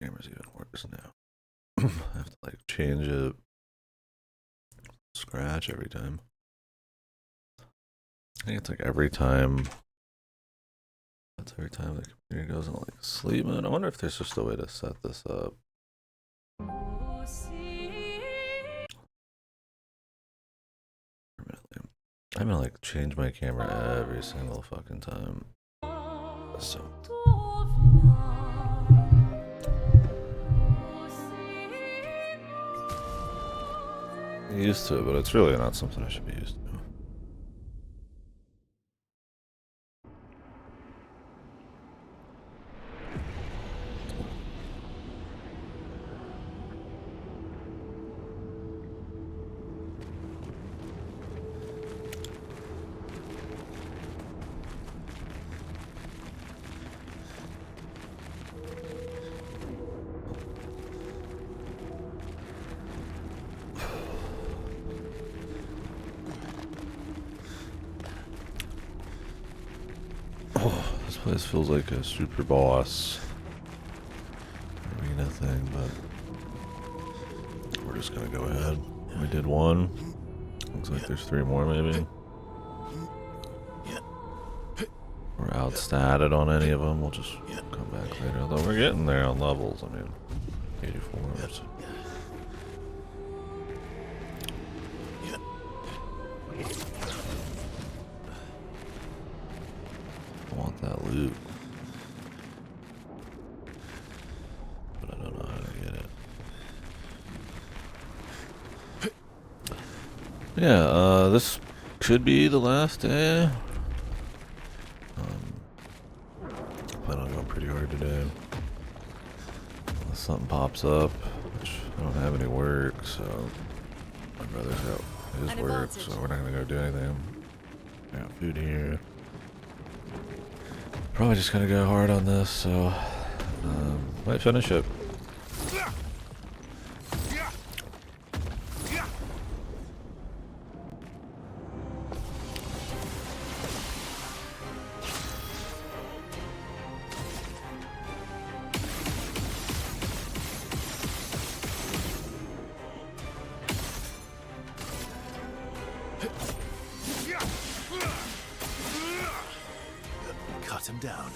Camera's even worse now. I have to like change it, scratch every time. I think it's like every time. That's every time the computer goes in like sleep mode. I wonder if there's just a way to set this up. I'm gonna like change my camera every single fucking time. So. I'm used to it, but it's really not something I should be used to. This place feels like a super boss arena thing, but we're just gonna go ahead. We did one. Looks like there's 3 more maybe. We're outstatted on any of them. We'll just come back later. Although we're getting there on levels. I mean, 84. I want that loot, but I don't know how to get it. Yeah, this should be the last day. I plan on going pretty hard today. Unless something pops up, which I don't have any work, so my brother's got his work, so we're not gonna go do anything. I got food here. Probably just gonna go hard on this, so might finish it. Cut him down.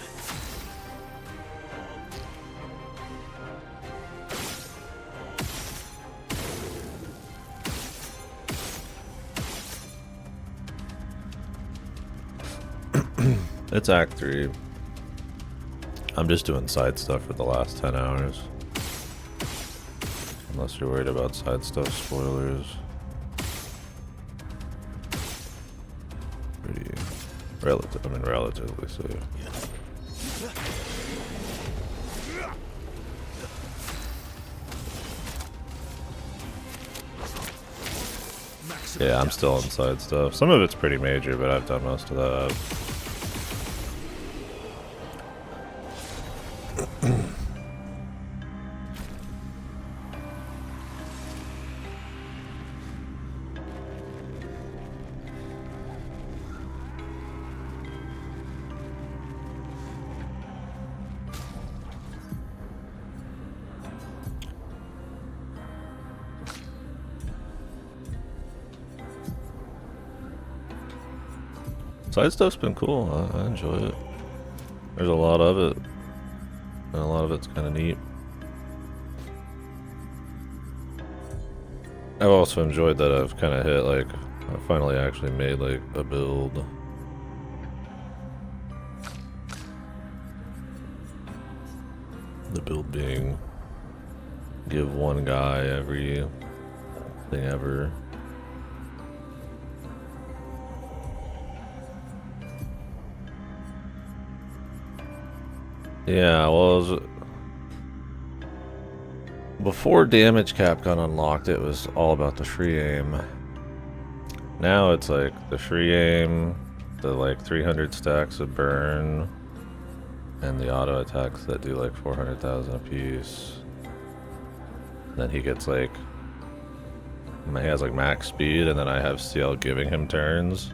It's Act 3. I'm just doing side stuff for the last 10 hours. Unless you're worried about side stuff spoilers. Pretty relatively safe. Yeah, I'm still on side stuff. Some of it's pretty major, but I've done most of that. Side stuff's been cool. I enjoy it. There's a lot of it, and a lot of it's kind of neat. I've also enjoyed that I've kind of hit, like, I finally actually made, like, a build. The build being give one guy every thing ever. Yeah, well, it was, before damage cap got unlocked, it was all about the free aim. Now it's like the free aim, the like 300 stacks of burn, and the auto attacks that do like 400,000 apiece. Then he gets like, he has like max speed, and then I have CL giving him turns.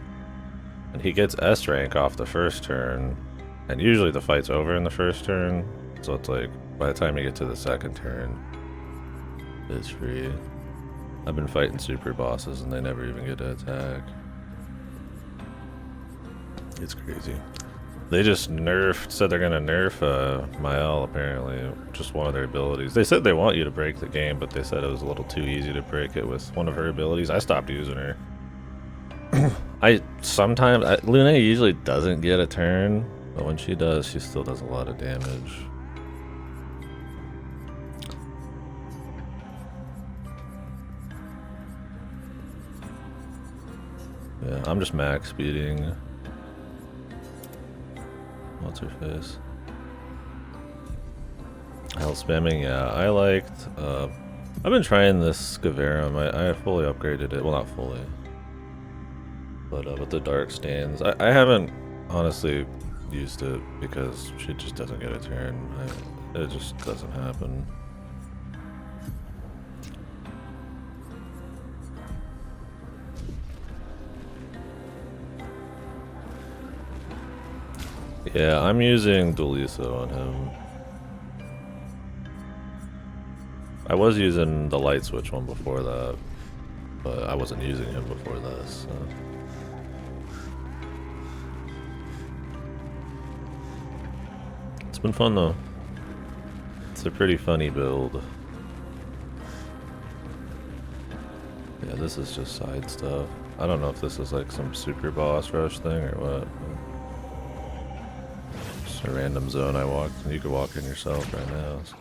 And he gets S rank off the first turn. And usually the fight's over in the first turn, so it's like By the time you get to the second turn, it's free. I've been fighting super bosses and they never even get to attack. It's crazy. They just said they're gonna nerf Mael apparently, just one of their abilities. They said they want you to break the game, but they said it was a little too easy to break it with one of her abilities. I stopped using her. Luna usually doesn't get a turn, but when she does, she still does a lot of damage. Yeah, I'm just max speeding. What's her face? Hell spamming, yeah. I liked, I've been trying this Scaverum. I fully upgraded it. Well, not fully. But with the dark stains. I haven't honestly used it because she just doesn't get a turn. It just doesn't happen. Yeah, I'm using Dualiso on him. I was using the light switch one before that, but I wasn't using him before this. So. It's been fun though. It's a pretty funny build. Yeah, this is just side stuff. I don't know if this is like some super boss rush thing or what. Just a random zone I walked, and you could walk in yourself right now. So.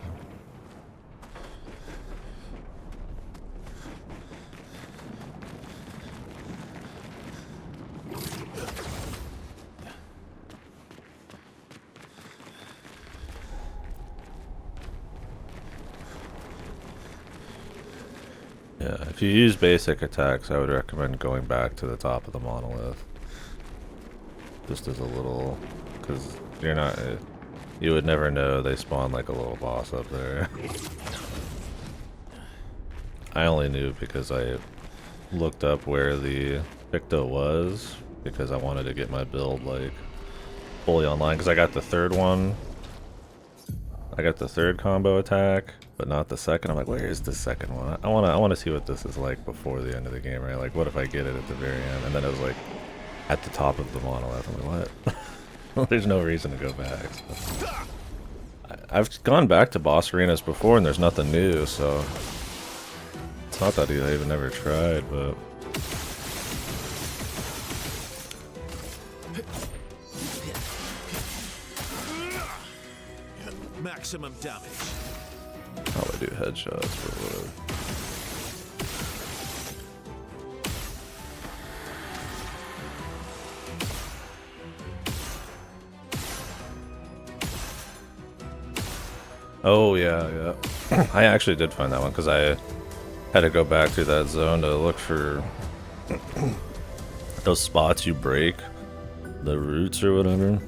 Yeah, if you use basic attacks, I would recommend going back to the top of the monolith. Just as a little, because you're not, you would never know they spawn like a little boss up there. I only knew because I looked up where the Picto was, because I wanted to get my build like fully online, because I got the third one. I got the third combo attack, but not the second. I'm like, where is the second one? I wanna see what this is like before the end of the game, right? Like, what if I get it at the very end? And then it was like at the top of the monolith. I'm like, what? There's no reason to go back. So. I've gone back to boss arenas before, and there's nothing new, so it's not that I even never tried, but. Maximum damage. Probably do headshots, but whatever. Oh yeah. I actually did find that one because I had to go back through that zone to look for those spots you break, the roots or whatever.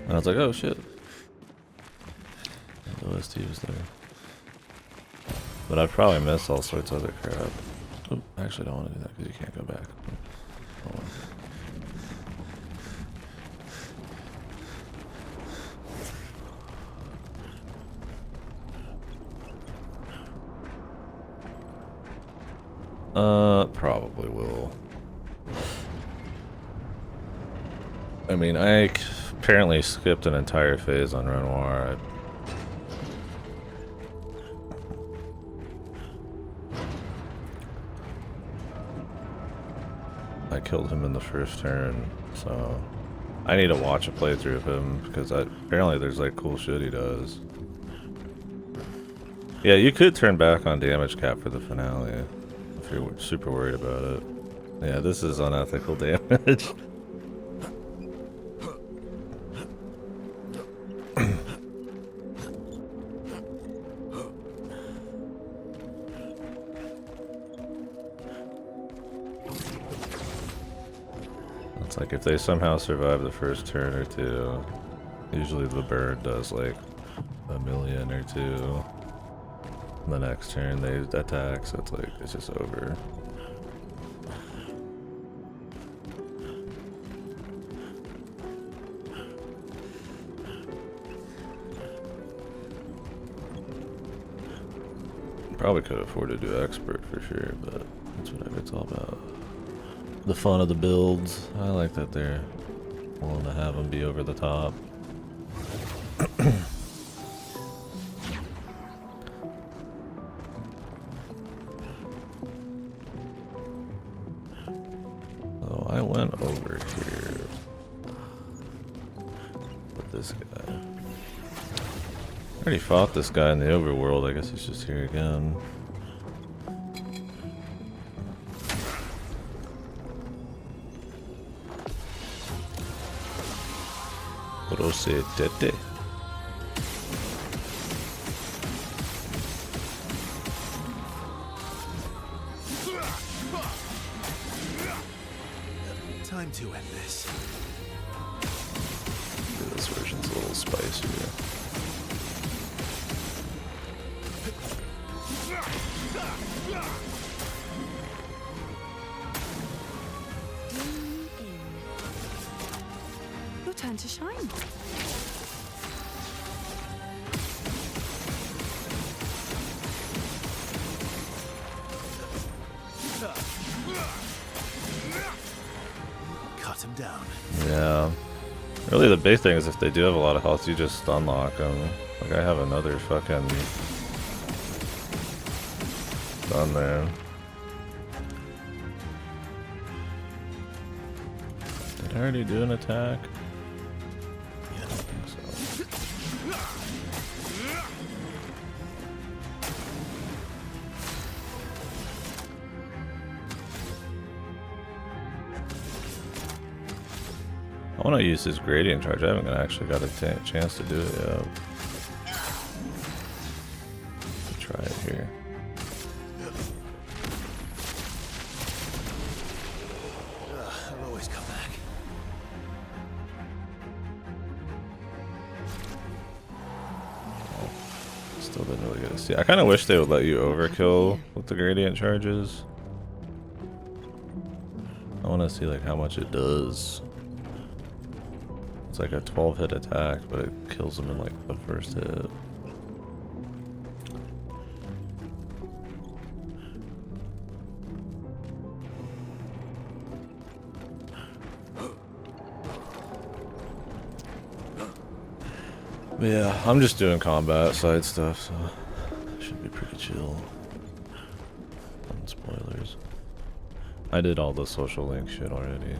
And I was like, oh shit. The OST was there. But I'd probably miss all sorts of other crap. Oop, I actually don't want to do that because you can't go back. Hold on. Probably will. I mean, I apparently skipped an entire phase on Renoir. I killed him in the first turn, so I need to watch a playthrough of him because apparently there's like cool shit he does. Yeah, you could turn back on damage cap for the finale if you're super worried about it. Yeah, this is unethical damage. It's like if they somehow survive the first turn or two, usually the bird does like 1,000,000 or 2. The next turn they attack, so it's like it's just over. Probably could afford to do expert for sure, but that's whatever it's all about. The fun of the builds. I like that they're willing to have them be over the top. So I went over here with this guy. I already fought this guy in the overworld. I guess he's just here again. Procedete. Time to end this. Yeah, this version's a little spicier. Your turn to shine. Cut him down. Yeah. Really, the big thing is if they do have a lot of health, you just unlock them. Like, I have another fucking done there. Did I already do an attack? I don't think so. I want to use this gradient charge. I haven't actually got a chance to do it yet. Let's try it here. I'll always come back. Still didn't really get to see. I kind of wish they would let you overkill with the gradient charges. I want to see like how much it does. It's like a 12 hit attack, but it kills them in like the first hit. But yeah, I'm just doing combat side stuff, so should be pretty chill. And spoilers. I did all the social link shit already.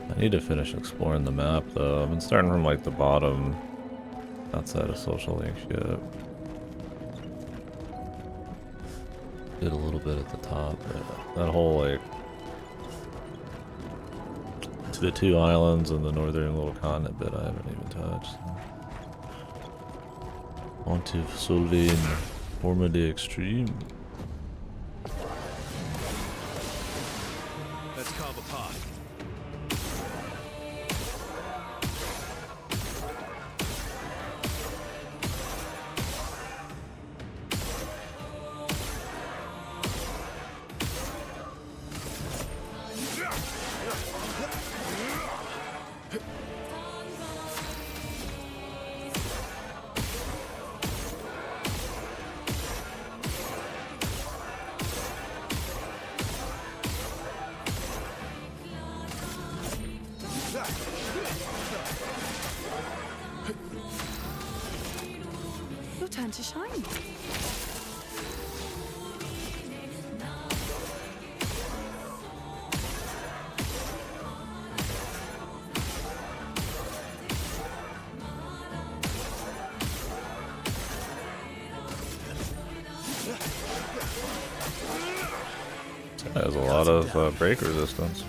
I need to finish exploring the map though. I've been starting from like the bottom outside of social link shit. Did a little bit at the top, but that whole like to the 2 islands and the northern little continent bit I haven't even touched. On to Solvane Forma de Extreme. Let's carve a path. Your turn to shine. That has a lot of break resistance.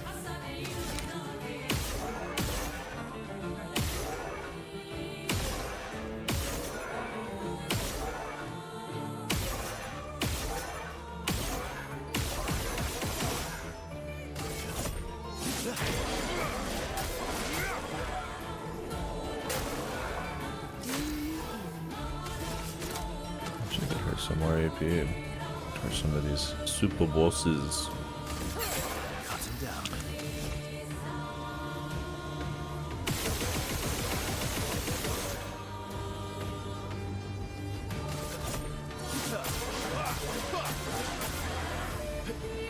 for some more AP. For some of these super bosses. Cut him down.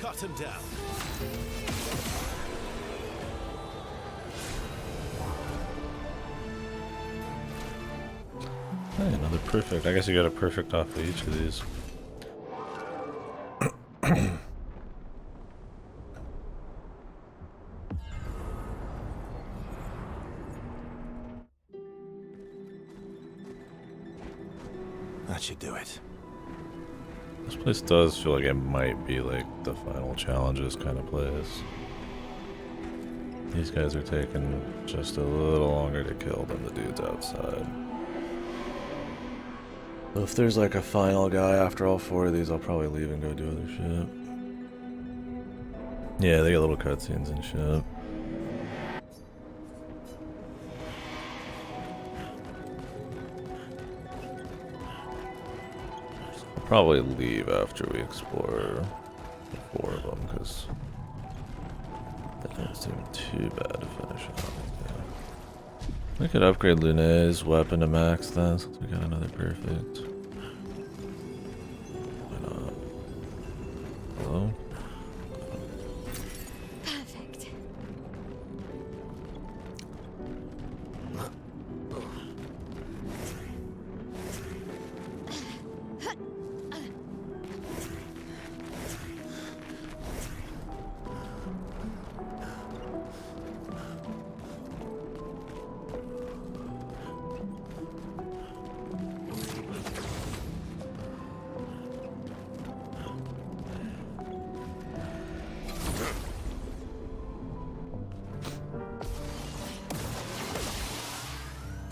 Cut him down. Hey, another perfect. I guess you got a perfect off of each of these. That should do it. This place does feel like it might be like the final challenges kind of place. These guys are taking just a little longer to kill than the dudes outside. If there's like a final guy after all 4 of these, I'll probably leave and go do other shit. Yeah, they get little cutscenes and shit. I'll probably leave after we explore the 4 of them, because that doesn't seem too bad to finish off. We could upgrade Lune's weapon to max then, since we got another perfect. Why not? Hello? Perfect.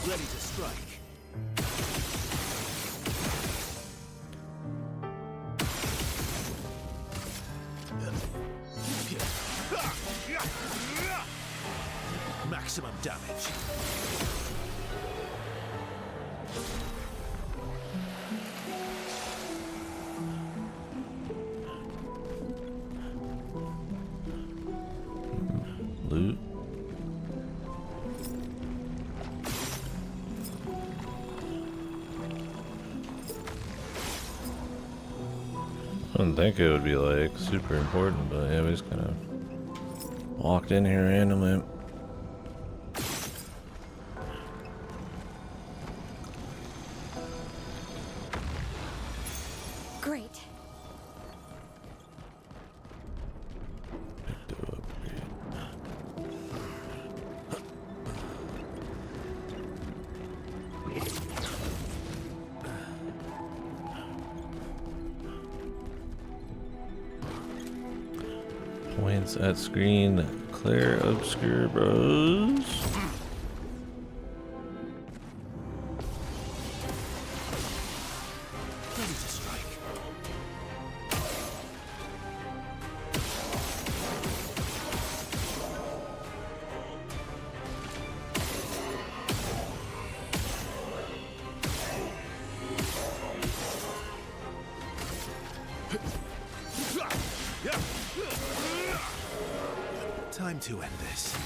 Ready to strike. Maximum damage. Loot? I didn't think it would be like super important, but yeah, we just kind of walked in here randomly. Great. Picked up. Points at screen. Clair, Obscur, bros. Ready to strike. Time to end this.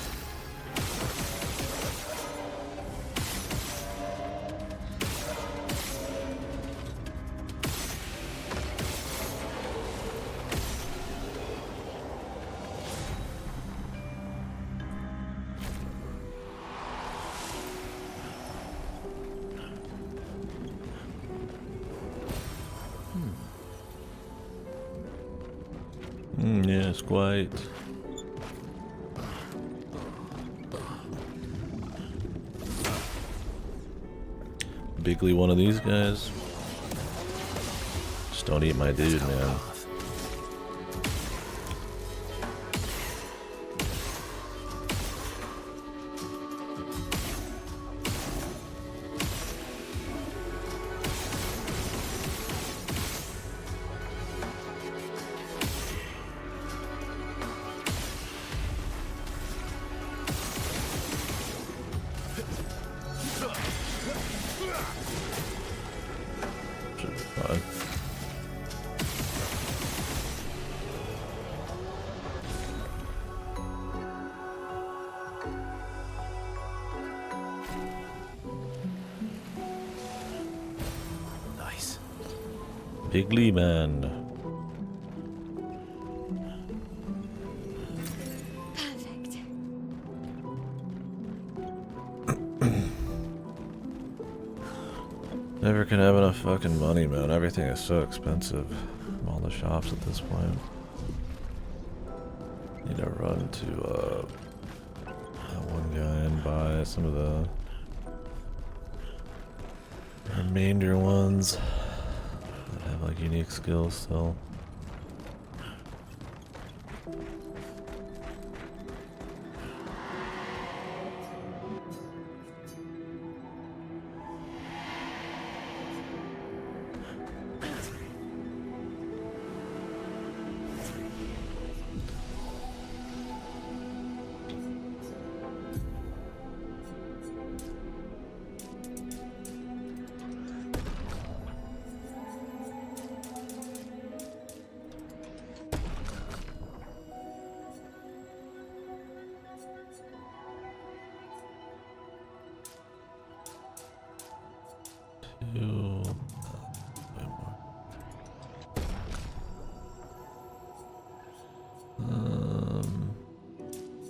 Yes, quite. Bigly one of these guys. Just don't eat my dude, man. Should be fine. Piggly man. Perfect. Never can have enough fucking money, man. Everything is so expensive from all the shops at this point. Need to run to that one guy and buy some of the remainder ones that have like unique skills still.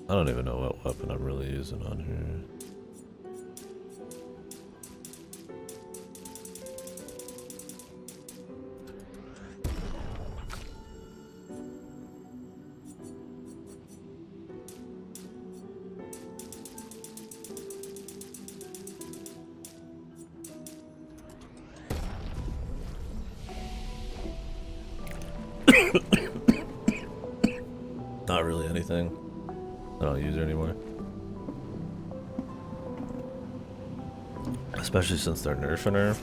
I don't even know what weapon I'm really using on here. Not really anything. I don't use it anymore. Especially since they're nerfing her.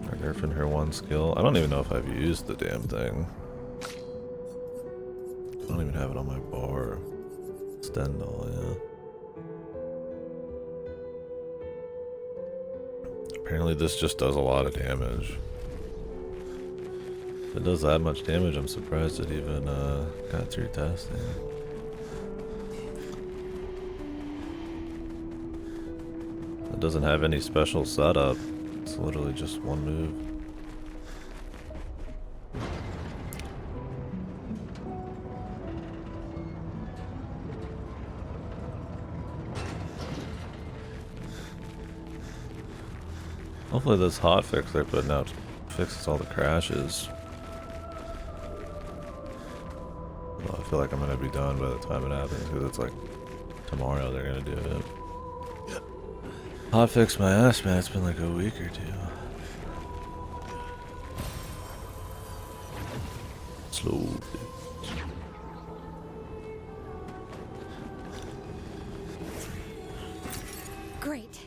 They're nerfing her one skill. I don't even know if I've used the damn thing. I don't even have it on my bar. Stendhal, yeah. Apparently this just does a lot of damage. If it does that much damage, I'm surprised it even got through testing. It doesn't have any special setup. It's literally just one move. Hopefully this hotfix they're putting out fixes all the crashes. Well, I feel like I'm gonna be done by the time it happens because it's like tomorrow they're gonna do it. Hotfix my ass, man. It's been like a week or two. Slow. Great.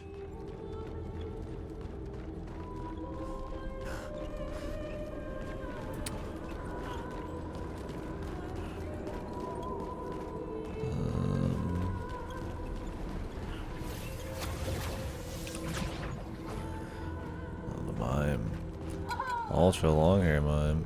The mime. Ultra long hair mime.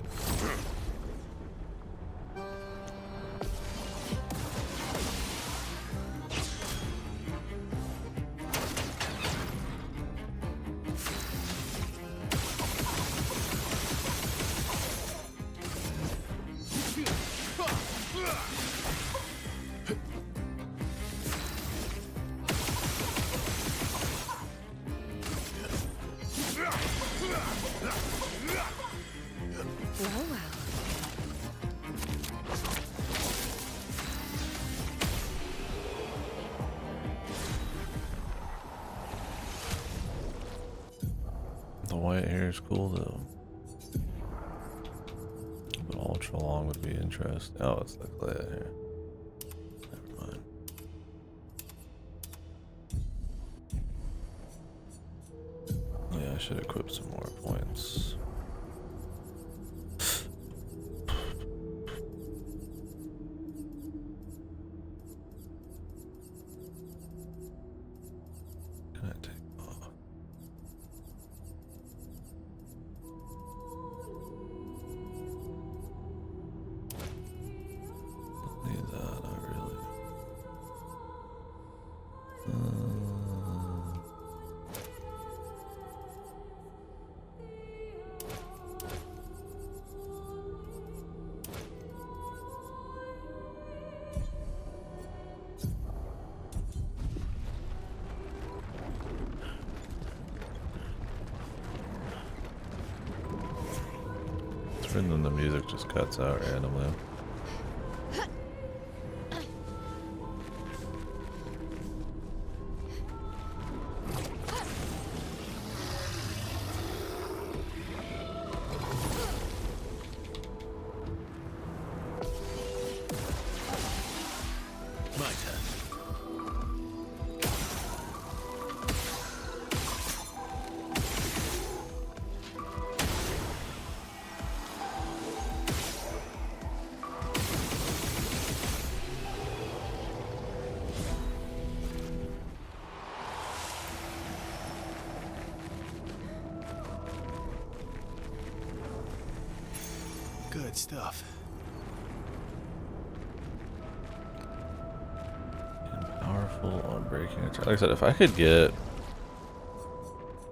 Well, well. The white hair is cool though. But ultra long would be interesting. Oh, it's the Clair hair. Never mind. Oh, yeah, I should equip some more points. Can I take off? Don't need that, not really. And then the music just cuts out randomly. My turn. Good stuff. Powerful on breaking attack. Like I said, if I could get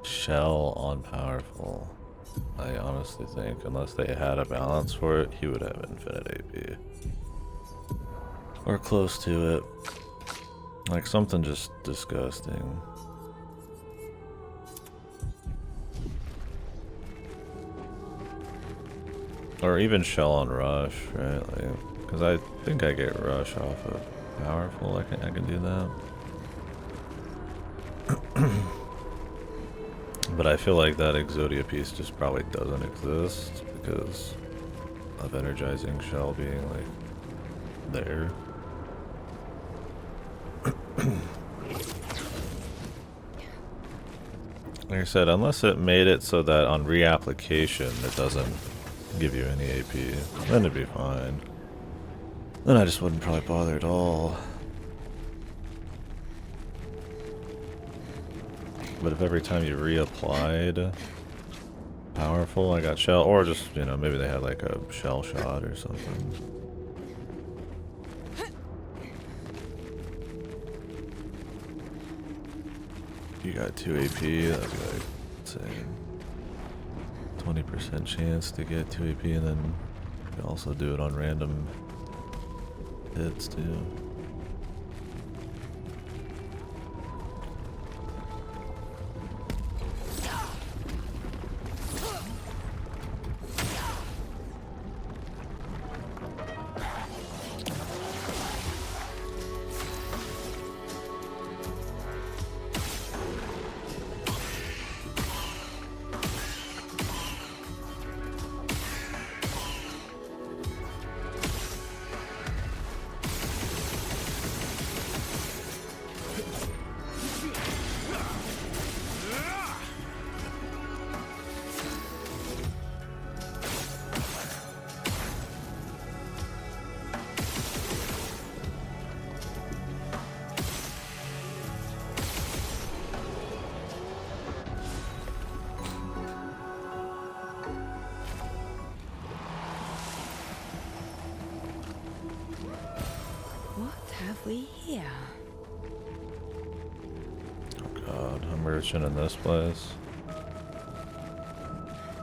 Shell on powerful, I honestly think, unless they had a balance for it, he would have infinite AP. Or close to it. Like something just disgusting. Or even Shell on Rush, right? Like, because I think I get Rush off of powerful. I can do that. But I feel like that Exodia piece just probably doesn't exist because of energizing Shell being like there. Like I said, unless it made it so that on reapplication it doesn't give you any AP, then it'd be fine. Then I just wouldn't probably bother at all. But if every time you reapplied powerful, I got Shell, or just, you know, maybe they had like a Shell shot or something. You got 2 AP, that'd be like insane. 20% chance to get 2 AP, and then you can also do it on random hits too. We here? Oh god, I'm merchant in this place.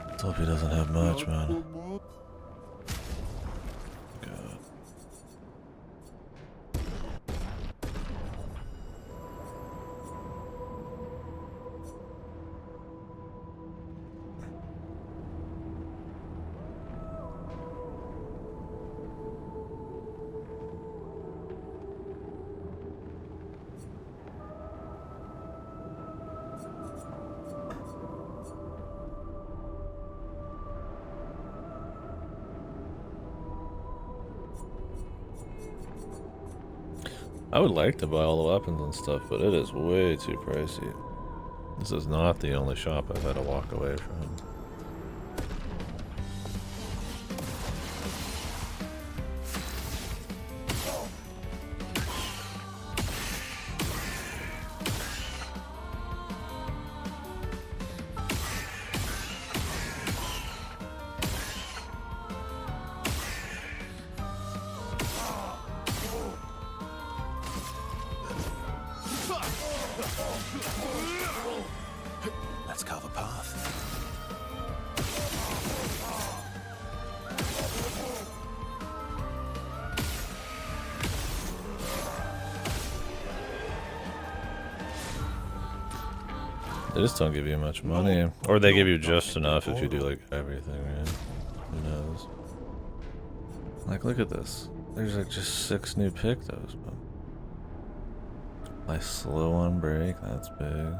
Let's hope he doesn't have much, man. God. I would like to buy all the weapons and stuff, but it is way too pricey. This is not the only shop I've had to walk away from. Let's carve a path. They just don't give you much money. Or they give you just enough if you do like everything, right? Who knows? Like, look at this. There's like just 6 new Pictos, but I slow on break, that's big.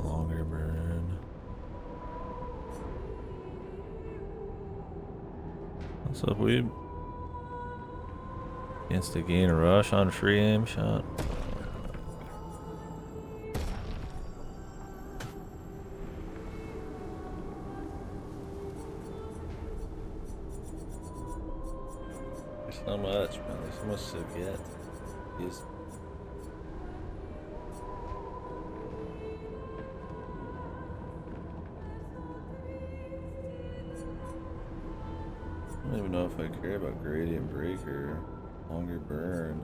Longer burn. What's up, weeb? Instant gain rush on free aim shot. There's so much, man. There's so much to get. He's I don't even know if I care about gradient breaker. Longer burn.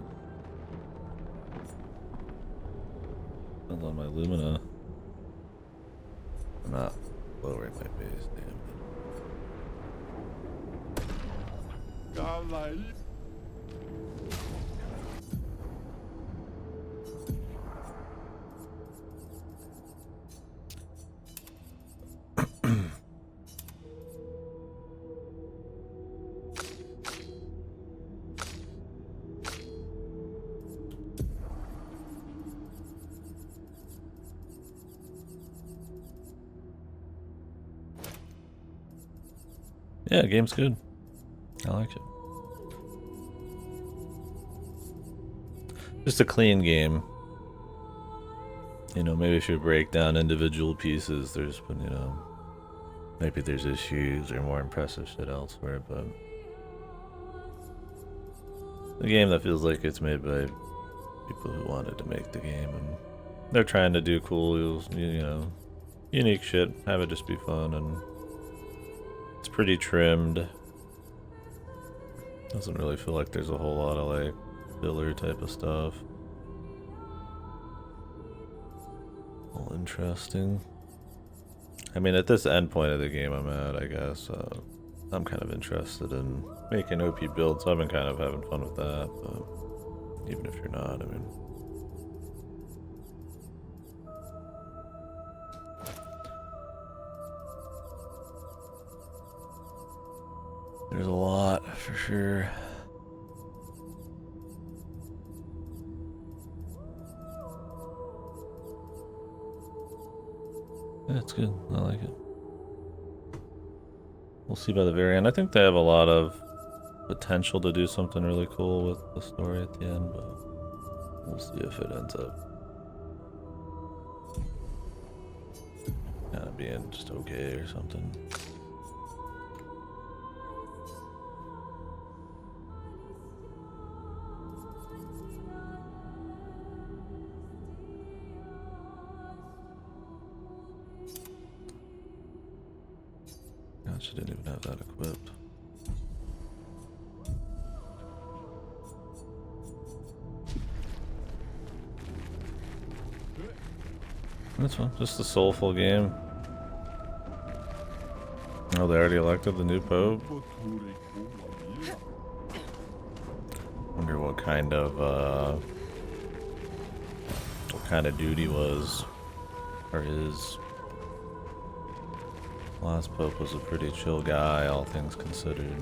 Depends on my Lumina. I'm not lowering my base, damn. Yeah, game's good. I like it. Just a clean game. You know, maybe if you break down individual pieces, there's been, you know, maybe there's issues or more impressive shit elsewhere, but a game that feels like it's made by people who wanted to make the game, and they're trying to do cool, you know, unique shit, have it just be fun, and it's pretty trimmed. Doesn't really feel like there's a whole lot of like filler type of stuff. All interesting. I mean, at this end point of the game I'm at, I guess, I'm kind of interested in making OP builds. I've been kind of having fun with that, but even if you're not, I mean, there's a lot for sure. Yeah, it's good. I like it. We'll see by the very end. I think they have a lot of potential to do something really cool with the story at the end, but we'll see if it ends up kind of being just okay or something. She didn't even have that equipped. That's fun. Just a soulful game. Oh, they already elected the new pope. Wonder what kind of duty was, or is. Last pope was a pretty chill guy, all things considered.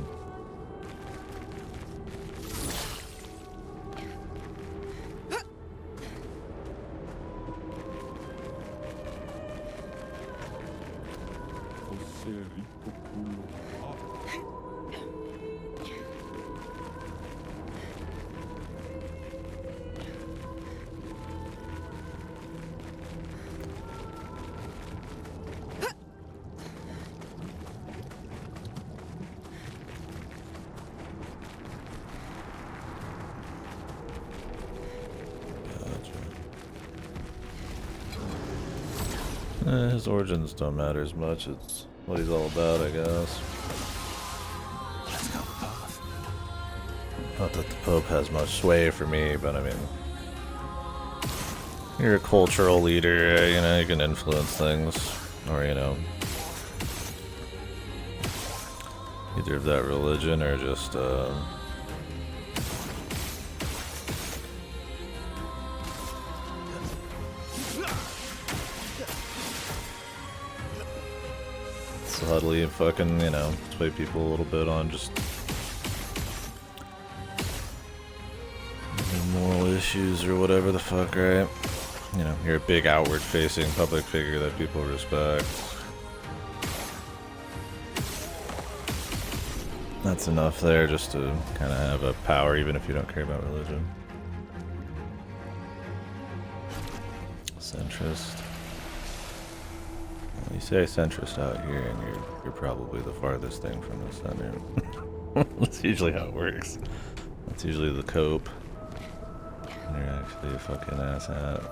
His origins don't matter as much, it's what he's all about, I guess. Let's go the path. Not that the Pope has much sway for me, but I mean, you're a cultural leader, you know, you can influence things, or, you know, either of that religion or just, huddly and fucking, you know, sway people a little bit on just moral issues or whatever the fuck, right? You know, you're a big outward-facing public figure that people respect. That's enough there just to kind of have a power, even if you don't care about religion. Centrist. Well, you say centrist out here, and you're probably the farthest thing from the center. That's usually how it works. That's usually the cope. And you're actually a fucking asshat.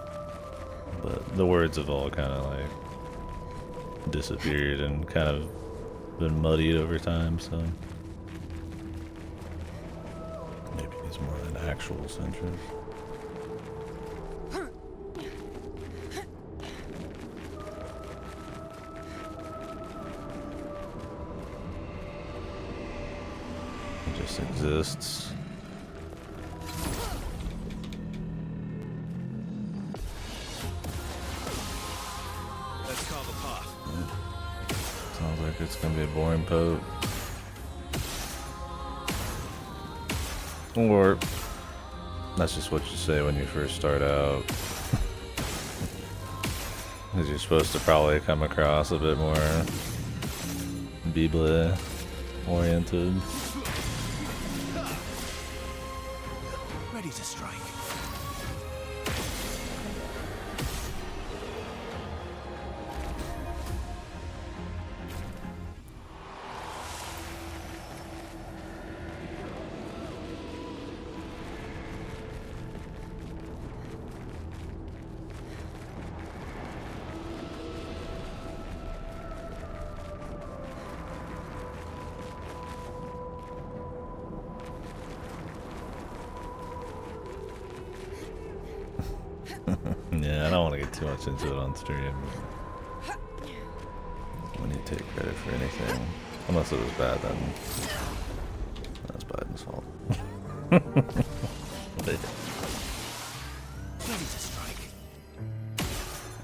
But the words have all kind of like disappeared and kind of been muddied over time, so maybe he's more an actual centrist. He just exists. Sounds like it's gonna be a boring poke. Or that's just what you say when you first start out. Because you're supposed to probably come across a bit more Bible oriented. Ready to strike. Yeah, I don't want to get too much into it on stream. When you take credit for anything, unless it was bad, then that's Biden's fault. Ready to strike.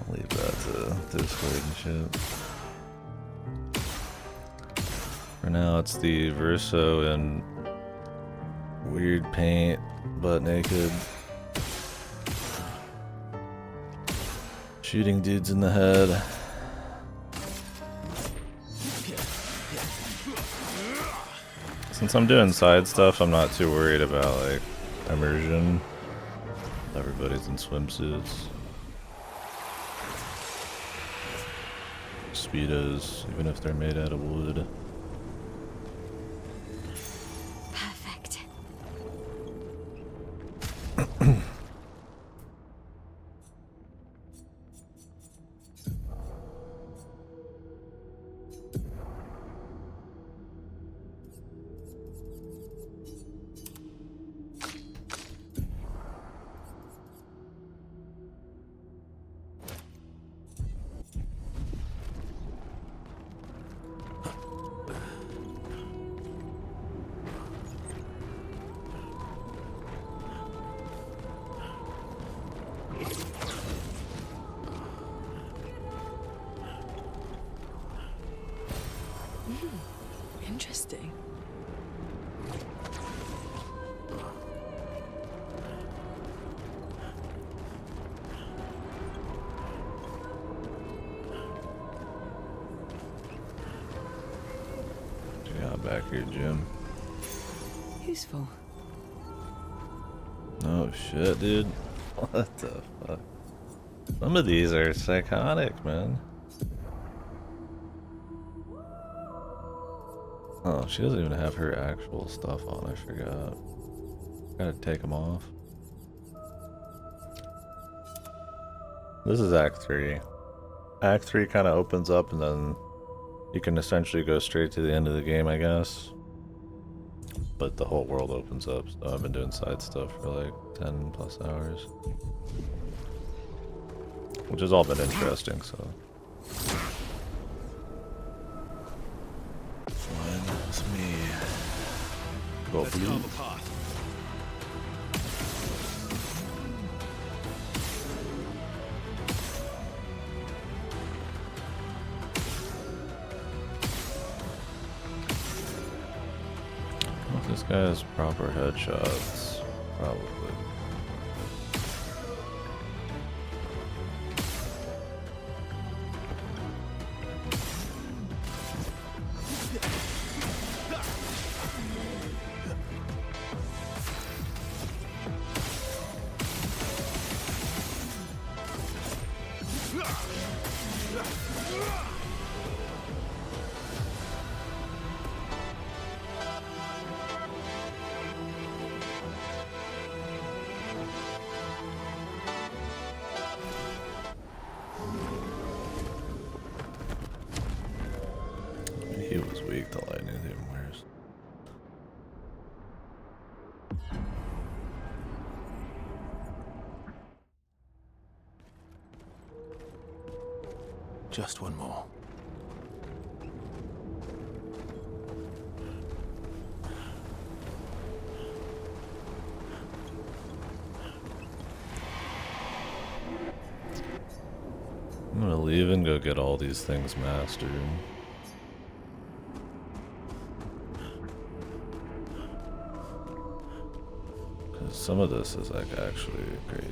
I'll leave that to Discord and shit. For now, it's the Verso in weird paint, butt naked. Shooting dudes in the head. Since I'm doing side stuff, I'm not too worried about like immersion. Everybody's in swimsuits. Speedos, even if they're made out of wood. Perfect. Interesting. What you got back here, Jim? Useful. Oh shit, dude. What the fuck? Some of these are psychotic, man. Oh, she doesn't even have her actual stuff on, I forgot. Gotta take them off. This is Act 3. Act 3 kind of opens up and then you can essentially go straight to the end of the game, I guess. But the whole world opens up, so I've been doing side stuff for like 10 plus hours. Which has all been interesting, so. Fine, it's me. Go Let's blue. carve a path. guy has proper headshots, probably. He was weak to lightning, even worse. Just one more. I'm gonna leave and go get all these things mastered. Cause some of this is like actually crazy.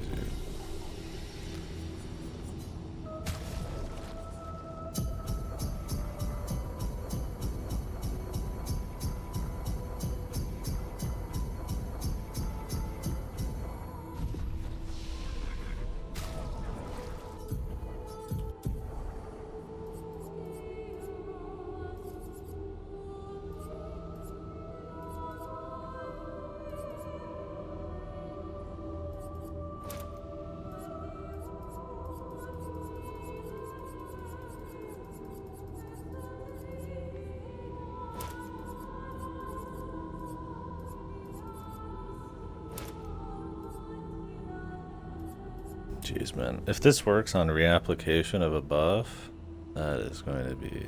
Jeez, man. If this works on reapplication of a buff, that is going to be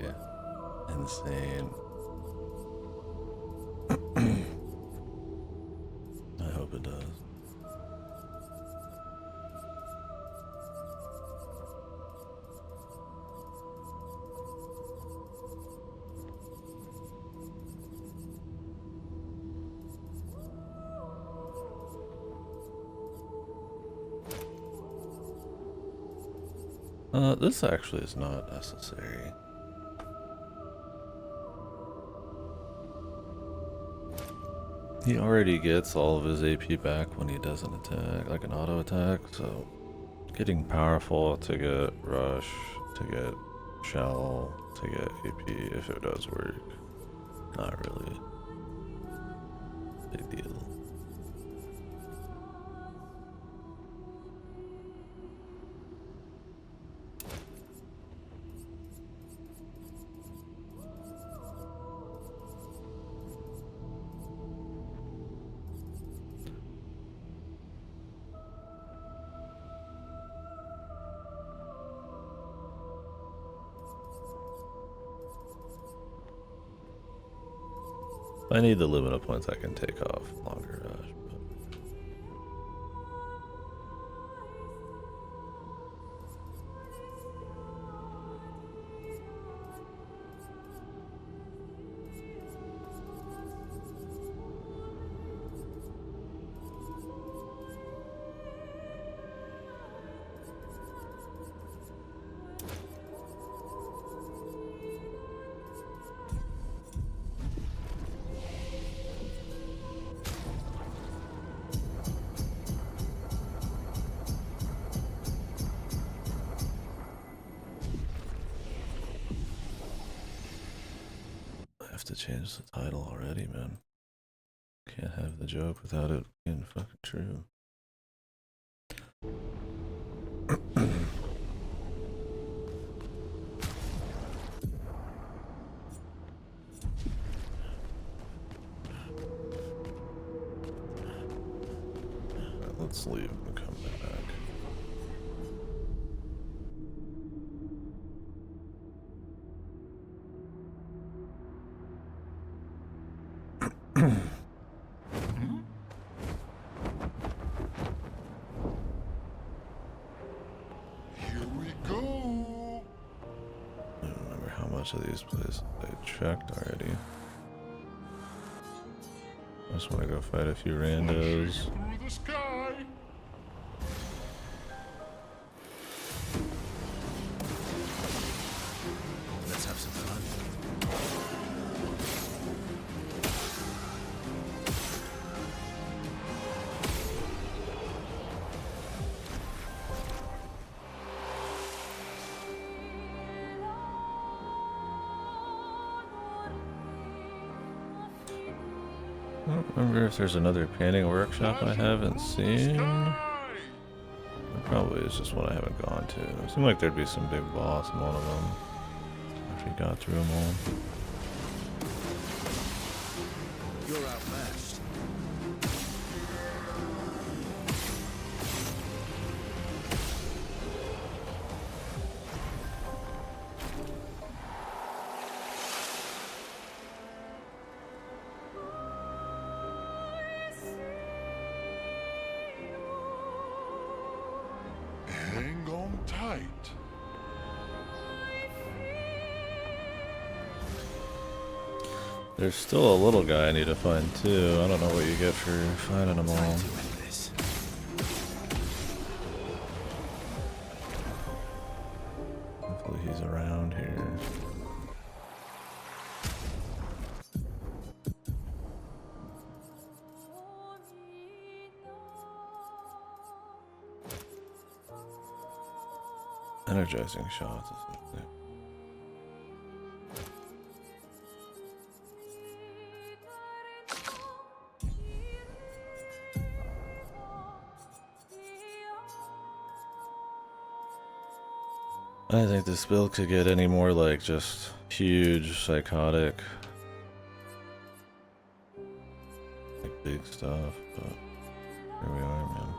insane. I hope it does. This actually is not necessary. He already gets all of his AP back when he does an attack, like an auto attack, so getting powerful to get rush, to get shell, to get AP if it does work, not really big deal. If I need the limit of points, I can take off longer rush. I have to change the title already, man. Can't have the joke without it being fucking true. Alright, let's leave and come back. Here we go. I don't remember how much of these places I checked already. just want to go fight a few randos. Through the sky. Let's have some fun. I don't remember if there's another painting workshop I haven't seen. There probably is just one I haven't gone to. It seemed like there'd be some big boss in one of them after you got through them all. You're outmatched. Hang on tight. There's still a little guy I need to find too. I don't know what you get for finding them all. Time to end this. Hopefully he's around here. Energizing shots. Isn't it? I don't think this build could get any more like just huge, psychotic, like big stuff, but here we are, man.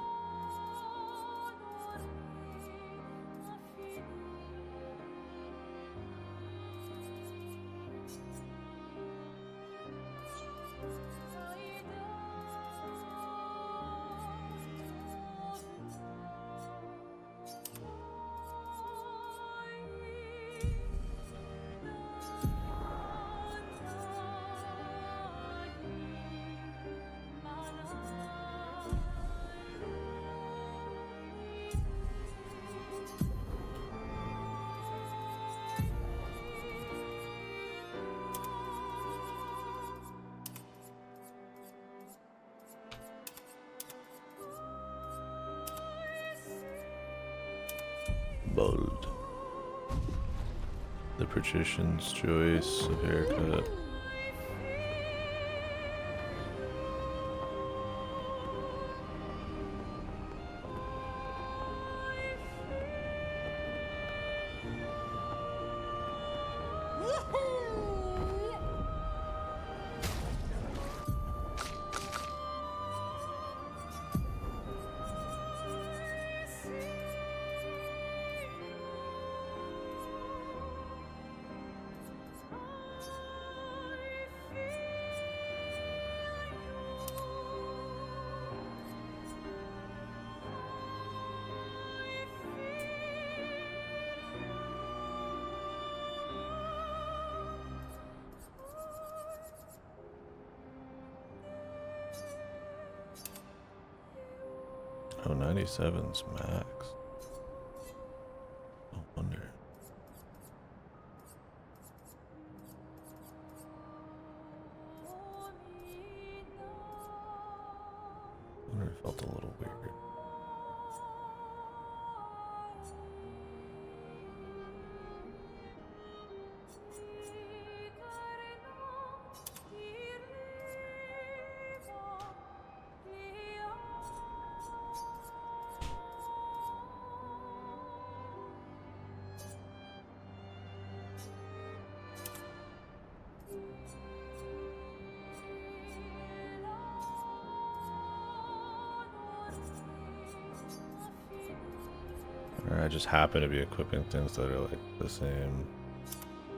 Bold. The patrician's choice of haircut. Oh, 97's max. No wonder. I wonder if it felt a little weird. Or I just happen to be equipping things that are like the same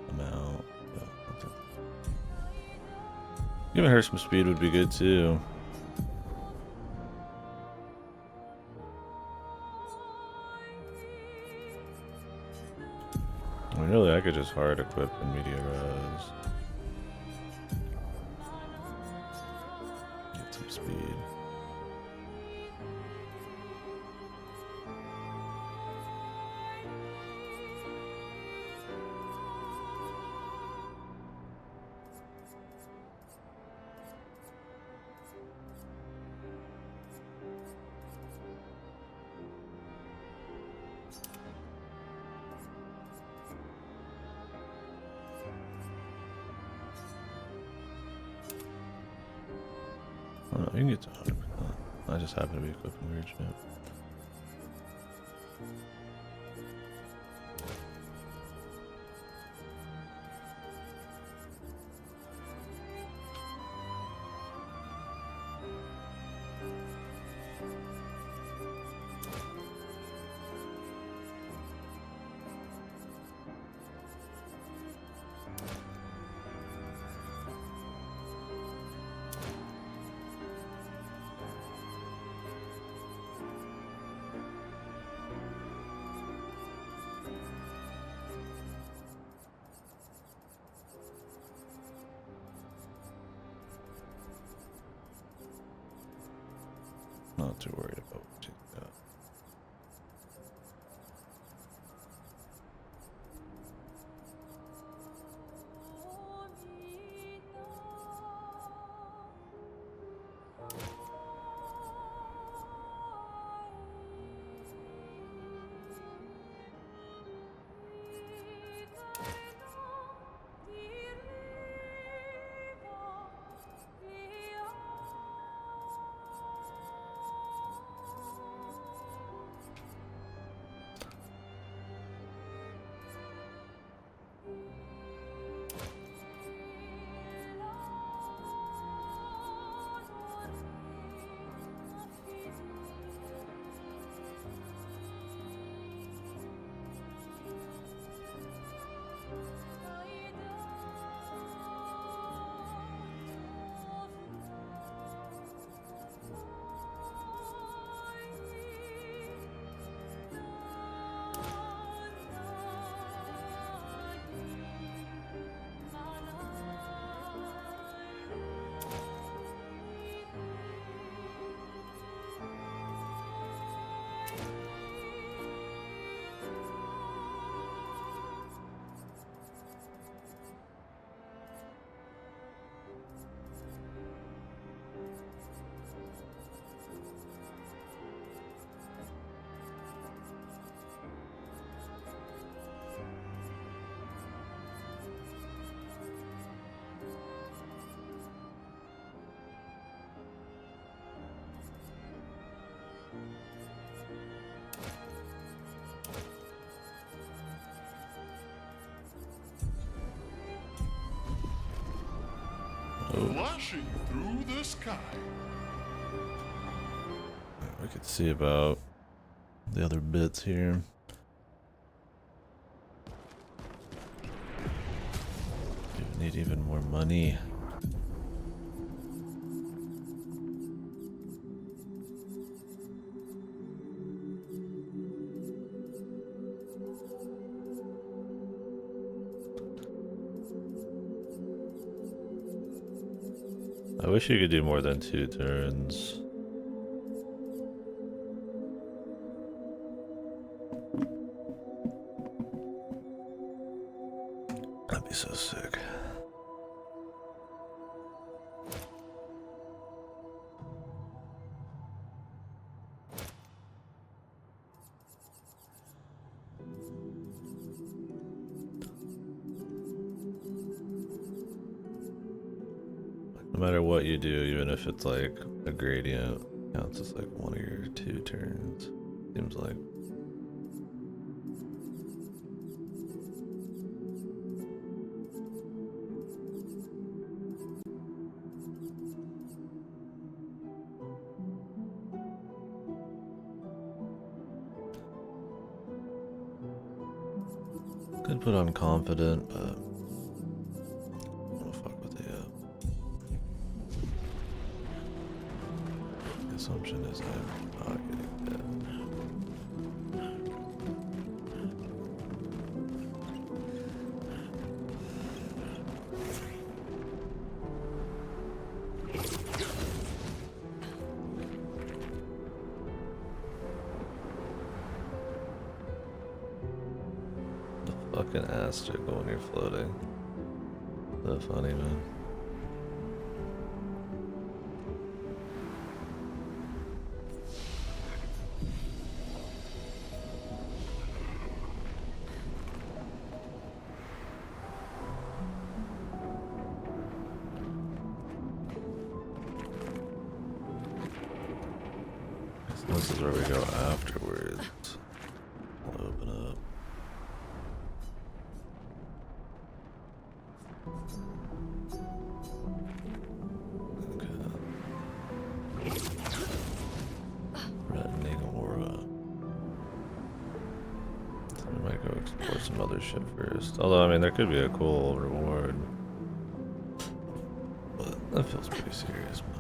amount. But I think giving her some speed would be good too. I mean, really, I could just hard equip in media res. We can get to 100%. I just happen to be equipping weird shit. Not too worried about what she's got. Flashing through the sky. We could see about the other bits here. We need even more money. I wish you could do more than 2 turns. That'd be so sick. No matter what you do, even if it's like a gradient, counts as like 1 of your 2 turns. Seems like. Could put on confident, but I don't fuck with the assumption is I'm not getting dead. Fucking asterisk when you're floating. So funny, man. This is where we go afterwards. I'll open up. Threatening aura. So we might go explore some other shit first. Although, I mean, there could be a cool reward. But that feels pretty serious, man.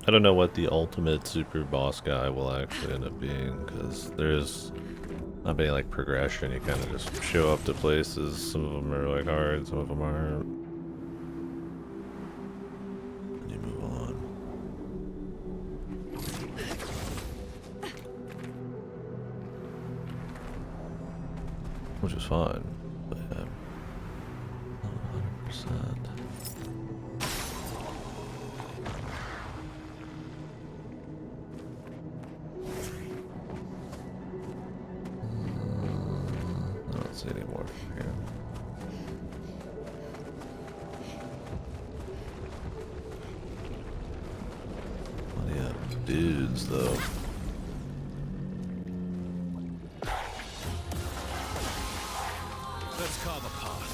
I don't know what the ultimate super boss guy will actually end up being, because there's not any like progression. You kind of just show up to places. Some of them are like hard, some of them aren't. And you move on. Which is fine, but yeah, not 100%. I don't see any more from here. Plenty of dudes, though. Let's carve a path.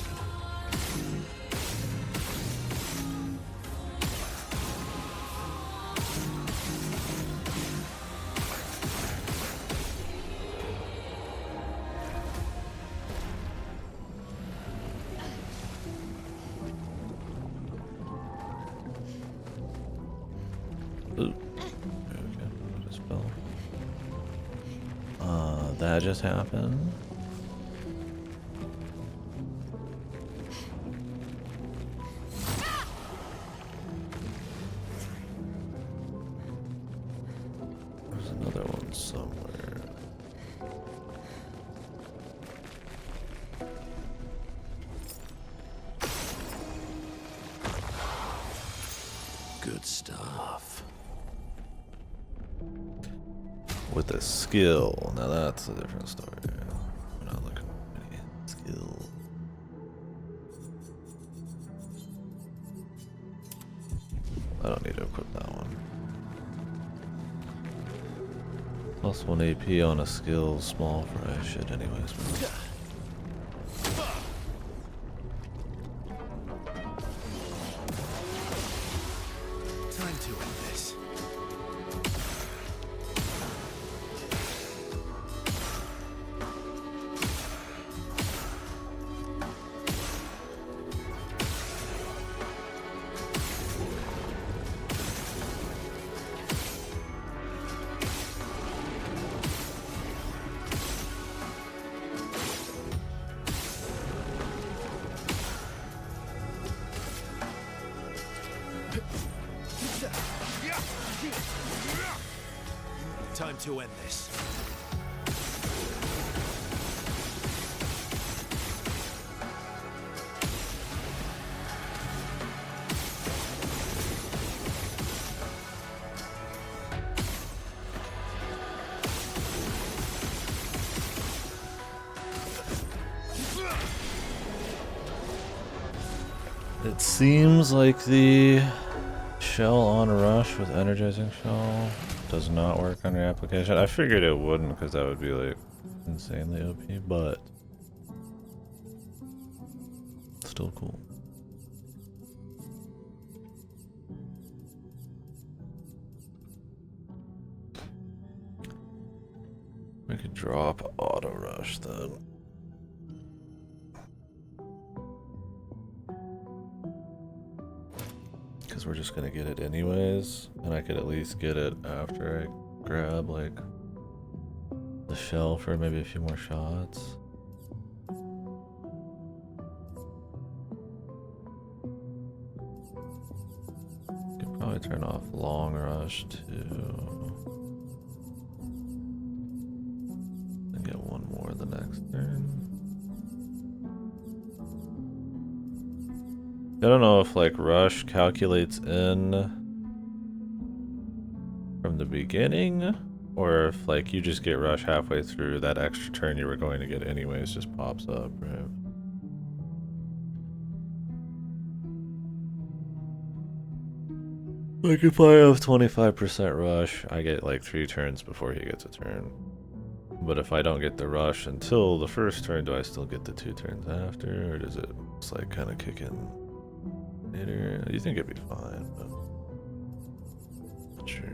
Ooh. Okay, what a spell. That just happened. There's another one somewhere. Good stuff. With a skill. Now that's a different story. We're not looking for any skill. I don't need to equip that one. Plus 1 AP on a skill, small fry shit anyways. Time to end this. Time to end this. It seems like the shell on rush with energizing shell does not work on your application. I figured it wouldn't because that would be like insanely OP, but still cool. We could drop auto rush then. Because we're just gonna get it anyways, and I could at least get it after I grab like the shell for maybe a few more shots. Could probably turn off long rush too. And get one more the next turn. I don't know if like rush calculates in from the beginning, or if like you just get rush halfway through, that extra turn you were going to get anyways just pops up, right? Like if I have 25% rush, I get like 3 turns before he gets a turn. But if I don't get the rush until the first turn, do I still get the 2 turns after? Or does it just like kind of kick in later? You think it'd be fine, but not sure.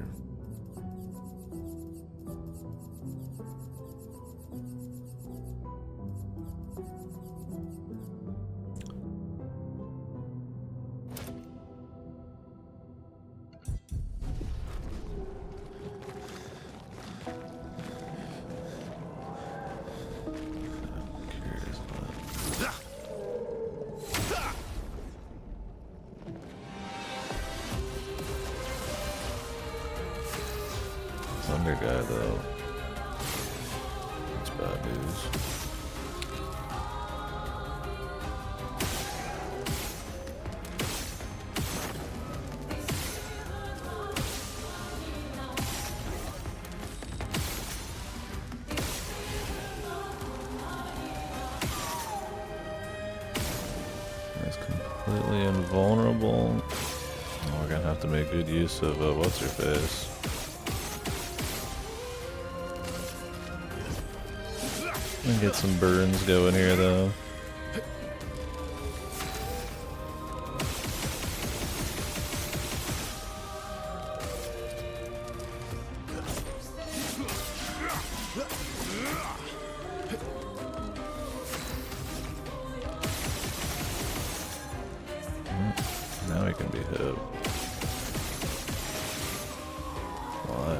Thunder guy though. That's bad news. That's completely invulnerable. Oh, we're gonna have to make good use of what's her face. And get some burns going here though. Now he can be hit. Why?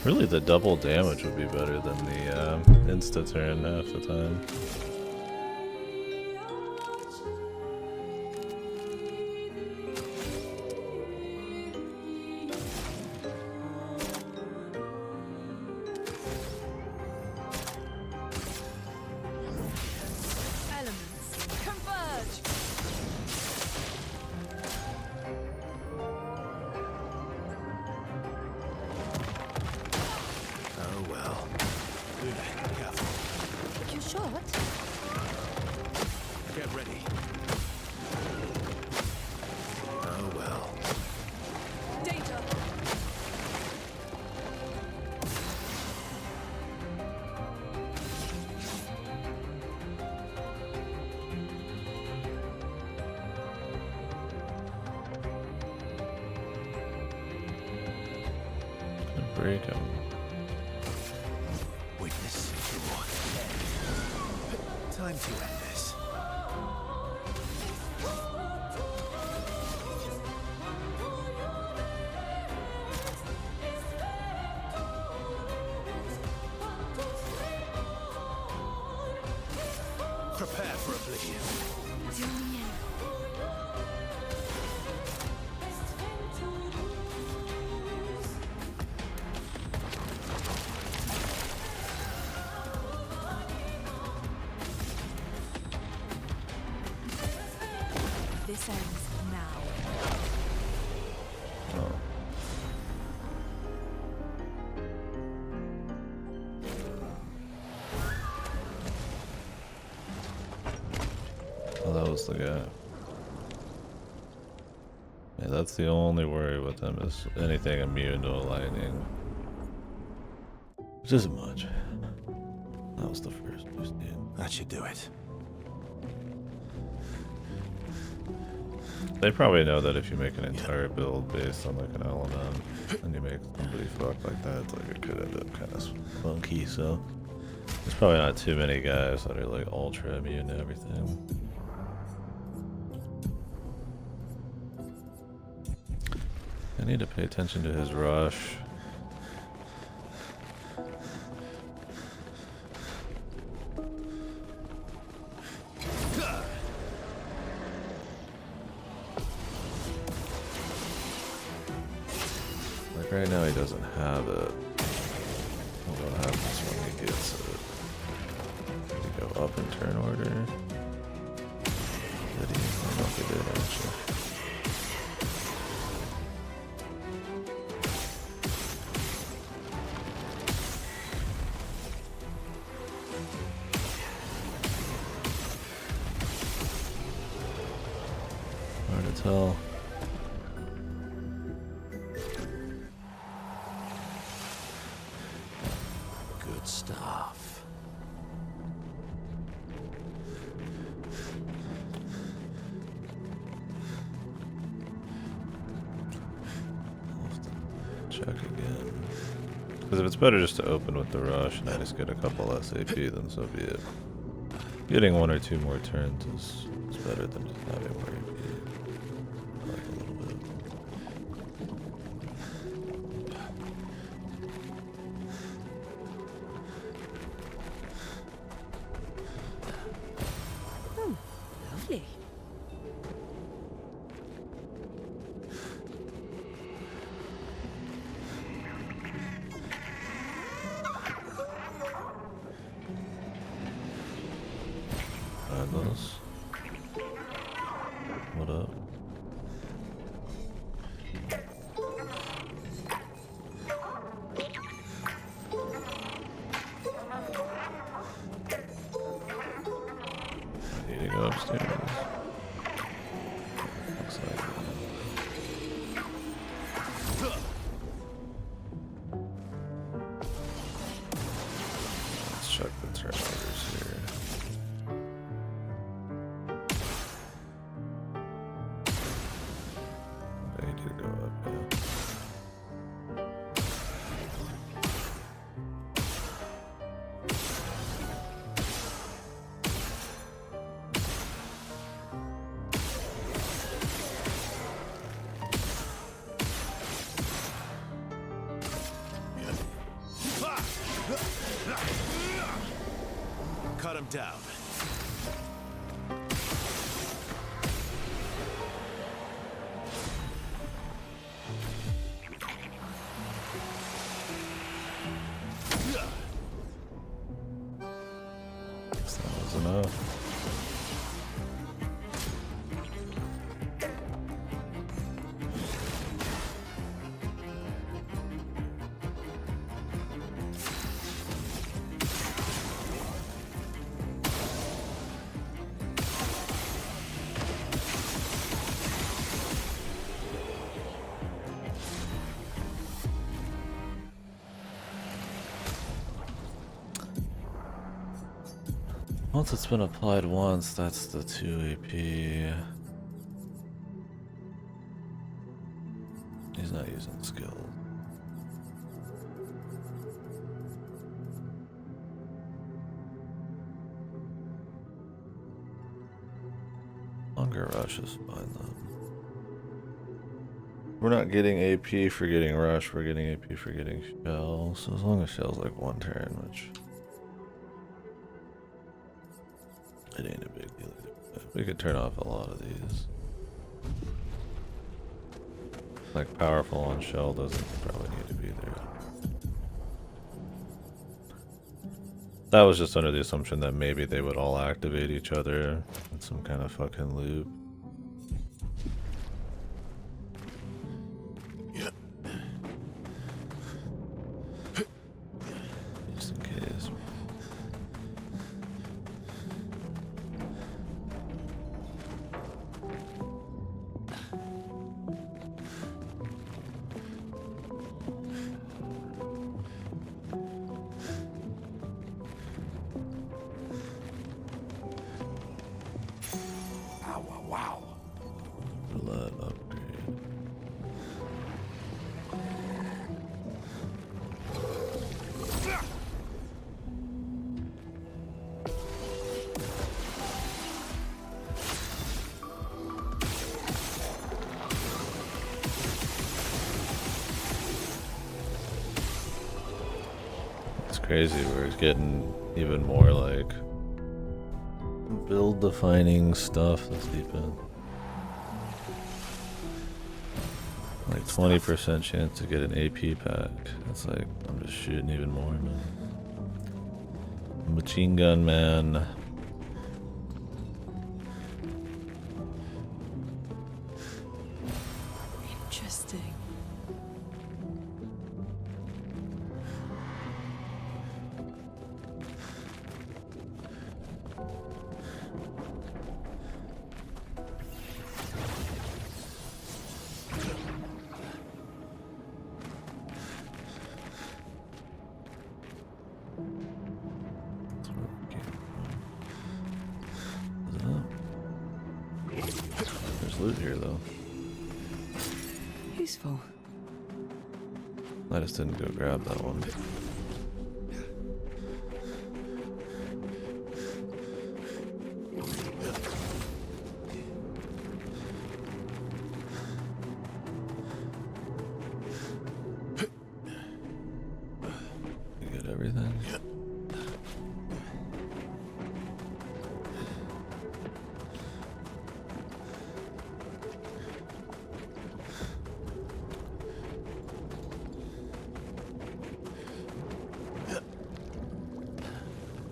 Really, the double damage would be better than the insta turn half the time. Break him. Witness your end. Time to end this. Prepare for oblivion. This ends now. Oh. Oh, that was the guy. Yeah, that's the only worry with him is anything immune to lightning. Which isn't much. That was the first boost, dude. That should do it. They probably know that if you make an entire build based on like an element and you make somebody fucked like that, it's like it could end up kind of funky, so there's probably not too many guys that are like ultra immune to everything. I need to pay attention to his rush. Like right now he doesn't have it. What happens when he gets it? We go up in turn order. Did he? I don't know if he did actually. Hard to tell. Good stuff. Check again. Because if it's better just to open with the rush and I just get a couple less AP, then so be it. Getting one or two more turns is better than just having more AP. I like a little bit. Oh, lovely. Those. What up? I need to go upstairs. Looks like it. Let's check the turnovers here. I need to go up, yeah. Cut him down. That was enough. Once it's been applied once, that's the 2 AP. He's not using skill. Longer rush is fine though. We're not getting AP for getting rush, we're getting AP for getting shell. So as long as shell's like one turn, which it ain't a big deal. We could turn off a lot of these. Like powerful on shell doesn't probably need to be there. That was just under the assumption that maybe they would all activate each other in some kind of fucking loop. Just in case. Wow. Blood upgrade. It's crazy, we're getting even more like build defining stuff that's deep in. Like 20% chance to get an AP pack. That's like, I'm just shooting even more, man. Machine gun man. loot here though. Useful. I just didn't go grab that one. You get everything?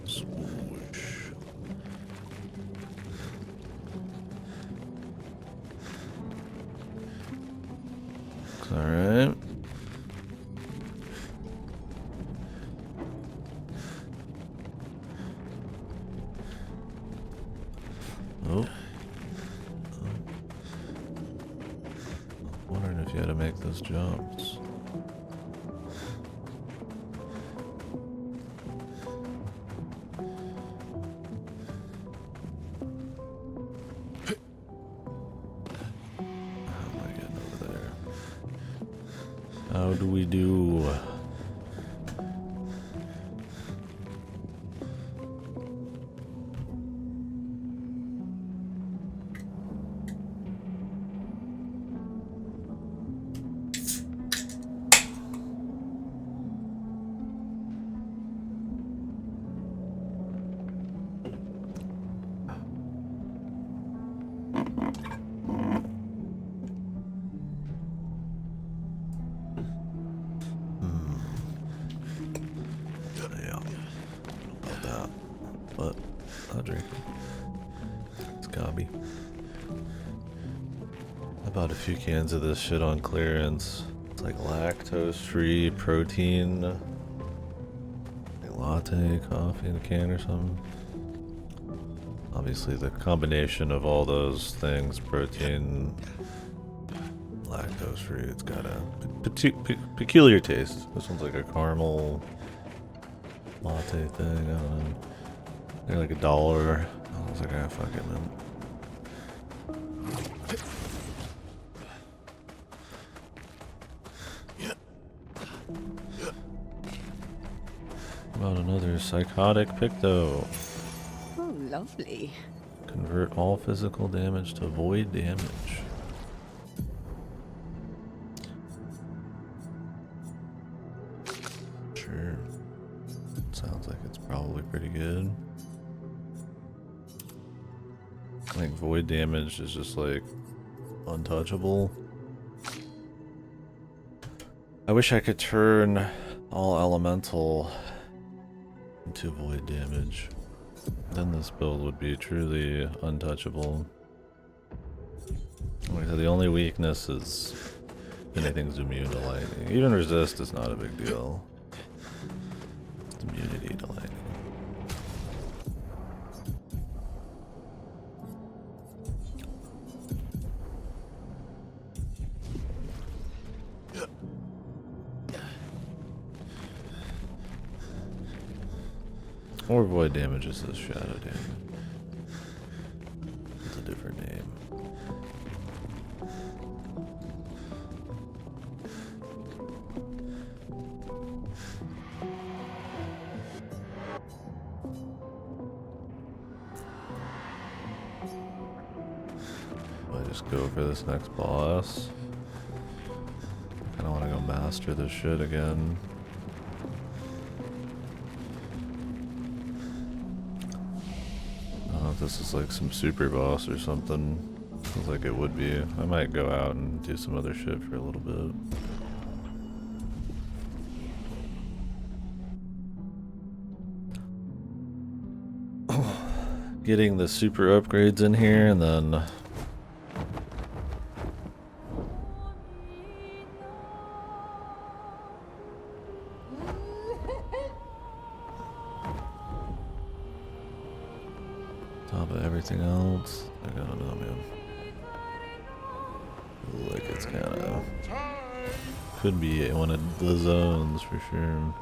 Swoosh. All right. Oh. Wondering if you had to make those jumps. How am I getting over there? How do we do? Yeah, about that. But I'll drink it. It's gobby. I bought a few cans of this shit on clearance. It's like lactose-free protein, like latte coffee in a can or something. Obviously, the combination of all those things, protein, lactose-free, it's got a peculiar taste. This one's like a caramel latte thing. I don't know. They're like $1. I was like, ah, fuck it, man. About another psychotic picto. Oh, lovely. Convert all physical damage to void damage. Sure. Sounds like it's probably pretty good. Like void damage is just like untouchable. I wish I could turn all elemental into void damage. Then this build would be truly untouchable. Like I said, the only weakness is anything's immune to lightning. Even resist is not a big deal. It's immunity to lightning. Or void damage is the shadow damage. It's a different name. I just go for this next boss. I kinda wanna go master this shit again. This is like some super boss or something. Seems like it would be. I might go out and do some other shit for a little bit. Getting the super upgrades in here and then top of everything else. I don't know, man. Like it's kind of could be one of the zones for sure.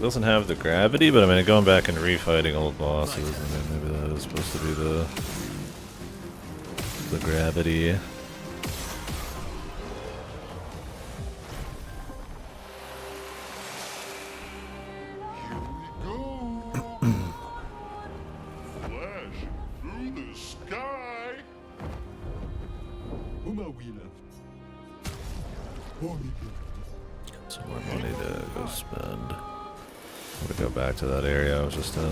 doesn't have the gravity, but I mean, going back and refighting old bosses, I mean, maybe that is supposed to be the gravity. Some more money to go spend. I'm gonna go back to that area I was just in.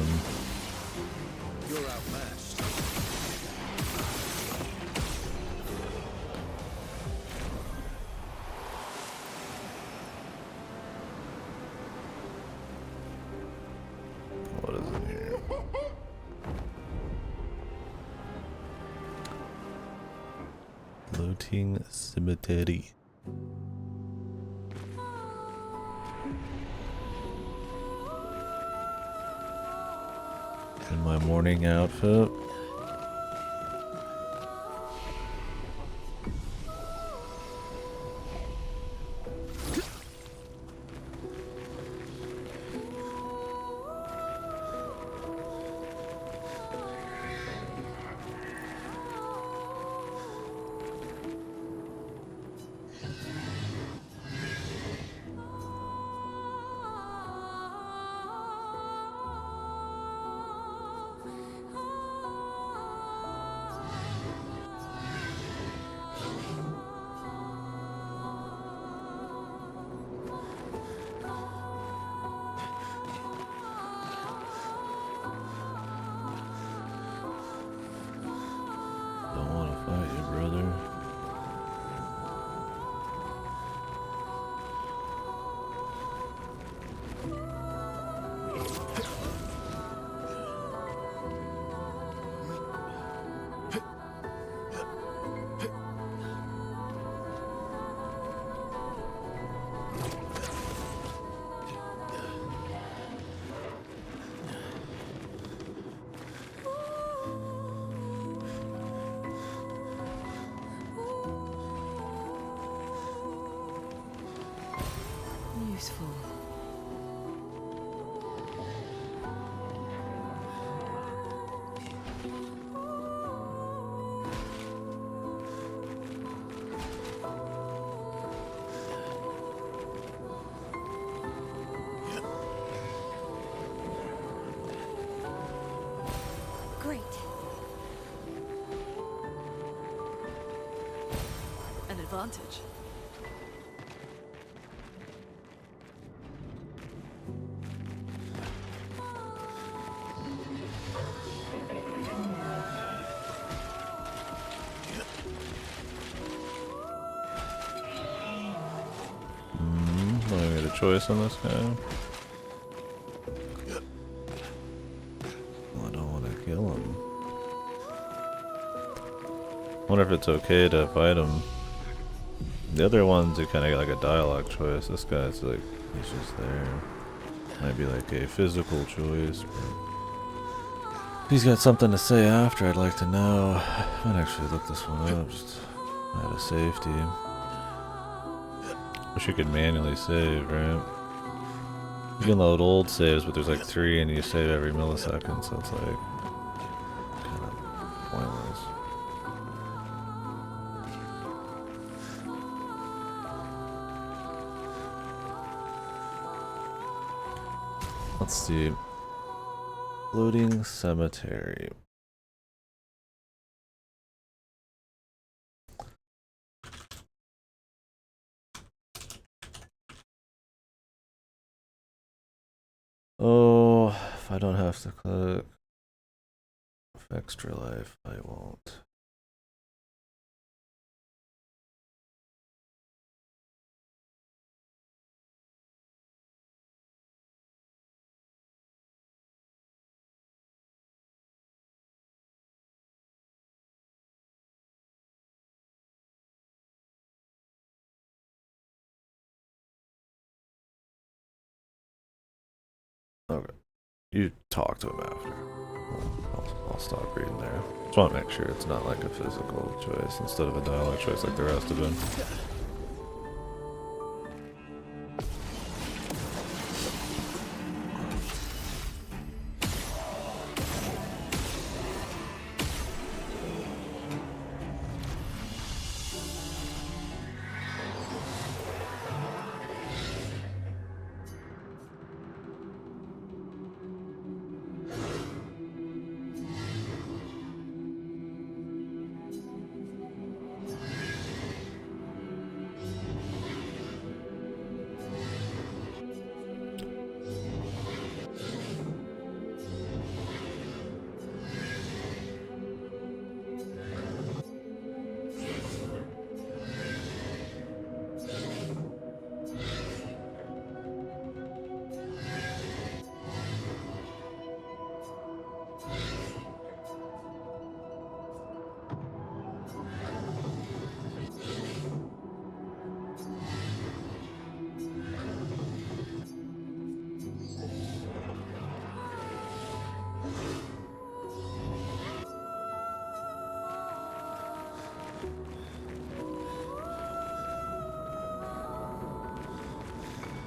You're outmatched. What is in here? Looting cemetery. In my morning outfit. Useful. Great. An advantage. Do I get a choice on this guy? Well, I don't want to kill him. Wonder if it's okay to fight him. The other ones are kind of like a dialogue choice. This guy's like, he's just there. Might be like a physical choice. If he's got something to say after, I'd like to know. I might actually look this one up, just out of safety. Wish you could manually save, right? You can load old saves, but there's like 3 and you save every millisecond, so it's like kind of pointless. Let's see. Loading cemetery. Oh, if I don't have to click extra life, I won't. Okay. You talk to him after. I'll stop reading there. Just want to make sure it's not like a physical choice instead of a dialogue choice like the rest of them.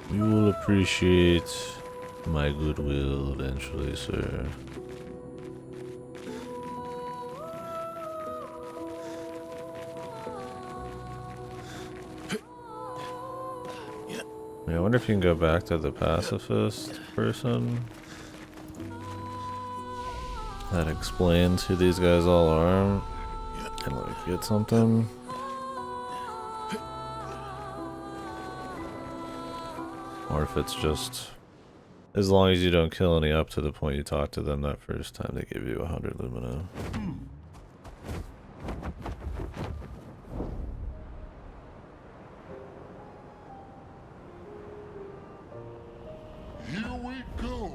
You will appreciate my goodwill eventually, sir. Yeah, I wonder if you can go back to the pacifist person. That explains who these guys all are. And like get something. Or if it's just as long as you don't kill any up to the point you talk to them that first time, they give you 100 lumina. Here we go.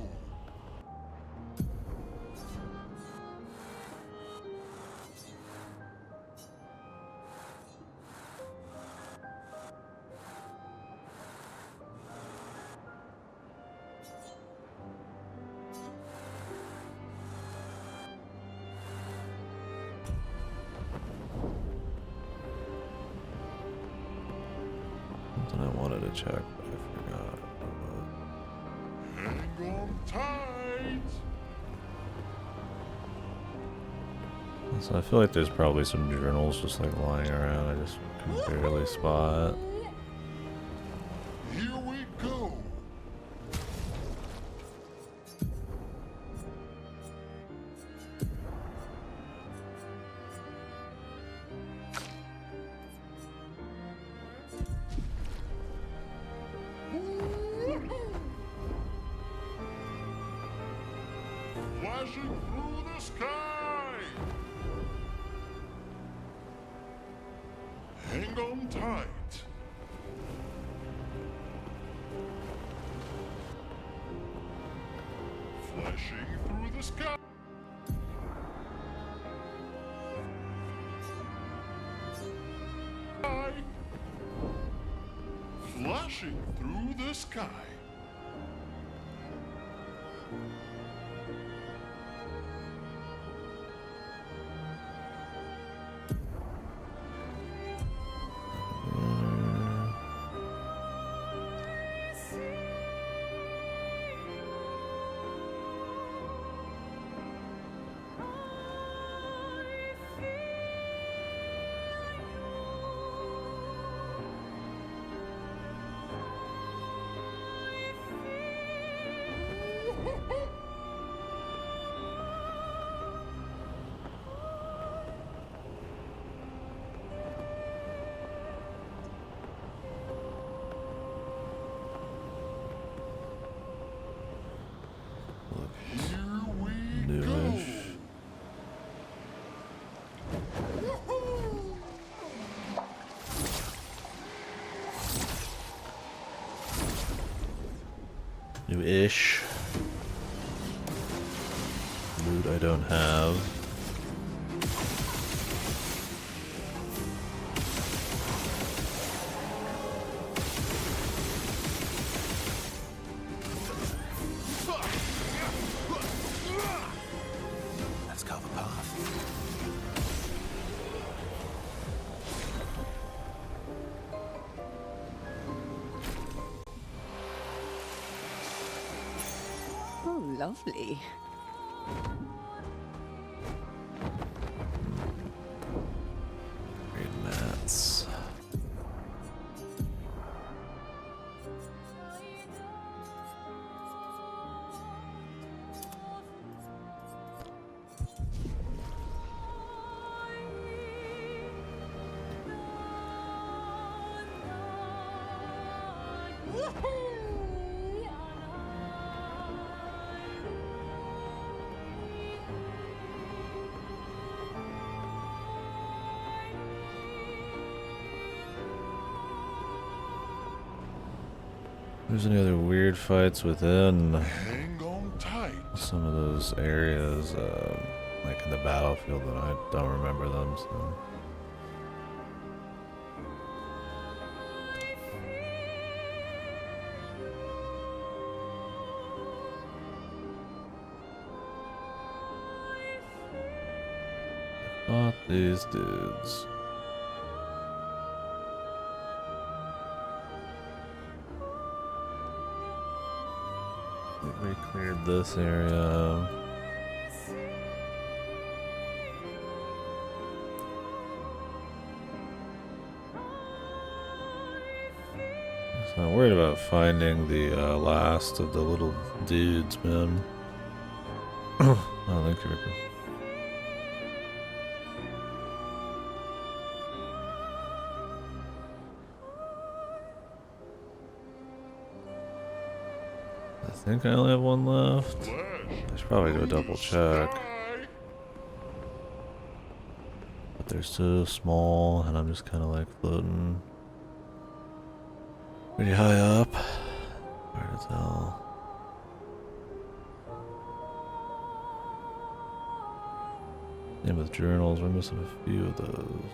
Something I wanted to check, but I forgot. Hang on tight. So I feel like there's probably some journals just like lying around. I just can barely spot. Here we go. Flashing through the sky. Hang on tight. Flashing through the sky. Flashing through the sky. Here we Newish. New-ish. Loot I don't have. Let's carve a path. Oh, lovely. Great mats. There's any other weird fights within hang on tight. some of those areas, like in the battlefield, that I don't remember them, so. Fought these dudes. We cleared this area. So I'm worried about finding the last of the little dudes, man. Oh, thank you. I think I only have one left. I should probably go double check. But they're so small, and I'm just kind of like floating pretty high up. Hard to tell. And with journals, we're missing a few of those.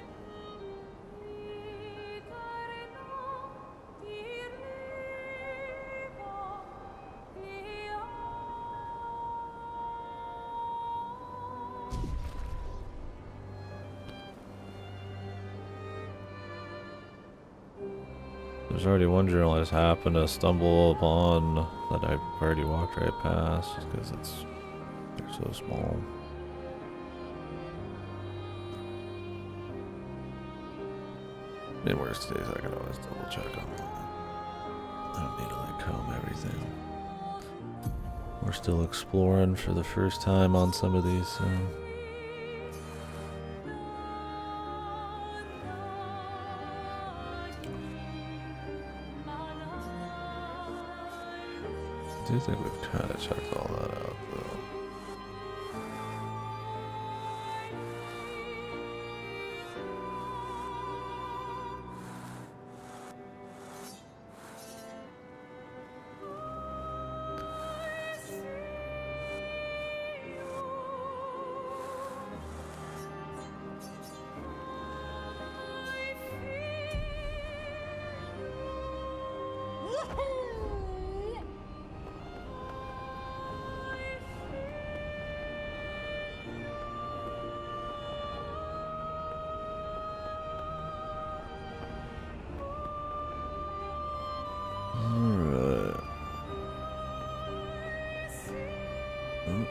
There's already one journal I just happened to stumble upon that I've already walked right past just because they're so small. I mean, worst days I can always double check on that. I don't need to like comb everything. We're still exploring for the first time on some of these, so. I do think we've kind of checked all that out, though. Alright. Hang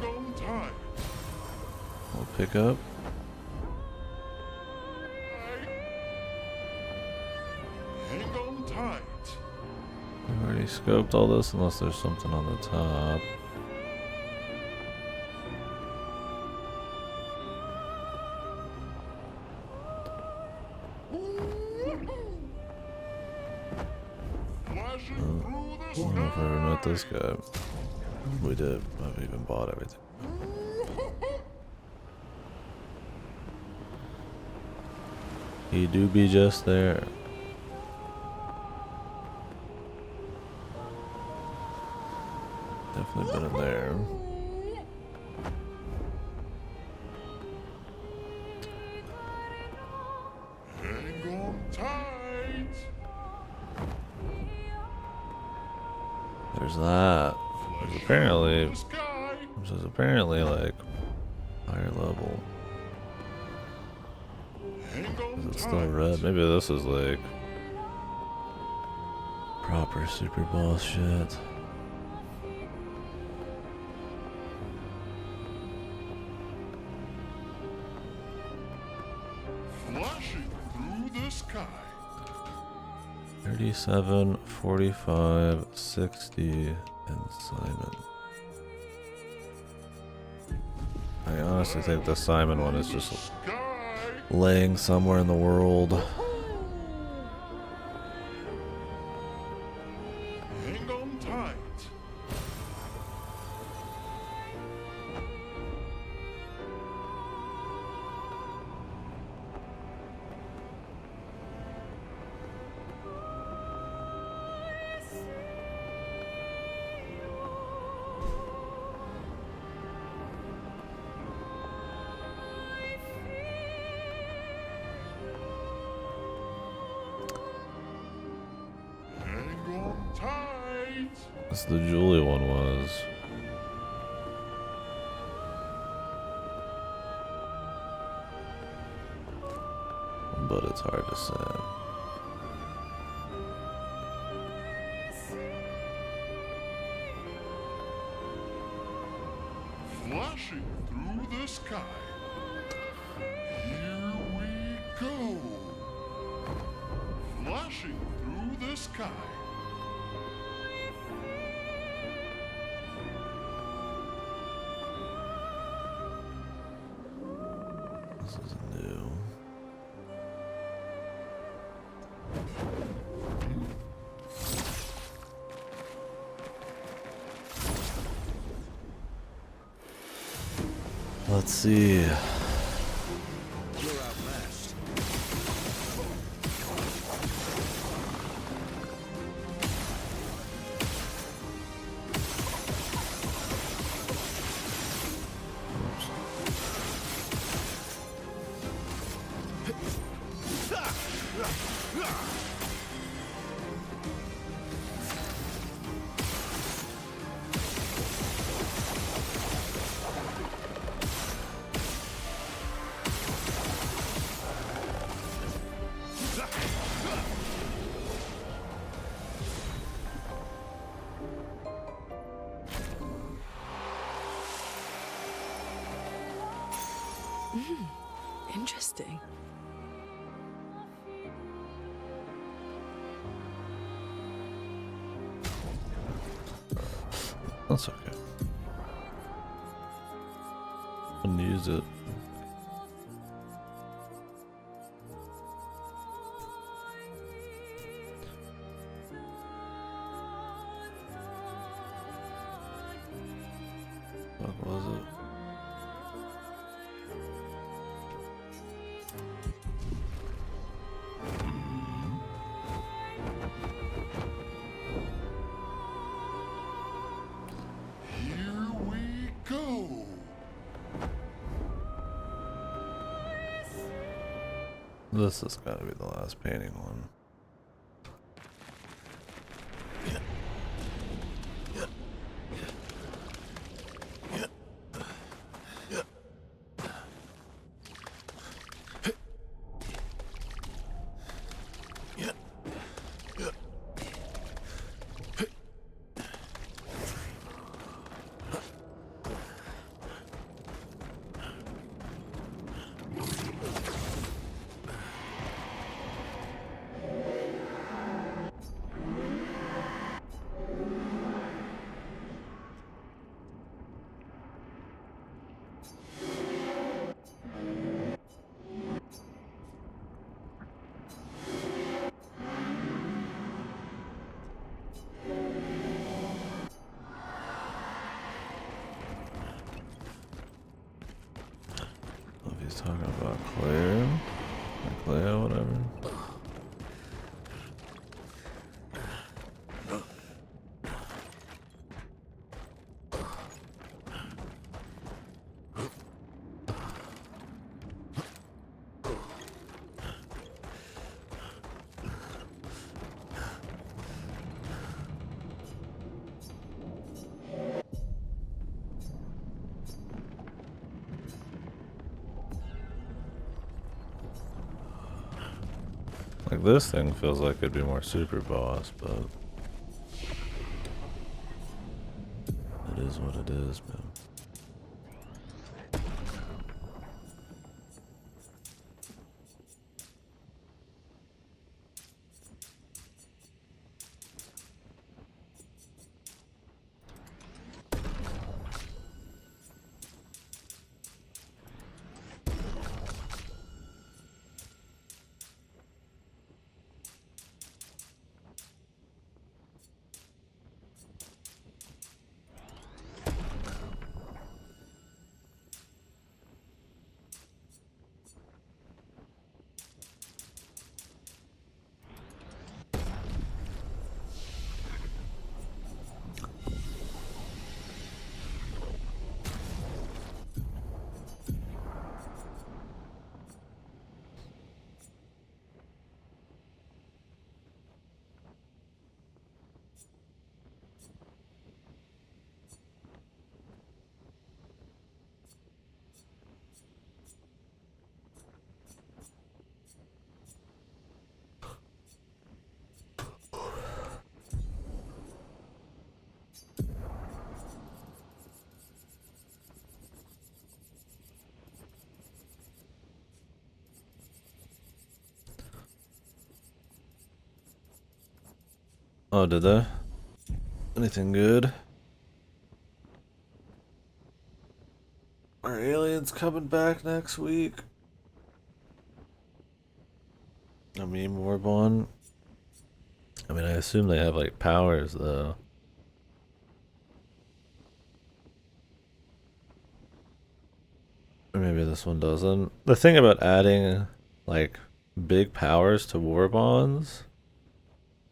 on tight. We'll pick up. Hang on tight. I've already scoped all this unless there's something on the top. Flashing through the I don't know if I ever met sky. this guy. We did. I've even bought everything. He do be just there. Definitely been in there. Hang on tight. There's that. Flashing through the sky. Which is apparently like higher level. Hang on Is it tight. still red? Maybe this is like proper super boss shit. Flashing through the sky. 37, 45, 60, and Simon. I honestly think the Simon one is just Sky. laying somewhere in the world. Hang on tight. Hang on tight. As the Julie one was. But it's hard to say. through the sky. Here we go. Flashing through the sky. This is new. Let's see. You're outmatched. Interesting. That's okay. Wouldn't use it. What was it? Here we go. This has got to be the last painting one. If he's talking about Clair, or Clair, whatever. Like, this thing feels like it'd be more super boss, but it is what it is, man. Oh, did they? Anything good? Are aliens coming back next week? I mean, Warborn. I mean, I assume they have like powers though. Or maybe this one doesn't. The thing about adding like big powers to war bonds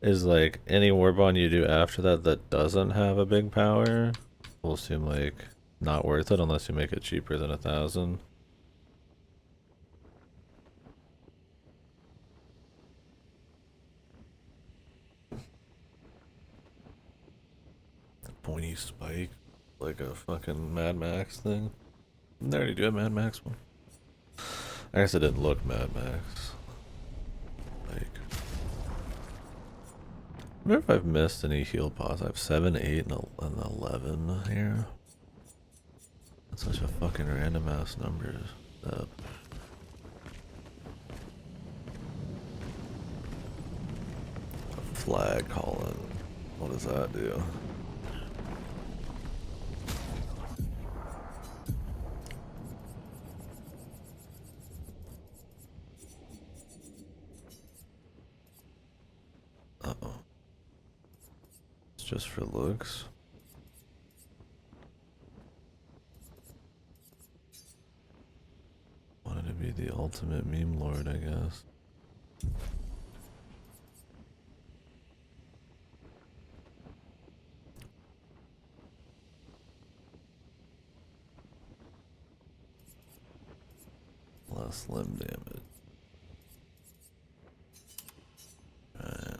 is like any war bond you do after that that doesn't have a big power will seem like not worth it unless you make it cheaper than 1,000. Pointy spike, like a fucking Mad Max thing. They already do have Mad Max one. I guess it didn't look Mad Max. Like, I wonder if I've missed any heal pods. I have 7, 8, and 11 here. That's such a fucking random ass numbers. A flag calling. What does that do? Uh-oh. It's just for looks. Wanted to be the ultimate meme lord, I guess. Less limb damage. Alright.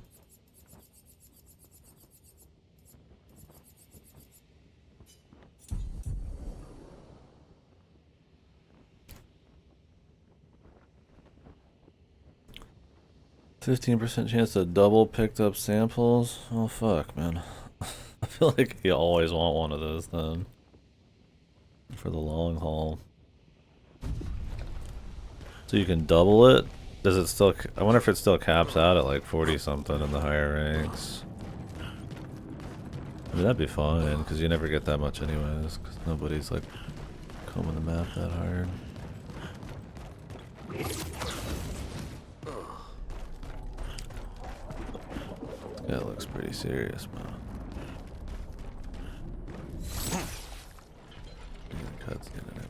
%15% chance to double picked up samples? Oh fuck, man. I feel like you always want one of those then. For the long haul. So you can double it? Does it still... I wonder if it still caps out at like 40 something in the higher ranks. I mean, that'd be fine, because you never get that much anyways, because nobody's like combing the map that hard. Yeah, it looks pretty serious, man. Cutscene in it.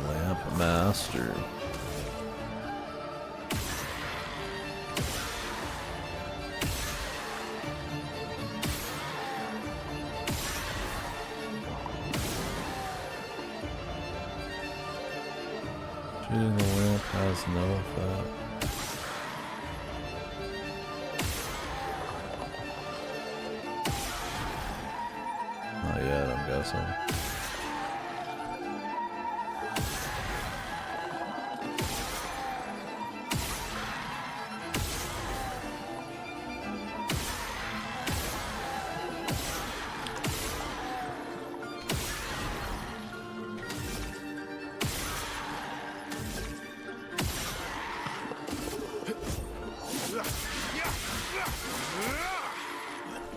Lamp Master. Shooting the lamp has no effect. Not yet, I'm guessing.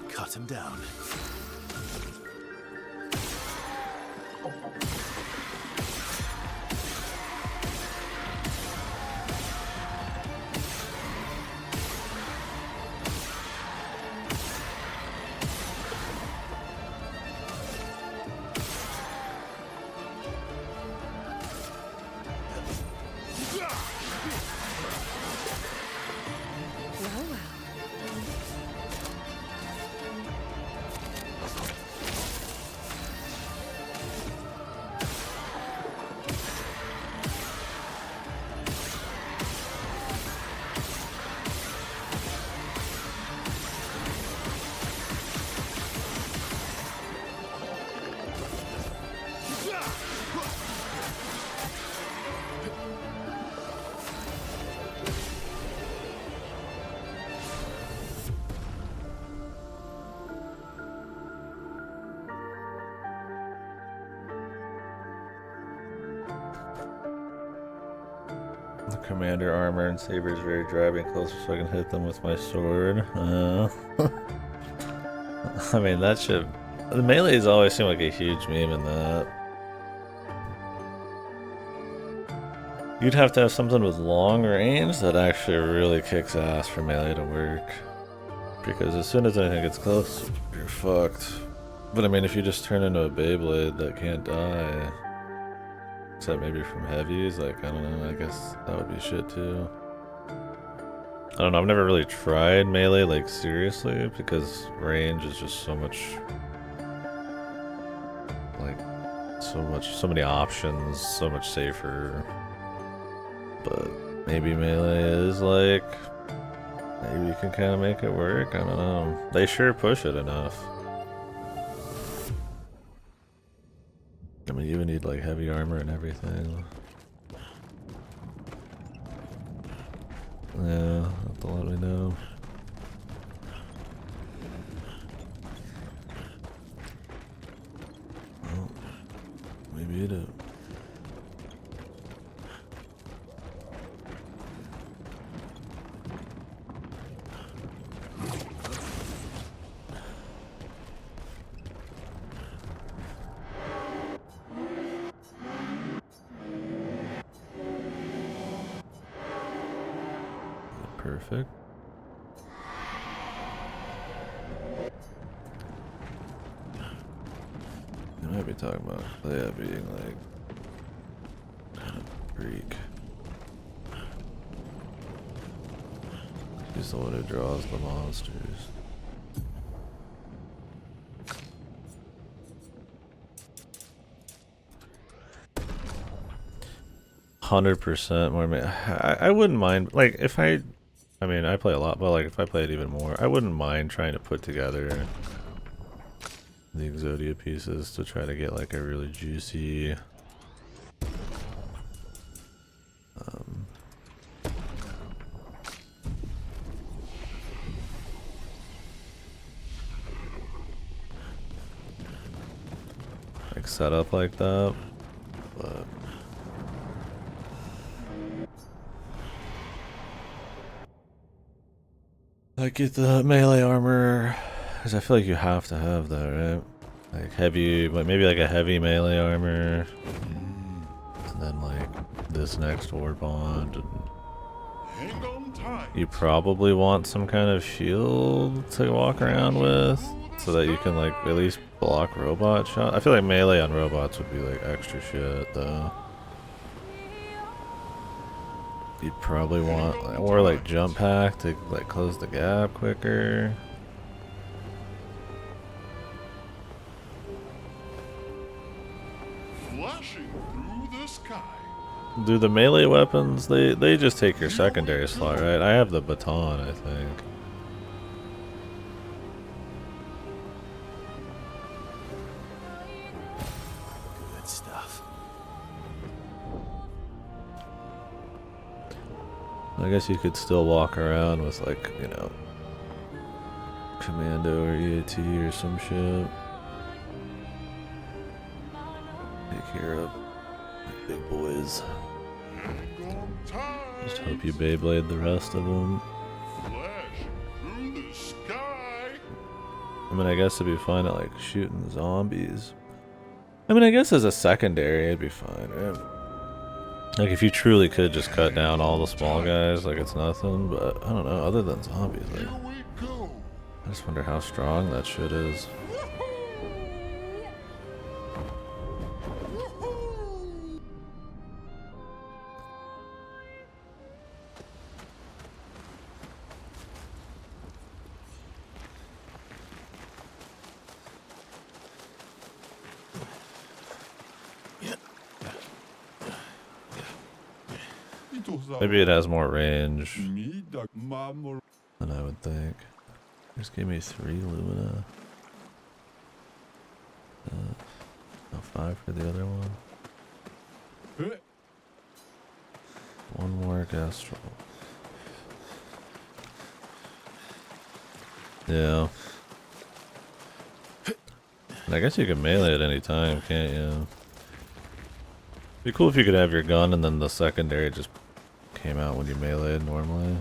Cut him down. Well, well. commander armor and saber's very driving closer so I can hit them with my sword. I mean, that should... The melees always seem like a huge meme in that. You'd have to have something with long range that actually really kicks ass for melee to work. Because as soon as anything gets close, you're fucked. But I mean, if you just turn into a Beyblade that can't die... Except maybe from heavies, like, I don't know, I guess that would be shit too. I don't know, I've never really tried melee, like, seriously, because range is just so much... Like, so many options, so much safer. But maybe melee is, like... Maybe you can kind of make it work, I don't know. They sure push it enough. I mean, you would need like heavy armor and everything. Yeah, have to let me know. Well, maybe you do. Perfect. You might be talking about Clair being like kind of a freak. He's the one who draws the monsters. %100% more. I wouldn't mind, like, if I mean, I play a lot, but like if I played even more, I wouldn't mind trying to put together the Exodia pieces to try to get like a really juicy like setup like that, but like get the melee armor, because I feel like you have to have that, right? Like heavy, but maybe like a heavy melee armor, and then like this next war bond. And Hang on tight. you probably want some kind of shield to walk around with, so that you can like at least block robot shot. I feel like melee on robots would be like extra shit though. You'd probably want, or like jump pack to like close the gap quicker. Flashing through the sky. Do the melee weapons, they just take your secondary slot, right? I have the baton, I think. Good stuff. I guess you could still walk around with like, you know, Commando or EAT or some shit. Take care of like big boys. Hang on tight. Just hope you Beyblade the rest of them. Flashing through the sky. I mean, I guess it'd be fine at like shooting zombies. I mean, I guess as a secondary, it'd be fine, right? Like if you truly could just cut down all the small guys, like it's nothing. But I don't know. Other than zombies, like Here we go. I just wonder how strong that shit is. Maybe it has more range than I would think. Just give me 3 Lumina. No, 5 for the other one. One more Gastral. Yeah. And I guess you can melee at any time, can't you? Be cool if you could have your gun and then the secondary just came out when you meleeed normally.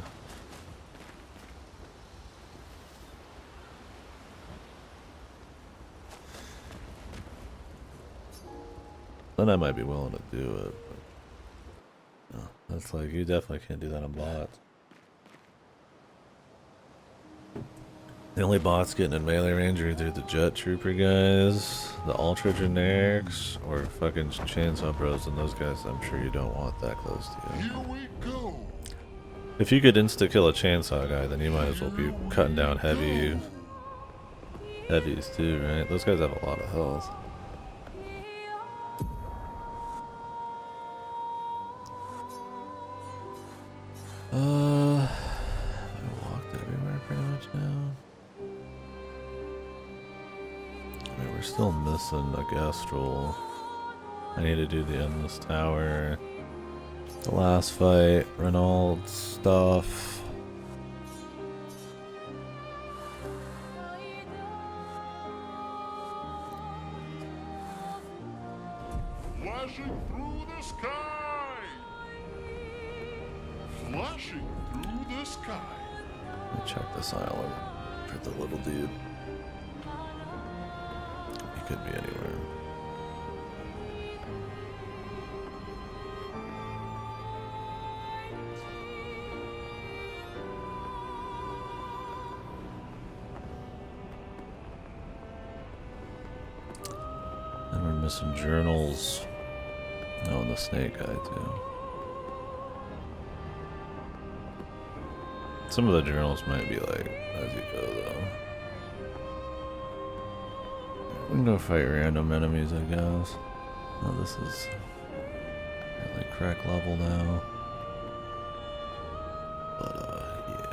Then I might be willing to do it. But no, that's like, you definitely can't do that on bots. The only bots getting in melee range are either the Jet Trooper guys, the Ultra Generics, or fucking Chainsaw Bros, and those guys I'm sure you don't want that close to you. Here we go. If you could insta-kill a Chainsaw guy, then you might as well be cutting down heavies too, right? Those guys have a lot of health. I walked everywhere pretty much now. I mean, we're still missing a Gastral. I need to do the Endless Tower. The last fight, Renault stuff. Flashing through the sky. Flashing through the sky. Let me check this island for the little dude. He could be anywhere. And we're missing journals. Oh, and the snake guy too. Some of the journals might be like as you go though. We can go fight random enemies, I guess. Oh, this is really crack level now. But yeah.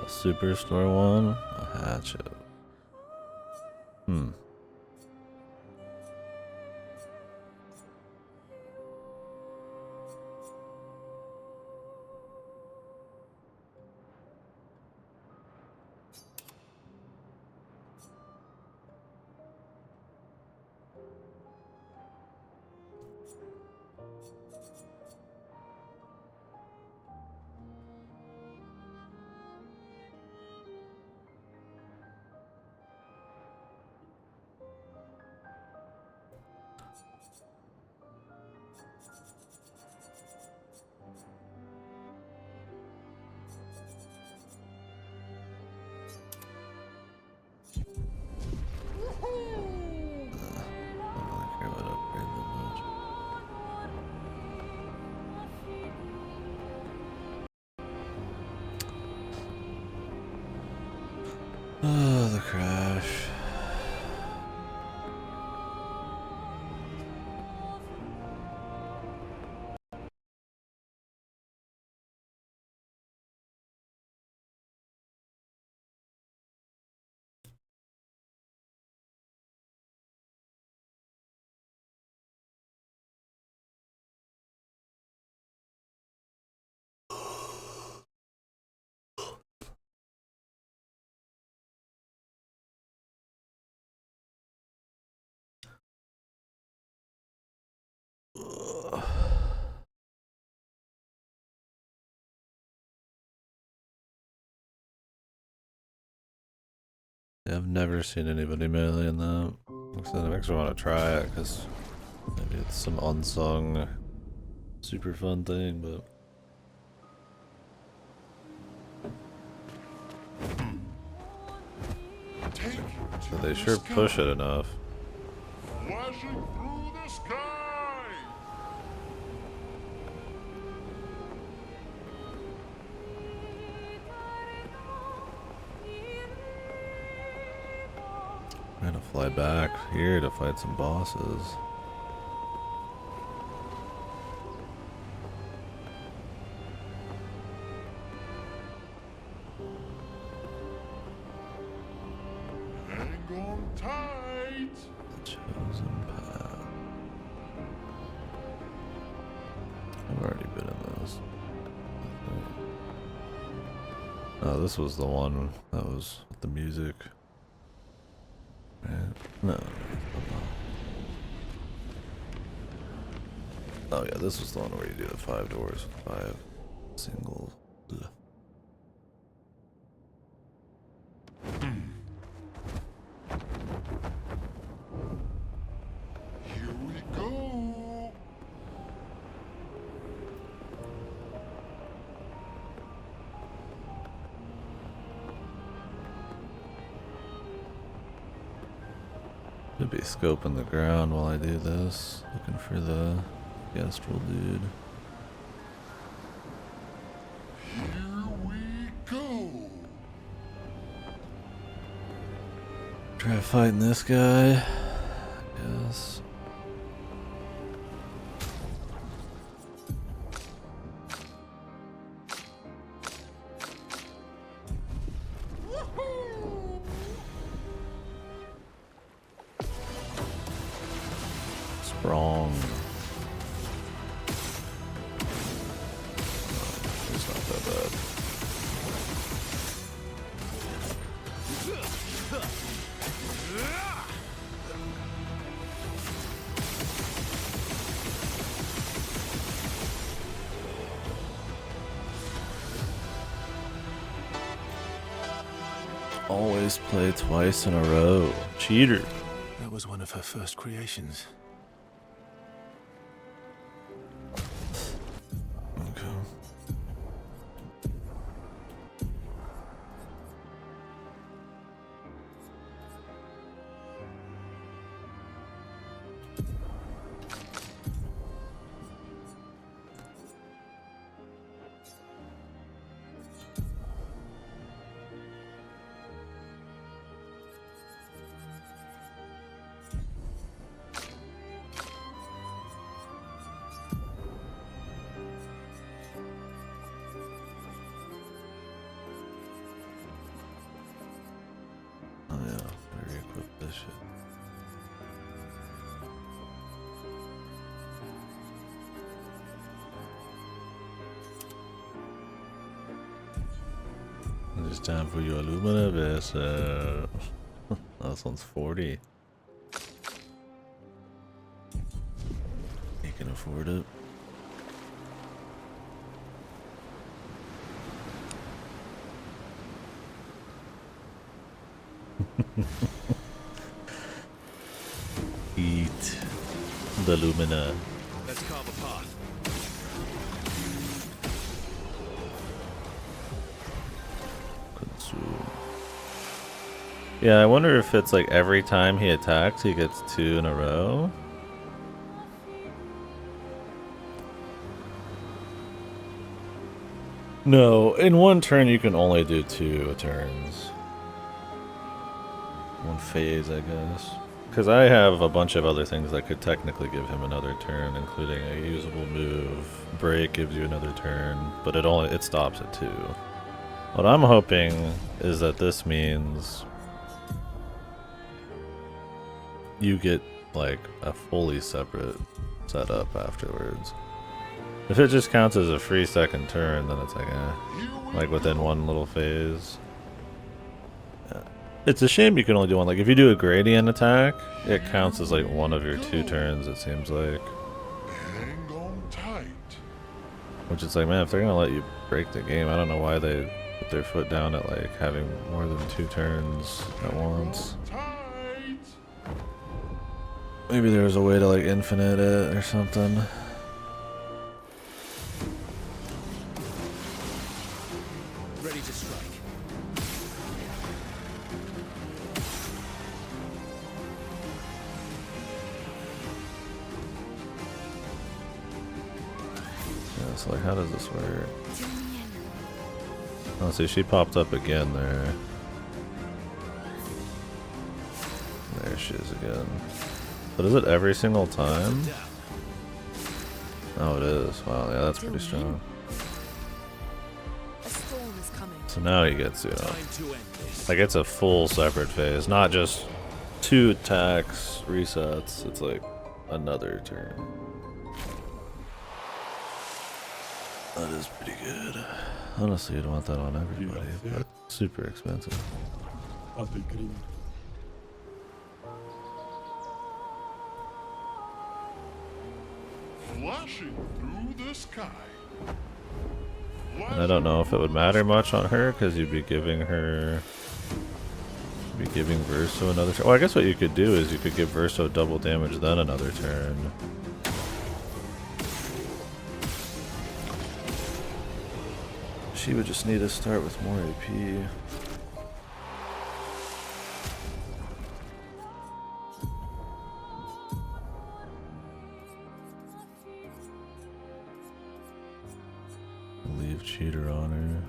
A superstore one? A hatchet. Oh, the crash. Yeah, I've never seen anybody melee in that. I actually want to try it because maybe it's some unsung, super fun thing, but. Take you to But they the sure sky. push it enough. Flashing through the sky. I'm gonna fly back here to fight some bosses. on tight. The chosen path. I've already been in this. Oh, this was the one that was with the music. Right? No. Oh yeah, this was the one where you do the 5 doors, 5 singles. Ugh. Here we go. Should be scoping the ground while I do this, looking for the Gestrel dude. Here we go. Try fighting this guy. Yes. Strong. It's not that bad. Always play twice in a row. Cheater. That was one of her first creations. Okay. Oh yeah, gotta re-equip this shit. It's time for your Lumina vessel. This one's 40. You can afford it. Eat the Lumina. Let's carve a path. Consume. Yeah, I wonder if it's like every time he attacks, he gets 2 in a row. No, in one turn you can only do 2 turns. One phase, I guess. Because I have a bunch of other things that could technically give him another turn, including a usable move. Break gives you another turn, but it stops at 2. What I'm hoping is that this means you get like a fully separate setup afterwards. If it just counts as a free second turn, then it's like like within one little phase. Yeah. It's a shame you can only do one. Like if you do a gradient attack, it counts as like one of your 2 turns, it seems like. Hang on tight. Which is like, man, if they're gonna let you break the game, I don't know why they put their foot down at like having more than 2 turns at once. Tight. Maybe there was a way to like infinite it or something. Ready to strike. Yeah, so like how does this work? Oh, see, she popped up again there. There she is again. But is it every single time? Oh, it is. Wow, yeah, that's pretty strong. A storm is coming. So now he gets, you know, Time to end this. like it's a full separate phase, not just 2 attacks resets, it's like another turn. That is pretty good. Honestly, you'd want that on everybody, but super expensive. Flashing through the sky. And I don't know if it would matter much on her, because you'd be giving her... You'd be giving Verso another turn. Well, I guess what you could do is you could give Verso double damage, then another turn. She would just need to start with more AP. Leave Cheater on her.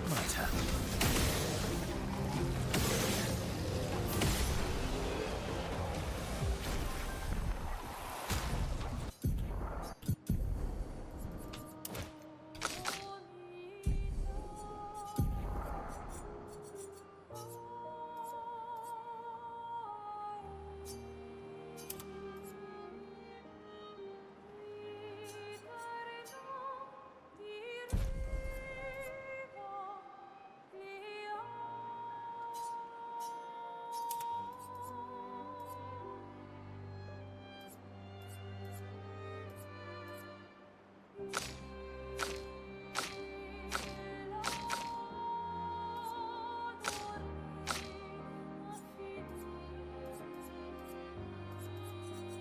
My turn.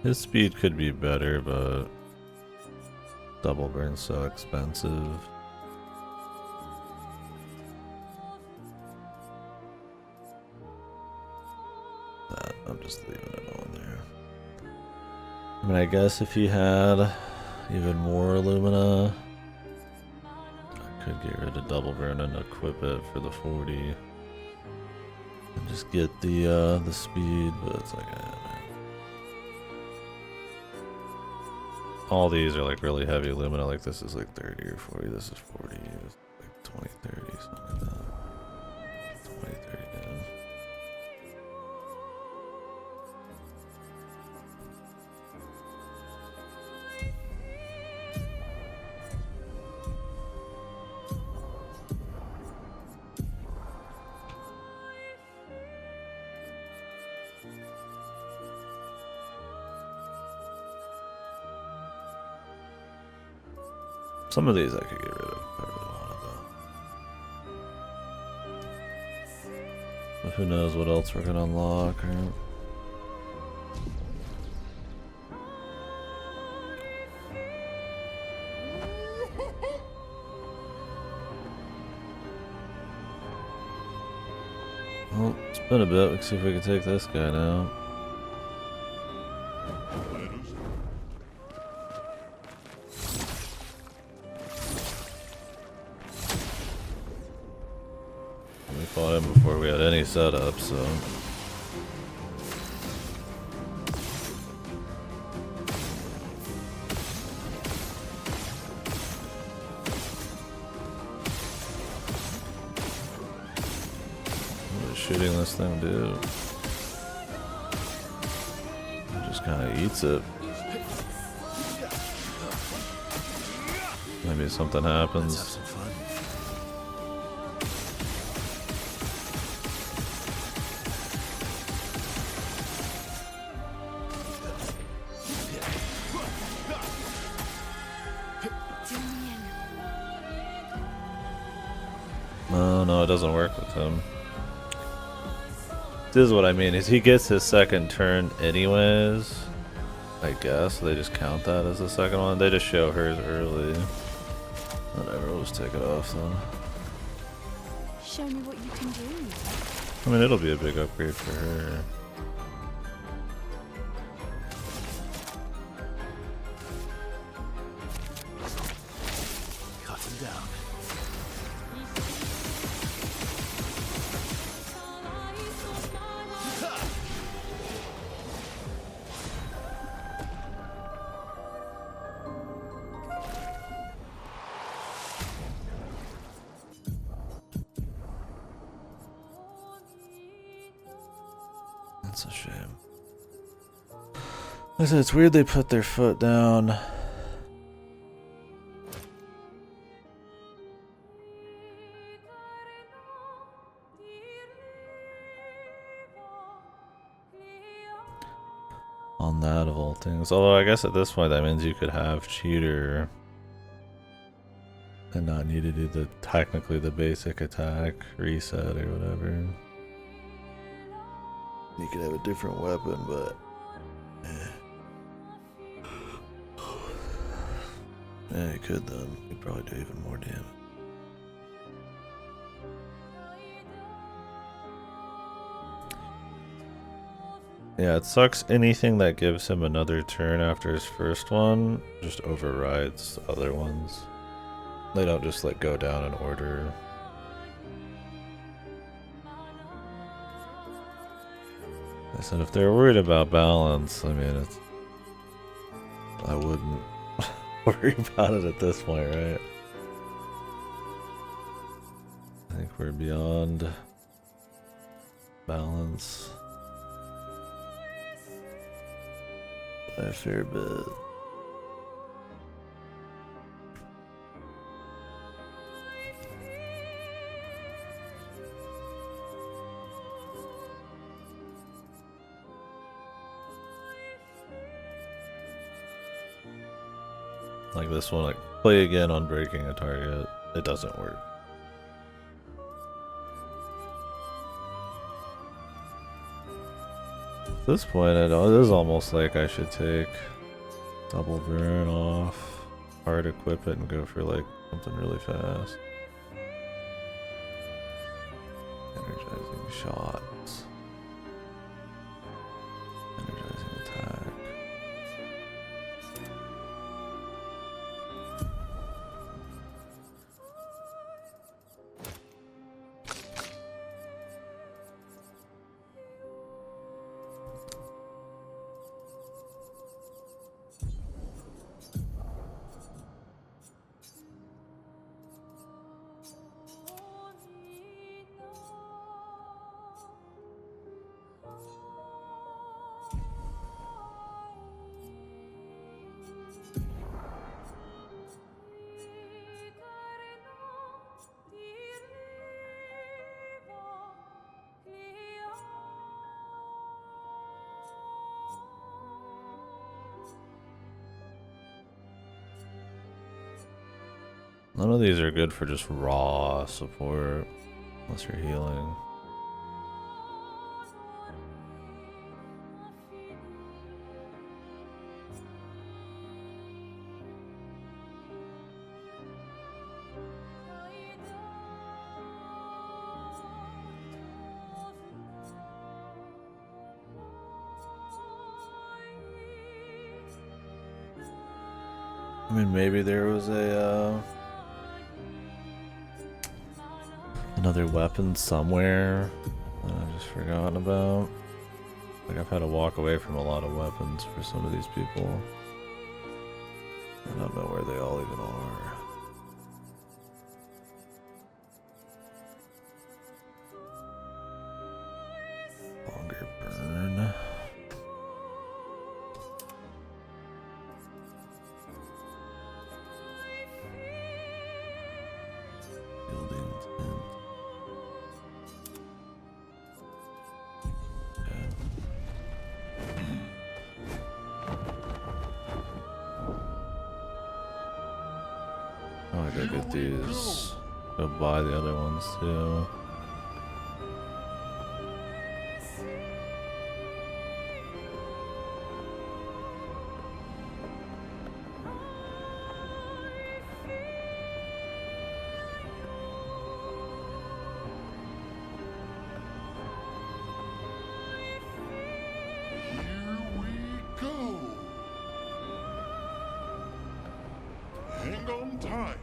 His speed could be better, but double burn's so expensive. That, I'm just leaving it on there. I mean, I guess if you had even more Illumina, I could get rid of double burn and equip it for the 40. And just get the speed, but it's like, man. All these are like really heavy Illumina, like this is like 30 or 40, this is 40, it's like 20, 30, something like that. 20, 30, yeah. Some of these I could get rid of if I really wanted though. But who knows what else we're gonna unlock, right? Well, it's been a bit. Let's see if we can take this guy now. We fought him before we had any setup, so is shooting this thing do? It just kind of eats it. Maybe something happens. Let's have some fun. No, it doesn't work with him. This is what I mean, is he gets his second turn anyways. I guess they just count that as the second one. They just show hers early. Whatever, we'll just take it off then. Show me what you can do. I mean, it'll be a big upgrade for her. Cut him down. That's a shame. Like I said, it's weird they put their foot down. On that of all things. Although I guess at this point that means you could have cheater and not need to do the technically the basic attack reset or whatever. You could have a different weapon, but yeah, you could then. You'd probably do even more damage. Yeah, it sucks. Anything that gives him another turn after his first one just overrides the other ones. They don't just like go down in order. I said if they're worried about balance, I mean, it's, I wouldn't worry about it at this point, right? I think we're beyond balance by a fair bit. Like this one, like play again on breaking a target. It doesn't work. At this point, it is almost like I should take double burn off, hard equip it, and go for like something really fast. Energizing shots. Energizing attack. None of these are good for just raw support, unless you're healing. I mean, maybe there was a another weapon somewhere that I've just forgotten about. Like I've had to walk away from a lot of weapons for some of these people. I don't know where they all even are. Burn. Building tent. Oh, I gotta get these. Go buy the other ones too. Here we go. Hang on tight.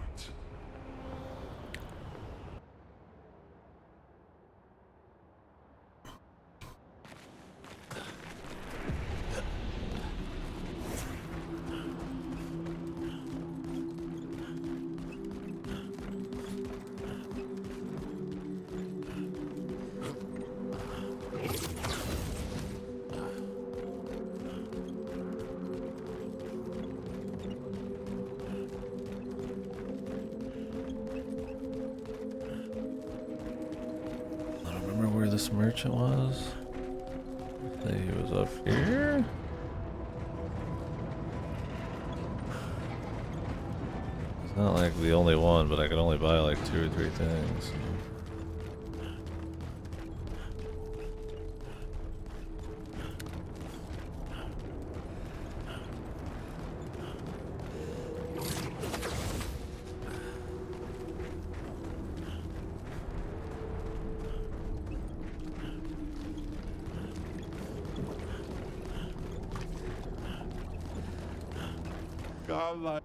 I don't remember where this merchant was. I think he was up here. It's not like the only one, but I could only buy like 2 or 3 things. Godlike.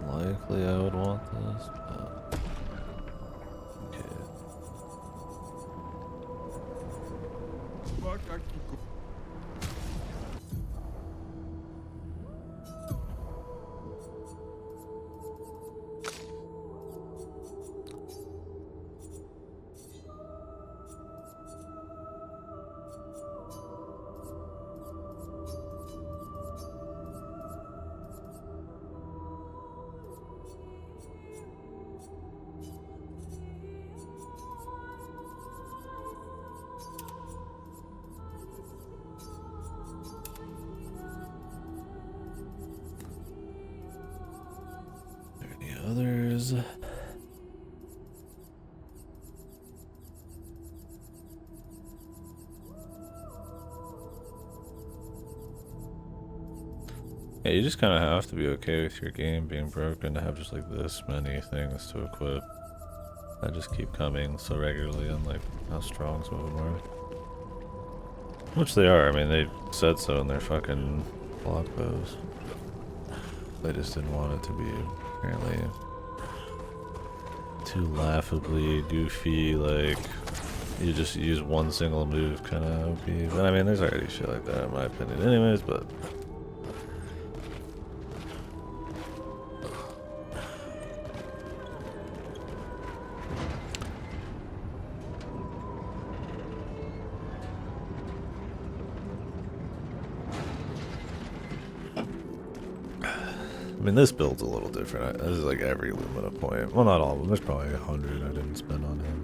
Unlikely I would want this, but okay. Any others? Yeah, you just kind of have to be okay with your game being broken to have just like this many things to equip. I just keep coming so regularly and like how strong some of them are. Which they are, I mean they said so in their fucking blog post. They just didn't want it to be apparently too laughably goofy, like you just use one single move kind of OP. But I mean there's already shit like that in my opinion anyways, but I mean, this build's a little different. This is like every Lumina point. Well, not all of them. There's probably 100 I didn't spend on him.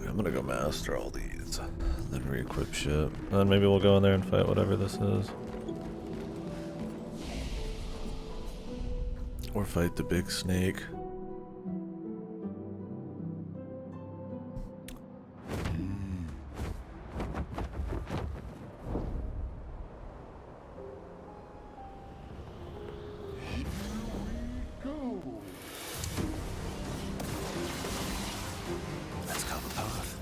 I'm gonna go master all these. rest, then re-equip shit. Then maybe we'll go in there and fight whatever this is. Or fight the big snake. Let's carve a path.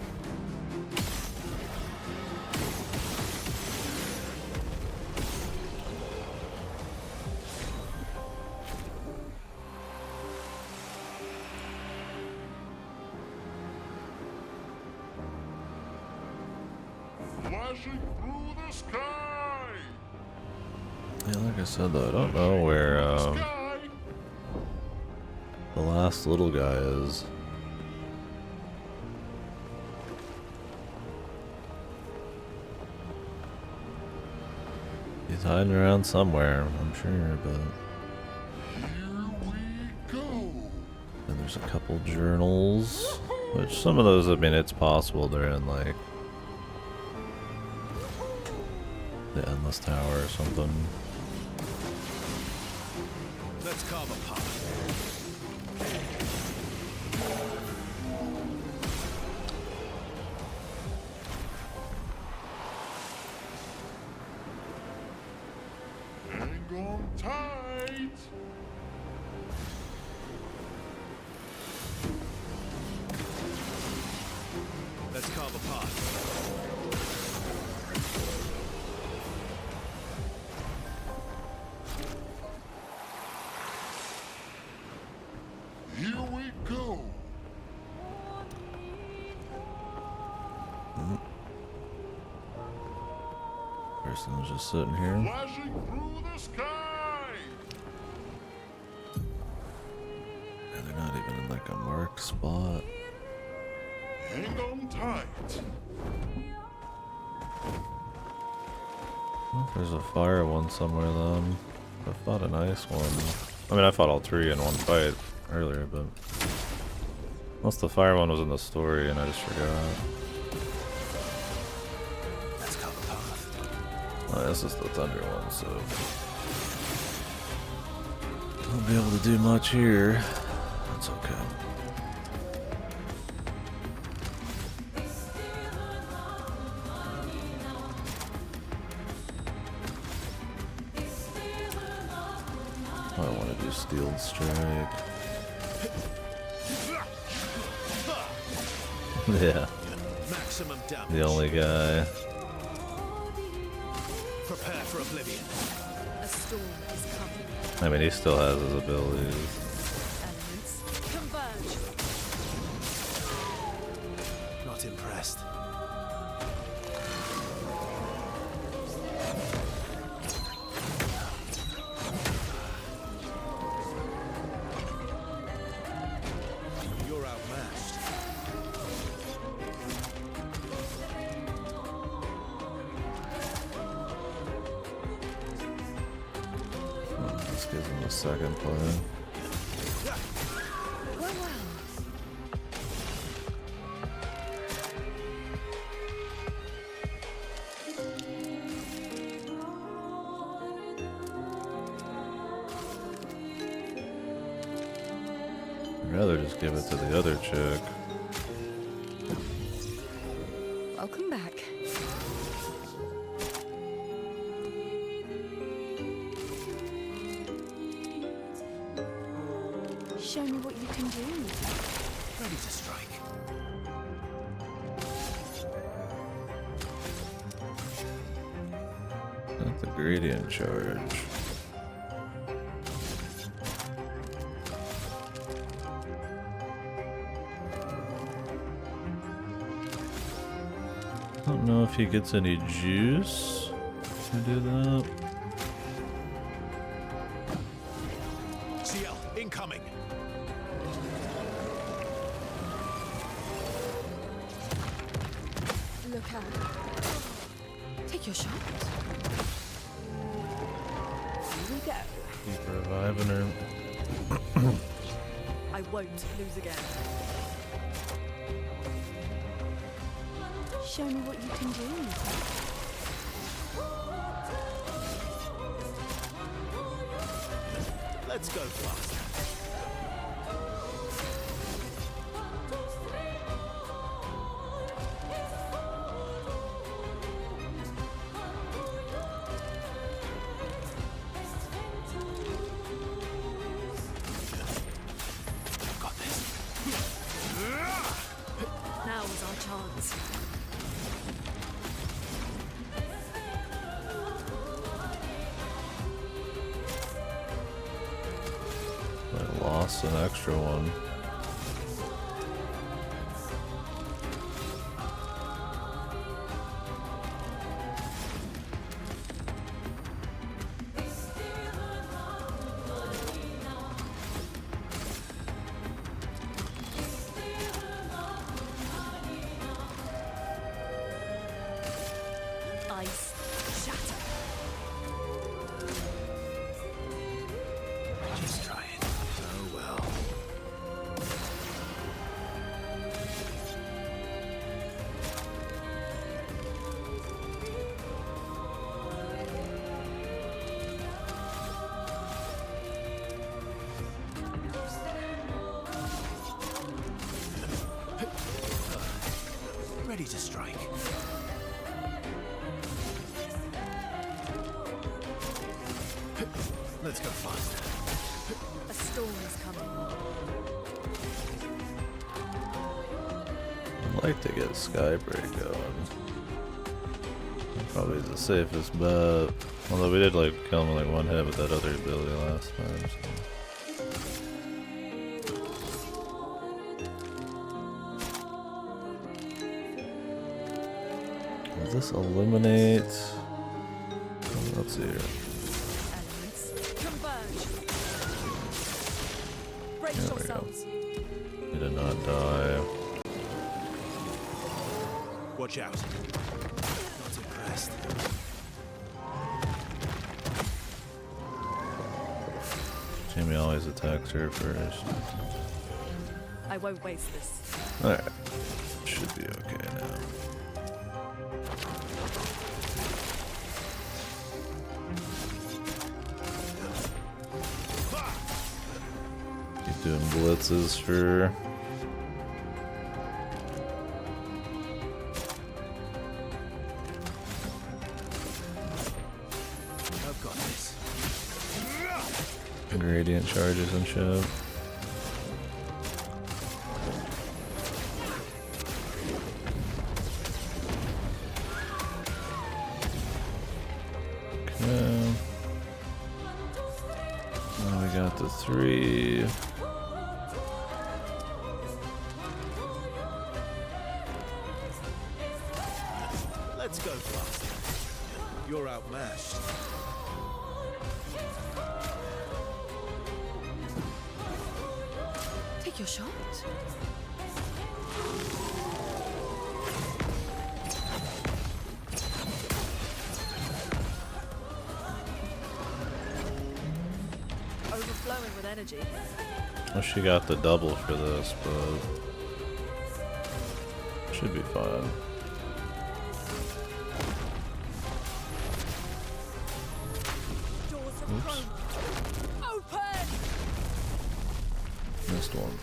Flashing through the sky. Yeah, like I said though, I don't know where Sky. the last little guy is. He's hiding around somewhere, I'm sure, but... Here we go. And there's a couple journals, which some of those, I mean, it's possible they're in, like, the Endless Tower or something. Let's carve a path. Hang on tight. Let's carve a path. Here we go. Person was just sitting here. Flashing through the sky. And they're not even in, like, a marked spot. Hang on tight. Oh, there's a fire one somewhere, then. I fought an ice one. I mean, I fought all three in one fight earlier, but... Unless the fire one was in the story and I just forgot. Let's carve a path. Oh, this is the thunder one, so... Won't be able to do much here. That's okay. I want to do Steel Strike. Yeah, Maximum damage. the only guy. Prepare for oblivion. A storm is coming. I mean, he still has his abilities. Elements converge. Not impressed. You're outmatched. Oh, this gives him a second play. Go well. I'd rather just give it to the other chick. Welcome back. Show me what you can do. Ready to strike. Not the gradient charge. I don't know if he gets any juice to do that. CL, incoming. Look out. Take your shot. Here we go. Keep reviving her. I won't lose again. Show me what you can do. Let's go faster. Got this. Now is our chance. I lost an extra one. Ice. Shatter. Just try it. Oh well. Ready to strike. Let's go faster. A storm is coming. I'd like to get Skybreak going. Probably the safest bet. Although we did like kill him like one hit with that other ability last time. So. Does this eliminate? Let's see here. Elements. Converge. Brace There we go. yourselves. He did not die. Watch out. Not impressed. Jamie always attacks her first. I won't waste this. Alright. Should be okay now. Keep doing blitzes for... I've got this. Gradient charges and shit. Okay. Now we got the 3. Let's go faster. You're outmatched. Take your shot. Overflowing with energy. Well, she got the double for this, but should be fine. Doors of Oops. chrome. Open! Missed one.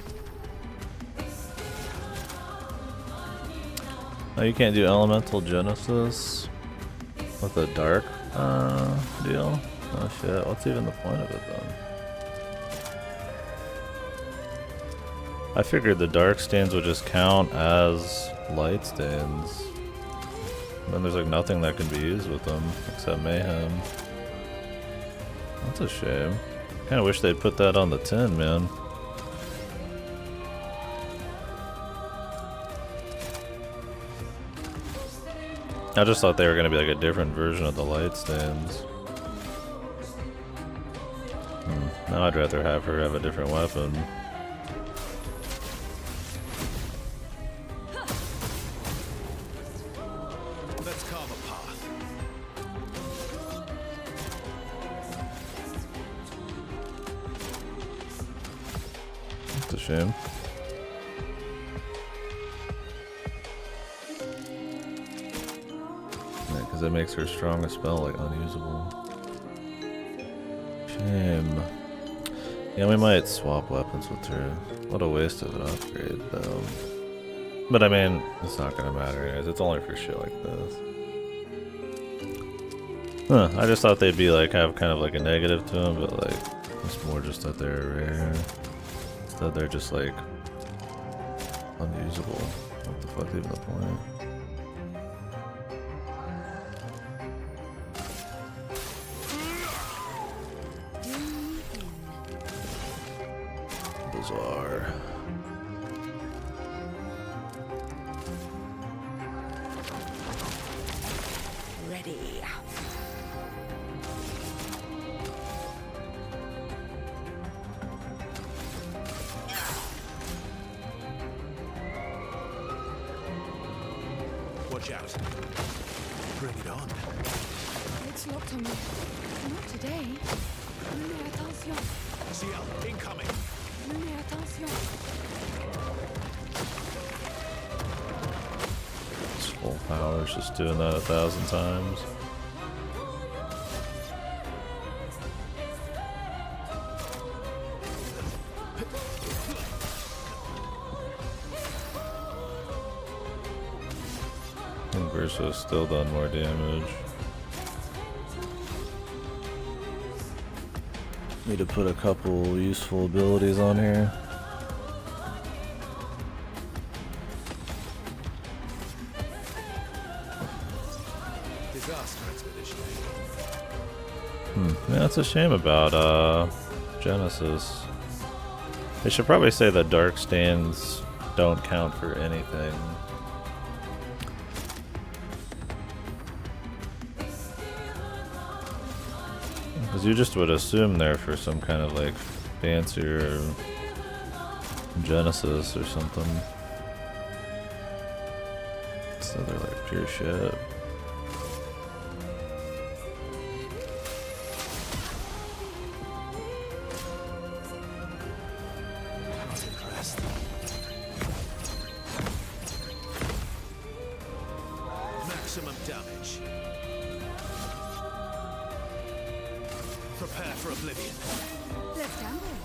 Oh, you can't do Elemental Genesis with a dark deal? Oh shit, what's even the point of it then? I figured the dark stains would just count as light stains. Then there's like nothing that can be used with them except Mayhem. That's a shame. Kinda wish they'd put that on the tin, man. I just thought they were gonna be like a different version of the light stains. Now I'd rather have her have a different weapon. Let's carve a path. It's a shame. because it makes her strongest spell like unusable. Shame. Yeah, we might swap weapons with her. What a waste of an upgrade, though. But I mean, it's not gonna matter anyways. It's only for shit like this. Huh, I just thought they'd be like, have kind of like a negative to them, but like, it's more just that they're rare. Instead they're just like, unusable. What the fuck's even the point? Bizarre. Ready. Watch out. Bring it on. It's locked on me. Not today. Mais attention. CL, incoming. Mais attention. It's full power, it's just doing that 1,000 times. And Versa's still done more damage. Need to put a couple useful abilities on here. Disaster expedition. Yeah, that's a shame about Genesis. They should probably say that dark stands don't count for anything. Because you just would assume they're for some kind of like fancier Genesis or something. So they're like pure shit. Not impressed. Maximum damage. Prepare for oblivion. Let's gamble.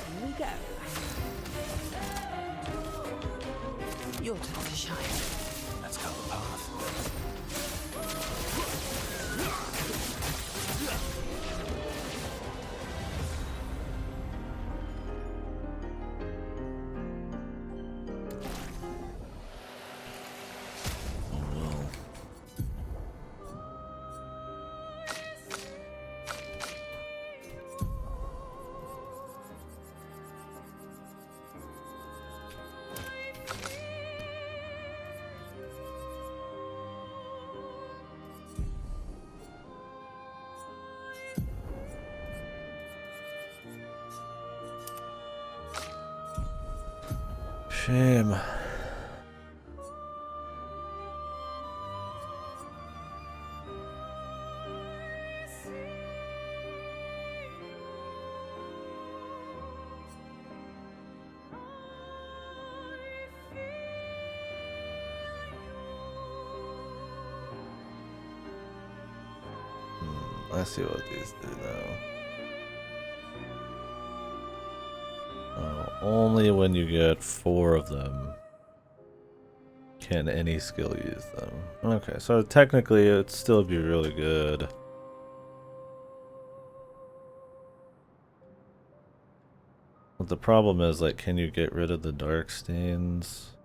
Here we go. Your turn to shine. Let's cut the path. Shame. Let's see what these do now. Only when you get 4 of them can any skill use them. Okay, so technically it'd still be really good. But the problem is, like, can you get rid of the dark stains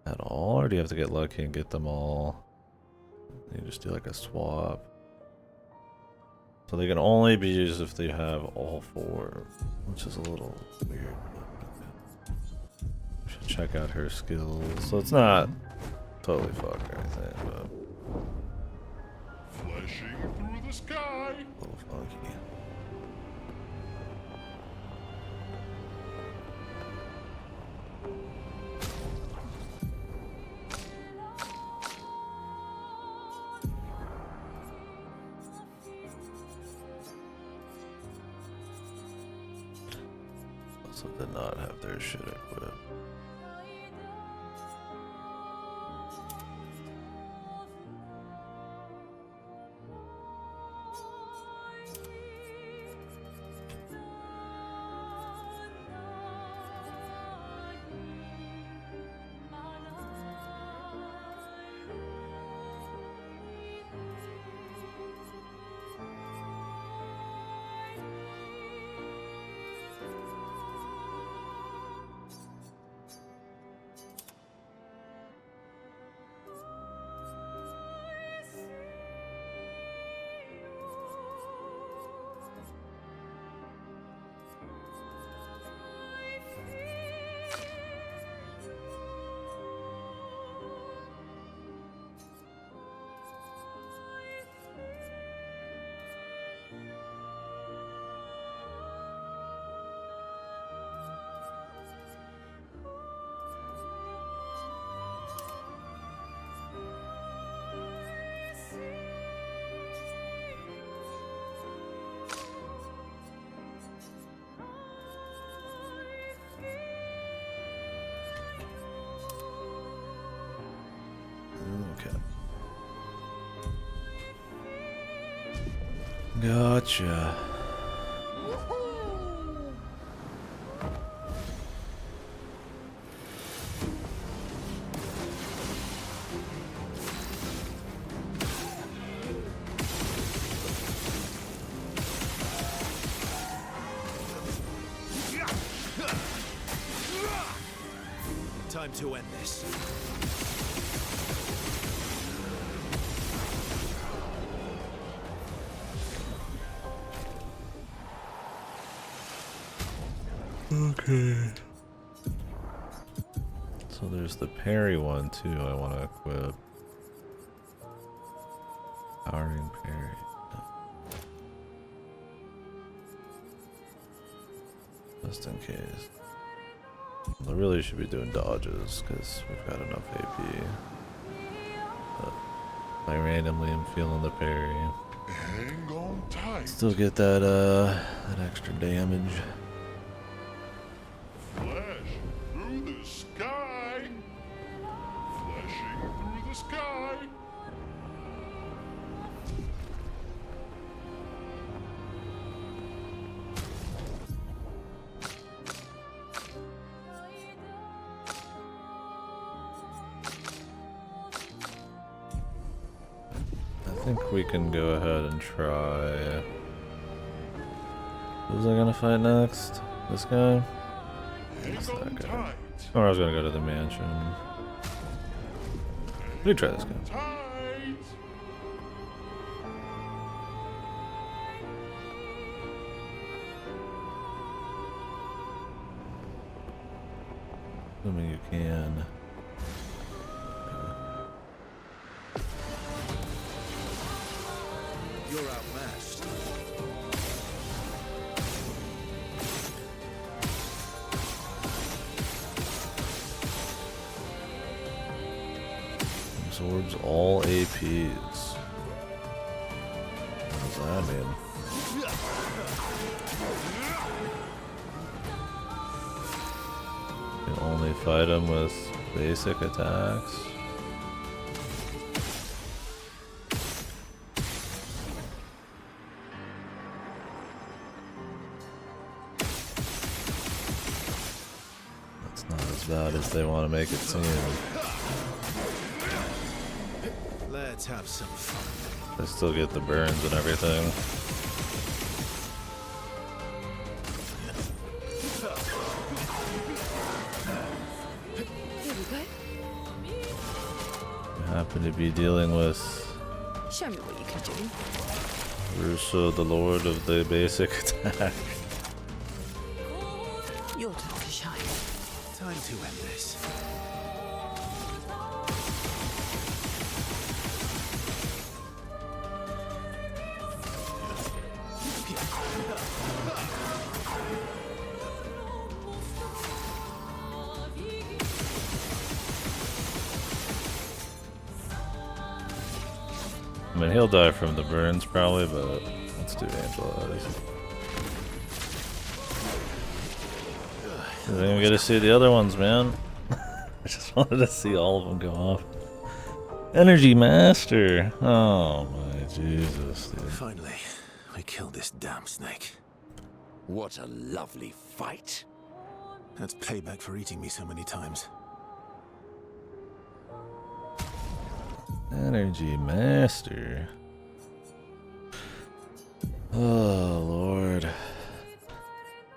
at all? Or do you have to get lucky and get them all? You just do like a swap. So they can only be used if they have all 4, which is a little weird. We should check out her skills. So it's not totally fucked or anything, but Flashing through the sky. a little funky. Also did not have their shit equipped. Okay. Gotcha. Time to end this. Okay. So there's the parry one too I want to equip. Powering parry. Just in case. I really should be doing dodges because we've got enough AP. But I randomly am feeling the parry. Hang on tight. Still get that extra damage. Flash through the sky. Flashing through the sky. I think we can go ahead and try. Who's I gonna fight next? This guy? Hang It's on that guy. tight. Or I was gonna go to the mansion. Let me try this guy. Tight. Assuming you can. You're outmatched. Absorbs all APs. What does that mean? You can only fight him with basic attacks. That's not as bad as they want to make it seem. Let's have some fun. I still get the burns and everything. Here we go. I happen to be dealing with Show me what you can do. Russo, the lord of the basic attack. Your turn to shine. Time to end this. I mean, he'll die from the burns probably, but let's do Angela's. I didn't even get to see the other ones, man. I just wanted to see all of them go off. Energy Master! Oh my Jesus, dude. Finally, we killed this damn snake. What a lovely fight. That's payback for eating me so many times. Energy Master. Oh Lord.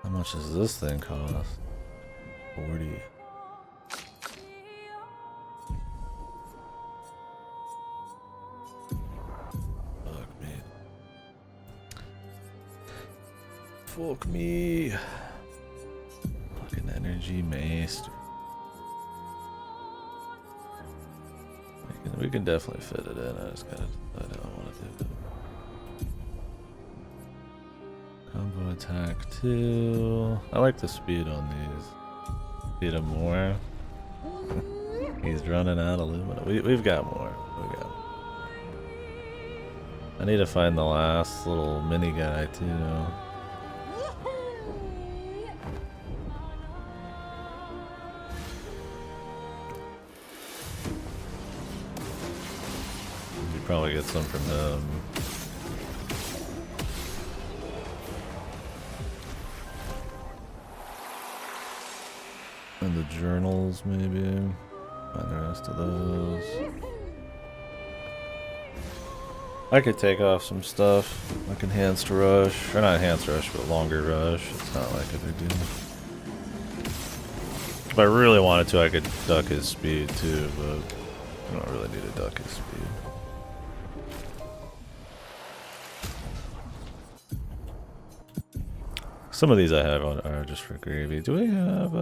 How much does this thing cost? 40. Fuck me. Fuck me. Fucking Energy Master. We can definitely fit it in. I just gotta decide how I want to do it. Combo attack 2. I like the speed on these. Speed him more. He's running out of aluminum. We've got more. We got more. I need to find the last little mini guy too. probably get some from him. And the journals, maybe. Find the rest of those. I could take off some stuff, like enhanced rush, or not enhanced rush, but longer rush. It's not like a big deal. If I really wanted to, I could duck his speed too, but I don't really need to duck his speed. Some of these I have on are just for gravy. Do we have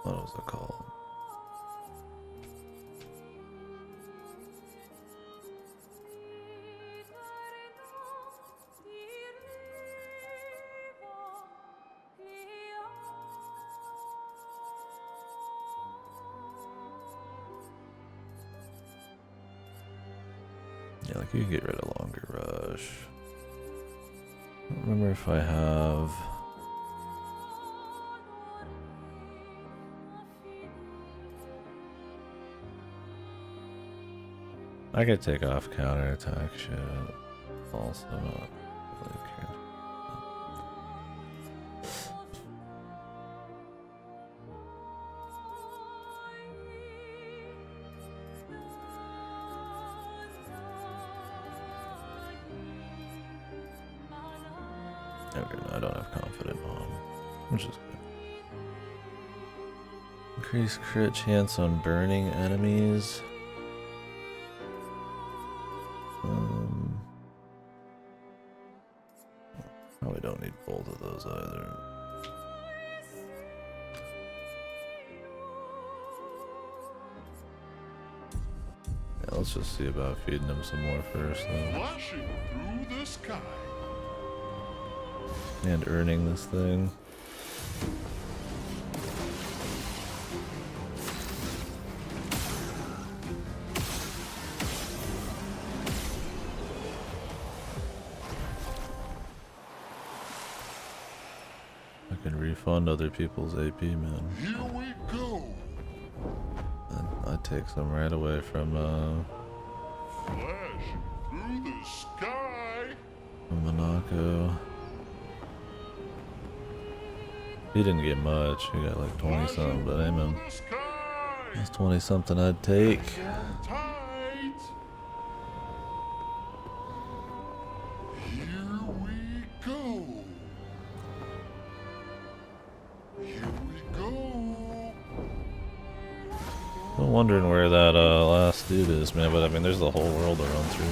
what was it called? Yeah, like you can get rid of longer rush. I don't remember if I have. I could take off counterattack shit. Also, not really care. Okay, no, I don't have confident bomb, which is good. Increase crit chance on burning enemies. Probably don't need both of those either. Yeah, let's just see about feeding him some more first, though. Flashing through the sky. And earning this thing. I can refund other people's AP, man. Here we go. And I take some right away from Flashing through the sky. Monaco. He didn't get much. He got like 20 something, but hey man, The sky. that's 20 something I'd take. Tight. Here we go. Here we go. I'm wondering where that last dude is, man. But I mean, there's the whole world to run through.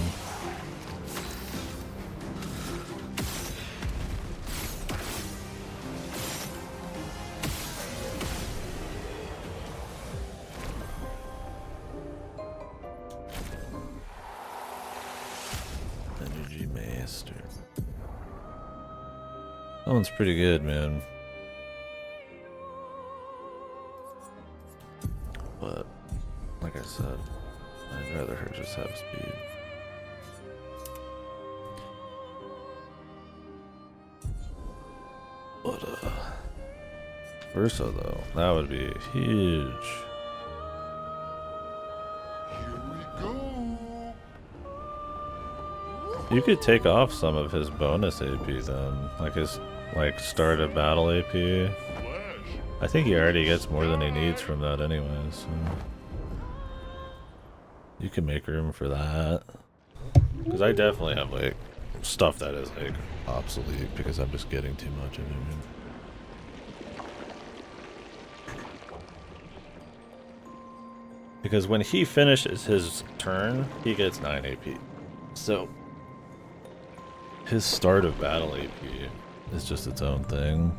Energy Master. That one's pretty good, man. But, like I said, I'd rather her just have speed. But, Versa, though, that would be huge. Here we go. You could take off some of his bonus AP then, like his start of battle AP. Flash. I think he already gets more than he needs from that anyway, so you can make room for that. Because I definitely have like stuff that is like obsolete because I'm just getting too much of it. Because when he finishes his turn, he gets 9 AP. So his start of battle AP is just its own thing.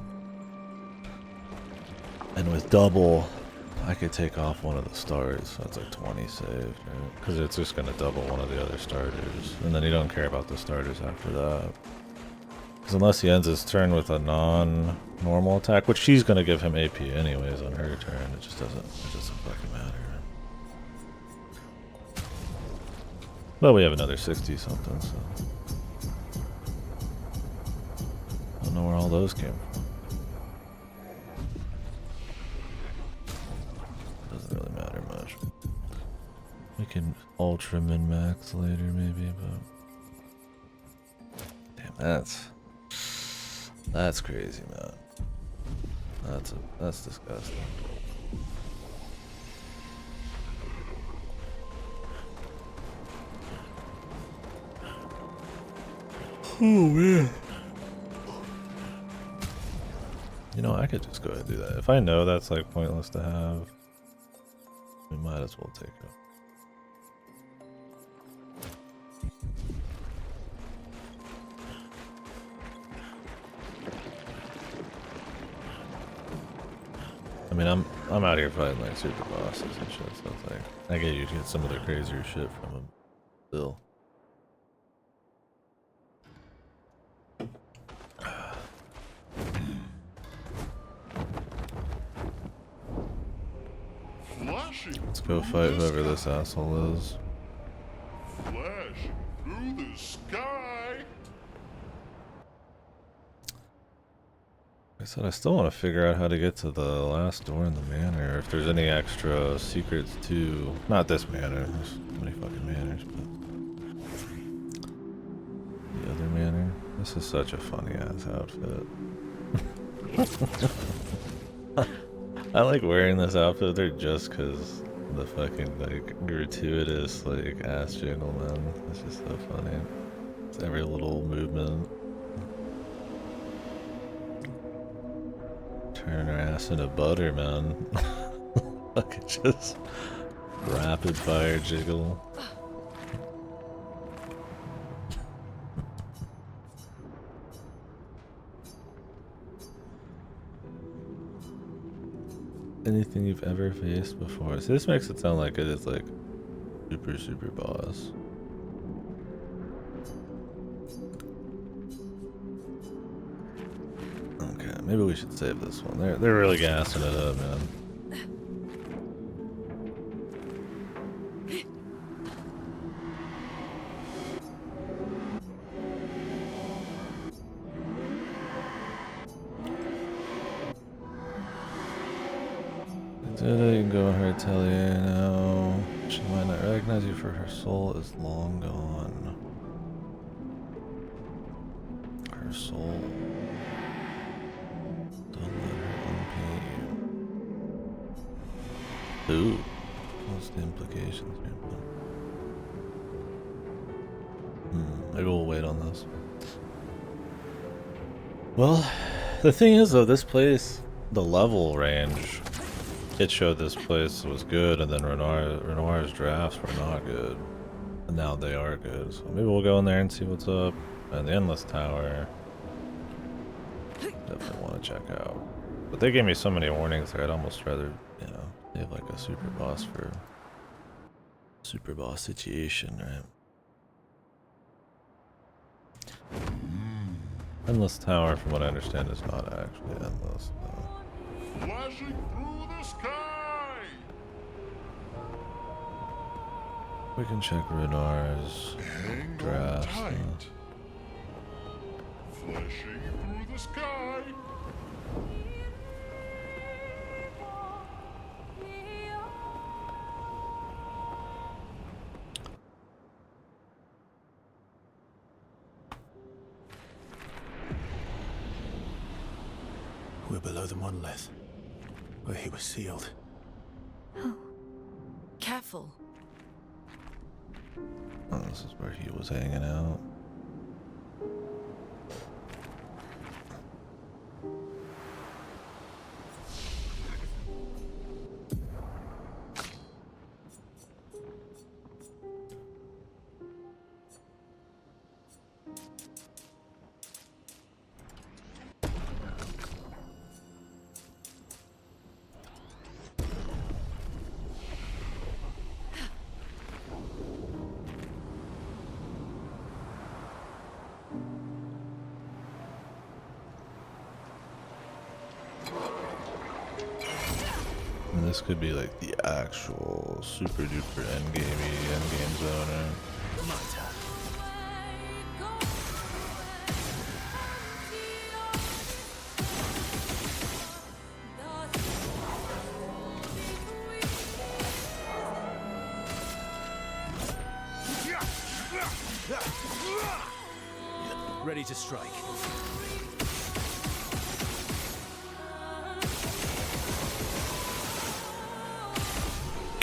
And with double, I could take off one of the stars. So that's like 20 saved, right? Because it's just going to double one of the other starters. And then you don't care about the starters after that. Because unless he ends his turn with a non-normal attack, which she's going to give him AP anyways on her turn, it doesn't fucking matter. Well, we have another 60 something, so I don't know where all those came from. Doesn't really matter much. can ultra min max later maybe, but damn, that's crazy, man. That's disgusting. Oh man. You know, I could just go ahead and do that. If I know that's like pointless to have, we might as well take it. I mean, I'm out here fighting like super bosses and shit, so it's like I get you to get some of the crazier shit from them still. Flashing Let's go through fight the whoever sky. this asshole is. Flashing through the sky. I said I still want to figure out how to get to the last door in the manor, if there's any extra secrets to... Not this manor, there's so many fucking manors, but... The other manor. This is such a funny ass outfit. I like wearing this outfit there just cause the fucking like gratuitous like ass jiggle, man. It's just so funny. It's every little movement. Turn her ass into butter, man. Fucking just rapid fire jiggle. Anything you've ever faced before? See, this makes it sound like it is like super boss. Okay, maybe we should save this one. They're really gassing it up, man. Did it? You can go on her atelier now. She might not recognize you, for her soul is long gone. Her soul. Don't let her unpay you. Ooh. What's the implications here? Maybe we'll wait on this. Well, the thing is though, this place, the level range, it showed this place was good, and then Renoir's drafts were not good, and now they are good. So maybe we'll go in there and see what's up. And the Endless Tower, definitely want to check out. But they gave me so many warnings there, I'd almost rather, you know, they have like a super boss for super boss situation, right? Endless Tower, from what I understand, is not actually endless, though. Flashing through the sky. We can check Renar's Hang drafts. on tight. Flashing through the sky. We're below the monolith, where he was sealed. Oh. Careful. Oh, this is where he was hanging out. And this could be like the actual super duper endgame zone, right? My turn. ready to strike.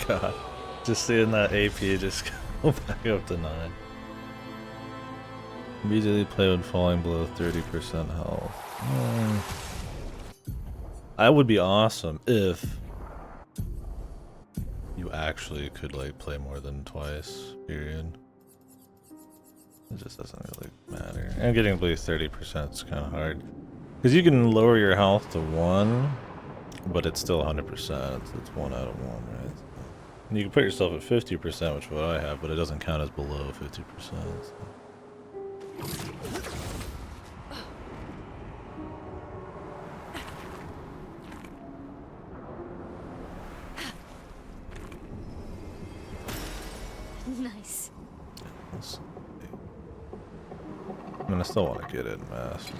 God, just seeing that AP just go back up to 9. Immediately play when falling below 30% health. That would be awesome if you actually could like play more than twice, period. It just doesn't really matter. And getting at least 30% is kind of hard. Because you can lower your health to 1, but it's still 100%. It's 1 out of 1, right? And you can put yourself at 50%, which is what I have, but it doesn't count as below 50%. So. Nice. I mean, I still want to get in mass.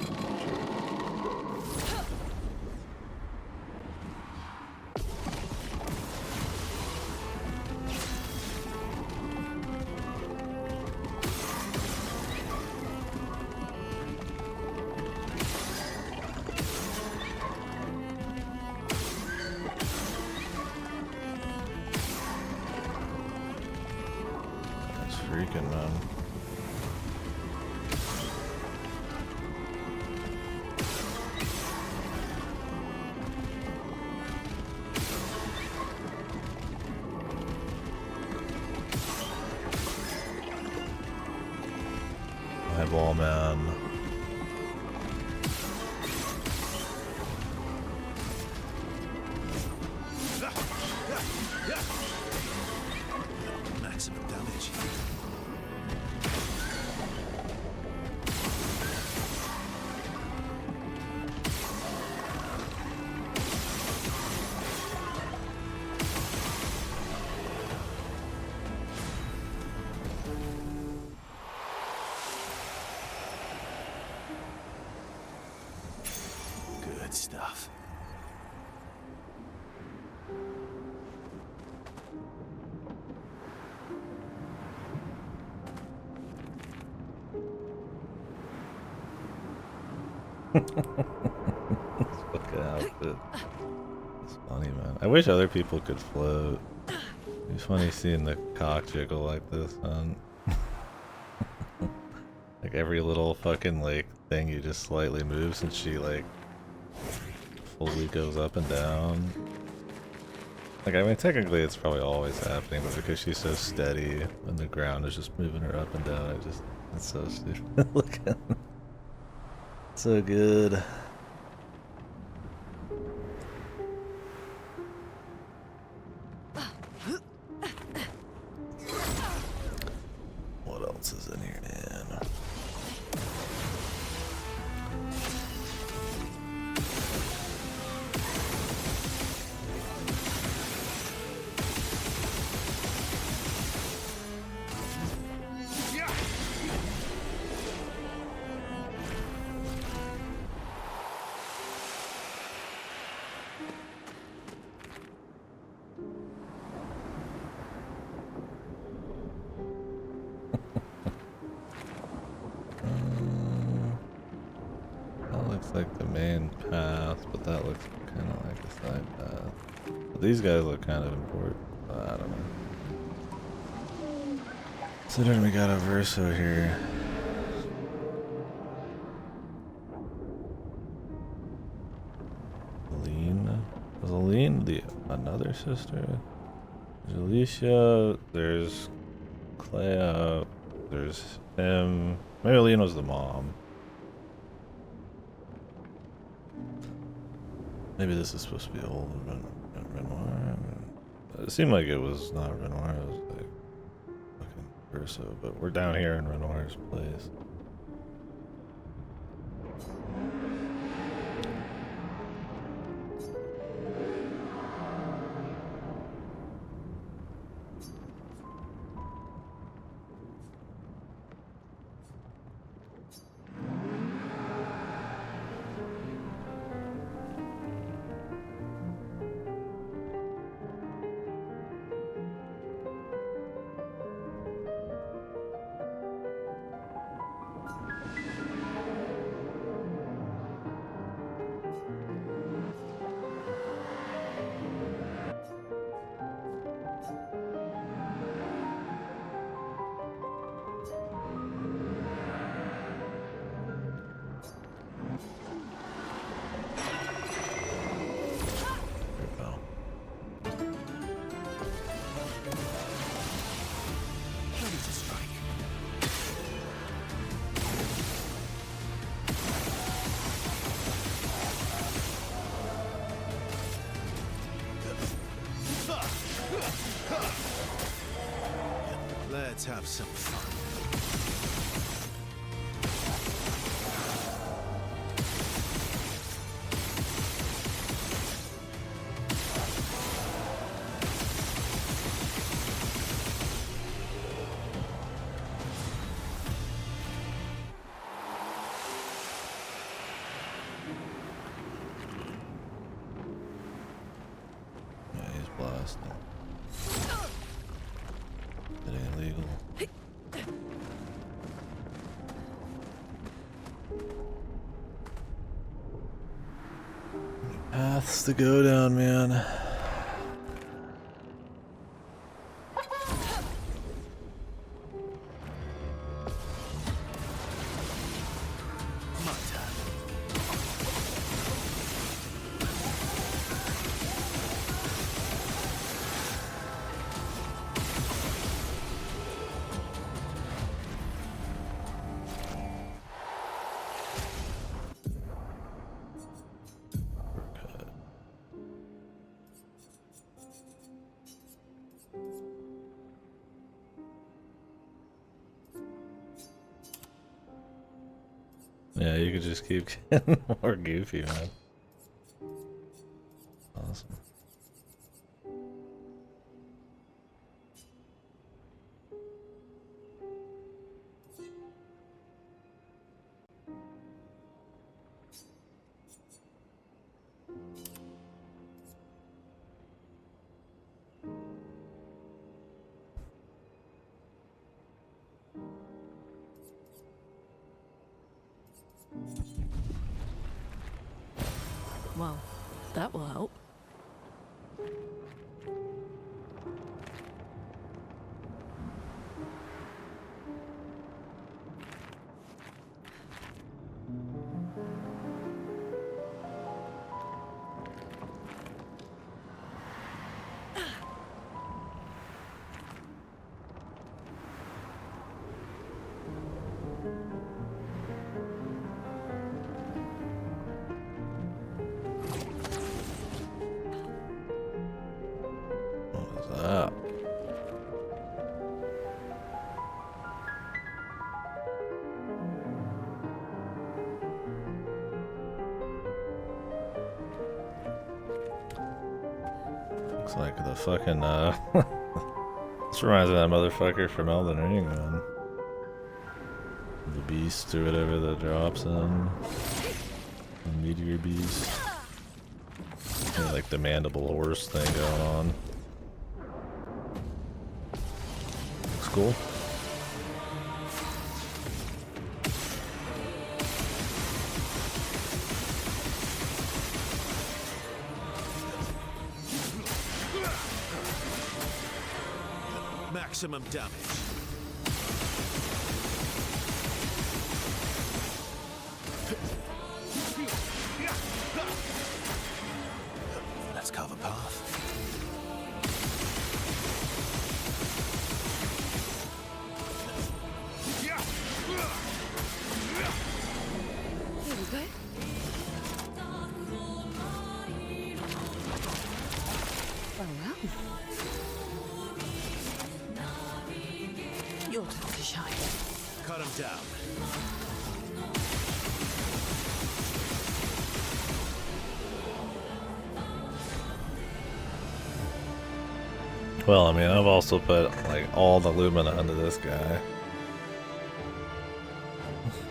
That's freaking, man. Eyeball man. Maximum damage. Good stuff. This fucking outfit. It's funny, man. I wish other people could float. It's funny seeing the cock jiggle like this, man. Like every little fucking like thing you just slightly moves and she like fully goes up and down. Like I mean technically it's probably always happening, but because she's so steady and the ground is just moving her up and down, it's so stupid looking. So good. What else is in here, man? That looks like the main path, but that looks kind of like a side path. But these guys look kind of important. I don't know. Considering we got a Verso here. Aline? Was Aline the another sister? There's Alicia, there's Clair, there's him. Maybe Aline was the mom. Maybe this is supposed to be old Renoir. It seemed like it was not Renoir, it was like fucking Verso, but we're down here in Renoir's place. Let's have some fun. Yeah, he's blasting. It ain't legal. Paths to go down, man. My turn. Yeah, you could just keep getting more goofy, man. Awesome. Well, that will help. What is that? Looks like the fucking, this reminds me of that motherfucker from Elden Ring, man. The beast or whatever that drops in. The meteor beast. Yeah, like the mandible horse thing going on. Looks cool. Maximum damage. Let's carve a path. Here we go. Well. Your turn to shine. Cut him down. Well, I mean, I've also put like all the lumina into this guy.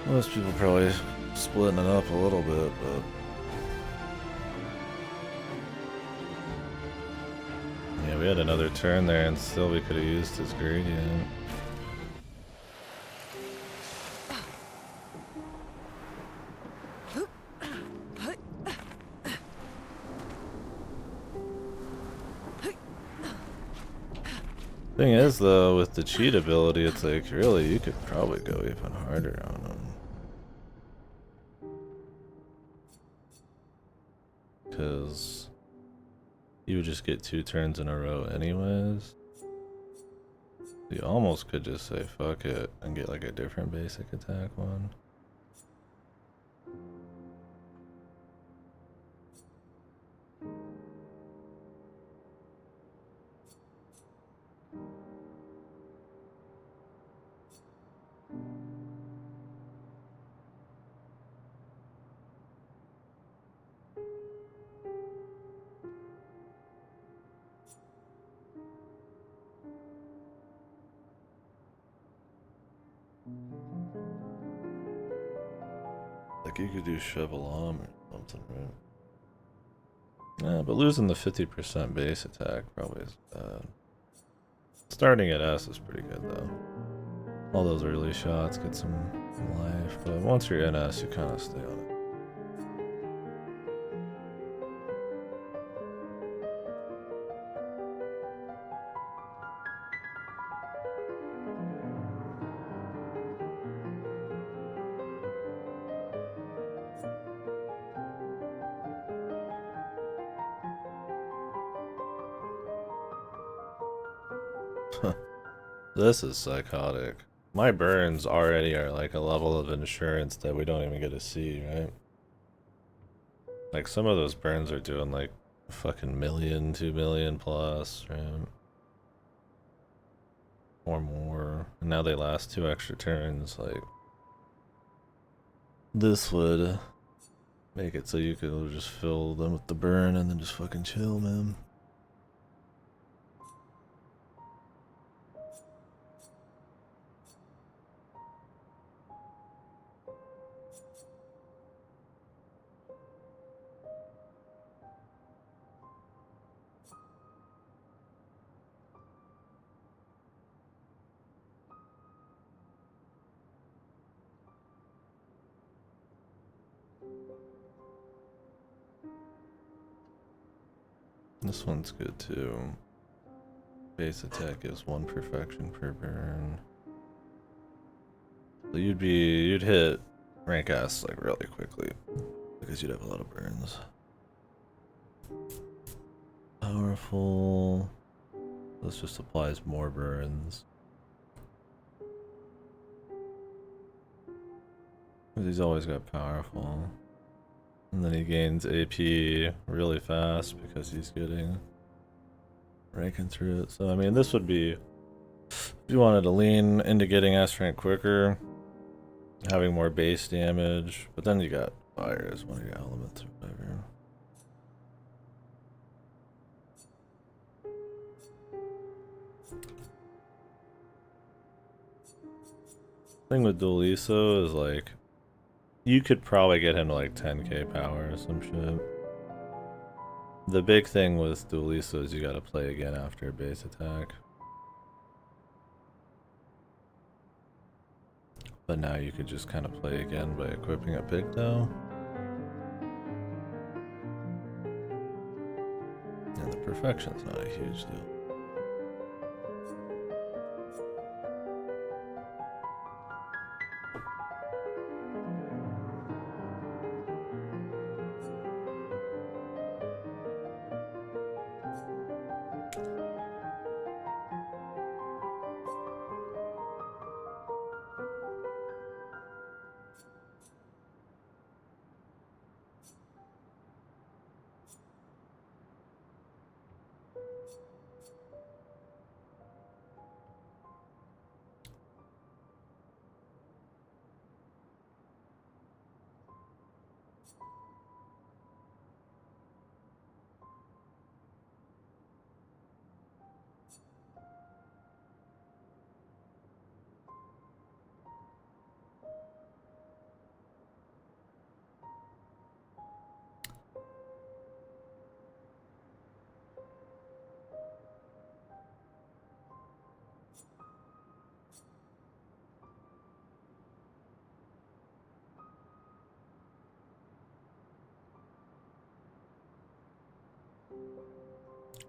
Most people probably splitting it up a little bit, but yeah, we had another turn there, and still we could have used his gradient. Thing is, though, with the cheat ability, it's like, really, you could probably go even harder on him. Because you would just get 2 turns in a row anyways. You almost could just say, fuck it, and get like a different basic attack one. like you could do shovel arm or something, right? Yeah, but losing the 50% base attack probably is bad. Starting at S is pretty good though. All those early shots get some life, but once you're in S, you kind of stay on it. This is psychotic. My burns already are like a level of insurance that we don't even get to see, right? Like some of those burns are doing like a fucking million, 2 million plus, right? Or more. And now they last 2 extra turns, like this would make it so you could just fill them with the burn and then just fucking chill, man. This one's good too. Base attack is 1 perfection per burn. So you'd hit rank S like really quickly because you'd have a lot of burns. Powerful. This just applies more burns. Because he's always got powerful. And then he gains AP really fast because he's getting ranking through it. So I mean this would be, if you wanted to lean into getting S rank quicker, having more base damage, but then you got fire as one of your elements or whatever. Thing with Dualiso is like, you could probably get him to like 10k power or some shit. The big thing with Dualiso is you gotta play again after a base attack. But now you could just kind of play again by equipping a Picto. And the perfection's not a huge deal.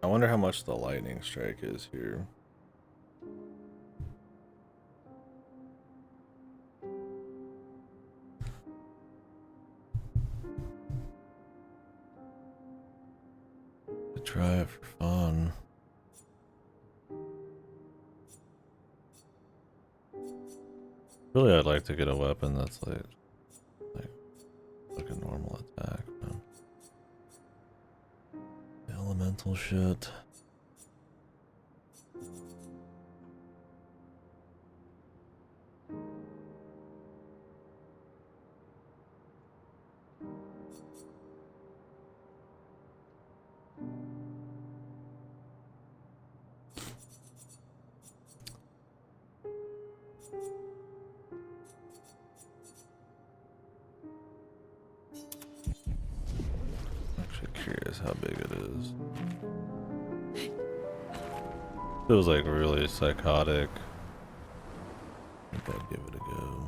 I wonder how much the lightning strike is here. Try it for fun. Really, I'd like to get a weapon that's like a normal attack, man. Elemental shit. curious how big it is. Feels like really psychotic. I think I'd give it a go.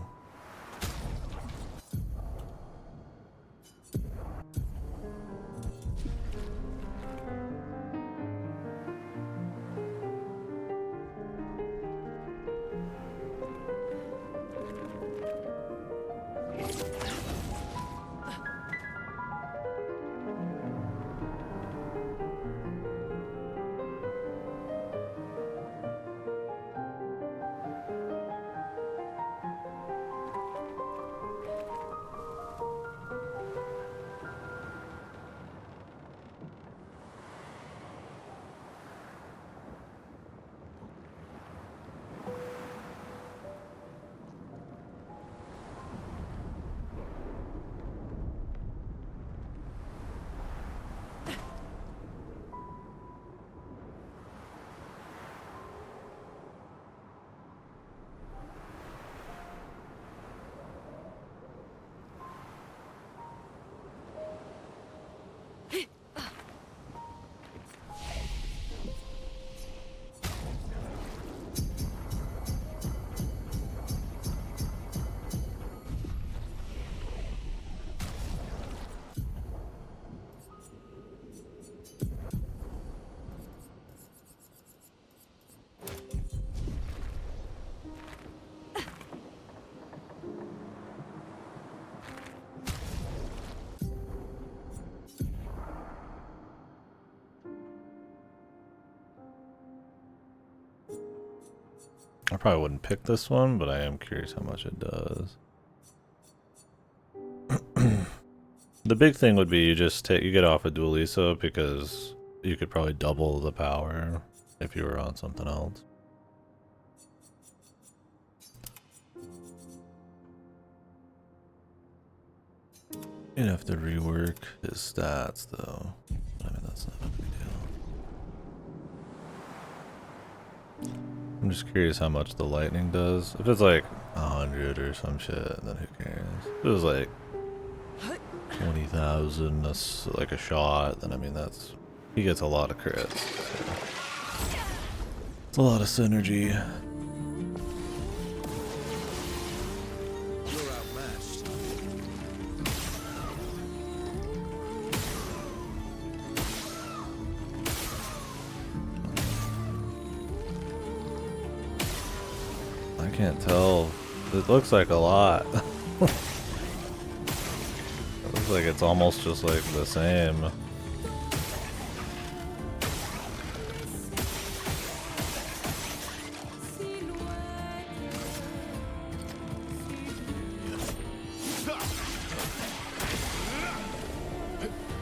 I probably wouldn't pick this one, but I am curious how much it does. The big thing would be you get off a Dualiso because you could probably double the power if you were on something else. You'd have to rework his stats though. I mean, that's not a big deal. I'm just curious how much the lightning does. If it's like 100 or some shit, then who cares? If it was like 20,000, that's like a shot, then I mean he gets a lot of crits. So. It's a lot of synergy. You're outmatched. I can't tell. It looks like a lot. It looks like it's almost just like the same.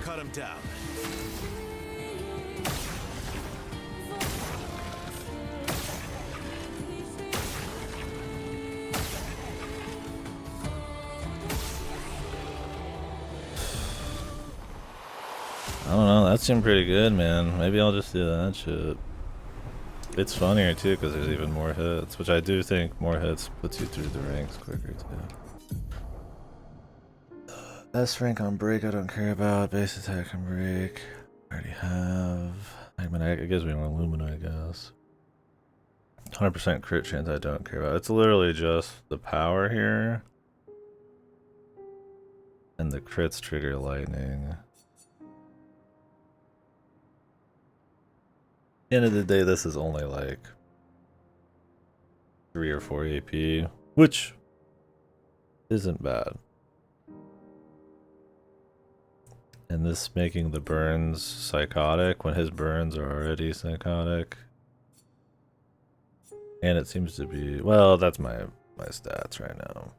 Cut him down. I don't know, that seemed pretty good, man. Maybe I'll just do that shit. It's funnier too because there's even more hits, which I do think more hits puts you through the ranks quicker too. S rank on break I don't care about. Base attack on break I already have. I mean, it gives me more Lumina, I guess. 100% crit chance I don't care about. It's literally just the power here. And the crits trigger lightning. End of the day, this is only like 3 or 4 AP, which isn't bad. And this making the burns psychotic when his burns are already psychotic. And it seems to be, well, that's my stats right now.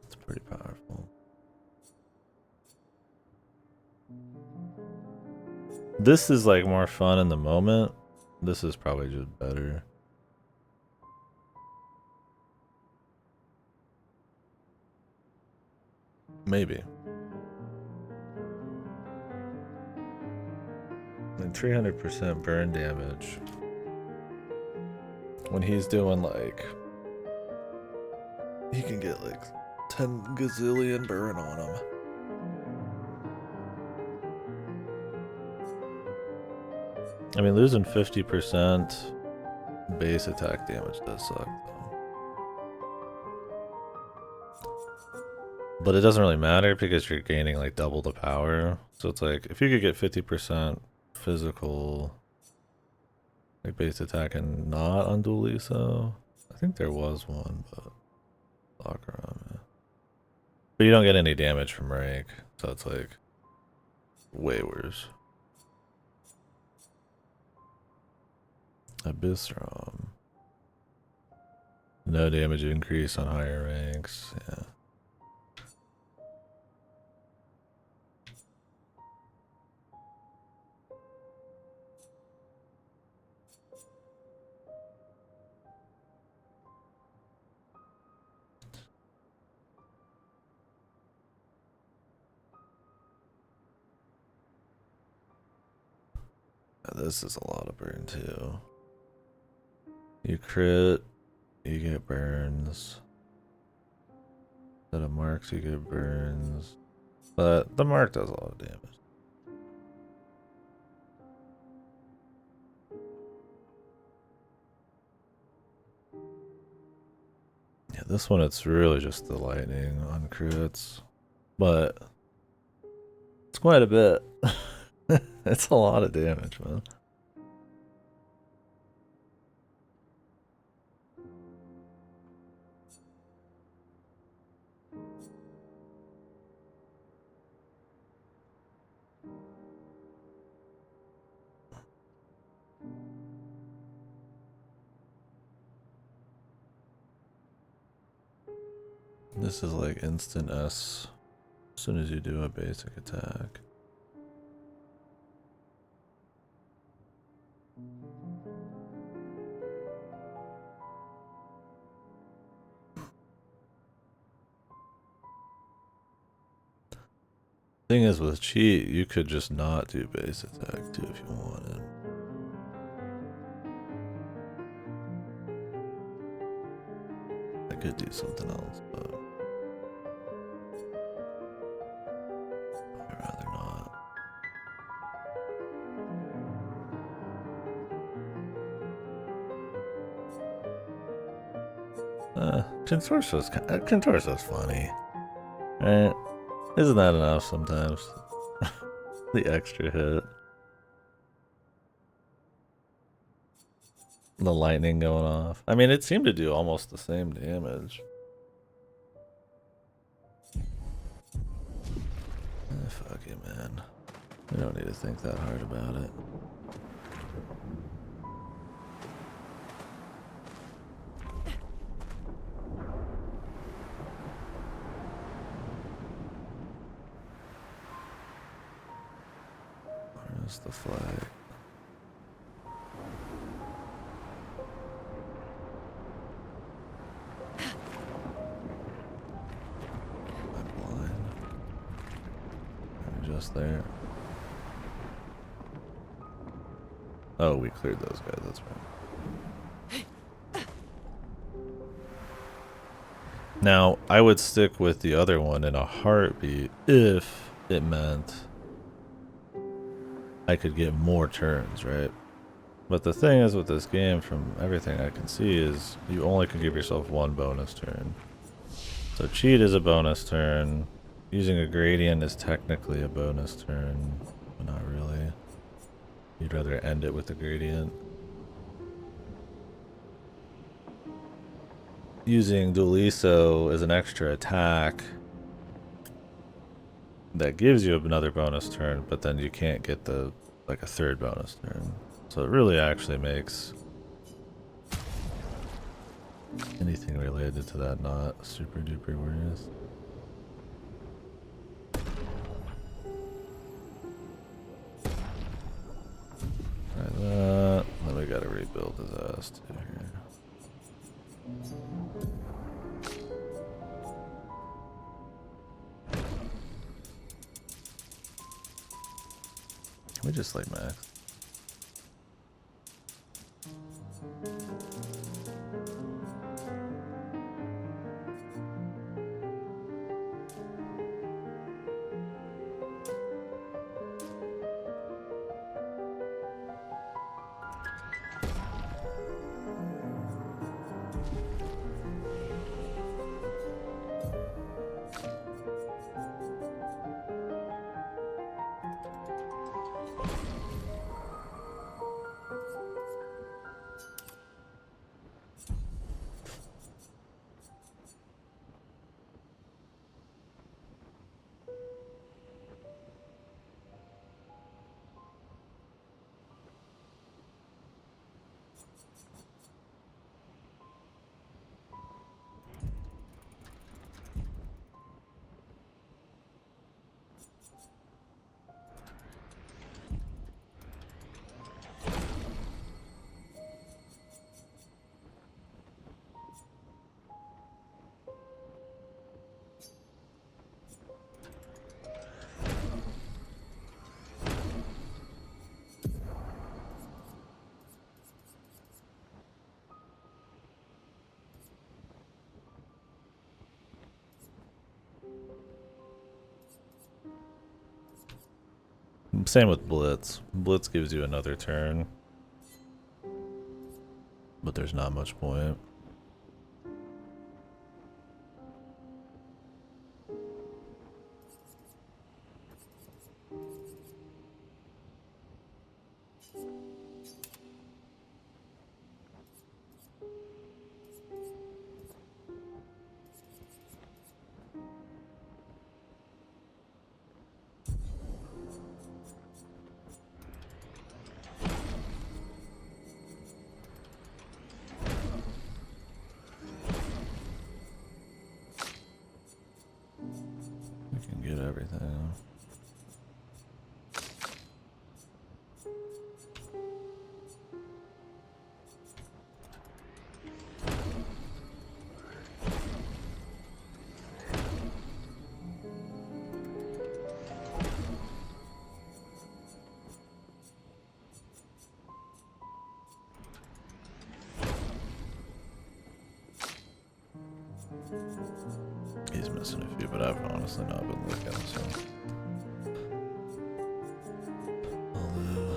It's pretty powerful. This is like more fun in the moment. This is probably just better. Maybe. And 300% burn damage. When he's doing like, he can get like 10 gazillion burn on him. I mean, losing 50% base attack damage does suck, though. But it doesn't really matter because you're gaining like double the power. So it's like, if you could get 50% physical like base attack and not on dually, so I think there was one, but lock around, yeah. But you don't get any damage from rank, so it's like way worse. Abyssrom. No damage increase on higher ranks, yeah. This is a lot of burn too. You crit, you get burns. Instead of marks, you get burns. But the mark does a lot of damage. Yeah, this one it's really just the lightning on crits. But it's quite a bit. It's a lot of damage, man. This is like instant S as soon as you do a basic attack. Thing is, with cheat, you could just not do base attack too if you wanted. I could do something else, but I'd rather not. Contorso's funny, right? Isn't that enough sometimes? The extra hit. The lightning going off. I mean, it seemed to do almost the same damage. Fuck it, man. We don't need to think that hard about it. Where's the flag? Just there. Oh, we cleared those guys, that's right. Now, I would stick with the other one in a heartbeat if it meant I could get more turns, right? But the thing is with this game, from everything I can see, is you only can give yourself one bonus turn. So cheat is a bonus turn. Using a gradient is technically a bonus turn, but not really. You'd rather end it with a gradient. Using Dualiso as an extra attack that gives you another bonus turn, but then you can't get the like a third bonus turn. So it really actually makes anything related to that not super duper worse. Try that. Then we gotta rebuild his ass too here. Can we just like max? Same with Blitz. Blitz gives you another turn, but there's not much point. We can get everything. He's missing a few, but I've honestly not been looking, so. Although...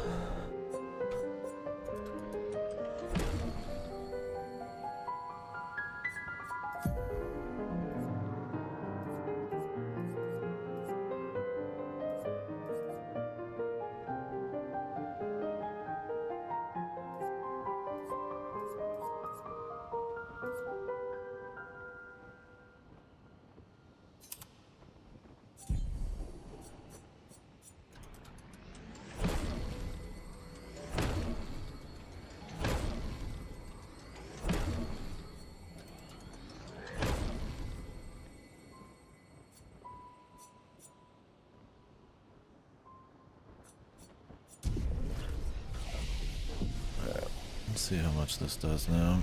Let's see how much this does now.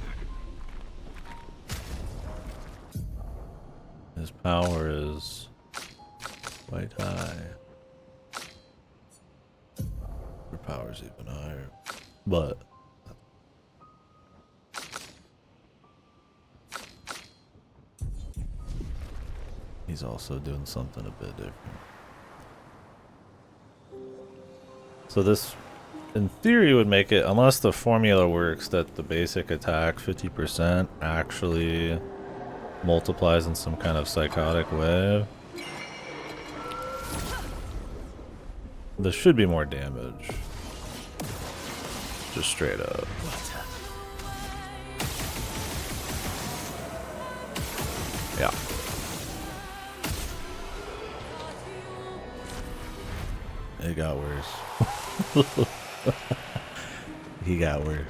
His power is quite high. Your power's even higher. But he's also doing something a bit different. So this, in theory, would make it, unless the formula works, that the basic attack 50% actually multiplies in some kind of psychotic way. There should be more damage. Just straight up. Yeah. It got worse. He got worse.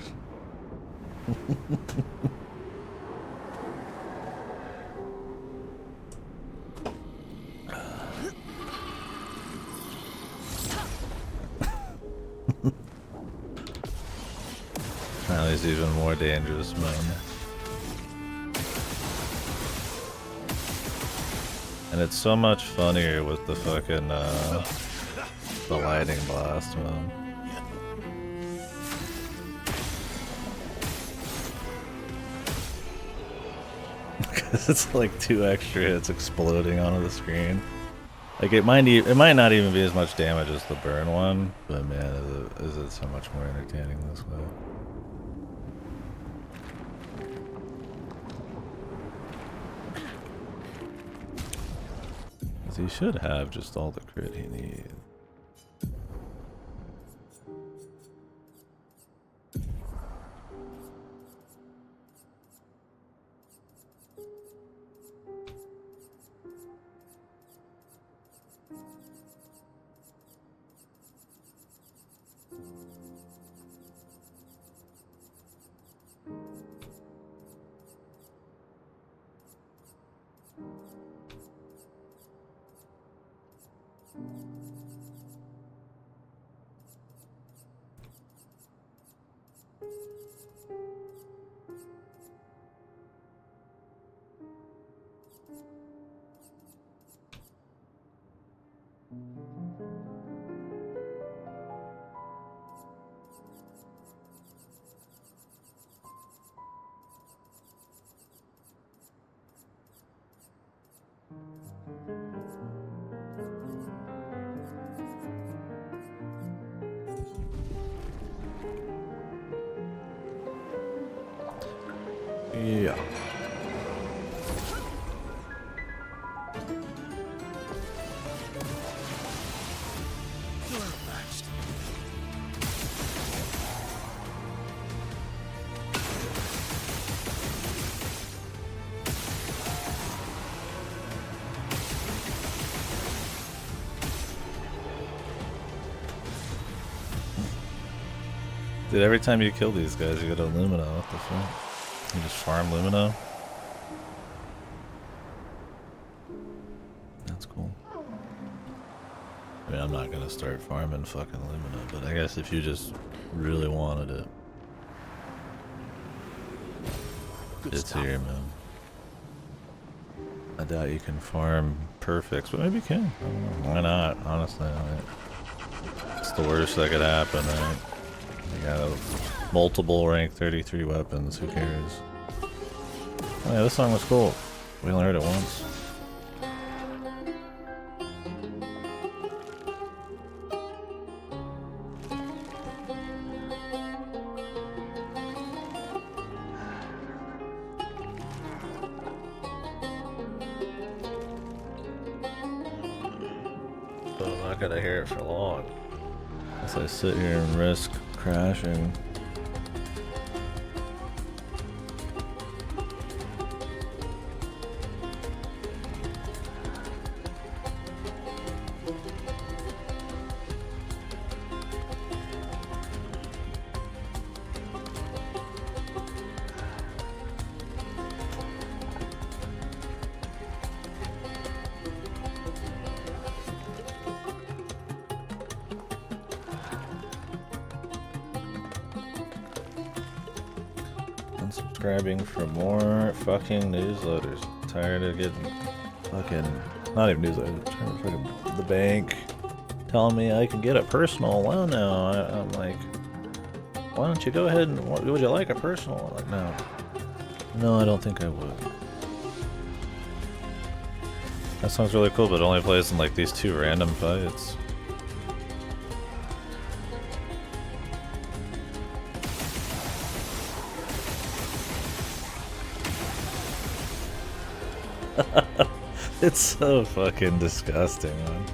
Now he's even more dangerous, man. And it's so much funnier with the fucking the lightning blast, man. Cause it's like 2 extra hits exploding onto the screen. Like it might not even be as much damage as the burn one, but man, is it so much more entertaining this way. Cause he should have just all the crit he needs. Yeah. You're outmatched. Dude, every time you kill these guys, you get a Lumina. What the fuck? You just farm Lumina? That's cool. I mean, I'm not gonna start farming fucking Lumina, but I guess if you just really wanted it, Good it's stuff. here, man. I doubt you can farm perfects, but maybe you can. I don't know. Why not? Honestly, it's the worst that could happen, right? You got multiple rank 33 weapons, who cares? Oh yeah, this song was cool. We only heard it once. But I'm not gonna hear it for long. As I sit here and risk crashing. Unsubscribing for more fucking newsletters. Tired of getting fucking, not even newsletters, tired of fucking the bank telling me I can get a personal loan now. I'm like, why don't you go ahead and, would you like a personal? I'm like, no. No, I don't think I would. That sounds really cool, but it only plays in like these 2 random fights. It's so fucking disgusting, man.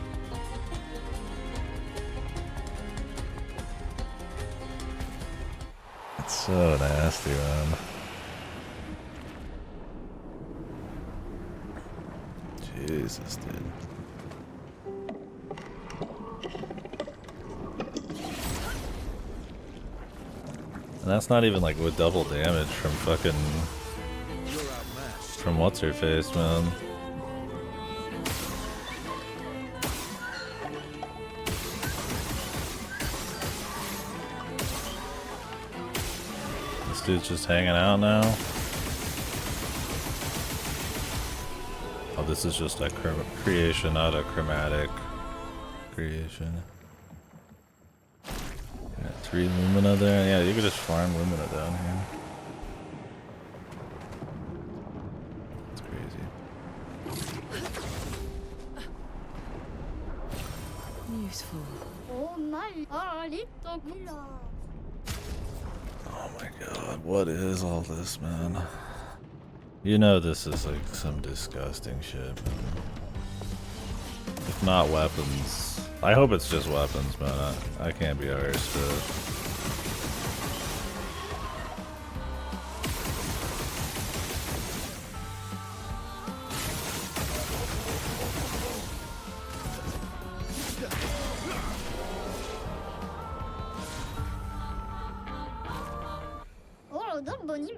It's so nasty, man. Jesus, dude. And that's not even like with double damage from fucking, You're outmatched. from what's her face, man. This dude's just hanging out now. Oh, this is just a creation, not a chromatic creation. Got 3 Lumina there. Yeah, you could just farm Lumina down here. It's crazy. Useful. Oh my Oh my god, what is all this, man? You know this is like some disgusting shit, man. If not weapons. I hope it's just weapons, man. I can't be arsed to...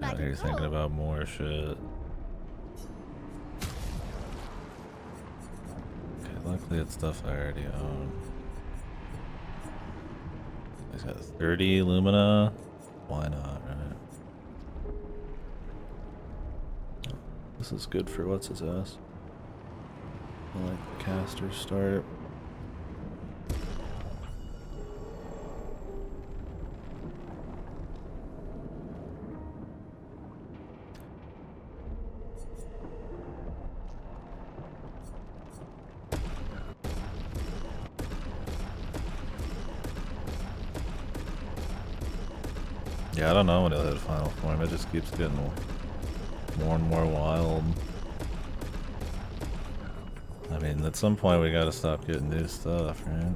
Out here thinking about more shit. Okay, luckily it's stuff I already own. He's got 30 Lumina. Why not, right? This is good for what's his ass. I like the caster start. Yeah, I don't know when he'll hit final form. It just keeps getting more and more wild. I mean, at some point we gotta stop getting new stuff, right?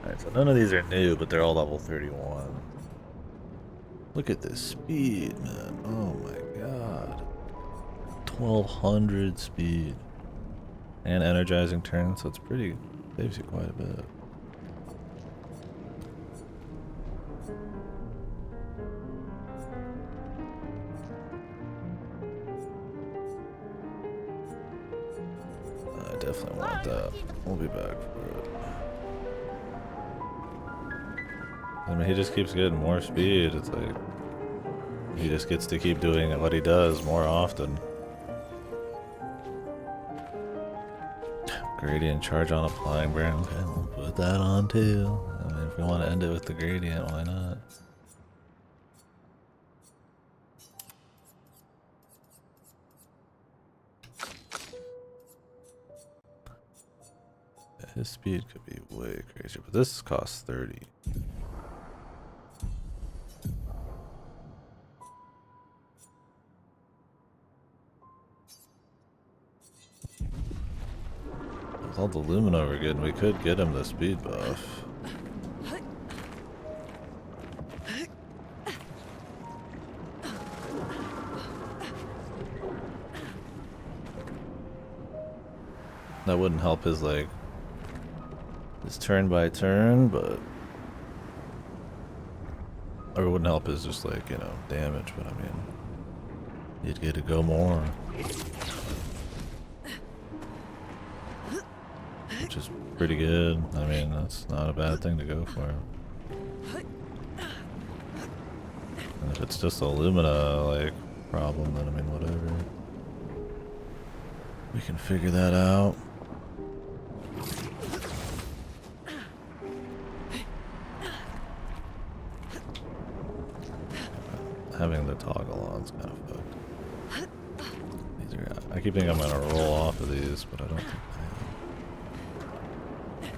Alright, so none of these are new, but they're all level 31. Look at this speed, man. Oh my god. 1200 speed. And energizing turn, so it's pretty, saves you quite a bit. I definitely want that. We'll be back for it. I mean, he just keeps getting more speed. It's like, he just gets to keep doing what he does more often. Gradient charge on applying burn. Okay, we'll put that on too. I mean, if we want to end it with the gradient, why not? Yeah, his speed could be way crazier, but this costs 30. With all the Lumina we're getting, we could get him the speed buff. That wouldn't help his, like, his turn by turn, but... Or it wouldn't help his just, like, you know, damage, but I mean... You'd get to go more. Which is pretty good. I mean, that's not a bad thing to go for. And if it's just a Lumina, like, problem, then I mean, whatever. We can figure that out. Having the toggle on is kind of fucked. These are, I keep thinking I'm gonna roll off of these, but I don't think I am.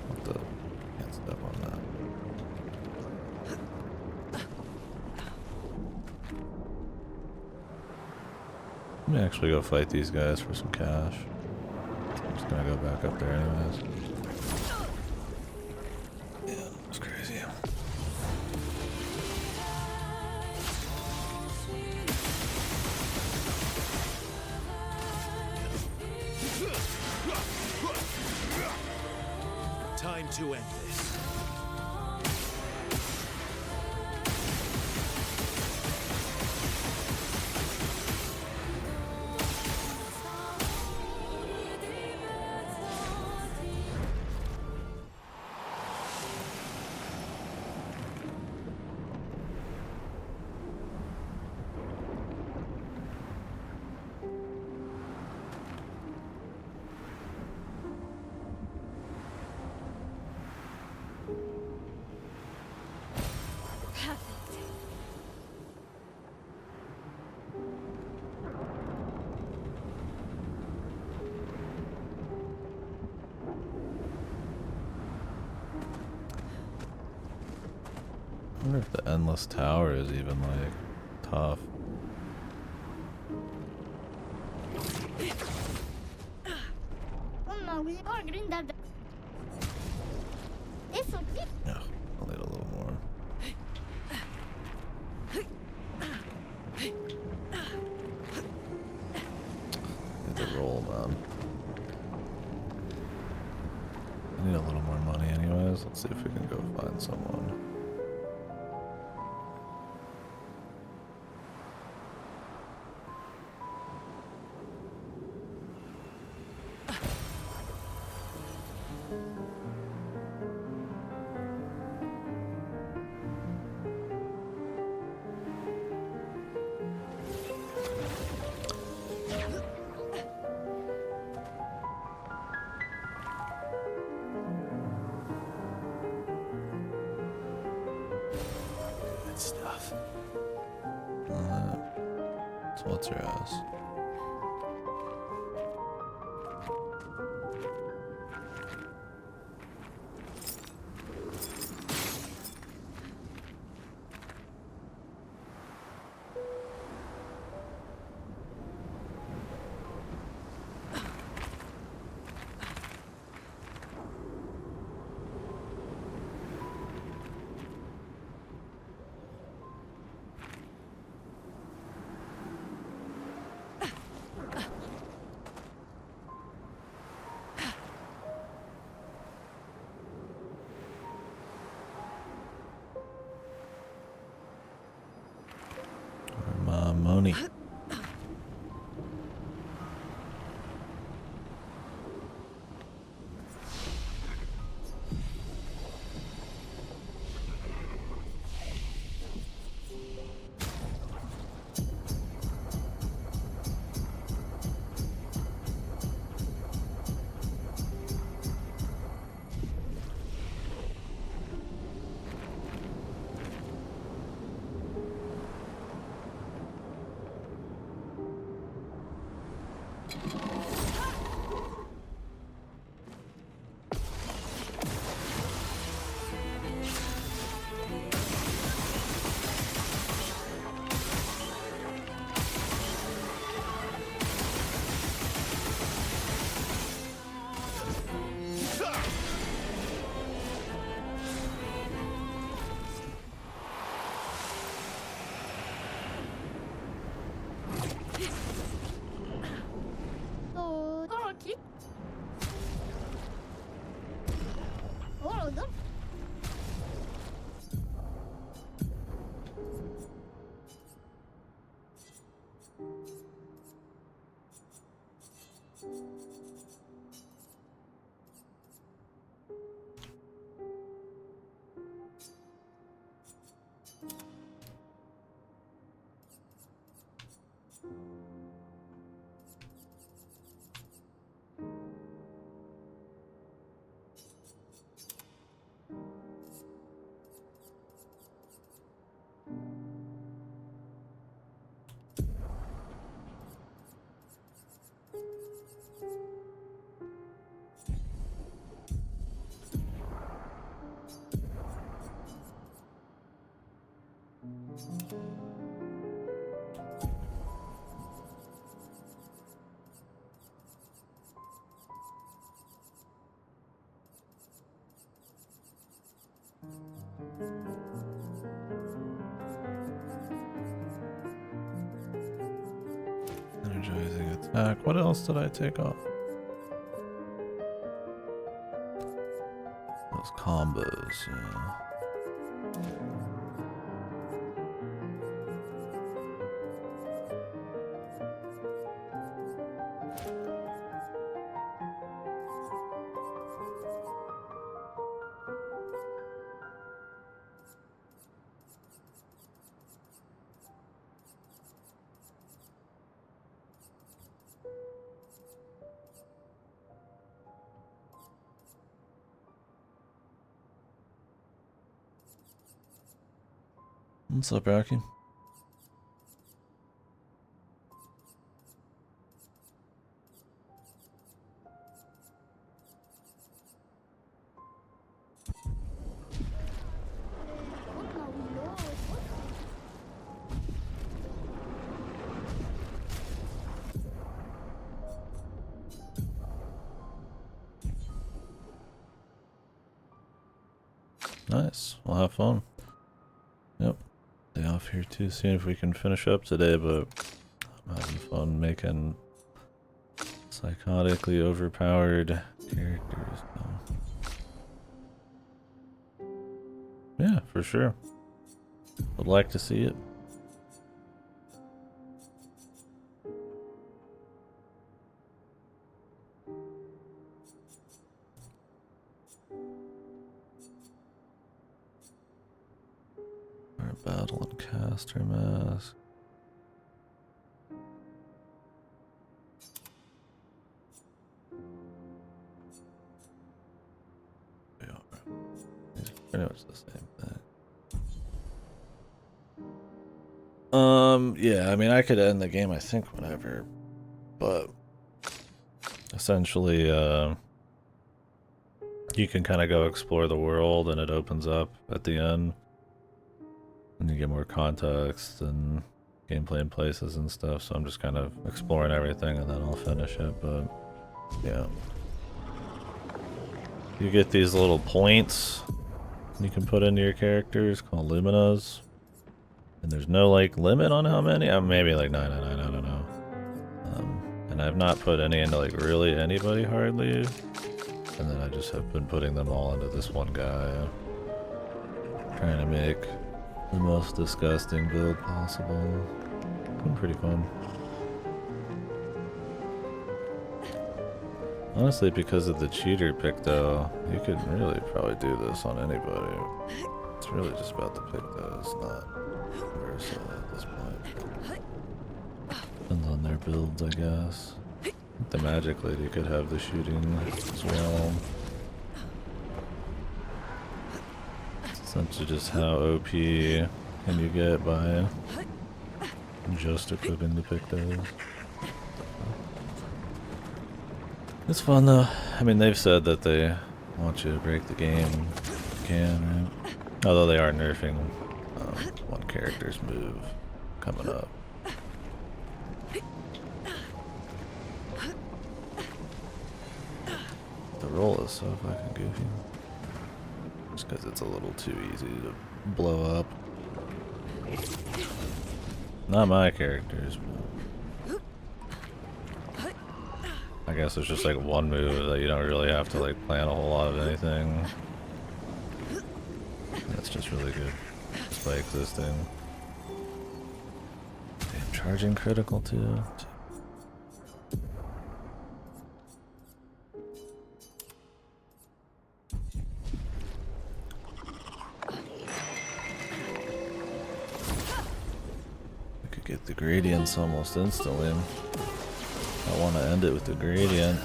What the? Can't step on that. Let me actually go fight these guys for some cash. I'm just gonna go back up there anyways. Yeah, that was crazy. Time to end this. I wonder if the endless tower is even like tough. Yeah, I'll need a little more. Need to roll, man. I need a little more money anyways. Let's see if we can go find someone. Stuff. So what's your ass? money. Energizing attack. What else did I take off? Those combos, yeah. What's up, Rocky? Nice. We'll have fun. Yep. Day off here too. Seeing if we can finish up today, but I'm having fun making psychotically overpowered characters. Yeah, for sure. Would like to see it. Battle and caster mask. We are. It's pretty much the same thing. Yeah, I mean, I could end the game, I think, whenever, but essentially, you can kind of go explore the world, and it opens up at the end. And you get more context and gameplay in places and stuff, so I'm just kind of exploring everything and then I'll finish it, but yeah. You get these little points you can put into your characters called luminas, and there's no like limit on how many, maybe like 999, I don't know. And I've not put any into like really anybody hardly, and then I just have been putting them all into this one guy, trying to make the most disgusting build possible. been pretty fun. Honestly, because of the cheater pick though, you could really probably do this on anybody. It's really just about the pick though, it's not versatile at this point. Depends on their builds, I guess. The magic lady could have the shooting as well. It's essentially just how OP can you get by just equipping the pick those. It's fun though. I mean, they've said that they want you to break the game if you can, right? Although they are nerfing one character's move coming up. The roll is so fucking goofy. Just because it's a little too easy to blow up. Not my characters, but I guess it's just like one move that you don't really have to like plan a whole lot of anything. That's just really good just by existing. Damn, charging critical too. I could get the gradients almost instantly. I want to end it with the gradient.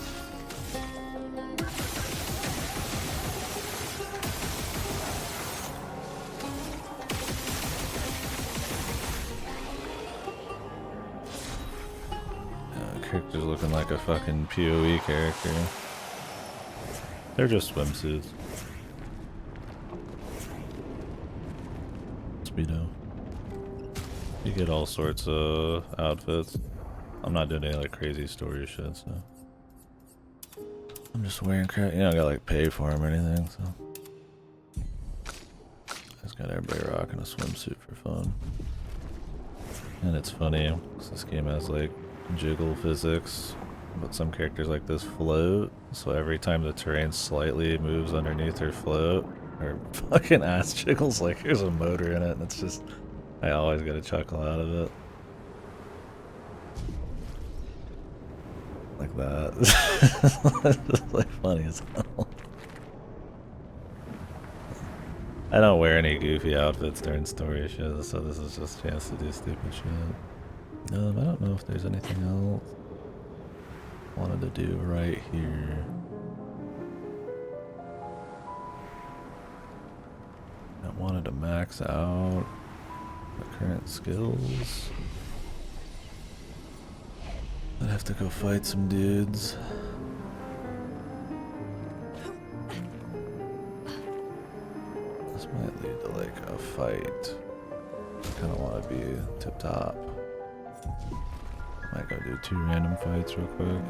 Character's looking like a fucking PoE character. They're just swimsuits. Speedo. You get all sorts of outfits. I'm not doing any like crazy story shit, so I'm just wearing crap. You don't gotta like pay for them or anything, so I just got everybody rocking a swimsuit for fun. And it's funny, 'cause this game has like jiggle physics, but some characters like this float, so every time the terrain slightly moves underneath her float, her fucking ass jiggles like there's a motor in it, and it's just, I always get a chuckle out of it. Like that. It's just like funny as hell. I don't wear any goofy outfits during story shit, so this is just a chance to do stupid shit. I don't know if there's anything else I wanted to do right here. I wanted to max out my current skills. I'd have to go fight some dudes. This might lead to like a fight. I kind of want to be tip top. Might go do 2 random fights real quick.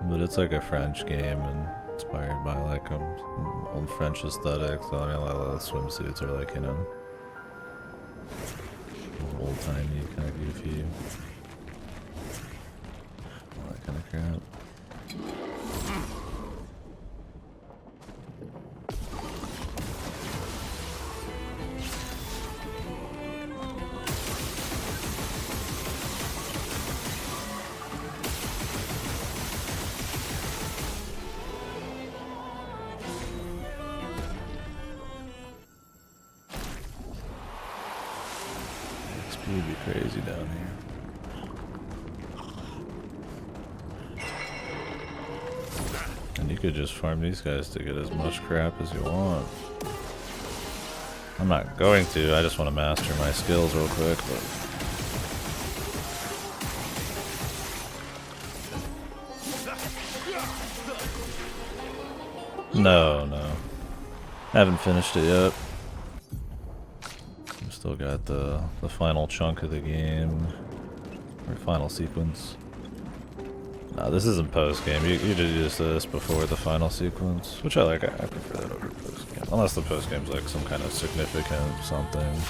But it's like a French game and inspired by like old French aesthetic. So I mean, a lot of the swimsuits are like, you know, old timey, kind of goofy, all that kind of crap. XP would be crazy down here. And you could just farm these guys to get as much crap as you want. I'm not going to, I just want to master my skills real quick, but no. I haven't finished it yet. I've still got the final chunk of the game, or final sequence. No, this isn't post-game. You do this before the final sequence, which I like. I prefer that over post-game. Unless the post-game's like some kind of significant something.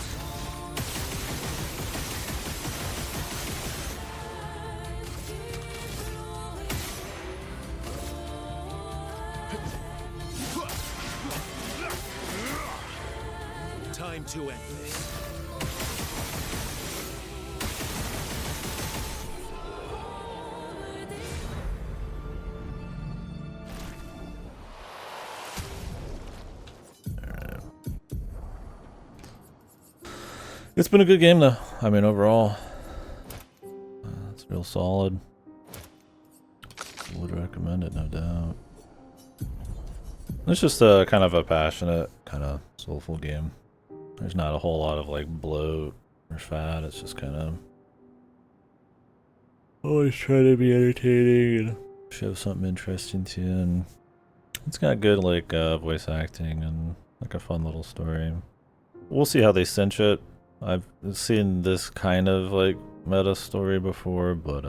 Time to end this. It's been a good game though. I mean, overall, it's real solid. Would recommend it, no doubt. It's just a kind of a passionate, kind of soulful game. There's not a whole lot of like bloat or fat. It's just kind of always trying to be entertaining and show something interesting to you. And it's got good like voice acting and like a fun little story. We'll see how they cinch it. I've seen this kind of like meta story before, but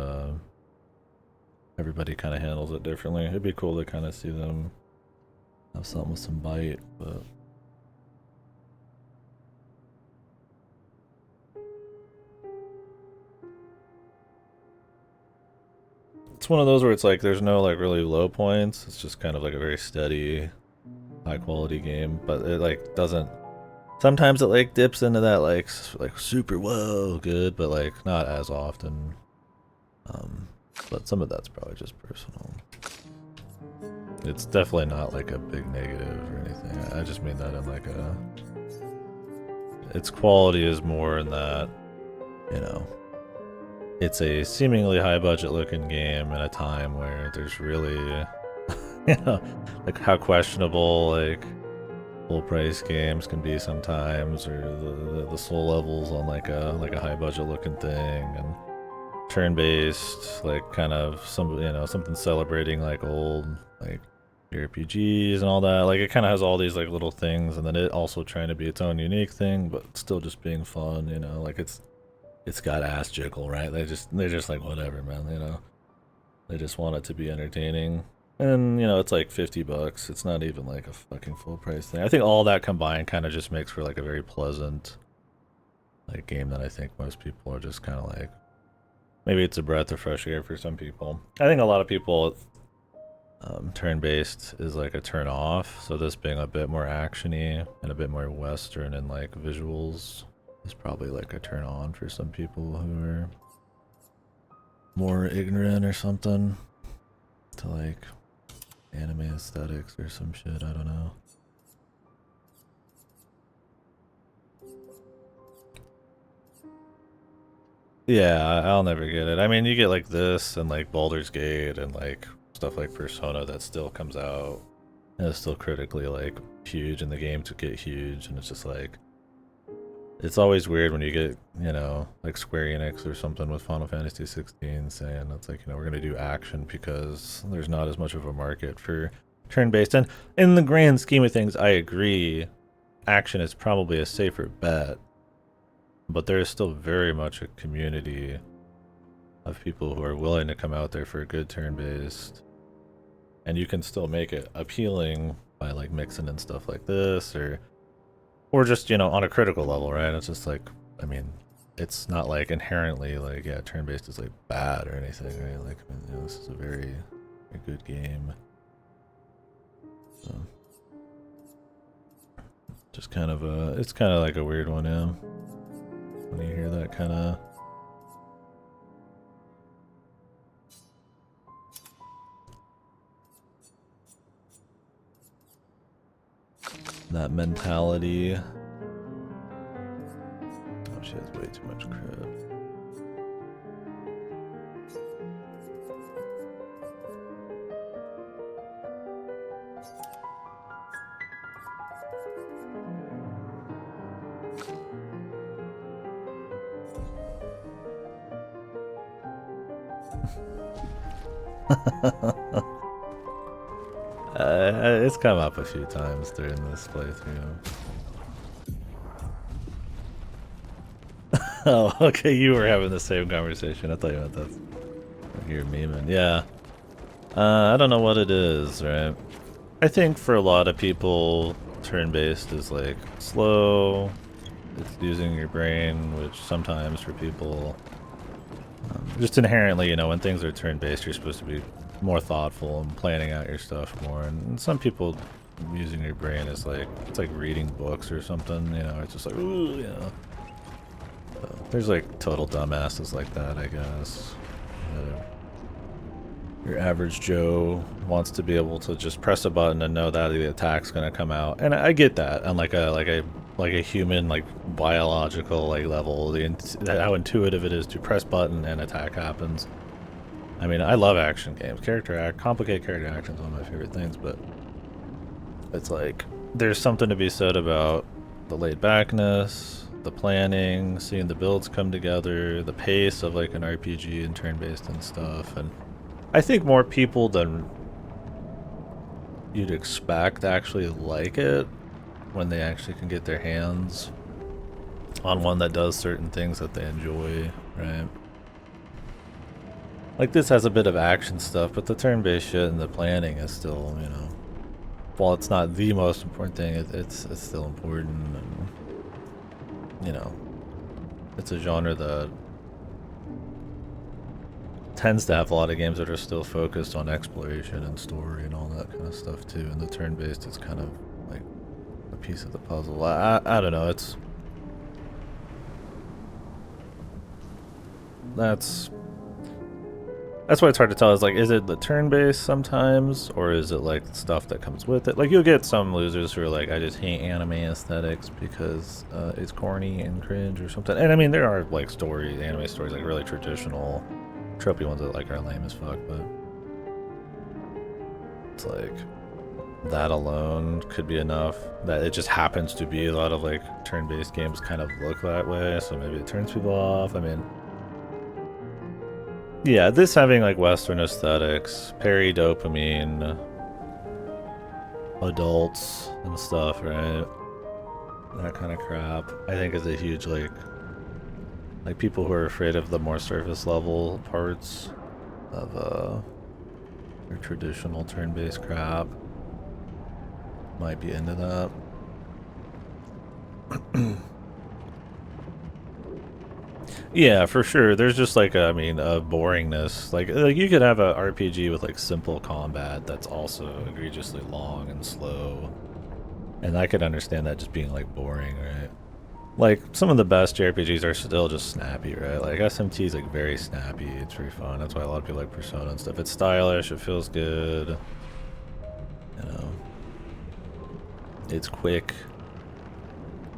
everybody kind of handles it differently. It'd be cool to kind of see them have something with some bite, but it's one of those where it's like there's no like really low points. It's just kind of like a very steady, high quality game, but it like doesn't. Sometimes it like dips into that like super whoa good, but like not as often. But some of that's probably just personal. It's definitely not like a big negative or anything. I just mean that in like a. Its quality is more in that, you know, it's a seemingly high budget looking game in a time where there's really, you know, like how questionable like full price games can be sometimes, or the soul levels on like a high budget looking thing, and turn based like kind of some, you know, something celebrating like old like RPGs and all that. Like it kind of has all these like little things, and then it also trying to be its own unique thing, but still just being fun. You know, like it's got ass jiggle, right? They're just like whatever, man. You know, they just want it to be entertaining. And, you know, it's like $50. It's not even like a fucking full price thing. I think all that combined kind of just makes for like a very pleasant like game that I think most people are just kind of like, maybe it's a breath of fresh air for some people. I think a lot of people, turn-based is like a turn off. So this being a bit more actiony and a bit more Western and like visuals is probably like a turn on for some people who are more ignorant or something to like anime aesthetics or some shit, I don't know. Yeah, I'll never get it. I mean, you get like this and like Baldur's Gate and like stuff like Persona that still comes out and it's still critically like huge, and the game to get huge, and it's just like, it's always weird when you get, you know, like Square Enix or something with Final Fantasy 16 saying it's like, you know, we're going to do action because there's not as much of a market for turn-based. And in the grand scheme of things, I agree, action is probably a safer bet, but there is still very much a community of people who are willing to come out there for a good turn-based, and you can still make it appealing by like mixing in stuff like this, or just, you know, on a critical level, right? It's just like, I mean, it's not like inherently like, yeah, turn-based is like bad or anything, right? Like, I mean, you know, this is a very good game. So, just kind of it's kind of like a weird one, yeah. When you hear that kind of. That mentality. Oh, she has way too much crap. It's come up a few times during this playthrough. Oh, okay, you were having the same conversation. I thought you meant that. You're memeing. Yeah. I don't know what it is, right? I think for a lot of people, turn-based is like slow. It's using your brain, which sometimes for people, just inherently, you know, when things are turn-based, you're supposed to be more thoughtful and planning out your stuff more. And some people using your brain is like, it's like reading books or something, you know, it's just like, ooh, you know. So, there's like total dumbasses like that, I guess. Your average Joe wants to be able to just press a button and know that the attack's gonna come out, and I get that on like a human, like biological like level, how intuitive it is to press button and attack happens. I mean, I love action games. Complicated character action is one of my favorite things, but it's like there's something to be said about the laid backness, the planning, seeing the builds come together, the pace of like an RPG and turn-based and stuff, and I think more people than you'd expect actually like it when they actually can get their hands on one that does certain things that they enjoy, right? Like this has a bit of action stuff, but the turn-based shit and the planning is still, you know, while it's not the most important thing, it's still important, and you know, it's a genre that tends to have a lot of games that are still focused on exploration and story and all that kind of stuff too, and the turn-based is kind of like a piece of the puzzle. I don't know, that's why it's hard to tell. Is like, is it the turn-based sometimes, or is it like the stuff that comes with it? Like, you'll get some losers who are like, I just hate anime aesthetics because it's corny and cringe or something. And I mean, there are like anime stories, like really traditional, tropey ones that like are lame as fuck, but it's like that alone could be enough that it just happens to be a lot of like turn-based games kind of look that way, so maybe it turns people off. I mean, yeah, this having like Western aesthetics, peri-dopamine, adults and stuff, right? That kind of crap, I think is a huge like people who are afraid of the more surface level parts of your traditional turn-based crap might be into that. Yeah, for sure. There's just like a boringness. Like you could have a RPG with like simple combat that's also egregiously long and slow, and I could understand that just being like boring, right? Like some of the best JRPGs are still just snappy, right? Like SMT is like very snappy. It's very fun. That's why a lot of people like Persona and stuff. It's stylish. It feels good. You know, it's quick,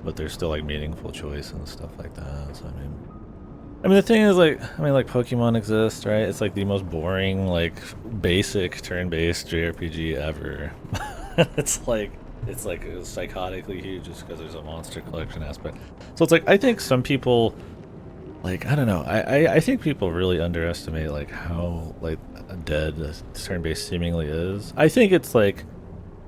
but there's still like meaningful choice and stuff like that. So I mean, the thing is, like, like Pokemon exists, right? It's like the most boring, like, basic turn-based JRPG ever. it's like psychotically huge just because there's a monster collection aspect. So it's like, I think some people, like, I don't know, I think people really underestimate, like, how, like, dead turn-based seemingly is. I think it's like,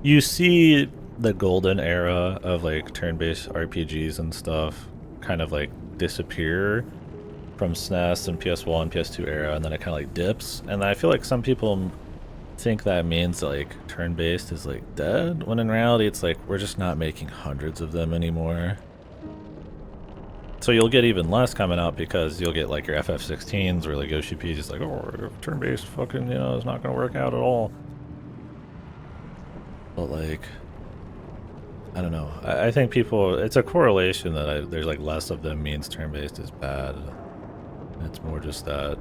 you see the golden era of, like, turn-based RPGs and stuff kind of, like, disappear from SNES and PS1, PS2 era, and then it kind of like dips, and I feel like some people think that means like turn-based is like dead, when in reality it's like we're just not making hundreds of them anymore. So you'll get even less coming out because you'll get like your FF16s or like Yoshi P's just like, oh, turn-based fucking, you know, it's not gonna work out at all. But like, I don't know, I think people, it's a correlation that there's like less of them means turn-based is bad. It's more just that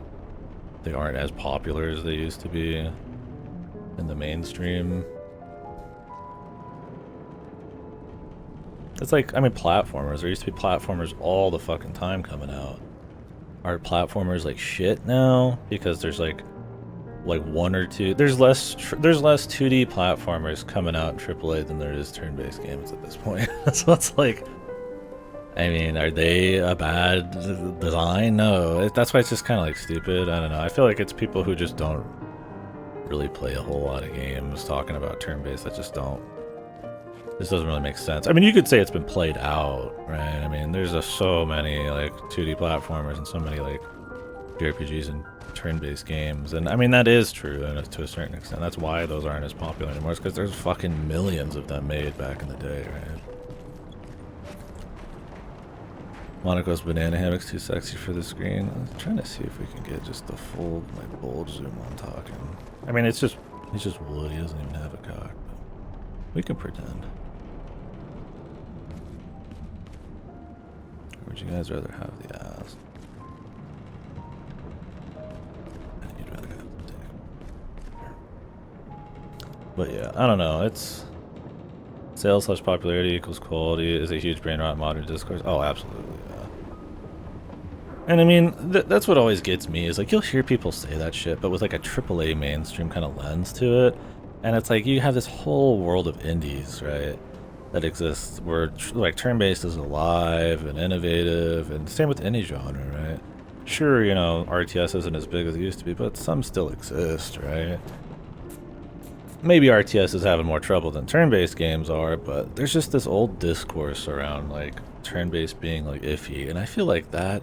they aren't as popular as they used to be in the mainstream. It's like, I mean, platformers. There used to be platformers all the fucking time coming out. Are platformers like shit now? Because there's like one or two. There's less 2D platformers coming out in AAA than there is turn-based games at this point. So it's like, I mean, are they a bad design? No. That's why it's just kind of like stupid. I don't know. I feel like it's people who just don't really play a whole lot of games talking about turn-based that just don't. This doesn't really make sense. I mean, you could say it's been played out, right? I mean, there's so many like 2D platformers and so many like JRPGs and turn-based games, and I mean that is true and to a certain extent. That's why those aren't as popular anymore. It's because there's fucking millions of them made back in the day, right? Monaco's banana hammock's too sexy for the screen. I'm trying to see if we can get just the full like bulge zoom on talking. I mean, it's just wood. He doesn't even have a cock. We can pretend. Or would you guys rather have the ass? And you'd rather have the dick. But yeah, I don't know. It's sales / popularity equals quality is a huge brain rot in modern discourse. Oh, absolutely. Yeah. And I mean, that's what always gets me is like you'll hear people say that shit, but with like a AAA mainstream kind of lens to it. And it's like you have this whole world of indies, right, that exists where like turn-based is alive and innovative, and same with any genre, right? Sure, you know, RTS isn't as big as it used to be, but some still exist, right? Maybe RTS is having more trouble than turn-based games are, but there's just this old discourse around like turn-based being like iffy, and I feel like that,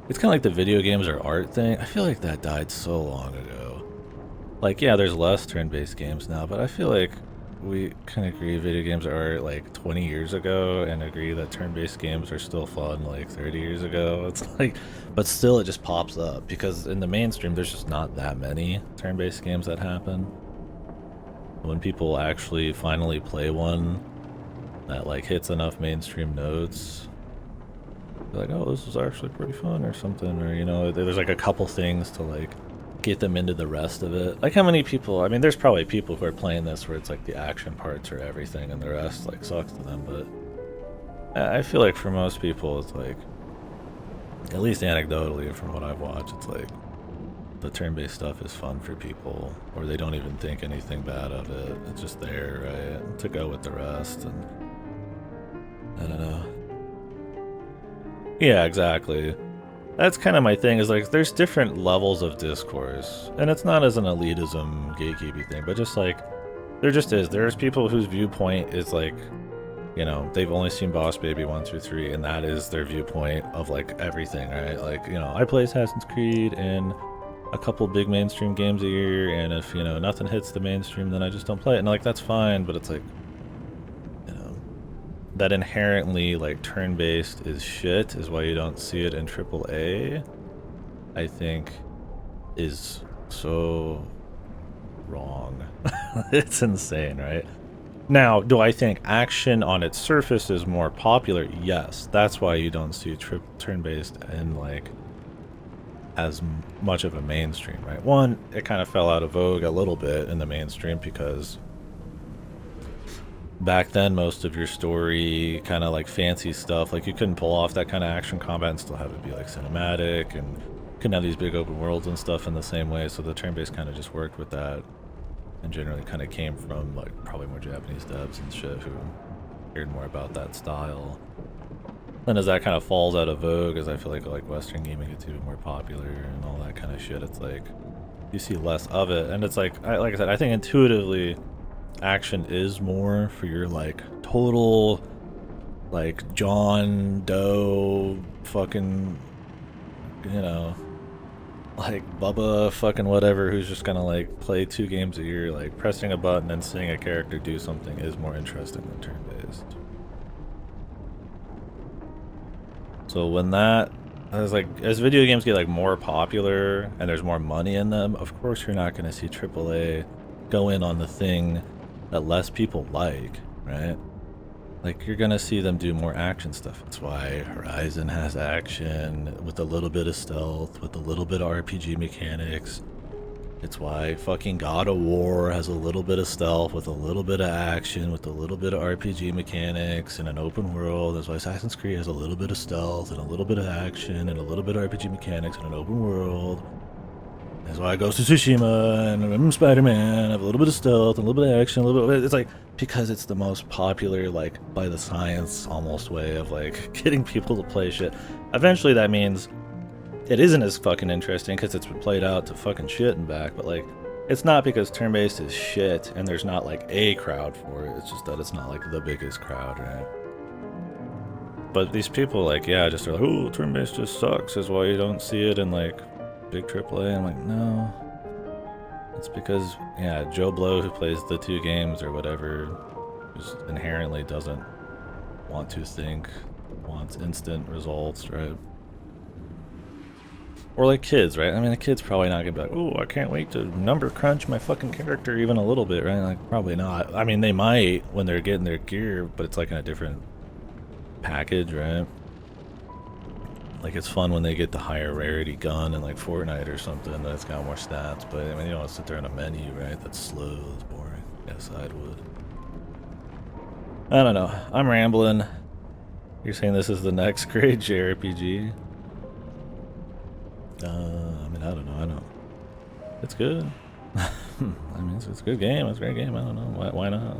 it's kind of like the video games or art thing. I feel like that died so long ago. Like, yeah, there's less turn-based games now, but I feel like we can agree video games are like 20 years ago and agree that turn-based games are still fun like 30 years ago. It's like, but still it just pops up because in the mainstream there's just not that many turn-based games that happen. When people actually finally play one that like hits enough mainstream notes, they're like, oh, this is actually pretty fun or something, or you know, there's like a couple things to like get them into the rest of it. Like how many people, I mean, there's probably people who are playing this where it's like the action parts are everything and the rest like sucks to them, but I feel like for most people it's like, at least anecdotally from what I've watched, it's like the turn-based stuff is fun for people, or they don't even think anything bad of it. It's just there, right, to go with the rest. And I don't know. Yeah, exactly. That's kind of my thing, is like there's different levels of discourse, and it's not as an elitism gatekeeping thing, but just like there just is. There's people whose viewpoint is like, you know, they've only seen Boss Baby 1 through 3, and that is their viewpoint of like everything, right? Like, you know, I play Assassin's Creed and a couple big mainstream games a year, and if, you know, nothing hits the mainstream, then I just don't play it. And like that's fine, but it's like, you know, that inherently like turn-based is shit is why you don't see it in AAA, I think is so wrong. It's insane, right? Now, do I think action on its surface is more popular? Yes. That's why you don't see turn-based in like as much of a mainstream, right? One, it kind of fell out of vogue a little bit in the mainstream because back then most of your story kind of like fancy stuff, like you couldn't pull off that kind of action combat and still have it be like cinematic, and couldn't have these big open worlds and stuff in the same way, so the turn-based kind of just worked with that, and generally kind of came from like probably more Japanese devs and shit who cared more about that style. Then as that kind of falls out of vogue, as I feel like Western gaming gets even more popular and all that kind of shit, it's like you see less of it. And it's like I said, I think intuitively action is more for your like total like John Doe fucking, you know, like Bubba fucking whatever, who's just gonna like play 2 games a year. Like pressing a button and seeing a character do something is more interesting than turn-based. So when that, as video games get like more popular and there's more money in them, of course you're not going to see AAA go in on the thing that less people like, right? Like you're going to see them do more action stuff. That's why Horizon has action with a little bit of stealth, with a little bit of RPG mechanics. It's why fucking God of War has a little bit of stealth with a little bit of action, with a little bit of RPG mechanics and an open world. That's why Assassin's Creed has a little bit of stealth and a little bit of action and a little bit of RPG mechanics and an open world. That's why Ghost of Tsushima and Spider-Man have a little bit of stealth and a little bit of action, a little bit. It's like because it's the most popular, like by the science almost way of like getting people to play shit. Eventually that means it isn't as fucking interesting because it's been played out to fucking shit and back, but like it's not because turn-based is shit and there's not like a crowd for it. It's just that it's not like the biggest crowd, right? But these people like, yeah, just are like, oh, turn-based just sucks is why you don't see it in like big AAA. I'm like, no, it's because, yeah, Joe Blow who plays the 2 games or whatever just inherently doesn't want to think, wants instant results, right? Or like kids, right? I mean, the kid's probably not gonna be like, "Oh, I can't wait to number crunch my fucking character even a little bit," right? Like, probably not. I mean, they might when they're getting their gear, but it's like in a different package, right? Like, it's fun when they get the higher rarity gun in like Fortnite or something that's got more stats. But I mean, you don't want to sit there in a menu, right? That's slow, it's boring. Yes, I would. I don't know. I'm rambling. You're saying this is the next great JRPG? I mean, I don't know. I don't. It's good. I mean, it's a good game. It's a great game. I don't know. Why not?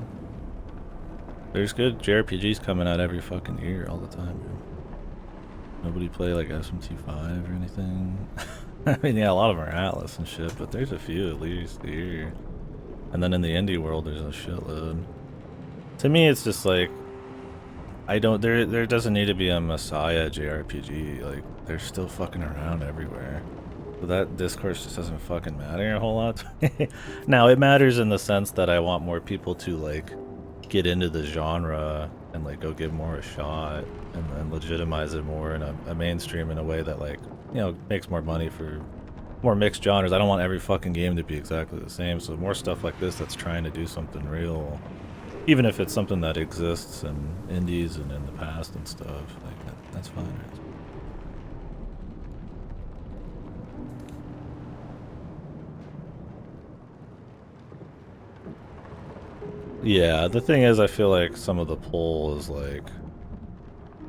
There's good JRPGs coming out every fucking year, all the time. Dude. Nobody play like SMT5 or anything. I mean, yeah, a lot of them are Atlas and shit, but there's a few at least a year. And then in the indie world, there's a shitload. To me, it's just like, I don't, there doesn't need to be a Messiah JRPG. Like, they're still fucking around everywhere. So that discourse just doesn't fucking matter a whole lot. Now, it matters in the sense that I want more people to, like, get into the genre and, like, go give more a shot and legitimize it more in a mainstream in a way that, like, you know, makes more money for more mixed genres. I don't want every fucking game to be exactly the same, so more stuff like this that's trying to do something real, even if it's something that exists in indies and in the past and stuff, like, that's fine, right? Yeah, the thing is, I feel like some of the pull is like,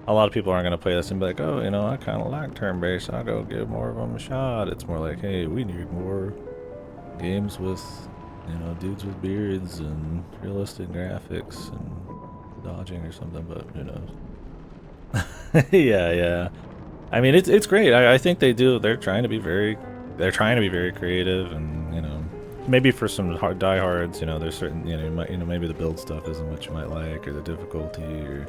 a lot of people aren't going to play this and be like, oh, you know, I kind of like turn-based, I'll go give more of them a shot. It's more like, hey, we need more games with, you know, dudes with beards and realistic graphics and dodging or something, but who knows. Yeah. I mean, it's great. I think they're trying to be very creative, and, you know, maybe for some diehards, you know, there's certain, you know, maybe the build stuff isn't what you might like, or the difficulty, or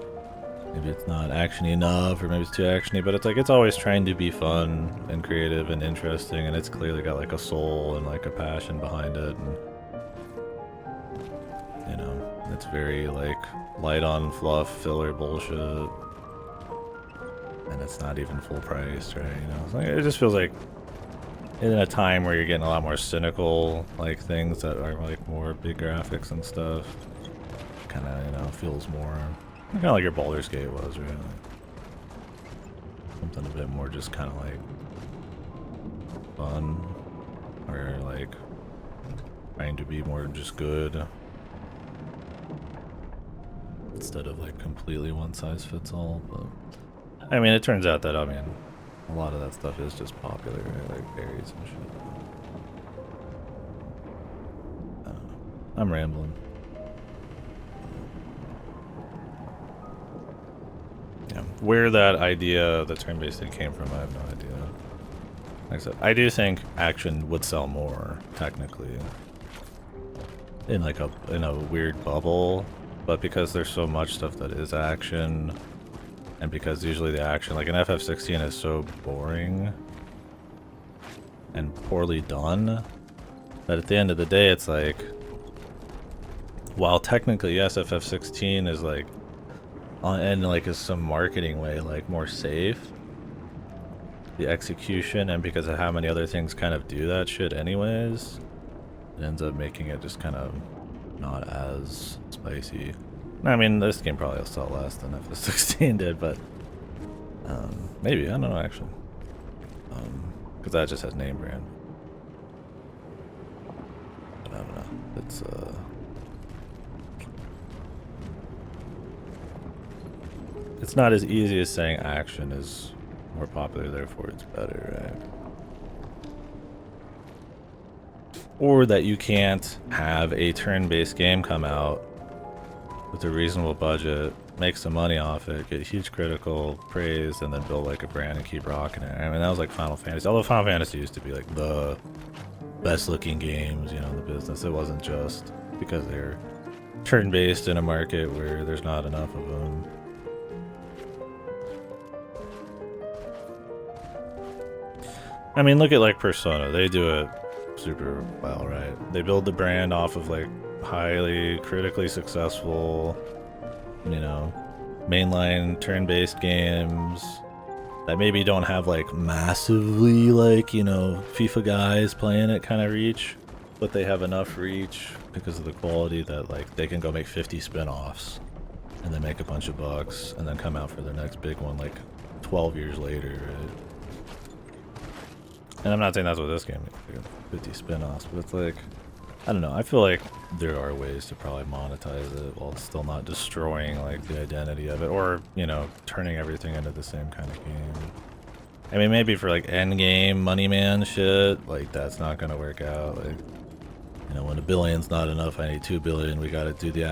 maybe it's not actiony enough, or maybe it's too actiony, but it's like, it's always trying to be fun and creative and interesting, and it's clearly got like a soul and like a passion behind it, and, you know, it's very like light on fluff, filler bullshit, and it's not even full price, right? You know, it's like, it just feels like in a time where you're getting a lot more cynical, like, things that are like more big graphics and stuff, kind of, you know, feels more kind of like your Baldur's Gate was, really. Something a bit more just kind of like fun, or like trying to be more just good, instead of like completely one size fits all. But I mean, it turns out that, I mean, a lot of that stuff is just popular, right? Like berries and shit. I don't know. I'm rambling. Yeah. Where that idea, the turn-based thing, came from, I have no idea. Like I said, I do think action would sell more, technically, in like in a weird bubble, but because there's so much stuff that is action, and because usually the action, like in FF16, is so boring and poorly done, that at the end of the day, it's like, while technically, yes, FF16 is like, and like is some marketing way, like, more safe, the execution, and because of how many other things kind of do that shit anyways, it ends up making it just kind of not as spicy. I mean, this game probably will sell less than FF16 did, but maybe, I don't know, actually, because that just has name brand. But I don't know. It's not as easy as saying action is more popular, therefore it's better, right? Or that you can't have a turn-based game come out with a reasonable budget, make some money off it, get huge critical praise, and then build like a brand and keep rocking it. I mean, that was like Final Fantasy. Although Final Fantasy used to be like the best looking games, you know, in the business. It wasn't just because they're turn-based in a market where there's not enough of them. I mean, look at like Persona. They do it super well, right? They build the brand off of like highly critically successful, you know, mainline turn-based games that maybe don't have like massively like, you know, FIFA guys playing it kind of reach, but they have enough reach because of the quality that like they can go make 50 spin-offs and then make a bunch of bucks and then come out for their next big one like 12 years later, right? And I'm not saying that's what this game is, like 50 spin-offs, but it's like, I don't know, I feel like there are ways to probably monetize it while still not destroying like the identity of it, or, you know, turning everything into the same kind of game. I mean, maybe for like end game money man shit, like that's not gonna work out. Like, you know, when a billion's not enough, I need 2 billion. We gotta do the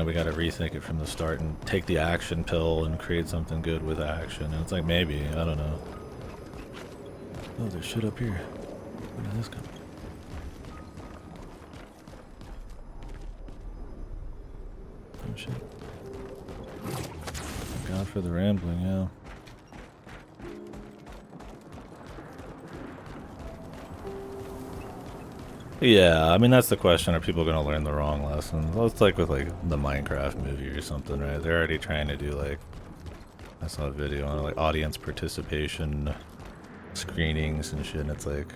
we gotta rethink it from the start and take the action pill and create something good with action. And it's like, maybe, I don't know. Oh, there's shit up here. Where did this come? Oh shit. God for the rambling, yeah. Yeah, I mean that's the question. Are people gonna learn the wrong lessons? Well, it's like with like the Minecraft movie or something, right? They're already trying to do like, I saw a video on like audience participation screenings and shit, and it's like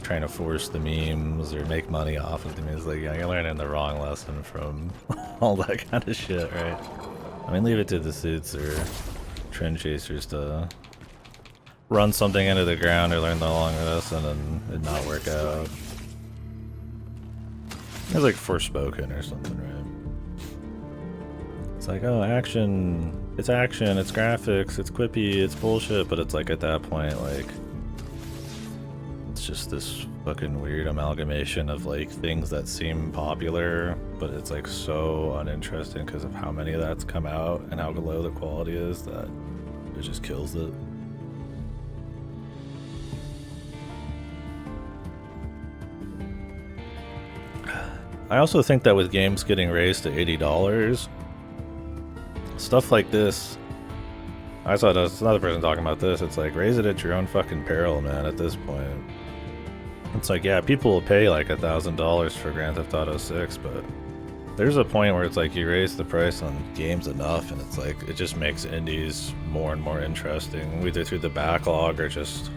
trying to force the memes or make money off of the memes. Like, yeah, you're learning the wrong lesson from all that kind of shit, right? I mean, leave it to the suits or trend chasers to run something into the ground or learn the long lesson and it not work out. It's like Forspoken or something, right? It's like, oh, action, it's graphics, it's quippy, it's bullshit, but it's like at that point, like, it's just this fucking weird amalgamation of like things that seem popular, but it's like so uninteresting because of how many of that's come out and how low the quality is that it just kills it. I also think that with games getting raised to $80, stuff like this, I saw another person talking about this, it's like, raise it at your own fucking peril, man, at this point. It's like, yeah, people will pay like $1,000 for Grand Theft Auto 6, but there's a point where it's like you raise the price on games enough and it's like, it just makes indies more and more interesting, either through the backlog or just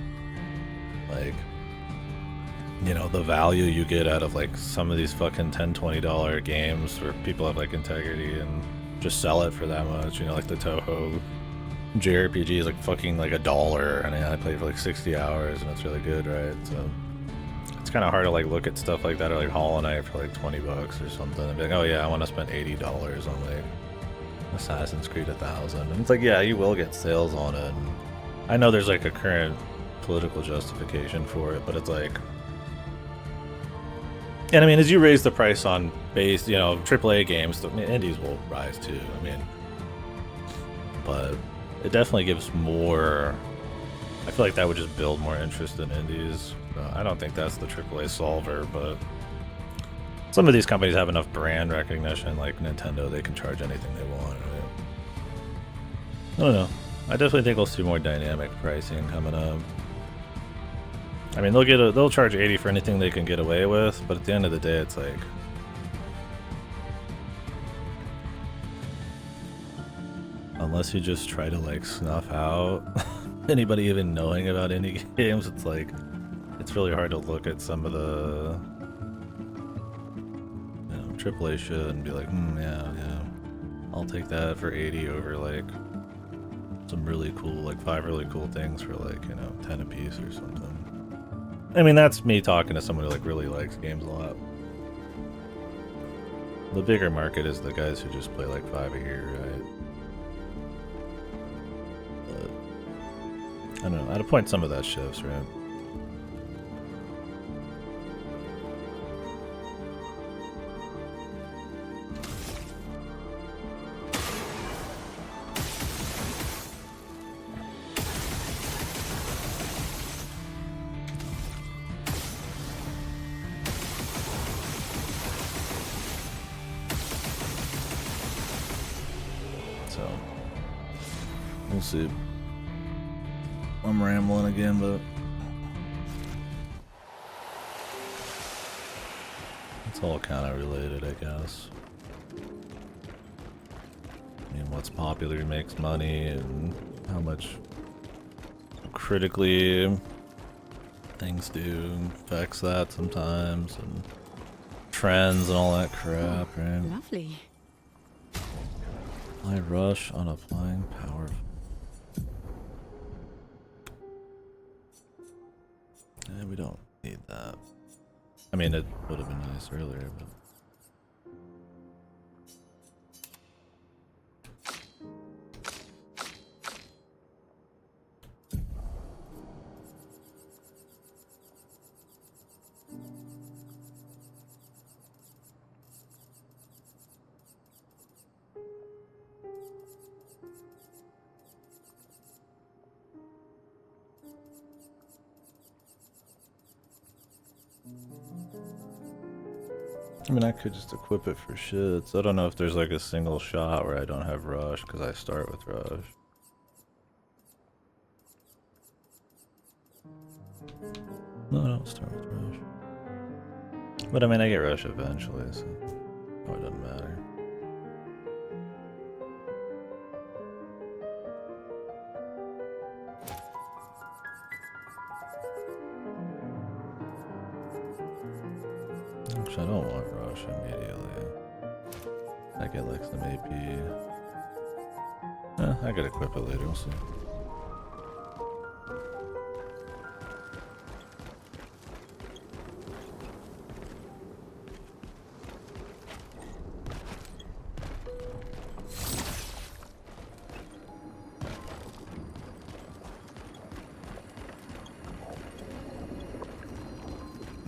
like, you know, the value you get out of like some of these fucking $10, $20 games where people have like integrity and just sell it for that much, you know, like the Toho JRPG is like fucking like $1 and I played for like 60 hours and it's really good, right? So it's kind of hard to like look at stuff like that or like Hollow Knight for like $20 or something and be like, oh yeah, I want to spend $80 on like Assassin's Creed 1000. And it's like, yeah, you will get sales on it. And I know there's like a current political justification for it, but it's like, and I mean, as you raise the price on base, you know, AAA games, indies will rise too. I mean, but it definitely gives more. I feel like that would just build more interest in indies. I don't think that's the AAA solver, but some of these companies have enough brand recognition, like Nintendo, they can charge anything they want. Right? I don't know. I definitely think we'll see more dynamic pricing coming up. I mean, they'll charge 80 for anything they can get away with, but at the end of the day, it's like, unless you just try to like snuff out anybody even knowing about indie games, it's like, it's really hard to look at some of the, you know, AAA shit and be like, yeah, I'll take that for 80 over like some really cool, like 5 really cool things for like, you know, 10 a piece or something. I mean, that's me talking to someone who like really likes games a lot. The bigger market is the guys who just play like 5 a year, right? But I don't know. At a point, some of that shifts, right? We'll see. I'm rambling again, but it's all kind of related, I guess. I mean, what's popular makes money, and how much critically things do affects that sometimes, and trends and all that crap, right? Lovely. I rush on applying power. We don't need that. I mean, it would have been nice earlier, but. I mean, I could just equip it for shits. I don't know if there's like a single shot where I don't have rush because I start with rush. No, I don't start with rush. But I mean, I get rush eventually, so it doesn't matter. Actually, I don't want rush immediately. I get like some AP. I could equip it later, we'll see.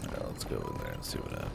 Alright, let's go in there and see what happens.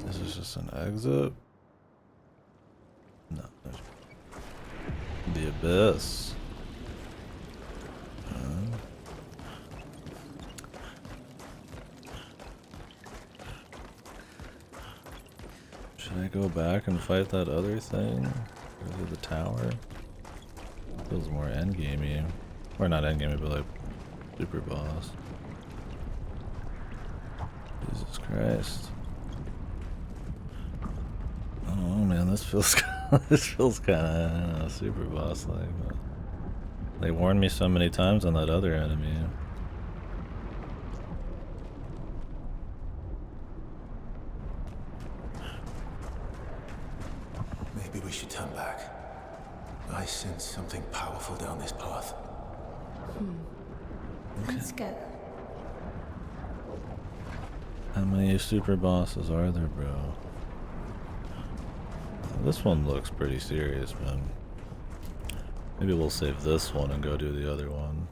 This is just an exit. No, there's the abyss. Should I go back and fight that other thing? Go to the tower? Feels more endgamey. Or not endgamey, but like super boss. Jesus Christ. Oh man, this feels this feels kind of, I don't know, super boss like. But they warned me so many times on that other enemy. Maybe we should turn back. I sense something powerful down this path. Let's go. How many super bosses are there, bro? This one looks pretty serious, man. Maybe we'll save this one and go do the other one.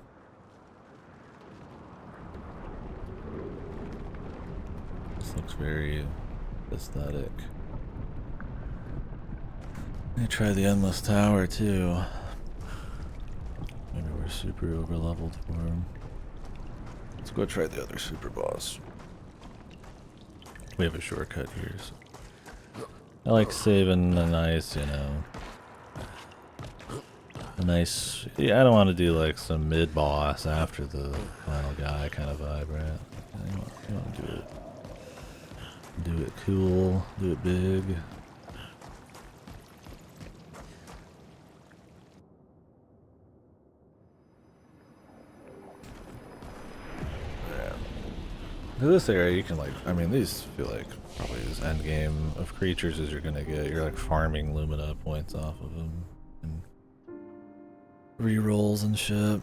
This looks very aesthetic. Let me try the Endless Tower too. Maybe we're super over leveled for him. Let's go try the other super boss. We have a shortcut here, so I like saving a nice, you know, a nice, yeah, I don't want to do like some mid-boss after the final guy kind of vibe, right? You want to do it cool, do it big. This area you can like, I mean these feel like probably as end game of creatures as you're gonna get. You're like farming Lumina points off of them and rerolls and shit.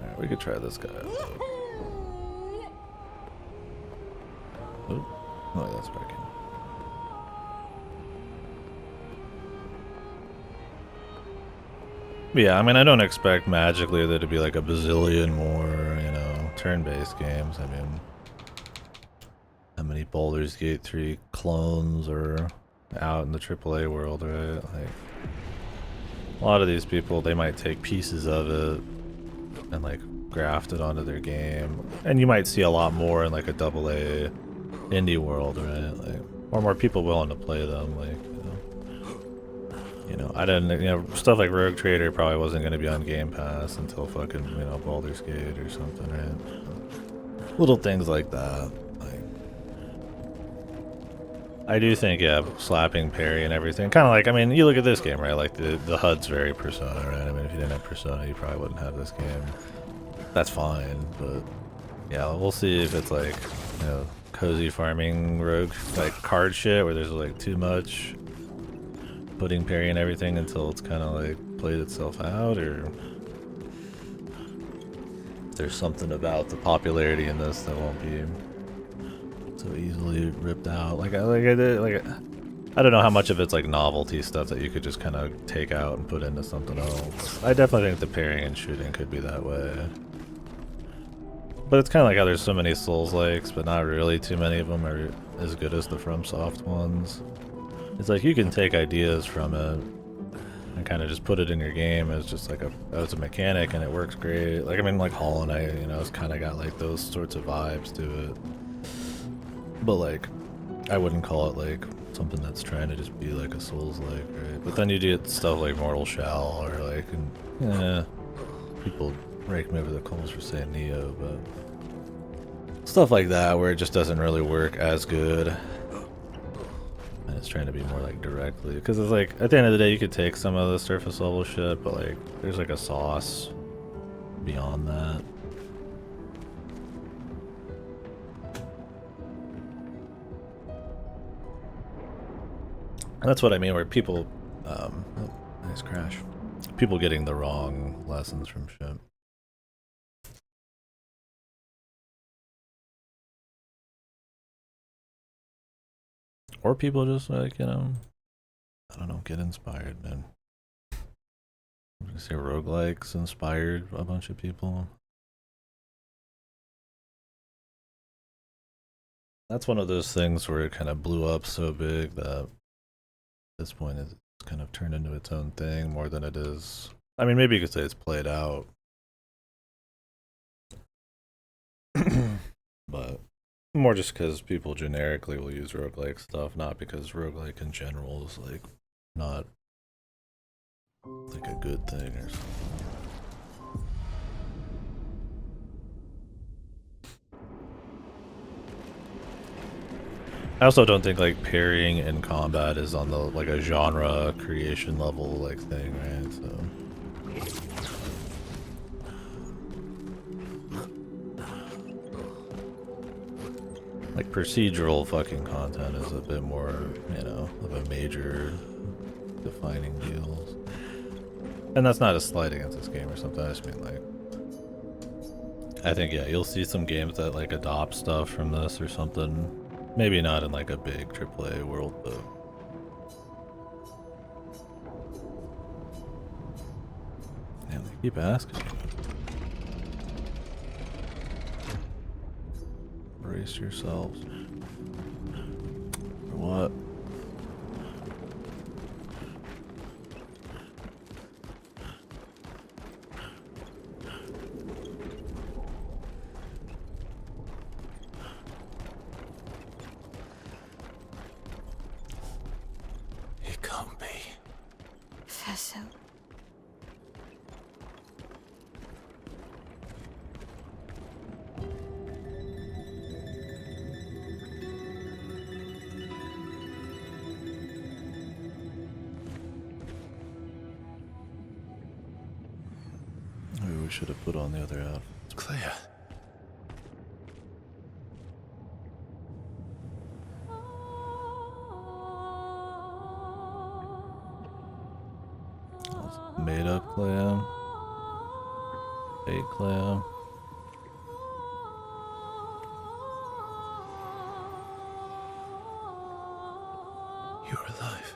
Alright, we could try this guy out though. Oh, that's where I came. Yeah, I mean, I don't expect magically there to be like a bazillion more, you know, turn-based games. I mean, how many Baldur's Gate 3 clones are out in the AAA world, right? Like, a lot of these people, they might take pieces of it and like graft it onto their game, and you might see a lot more in like a AA indie world, right? Like, more people willing to play them, like, I didn't, stuff like Rogue Trader probably wasn't going to be on Game Pass until fucking, Baldur's Gate or something, right? Little things like that. Like, I do think, yeah, slapping parry and everything, kind of like, I mean, you look at this game, right? Like, the HUD's very Persona, right? I mean, if you didn't have Persona, you probably wouldn't have this game. That's fine, but yeah, we'll see if it's like, cozy farming rogue, like card shit, where there's like too much putting parry and everything until it's kind of like played itself out, or there's something about the popularity in this that won't be so easily ripped out. I don't know how much of it's like novelty stuff that you could just kind of take out and put into something else. I definitely think the parrying and shooting could be that way. But it's kind of like how there's so many Souls-likes, but not really too many of them are as good as the FromSoft ones. It's like you can take ideas from it and kind of just put it in your game as just like as a mechanic, and it works great. Like, I mean, like Hollow Knight, it's kind of got like those sorts of vibes to it. But like, I wouldn't call it like something that's trying to just be like a Souls-like, right? But then you get stuff like Mortal Shell, or like, people rake me over the coals for saying Neo, but stuff like that where it just doesn't really work as good. And it's trying to be more like directly, because it's like at the end of the day you could take some of the surface level shit, but like there's like a sauce beyond that. And that's what I mean, where people oh, nice crash. People getting the wrong lessons from shit. Or people just like, I don't know, get inspired, man. I'm gonna say roguelikes inspired a bunch of people. That's one of those things where it kind of blew up so big that at this point it's kind of turned into its own thing more than it is. I mean, maybe you could say it's played out. But more just because people generically will use roguelike stuff, not because roguelike in general is like not like a good thing or something. I also don't think like parrying in combat is on the like a genre creation level like thing, right? So like procedural fucking content is a bit more, of a major defining deal. And that's not a slight against this game or something, I just mean like, I think, yeah, you'll see some games that like adopt stuff from this or something. Maybe not in like a big AAA world, but yeah, they keep asking. Brace yourselves. For what? It can't be. Vessel. Maybe we should have put on the other outfit. Claire. Made up Clair. Fake Clair. You're alive.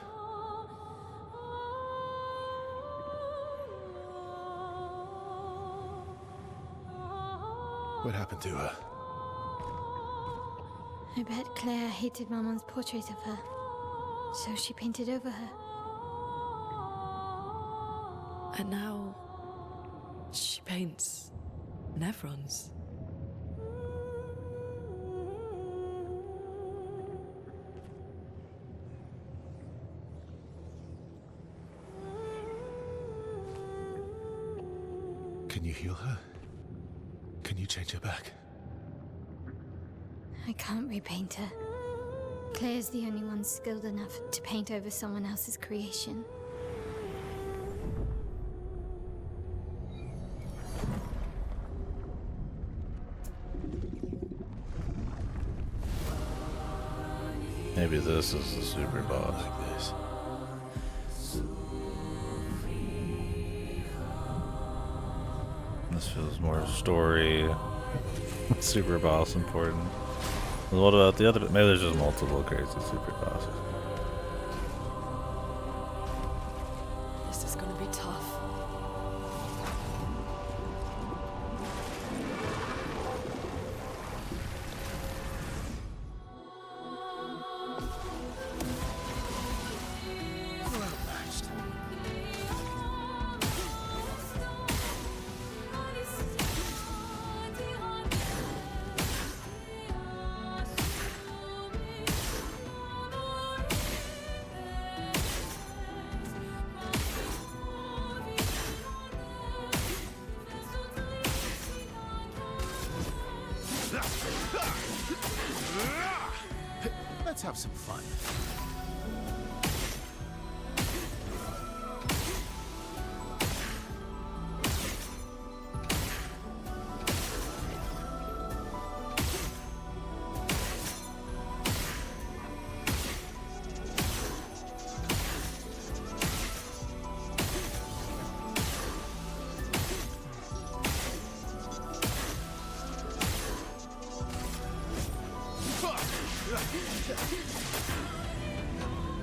What happened to her? I bet Claire hated Maman's portrait of her, so she painted over her. And now she paints Nevrons. Can you heal her? Can you change her back? I can't repaint her. Claire's the only one skilled enough to paint over someone else's creation. Maybe this is the super boss. Like this. This feels more story, super boss important. What about the other? Maybe there's just multiple crazy super bosses. This is gonna be tough. Let's have some fun.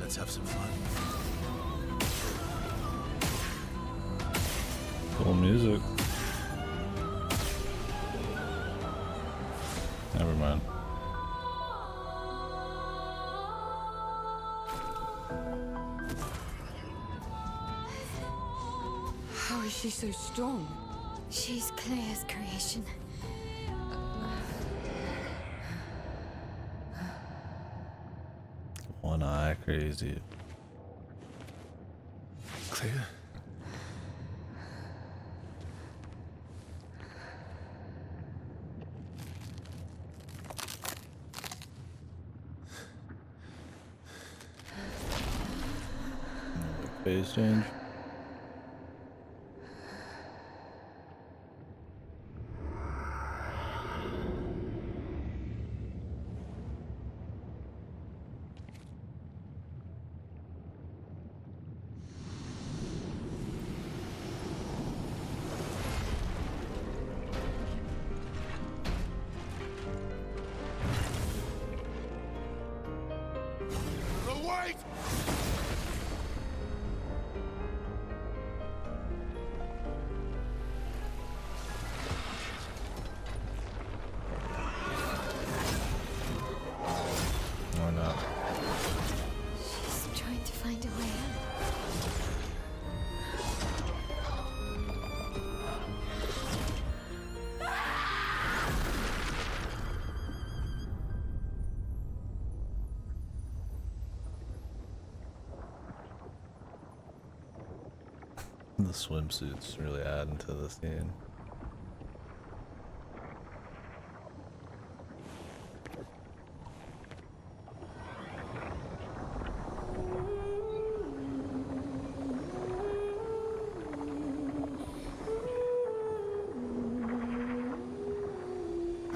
Let's have some fun. Cool music. Never mind. How is she so strong? She's Claire's creation. One eye crazy. Claire? Phase change. Wait! Or not. She's trying to find a way out. The swimsuits really adding to the scene.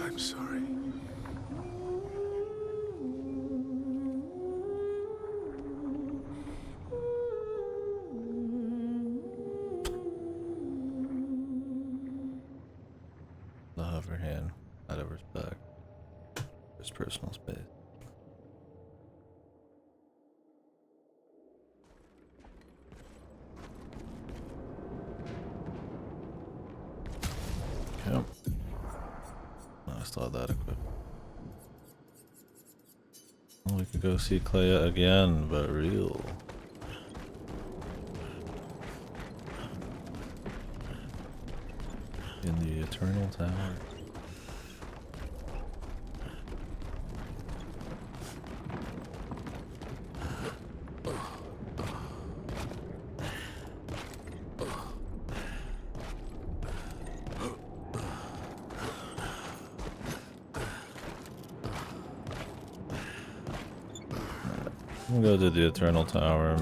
I'm sorry. The hover hand out of respect. His personal space. Yep. I still have that equipped. could go see Clair again, but real. In the Eternal Tower. We'll go to the Eternal Tower.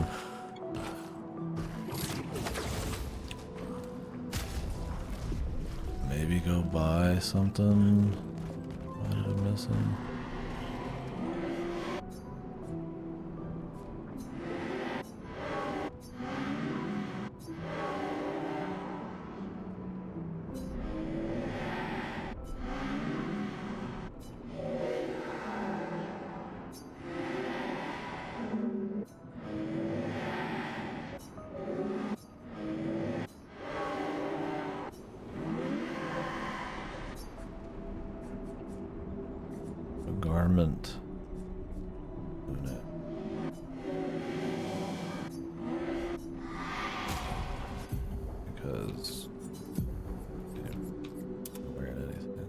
Maybe go buy something. What did I miss? Garment. Because I'm wearing anything.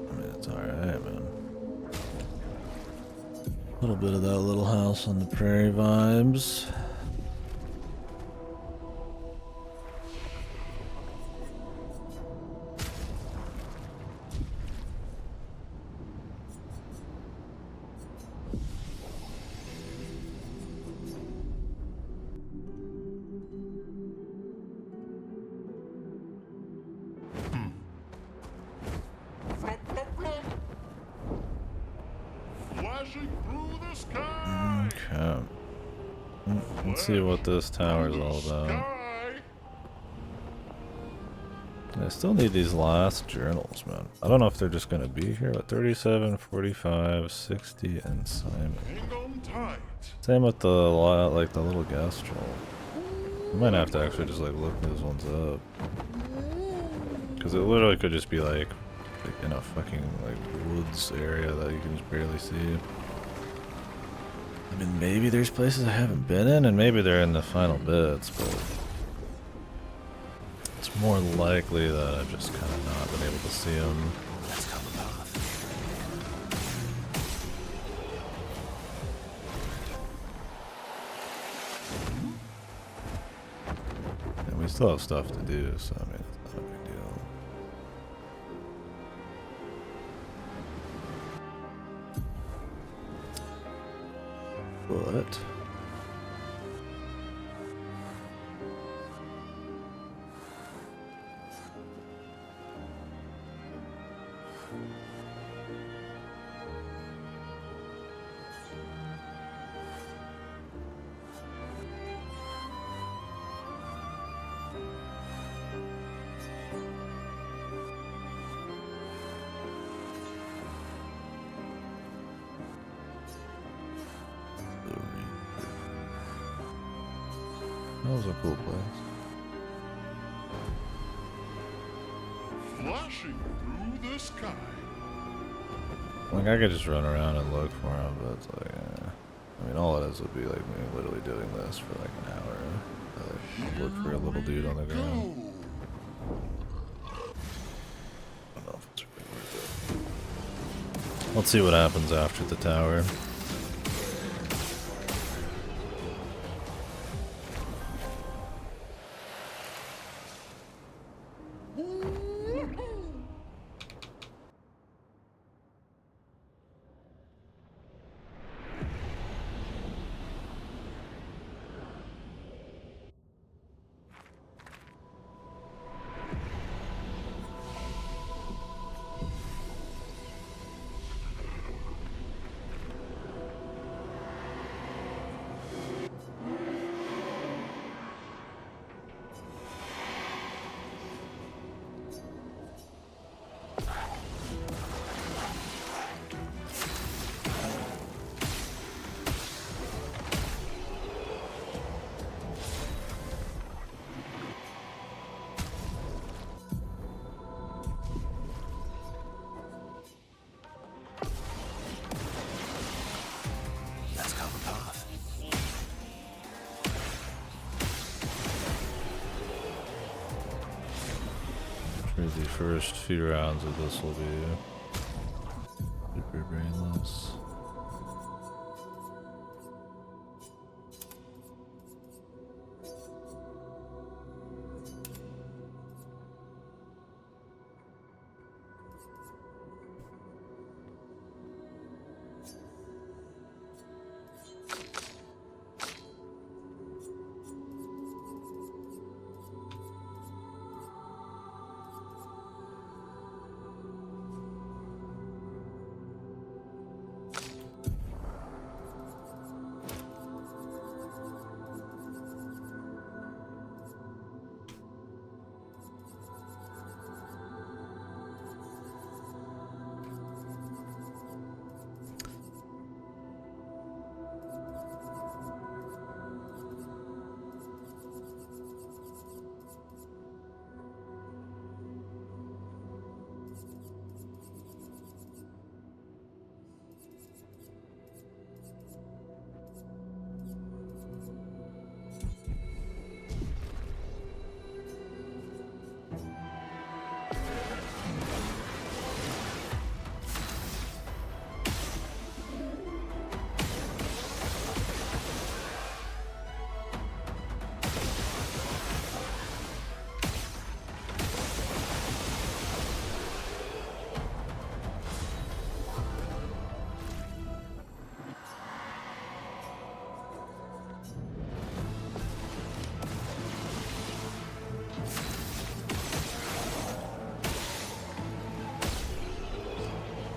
I mean, it's alright, man. A little bit of that Little House on the Prairie vibes. Flashing through the sky. Okay. Let's see what this tower is all about. Sky. I still need these last journals, man. I don't know if they're just gonna be here, but 37, 45, 60, and Simon. Hang on tight. Same with the like the little guest journal. I might have to actually just like look those ones up. Cause it literally could just be like in a fucking like woods area that you can just barely see. I mean, maybe there's places I haven't been in, and maybe they're in the final bits, but it's more likely that I've just kind of not been able to see them. Let's cut the path. And we still have stuff to do, so I mean, it's not a big deal. But that was a cool place. Flashing through the sky. Like, I could just run around and look for him, but it's like, I mean, all it is would be like me literally doing this for like an hour. Like, look for a little dude on the ground. I don't know if it's really worth it. Let's see what happens after the tower. the first few rounds of this will be super brainless.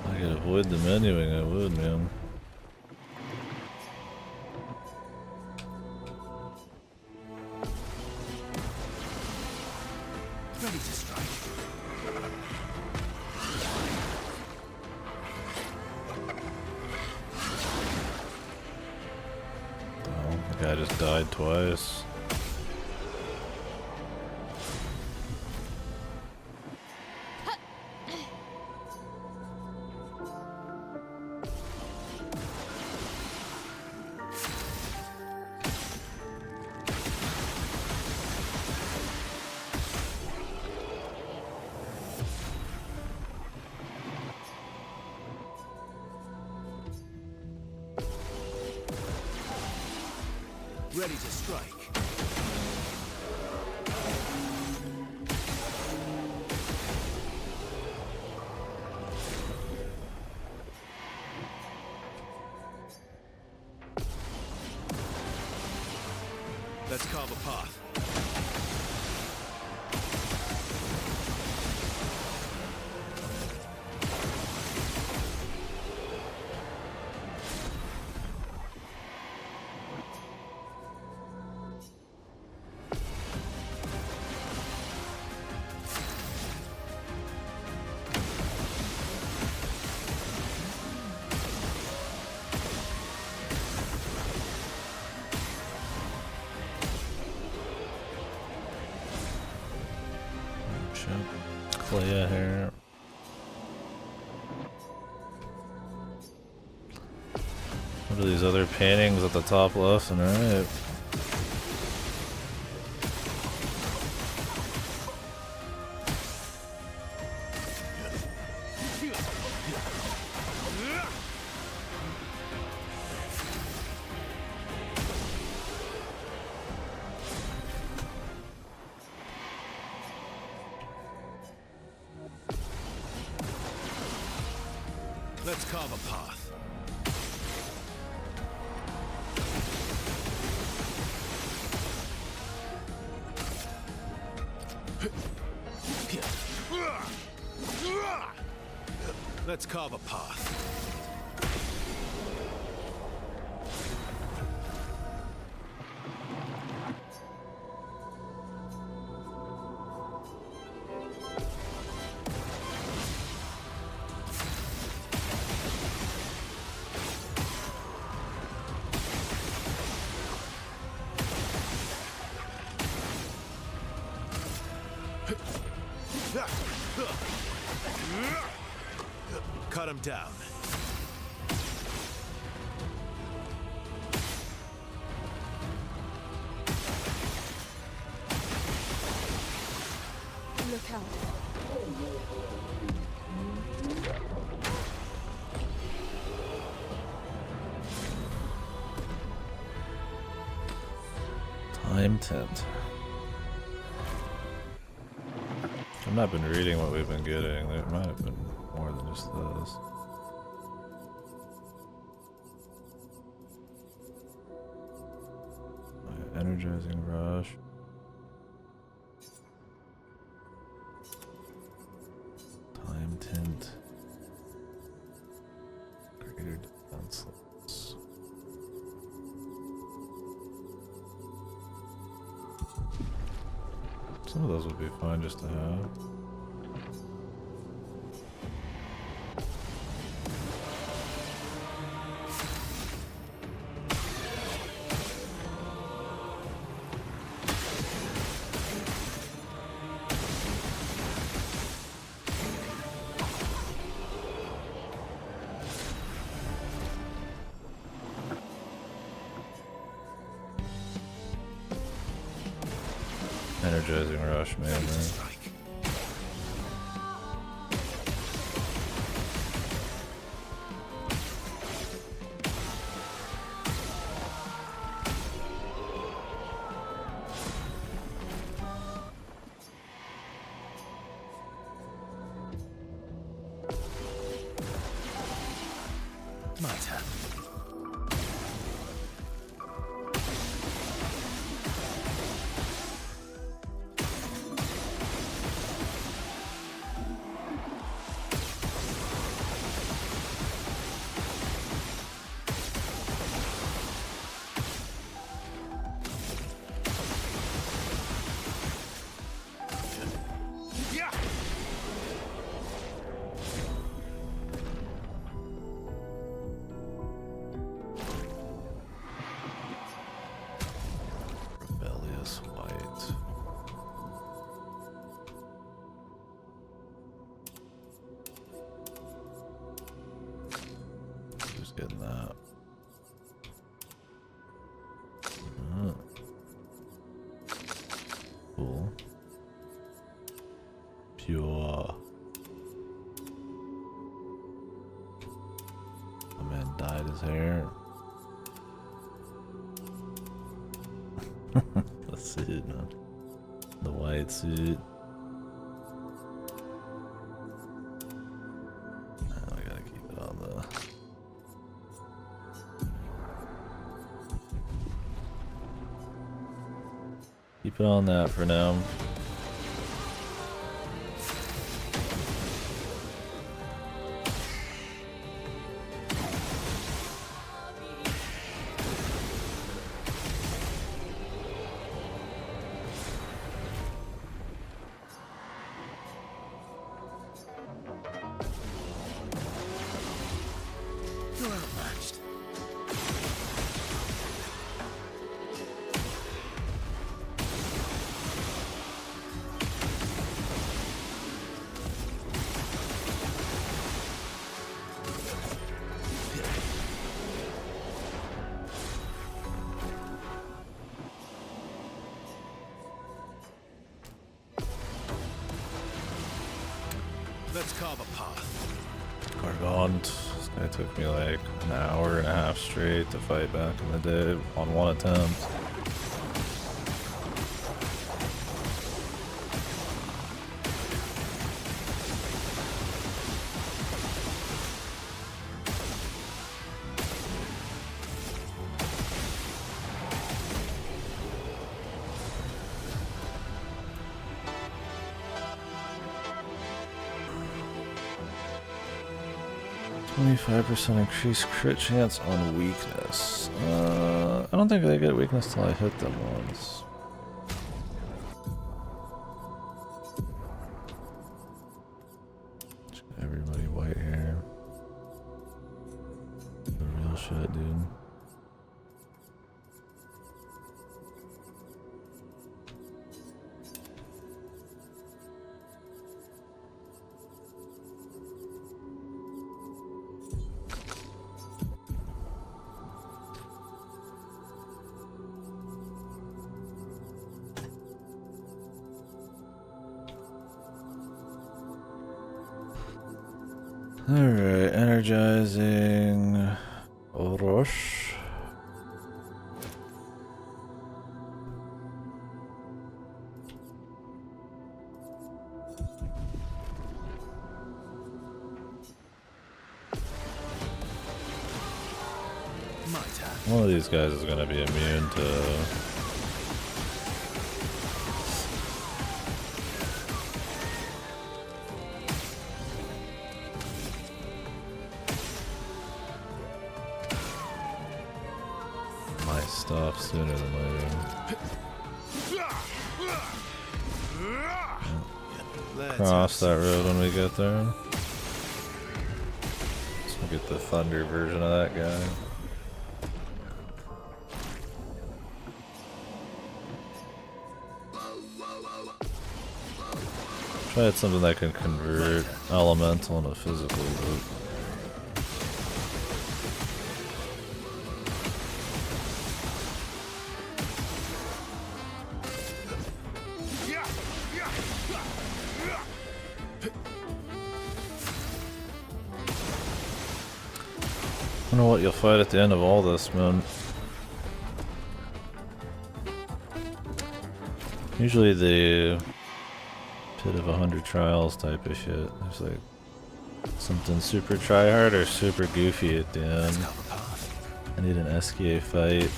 I could avoid the menuing, I would, man. Ready to strike. Oh, the guy just died twice. Ready to strike. Let's carve a path. Clair here. What are these other paintings at the top left and right? Let's carve a path. Let's carve a path. Cut him down. Look out. Time tint. I've not been reading what we've been getting. There might have been more than just this. Energizing rush. Time tint. Greater defense levels. Some of those would be fine just to have. Energizing rush, man. My turn. Rebellious white. Who's getting that? Cool. Pure. A man dyed his hair. The suit, man. The white suit. I gotta keep it on the. Keep it on that for now. You're outmatched. Let's carve a path. Gargant. This guy took me like an hour and a half straight to fight back in the day on one attempt. %increased crit chance on weakness. I don't think they get weakness till I hit them once. Everybody white hair. The real shit, dude. Alright, energizing Orosh. One of these guys is gonna be immune to my stuff sooner than later. Cross that road when we get there. So we'll get the thunder version of that guy. Try something that can convert elemental into physical. I don't know what you'll fight at the end of all this, man. Usually the Pit of 100 Trials type of shit. There's like something super tryhard or super goofy at the end. I need an SKA fight.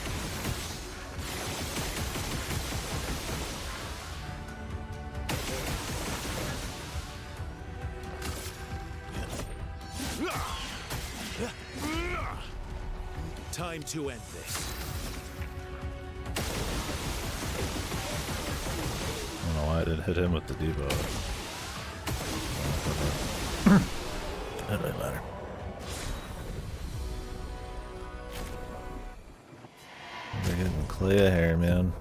Time to end this. I don't know why I didn't hit him with the debuff. That doesn't matter. They're getting Clair here, man.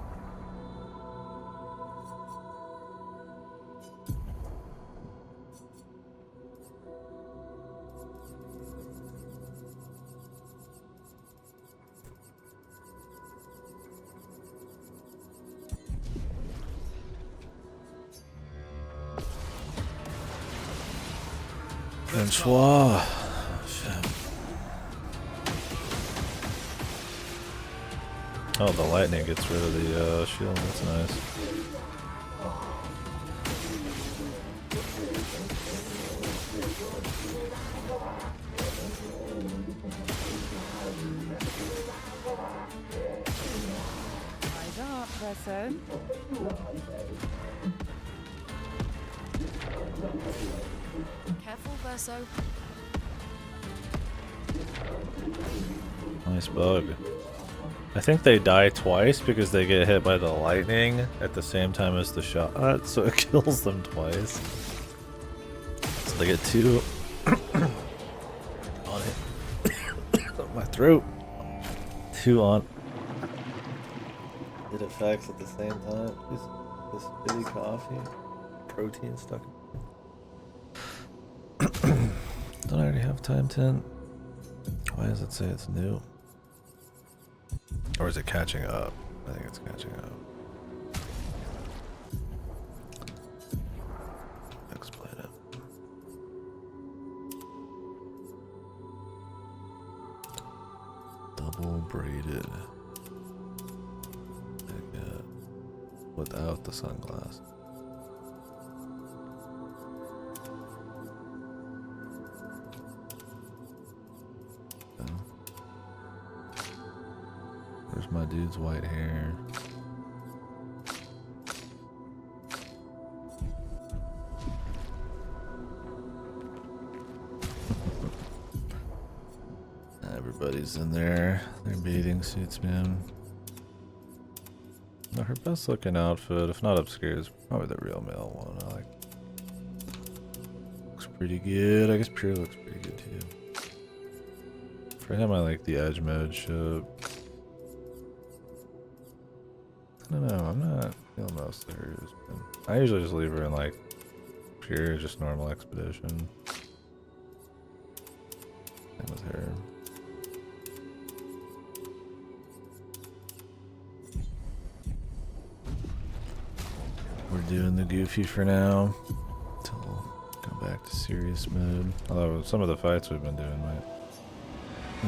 Francois. Shit. Oh, the lightning gets rid of the shield. That's nice. Eyes up, Verso. Careful, Verso. Nice bug. I think they die twice because they get hit by the lightning at the same time as the shot, so it kills them twice. So they get two on it. My throat. Two on it effects at the same time. This bitty coffee. Protein stuck. Don't I already have time 10? Why does it say it's new? Or is it catching up? I think it's catching up. Explain it. Double braided. Without the sunglasses. There's my dude's white hair. Everybody's in there. Their bathing suits, man. No, her best looking outfit, if not Obscur, is probably the real male one. I like. Looks pretty good. I guess Pure looks pretty good too. For him, I like the edge mode ship. I don't know, I'm not feeling most of hers. I usually just leave her in like Pure, just normal expedition. Same with her. We're doing the goofy for now. Until we'll go back Serious mode. Although some of the fights we've been doing might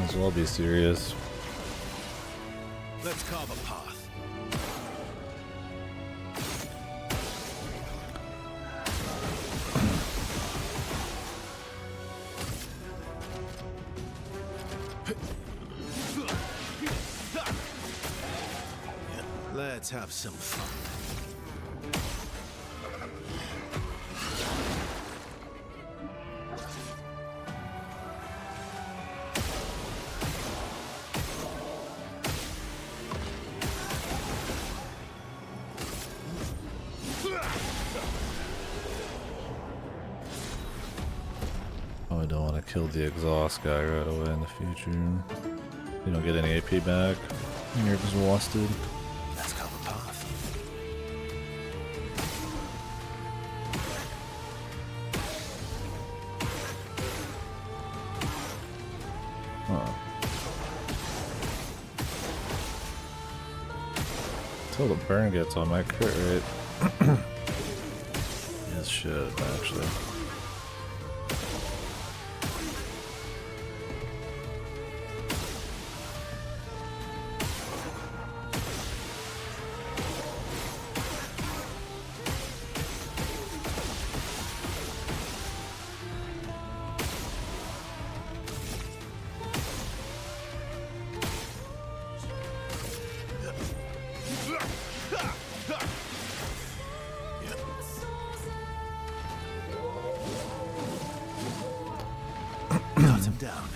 as well be serious. Let's carve a path. Let's have some fun. Oh, I don't want to kill the exhaust guy right away in the future. You don't get any AP back. You're exhausted. Let's carve a path. Huh. Until the burn gets on my crit rate. Yes, shit, actually. Cut him down.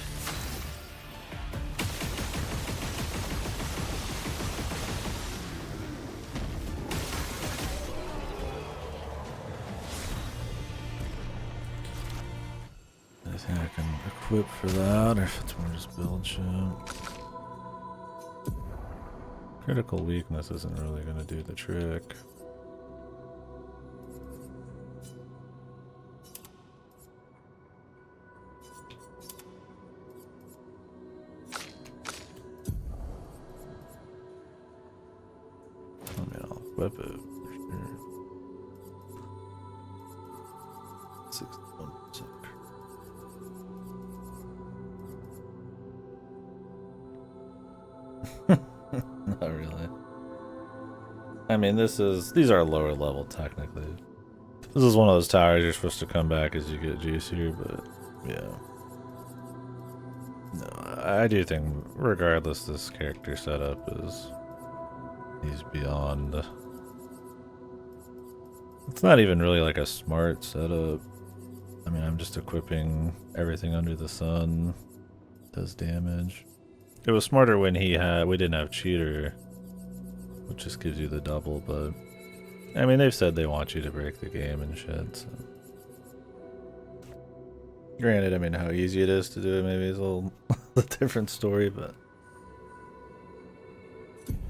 I think I can equip for that, or if it's more just build shit. Critical weakness isn't really gonna do the trick. I mean, I'll equip it for sure. 61%. Not really. I mean, these are lower level technically. This is one of those towers you're supposed to come back as you get juicier, but yeah. No, I do think regardless this character setup he's beyond. It's not even really like a smart setup. I mean, I'm just equipping everything under the sun. Does damage. It was smarter when we didn't have cheater, which just gives you the double, but I mean, they've said they want you to break the game and shit, so. Granted, I mean, how easy it is to do it maybe is a little a different story, but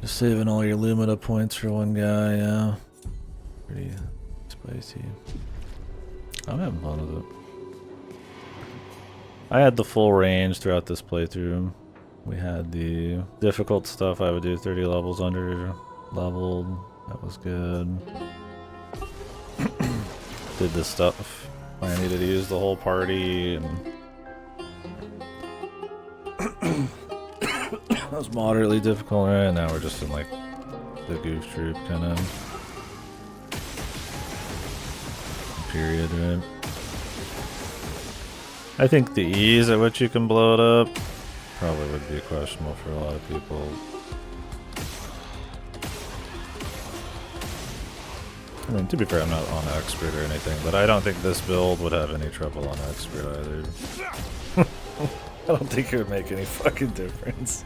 just saving all your Lumina points for one guy, yeah. Pretty spicy. I'm having fun with it. I had the full range throughout this playthrough. We had the difficult stuff I would do 30 levels under leveled. That was good. Did the stuff I needed to use the whole party, and that was moderately difficult, right? And now we're just in like the goof troop kind of period, right? I think the ease at which you can blow it up probably would be questionable for a lot of people. I mean, to be fair, I'm not on expert or anything, but I don't think this build would have any trouble on expert either. I don't think it would make any fucking difference.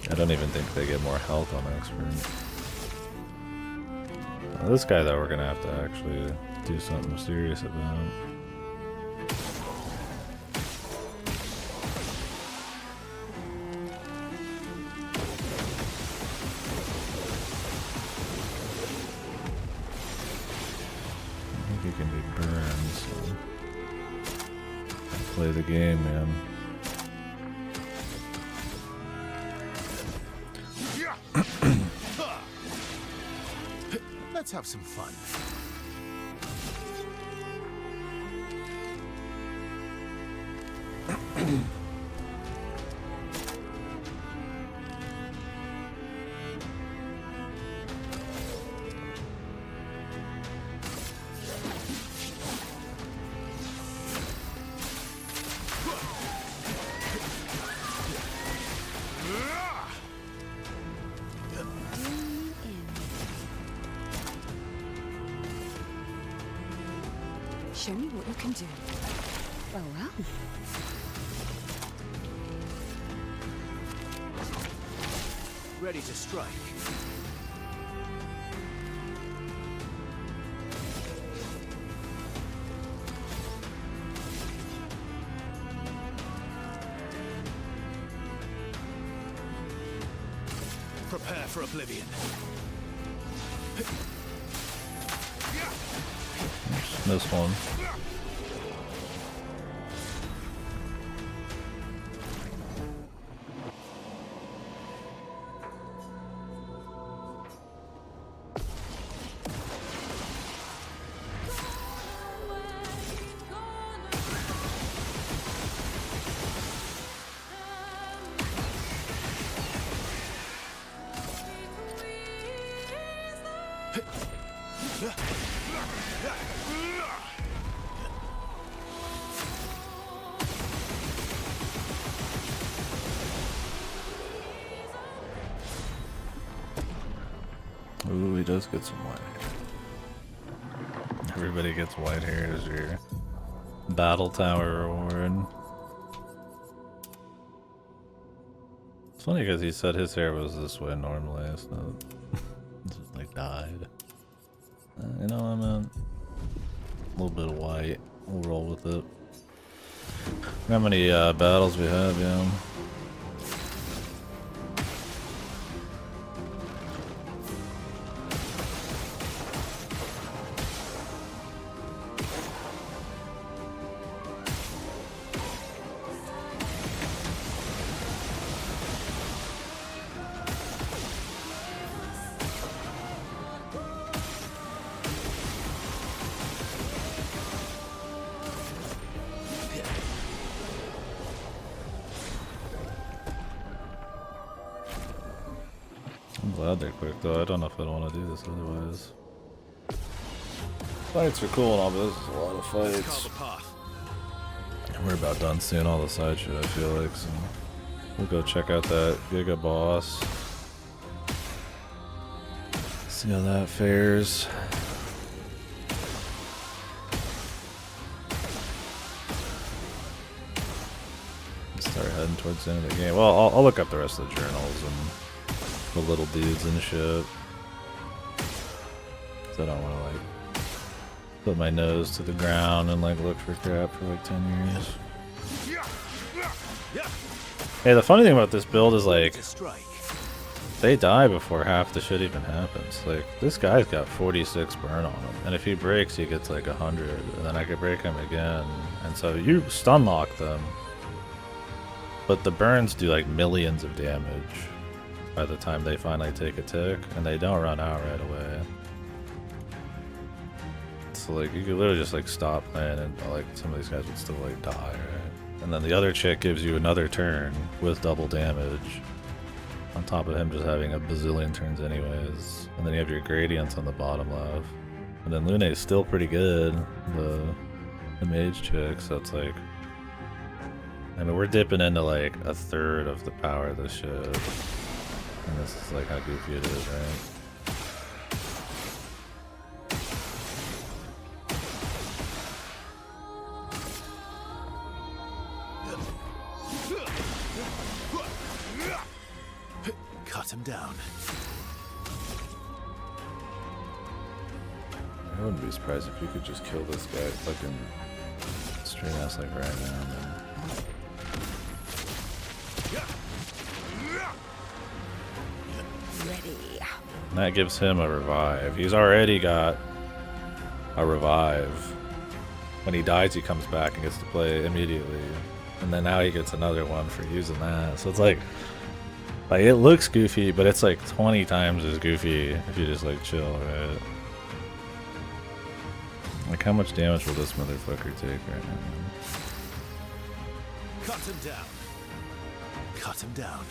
I don't even think they get more health on expert. This guy, though, we're gonna have to actually do something serious about. I think he can be burned, so play the game, man. Let's have some fun. Show me what you can do. Oh well. Ready to strike. Prepare for oblivion. This one. Ooh, he does get some white hair. Everybody gets white hair as your battle tower reward. It's funny because he said his hair was this way normally. It's not. It's just like dyed. You know what I meant? A little bit of white. We'll roll with it. How many battles we have, yeah. I'm glad they're quick though. I don't know if I'd want to do this otherwise. Fights are cool and all, but this is a lot of fights. And we're about done seeing all the side shit, I feel like, so we'll go check out that Giga Boss. See how that fares. Start heading towards the end of the game. Well, I'll look up the rest of the journals and the little dudes and shit. Cause I don't want to like put my nose to the ground and like look for crap for like 10 years. Hey, the funny thing about this build is like they die before half the shit even happens. Like this guy's got 46 burn on him, and if he breaks, he gets like 100, and then I could break him again. And so you stun lock them, but the burns do like millions of damage by the time they finally take a tick, and they don't run out right away. So like you could literally just like stop playing and like some of these guys would still like die, right? And then the other chick gives you another turn with double damage on top of him just having a bazillion turns anyways. And then you have your gradients on the bottom left. And then Lune is still pretty good, the mage chick, so it's like, I mean, we're dipping into like a third of the power of this shit. And this is like how goofy it is, right? Cut him down. I wouldn't be surprised if you could just kill this guy fucking straight ass like right now, man. Ready. And that gives him a revive. He's already got a revive. When he dies, he comes back and gets to play immediately. And then now he gets another one for using that. So it's like it looks goofy, but it's like 20 times as goofy if you just like chill, right? Like, how much damage will this motherfucker take right now? Cut him down. Cut him down.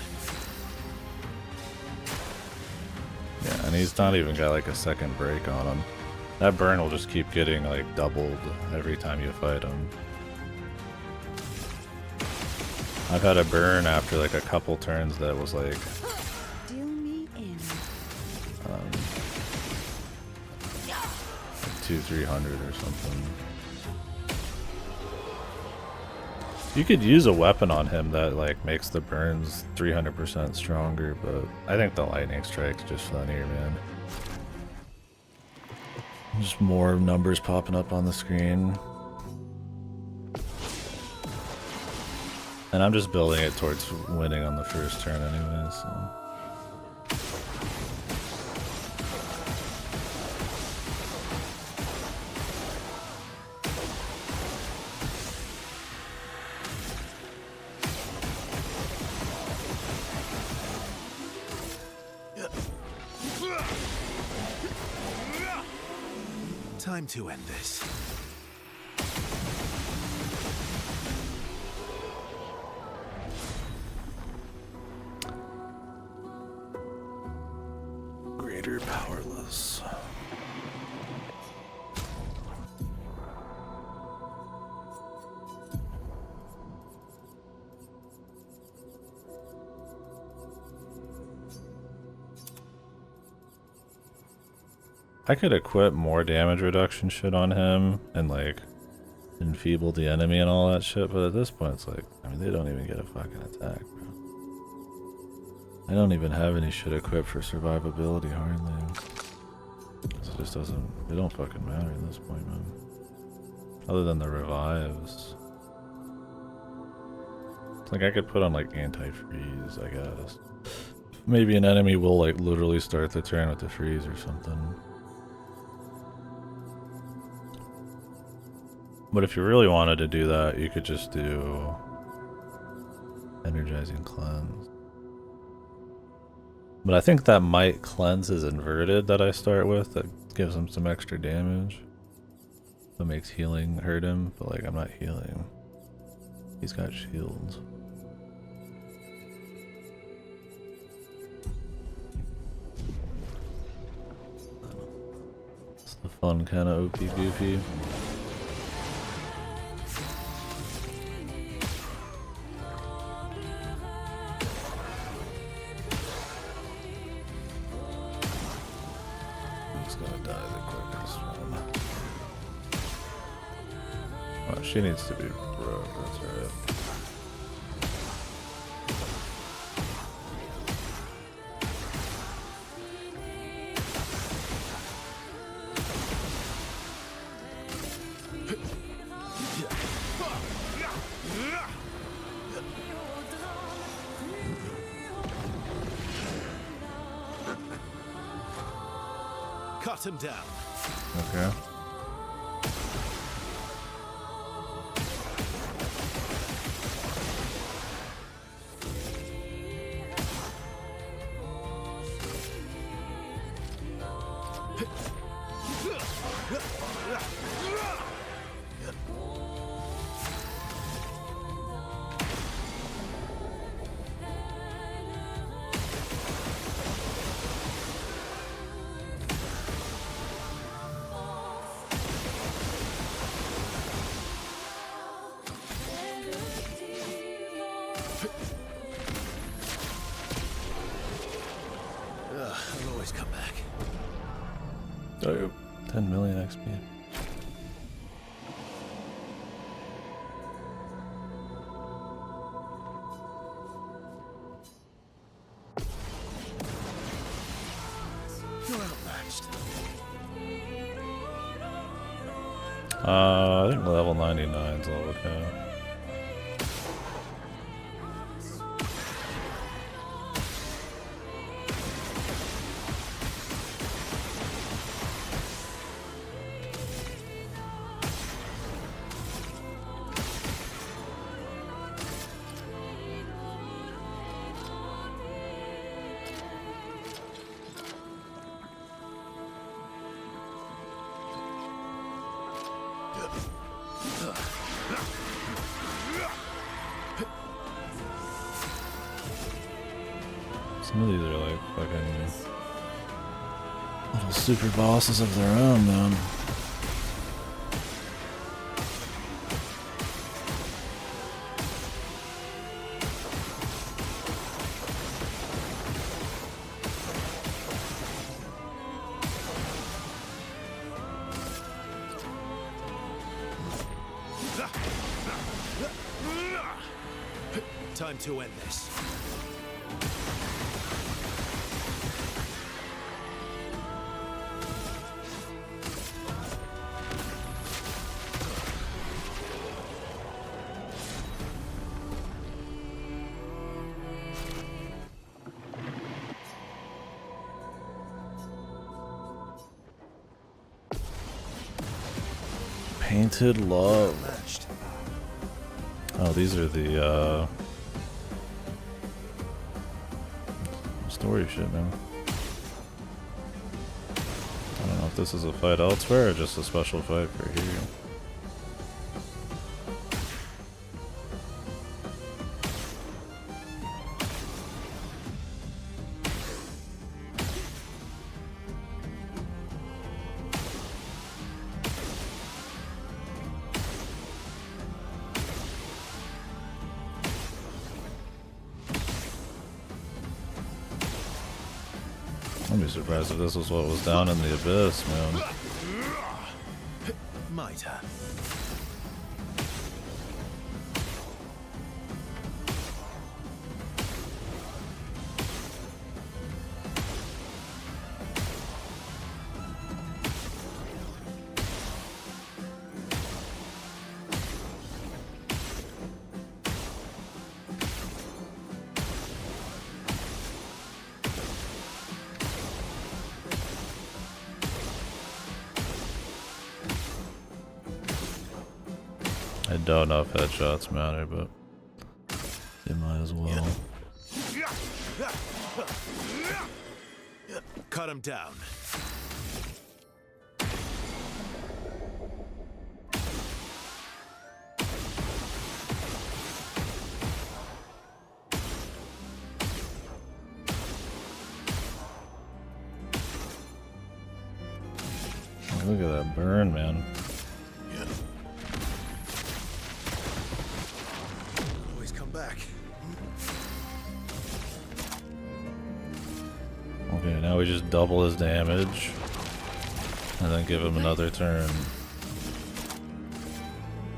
Yeah, and he's not even got like a second break on him. That burn will just keep getting like doubled every time you fight him. I've had a burn after like a couple turns that was like Deal me in. 200-300 or something. You could use a weapon on him that like makes the burns 300% stronger, but I think the lightning strike's just funnier, man. Just more numbers popping up on the screen. And I'm just building it towards winning on the first turn anyway, so. Time to end this. Greater powerless. I could equip more damage reduction shit on him and like enfeeble the enemy and all that shit, but at this point it's like, I mean, they don't even get a fucking attack, bro. I don't even have any shit equipped for survivability hardly. It just doesn't, it don't fucking matter at this point, man. Other than the revives. It's like I could put on like anti-freeze, I guess. Maybe an enemy will like literally start the turn with the freeze or something. But if you really wanted to do that, you could just do energizing cleanse. But I think that might cleanse is inverted that I start with. That gives him some extra damage. That makes healing hurt him, but like I'm not healing. He's got shields. It's the fun kind of OP goofy. She needs to be broke, that's right. Cut him down. Okay. I'll always come back. Oh, 10 million XP. You're outmatched. I think level 99 is level cap. Some of these are like fucking little super bosses of their own, man. Time to end this. Painted Love. Matched. Oh, these are the story shit, man. I don't know if this is a fight elsewhere or just a special fight for here. I'd be surprised if this was what was down in the abyss, man. My turn. I don't know if headshots matter, but they might as well. Cut him down. Look at that burn, man. Always come back. Okay, now we just double his damage and then give him another turn.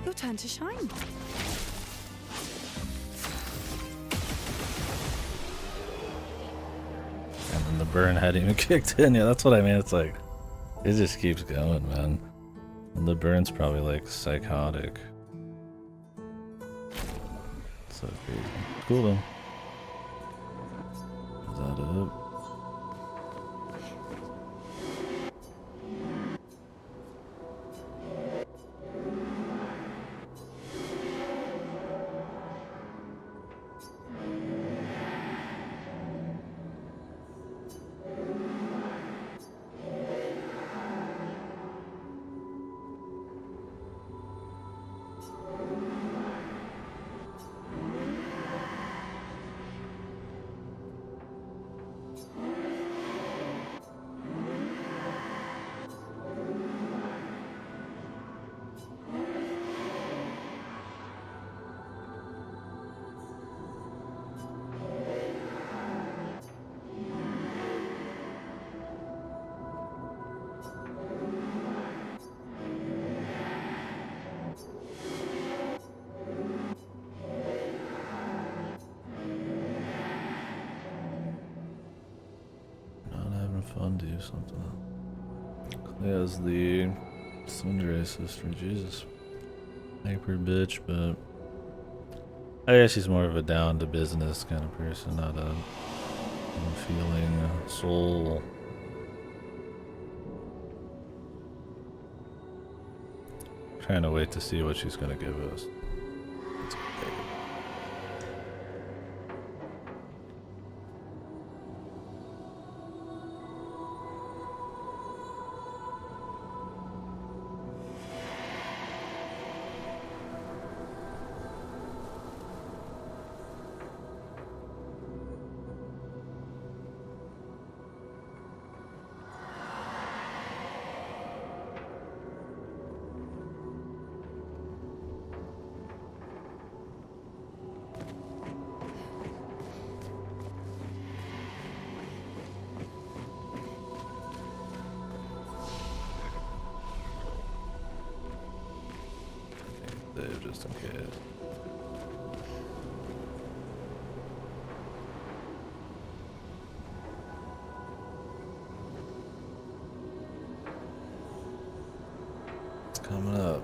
Your turn to shine. And then the burn hadn't even kicked in. Yeah, that's what I mean. It's like, it just keeps going, man. And the burn's probably like psychotic. So crazy. Cool though. Is that it? Fun to do something. Claire's the Cinderay sister, Jesus. Hyper bitch, but I guess she's more of a down to business kind of person, not a feeling soul. Trying to wait to see what she's gonna give us. It's okay. save just in case. It's coming up.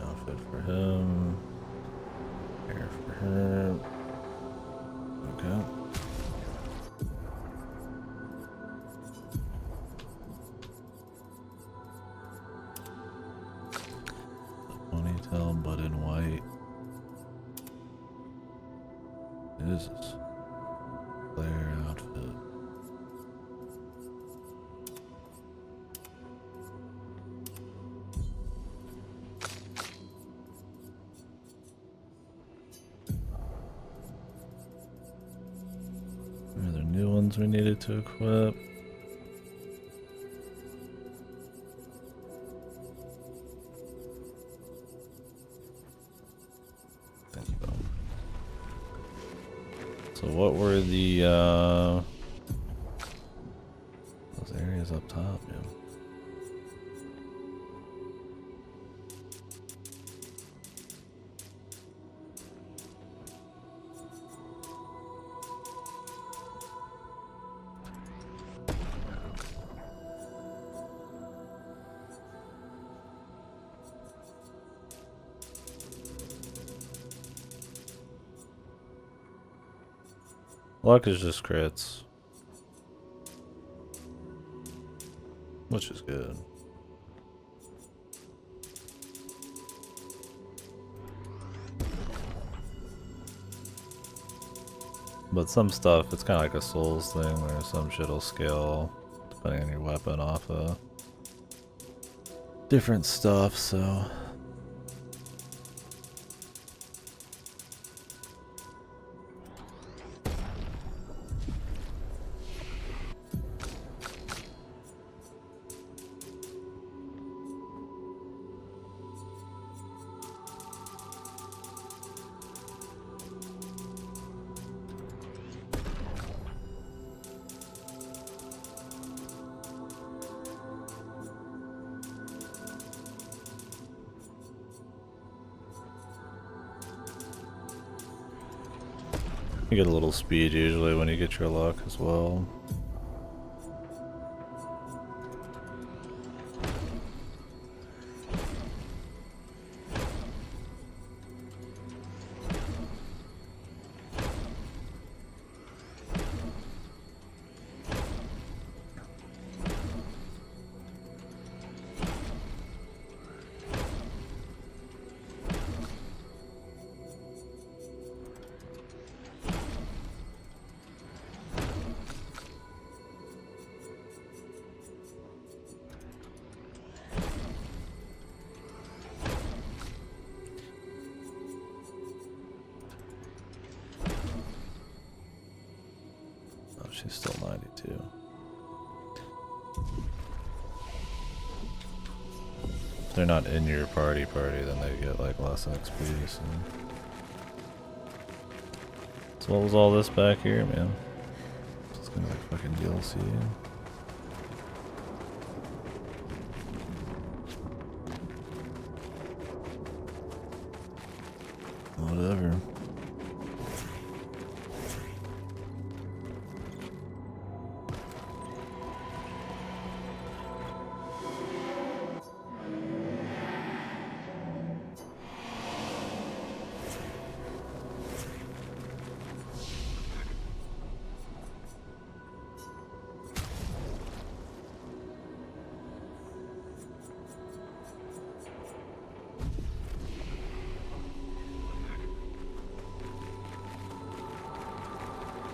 Outfit for him. Hair for her. Okay. Ponytail, but in white. Jesus. Clair outfit. Are there new ones we needed to equip? I think so. So what were the those areas up top? Yeah. Luck is just crits, which is good. But some stuff, it's kind of like a Souls thing where some shit'll scale depending on your weapon off of different stuff, so. You get a little speed usually when you get your luck as well. Oh, she's still 92. If they're not in your party, then they get like less XP. So what was all this back here, man? It's gonna be like fucking DLC. Whatever.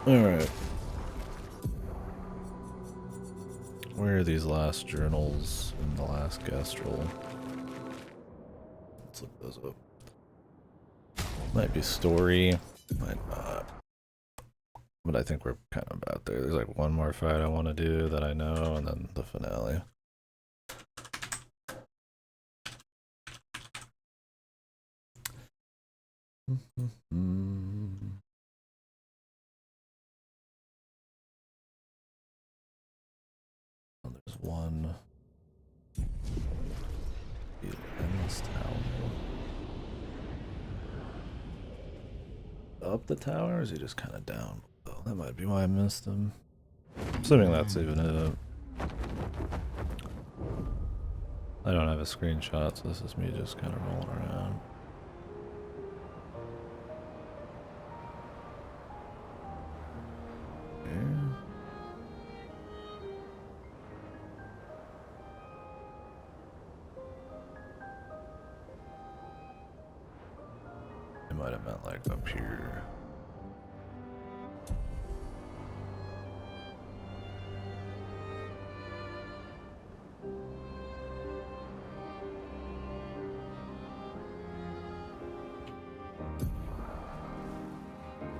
Alright. Where are these last journals in the last Gastral? Let's look those up. Might be story, might not. But I think we're kind of about there. There's like one more fight I want to do that I know, and then the finale. There's one. The endless tower. Up the tower, or is he just kind of down? Oh, that might be why I missed him. Assuming that's even it. I don't have a screenshot, so this is me just kind of rolling around. Here. It might have meant like up here.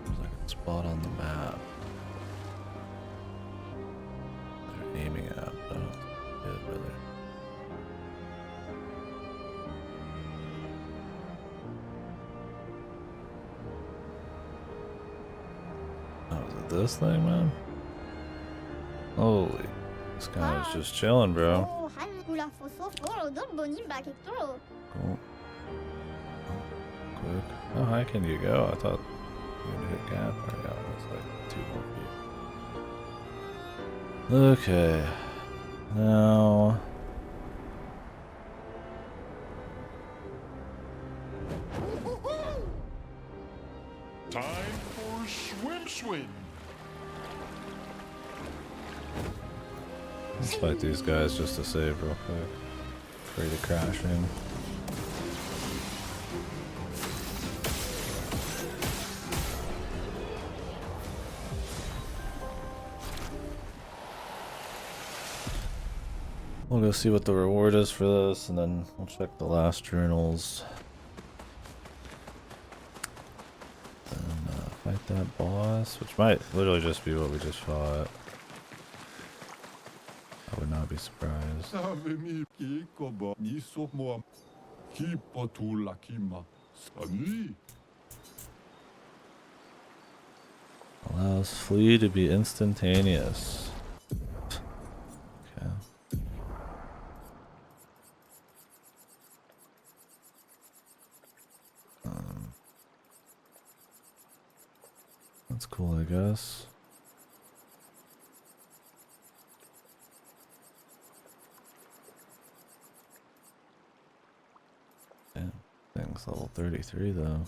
There's like a spot on the map they're aiming at, but I don't see it really. Oh, is it this thing, man? Holy, this guy is just chilling, bro. Cool. Oh, quick. How high can you go? I thought you were gonna hit cap. Or yeah, that's like 2 more feet. Okay. Now. Time for swim. Let's fight these guys just to save real quick. Free to crashing. We'll go see what the reward is for this, and then we'll check the last journals. And fight that boss, which might literally just be what we just fought. I would not be surprised. Allows flee to be instantaneous. Okay. That's cool, I guess. Yeah, thing's level 33 though.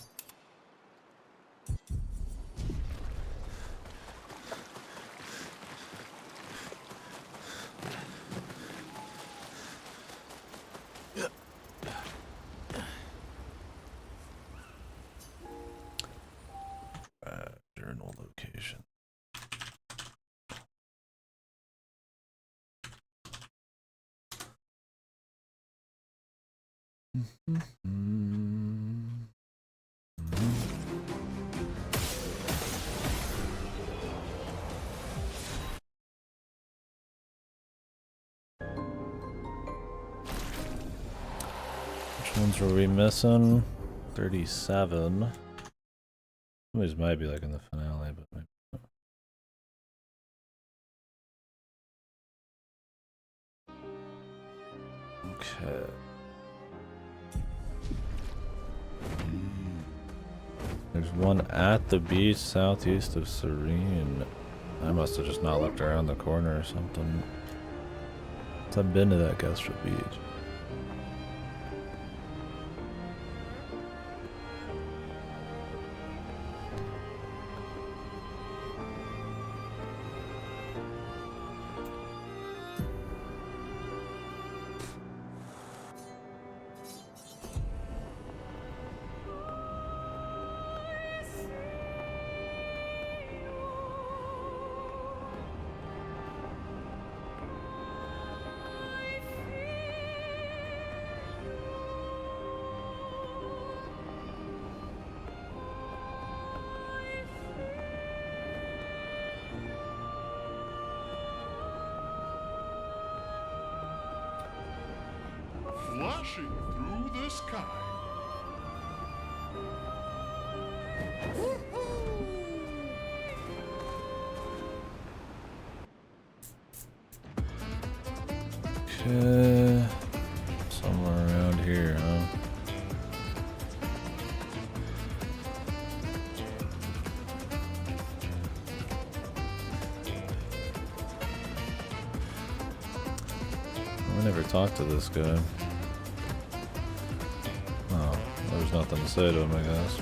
Journal location. Which ones were we missing? 37. These might be like in the finale, but maybe not. Okay. There's one at the beach southeast of Serene. I must have just not looked around the corner or something. I've been to that Gustra beach. Flashing through the sky. Okay. Somewhere around here, huh? I never talked to this guy. Oh, there's nothing to say to him, I guess.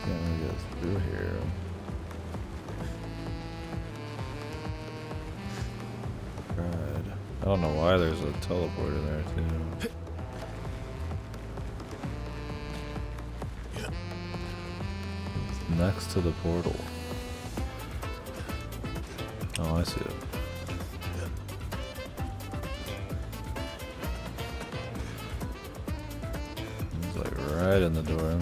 Can't get through here. I don't know why there's a teleporter there too. It's next to the portal. Oh, I see it. It's like right in the door.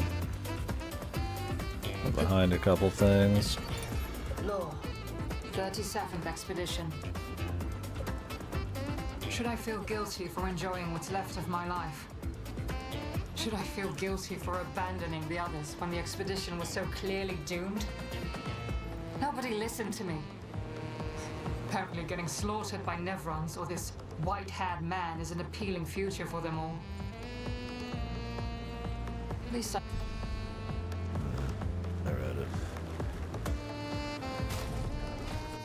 I'm behind a couple things. Law, 37th expedition. Should I feel guilty for enjoying what's left of my life? Should I feel guilty for abandoning the others when the expedition was so clearly doomed? Nobody listened to me. Apparently getting slaughtered by Nevrons or this white-haired man is an appealing future for them all. At least I read it.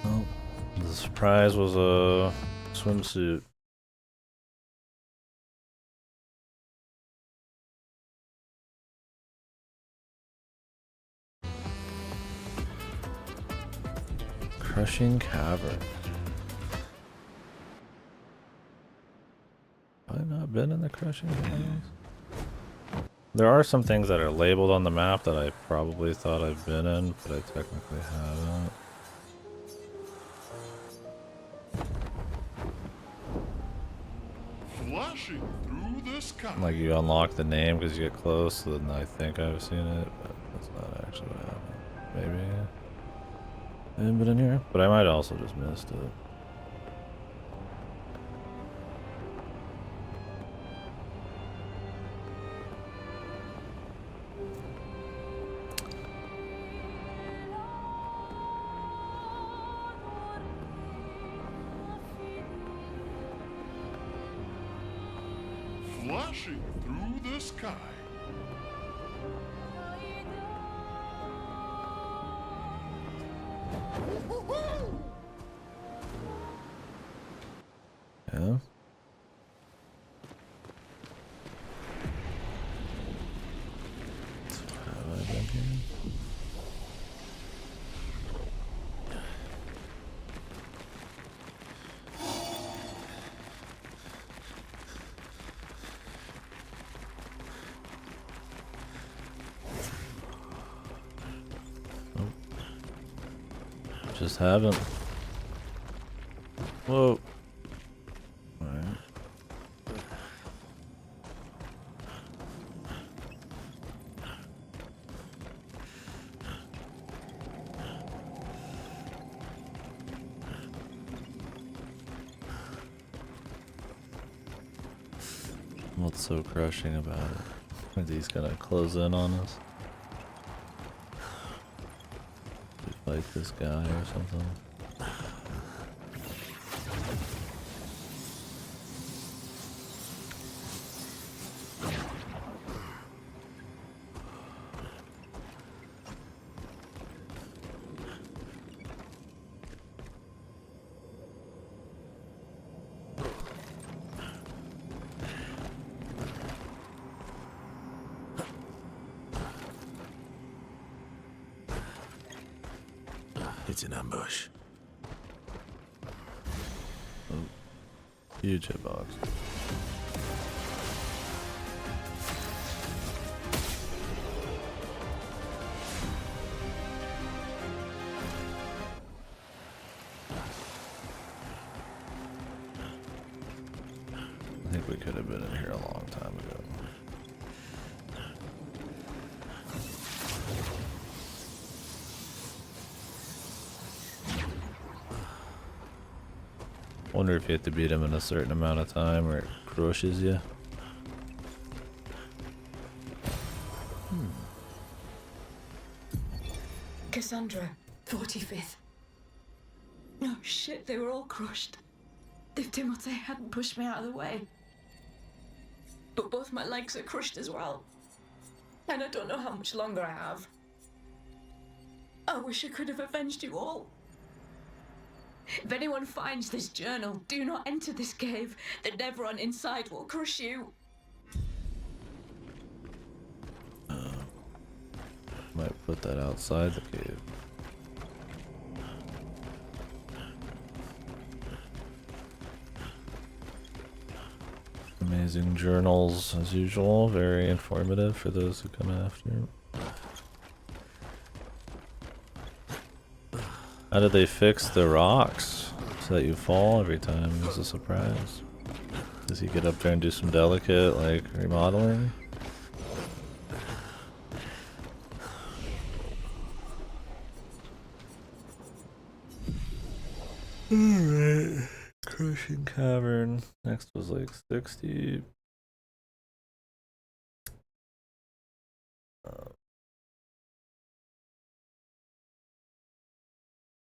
Oh, the surprise was a swimsuit. Crushing Cavern. Have I not been in the Crushing Cavern? There are some things that are labeled on the map that I probably thought I've been in, but I technically haven't. Flashing through the sky. Like you unlock the name because you get close, then I think I've seen it, but that's not actually what happened. Maybe I haven't been in here, but I might also just missed it. Flashing through the sky. Yeah. Have I been here? Just haven't. Whoa. Alright. What's so crushing about it? Are these gonna close in on us? We fight this guy or something? It's an ambush. Huge hitbox. I think we could have been in here a long time ago. Wonder if you have to beat him in a certain amount of time or it crushes you. Cassandra, 45th. Oh shit, they were all crushed. If Timothy hadn't pushed me out of the way. But both my legs are crushed as well. And I don't know how much longer I have. I wish I could have avenged you all. If anyone finds this journal, do not enter this cave. The Nevron inside will crush you. Might put that outside the cave. Amazing journals as usual, very informative for those who come after. How did they fix the rocks so that you fall every time as a surprise? Does he get up there and do some delicate like remodeling? Alright. Crushing Cavern. Next was like 60.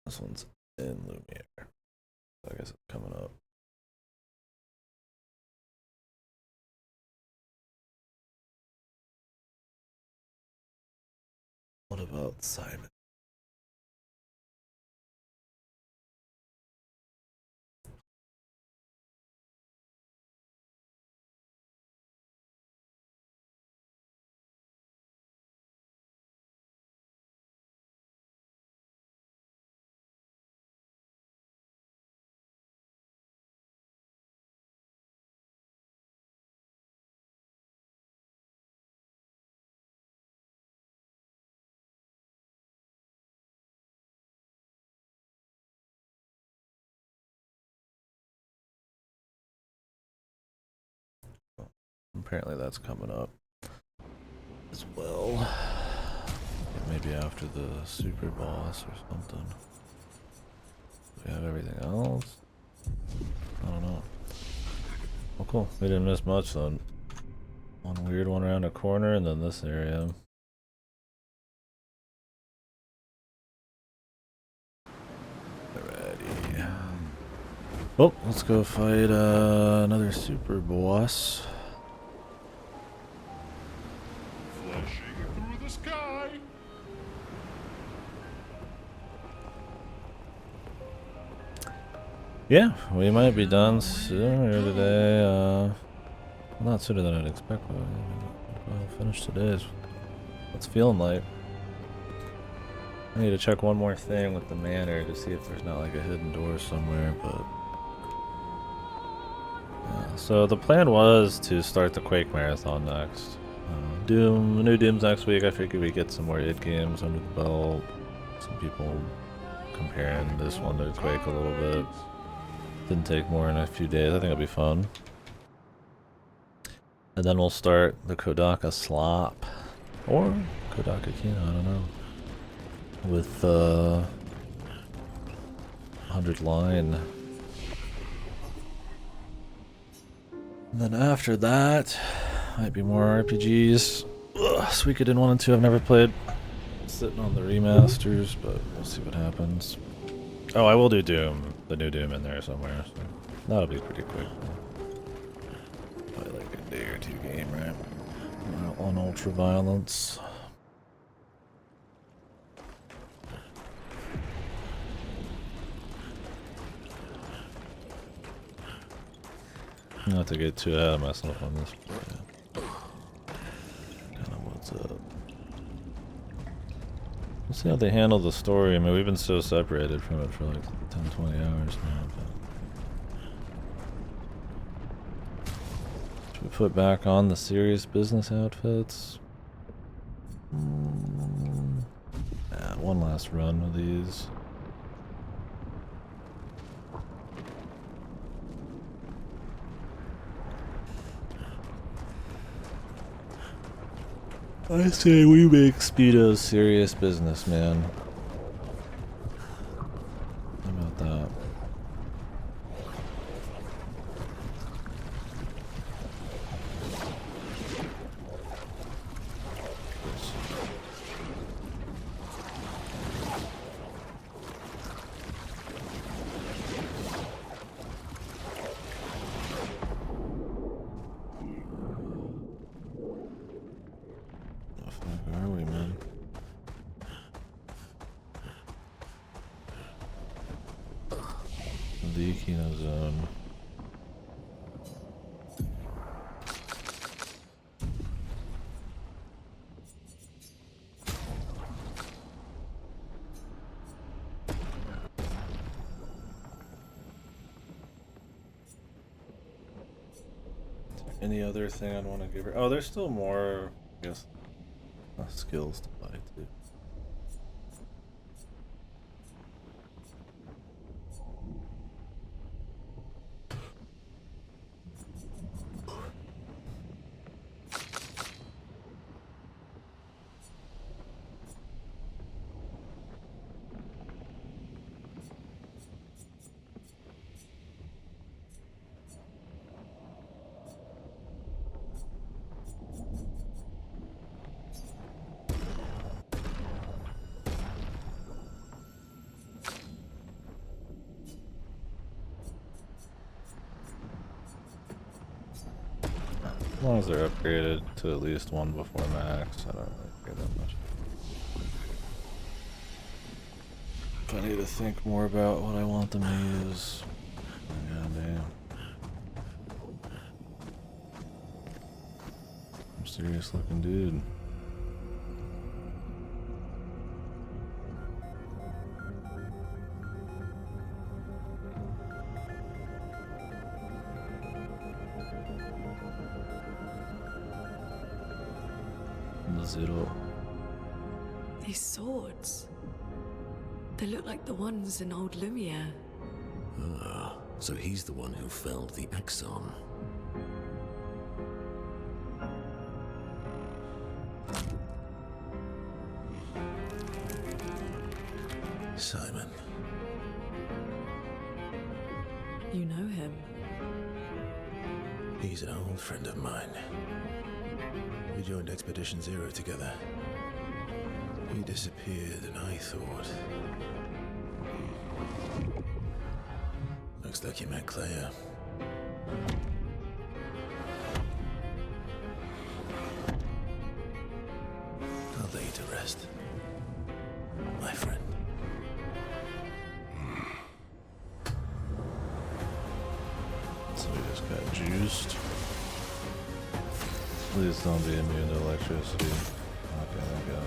This one's in Lumiere. I guess it's coming up. What about Simon? Apparently that's coming up as well. Maybe after the super boss or something. We have everything else? I don't know. Oh cool, we didn't miss much then. One weird one around a corner and then this area. Alrighty. Oh, let's go fight another super boss. Flashing through the sky. Yeah, we might be done sooner today. Not sooner than I'd expect. I'll finish today's. What's it feeling like? I need to check one more thing with the manor to see if there's not like a hidden door somewhere, but yeah. So the plan was to start the Quake Marathon next. Doom, new Dooms next week. I figured we'd get some more id games under the belt. Some people comparing this one to Quake a little bit. Didn't take more than a few days. I think it'll be fun. And then we'll start the Kodaka Slop. Or Kodaka Kino, I don't know. With 100 line. And then after that, might be more RPGs. Suikoden 1 and 2 I've never played. Sitting on the remasters, but we'll see what happens. Oh, I will do Doom, the new Doom in there somewhere, so that'll be pretty quick. Probably like a day or two game, right? On ultra violence. Not to get too ahead of myself on this, but yeah. Kind of what's up. We'll see how they handle the story. I mean, we've been so separated from it for like 10-20 hours now. But should we put back on the serious business outfits? Yeah, one last run with these. I say we make Speedo serious business, man. How about that? Kino Zone. Any other thing I'd want to give her? Oh, there's still more, I guess, skills to buy too. As long as they're upgraded to at least one before max, I don't really care that much. If I need to think more about what I want them to use, goddamn. Mysterious looking dude. Zero. These swords. They look like the ones in old Lumiere. Ah, so he's the one who felled the Exxon. Simon. You know him? He's an old friend of mine. We joined Expedition Zero together. He disappeared and I thought... Looks like you met Clair. I'll lay you to rest, my friend. So we just got juiced. Please don't be immune to electricity. Okay, thank God.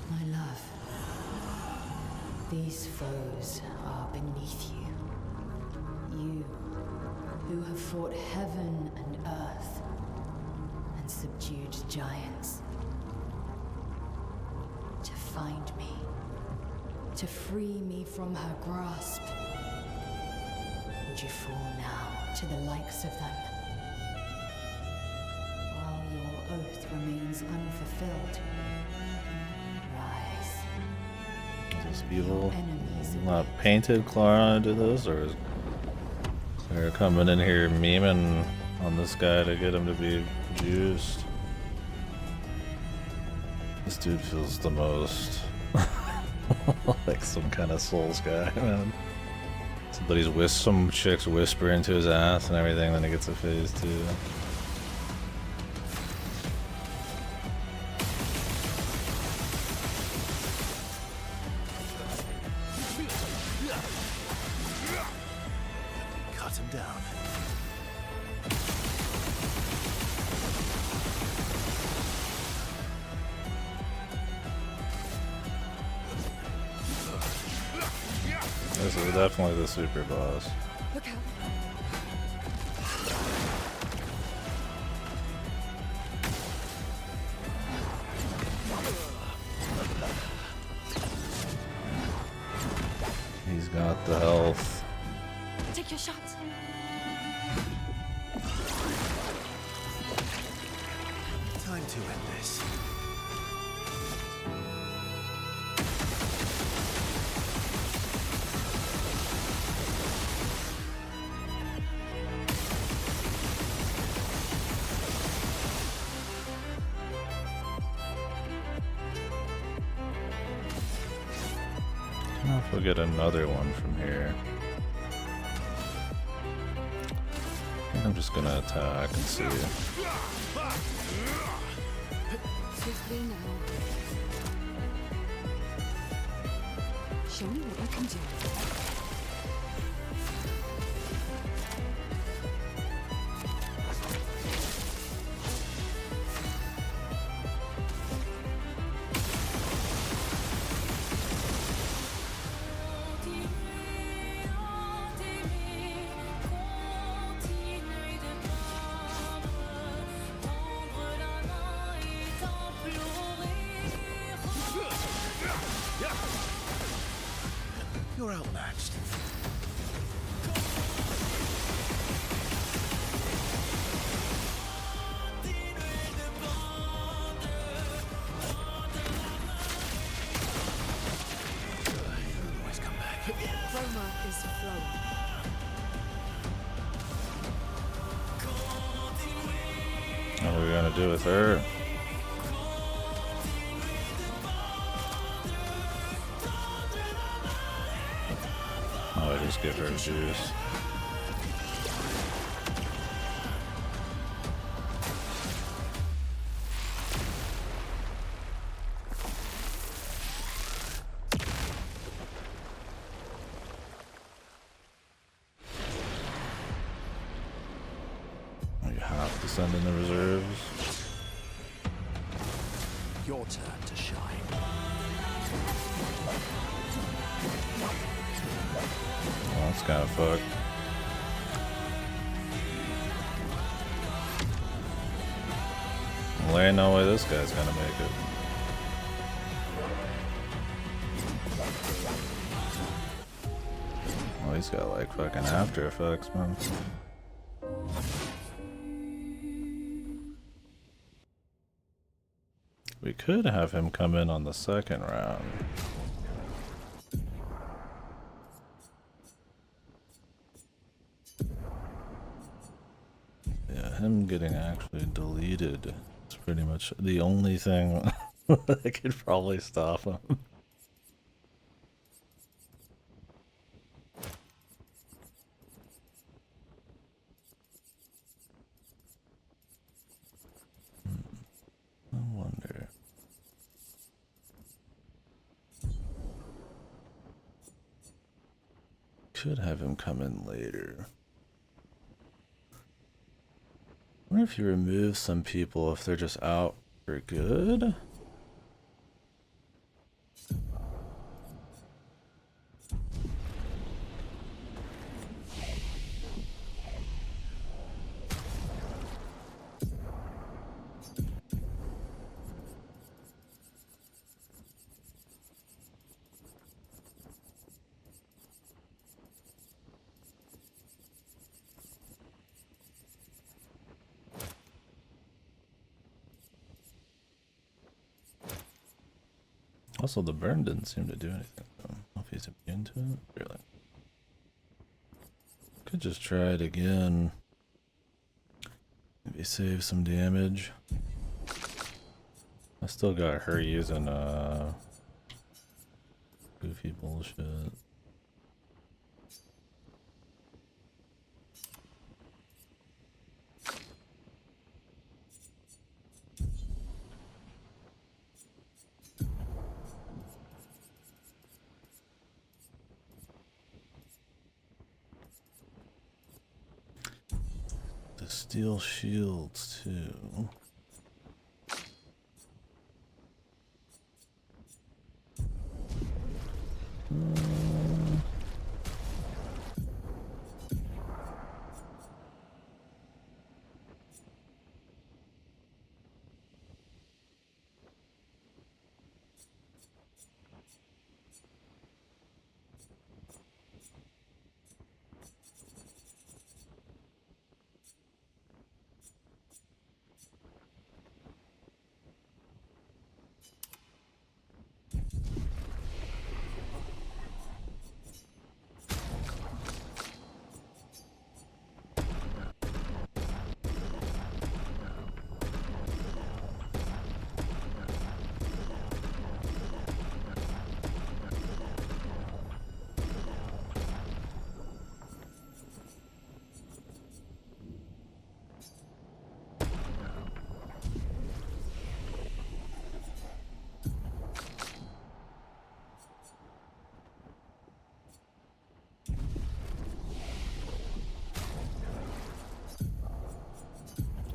My love, these foes are beneath you. You, who have fought heaven and earth and subdued giants. To find me, to free me from her grasp. Would you fall now to the likes of them? While your oath remains unfulfilled, rise. Is this evil? Not painted Clair into this, or is Clair coming in here memeing on this guy to get him to be juiced? This dude feels the most like some kind of Souls guy, man. Some chicks whisper into his ass and everything, then he gets a phase too. Cut him down. This is definitely the super boss. Look out. He's got the health. Take your shots. Time to end this. I don't know if we'll get another one from here. I think I'm just gonna attack and see. Swiftly now. Show me what you can do. You're outmatched. Always come back. Roma is flowing. What are we gonna do with her? Oh, I just give her juice. You have to send in the reserves. Your turn to shine. Well, that's kind of fucked. Well, there ain't no way this guy's gonna make it. Oh, he's got like fucking After Effects, man. We could have him come in on the second round. Yeah, him getting actually deleted is pretty much the only thing that could probably stop him. I wonder. Could have him come in later. I wonder if you remove some people if they're just out for good. Also, the burn didn't seem to do anything. I don't know if he's immune to it. Really. Could just try it again. Maybe save some damage. I still got her using goofy bullshit. The steel shields too.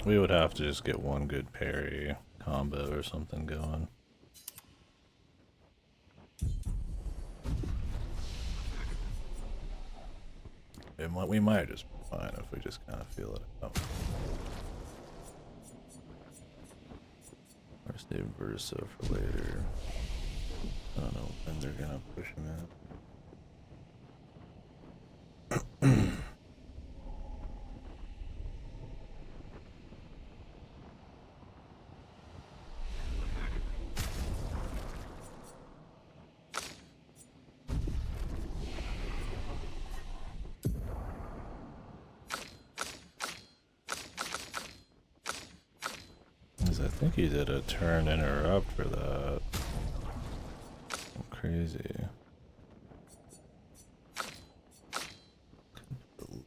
We would have to just get one good parry combo or something going. We might just be fine if we just kind of feel it out. Or save Versa for later. I don't know when they're gonna push him in. I think he did a turn interrupt for that. Crazy.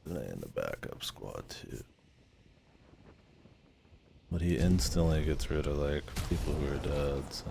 In the backup squad too. But he instantly gets rid of like people who are dead, so.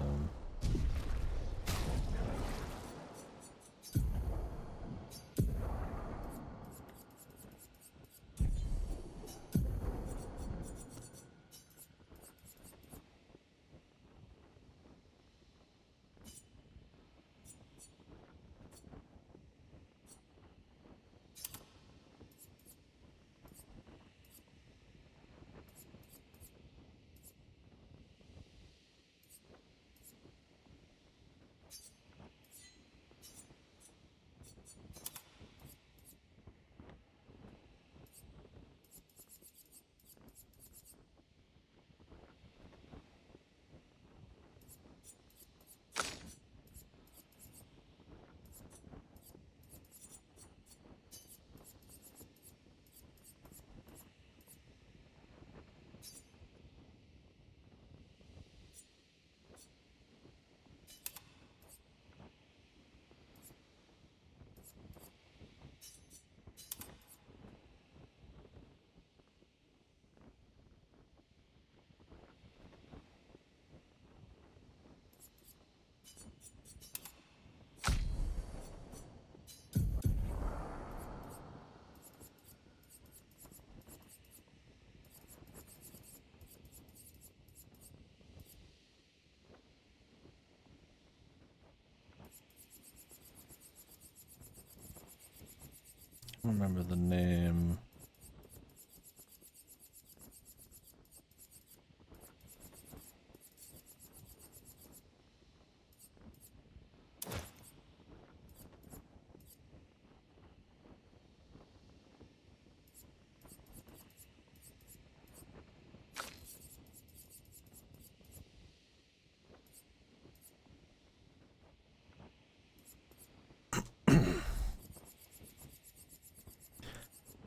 I don't remember the name.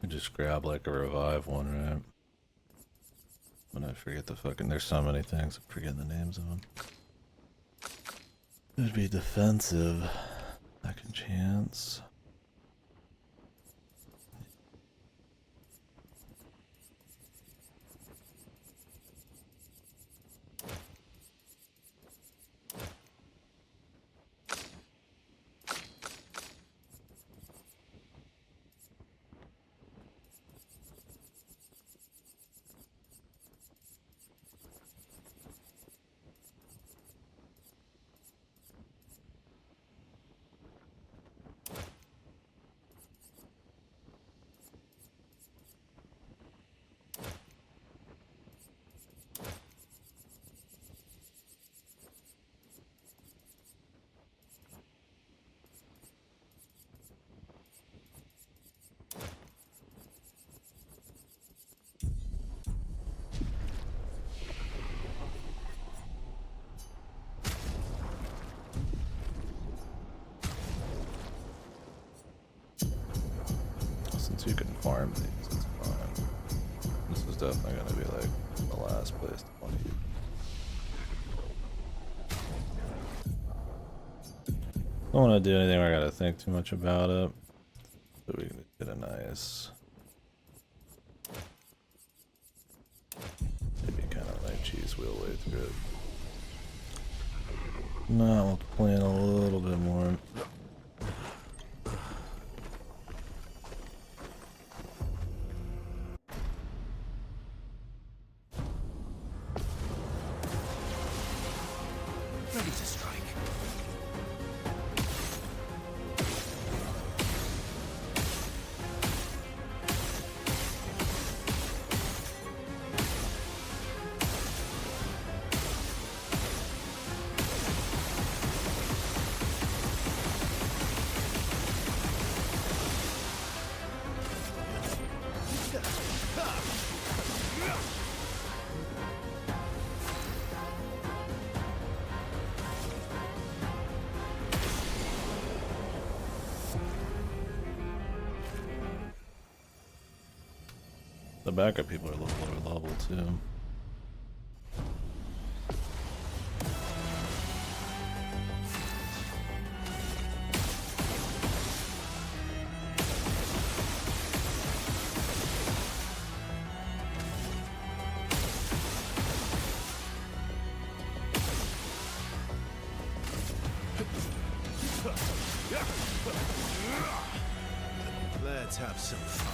Just grab like a revive one, right? When I forget the fucking, there's so many things, I'm forgetting the names of them. It'd be defensive. Second chance. Since you can farm these, it's fine. This is definitely gonna be like the last place to want to use. Don't want to do anything where I gotta think too much about it. So we can get a nice, maybe kind of like cheese wheel way through it. No, we'll plan a little bit more. The backup people are a little lower level too. Let's have some fun.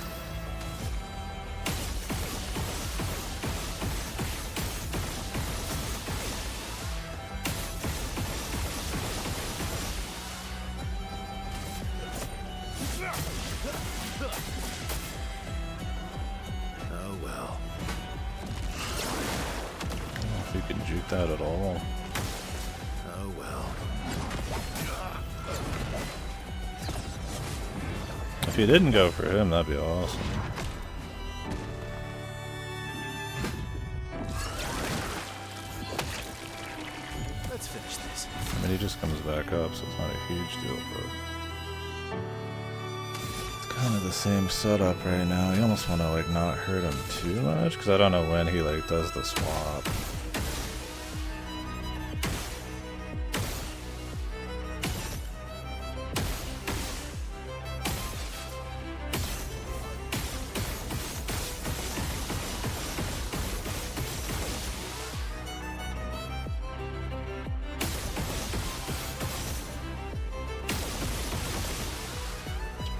Oh well. If you can juke that at all. Oh well. If you didn't go for him, that'd be awesome. Let's finish this. I mean, he just comes back up, so it's not a huge deal, but it's kind of the same setup right now. You almost want to like not hurt him too much, because I don't know when he like does the swap.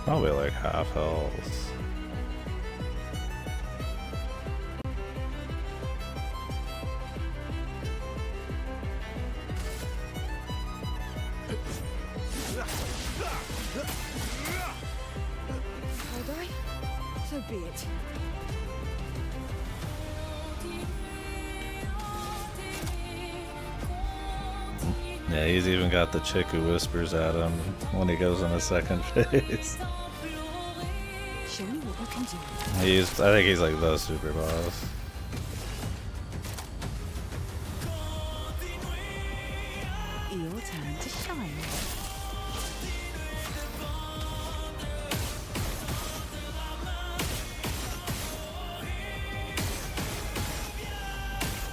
Probably like half health. Will I? So be it. Yeah, he's even got the chick who whispers at him when he goes in the second phase. Show me what you can do. I think he's like the super boss. Your turn to shine.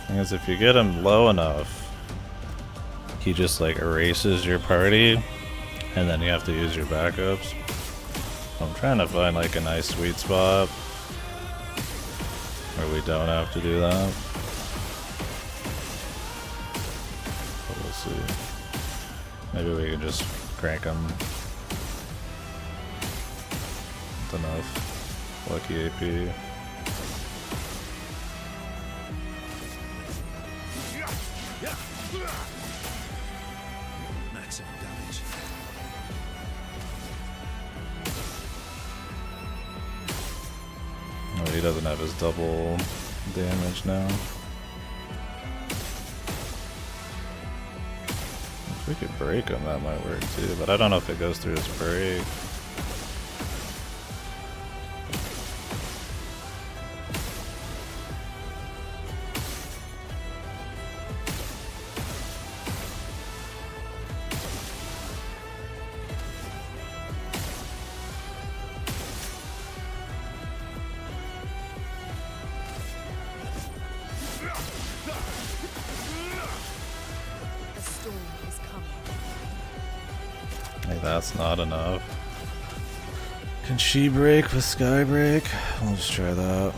Because if you get him low enough, he just like erases your party, and then you have to use your backups. I'm trying to find like a nice sweet spot where we don't have to do that. But we'll see. Maybe we can just crank him with enough lucky AP. Maximum damage. Oh, he doesn't have his double damage now. If we could break him, that might work too, but I don't know if it goes through his break. The storm is coming. Hey, that's not enough. Can she break with Sky Break? I'll just try that.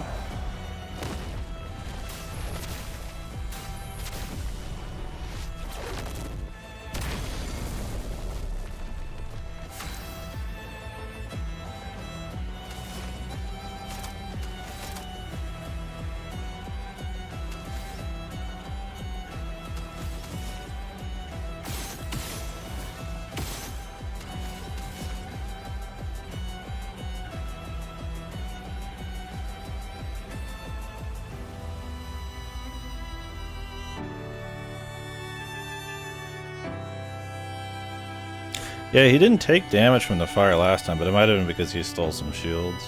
Yeah, he didn't take damage from the fire last time, but it might have been because he stole some shields.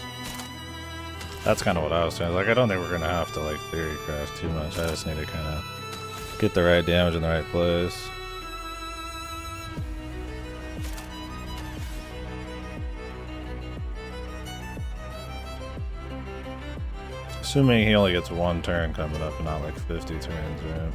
That's kind of what I was saying. Like, I don't think we're going to have to, like, theory craft too much. I just need to kind of get the right damage in the right place. Assuming he only gets one turn coming up and not like 50 turns, right?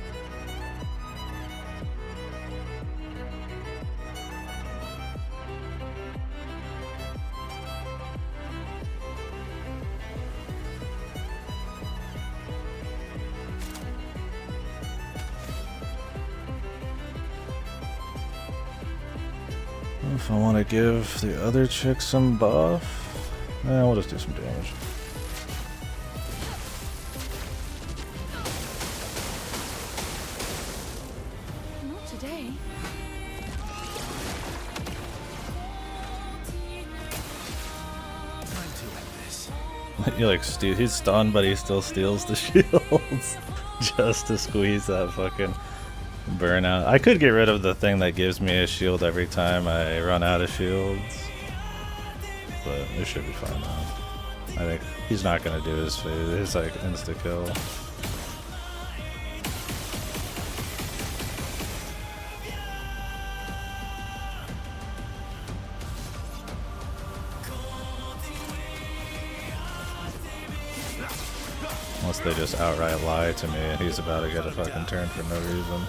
If I want to give the other chick some buff, we'll just do some damage. Not today. You like he's stunned, but he still steals the shields just to squeeze that fucking burnout. I could get rid of the thing that gives me a shield every time I run out of shields, but it should be fine now. I think he's not gonna do his like insta kill. Unless they just outright lie to me and he's about to get a fucking turn for no reason.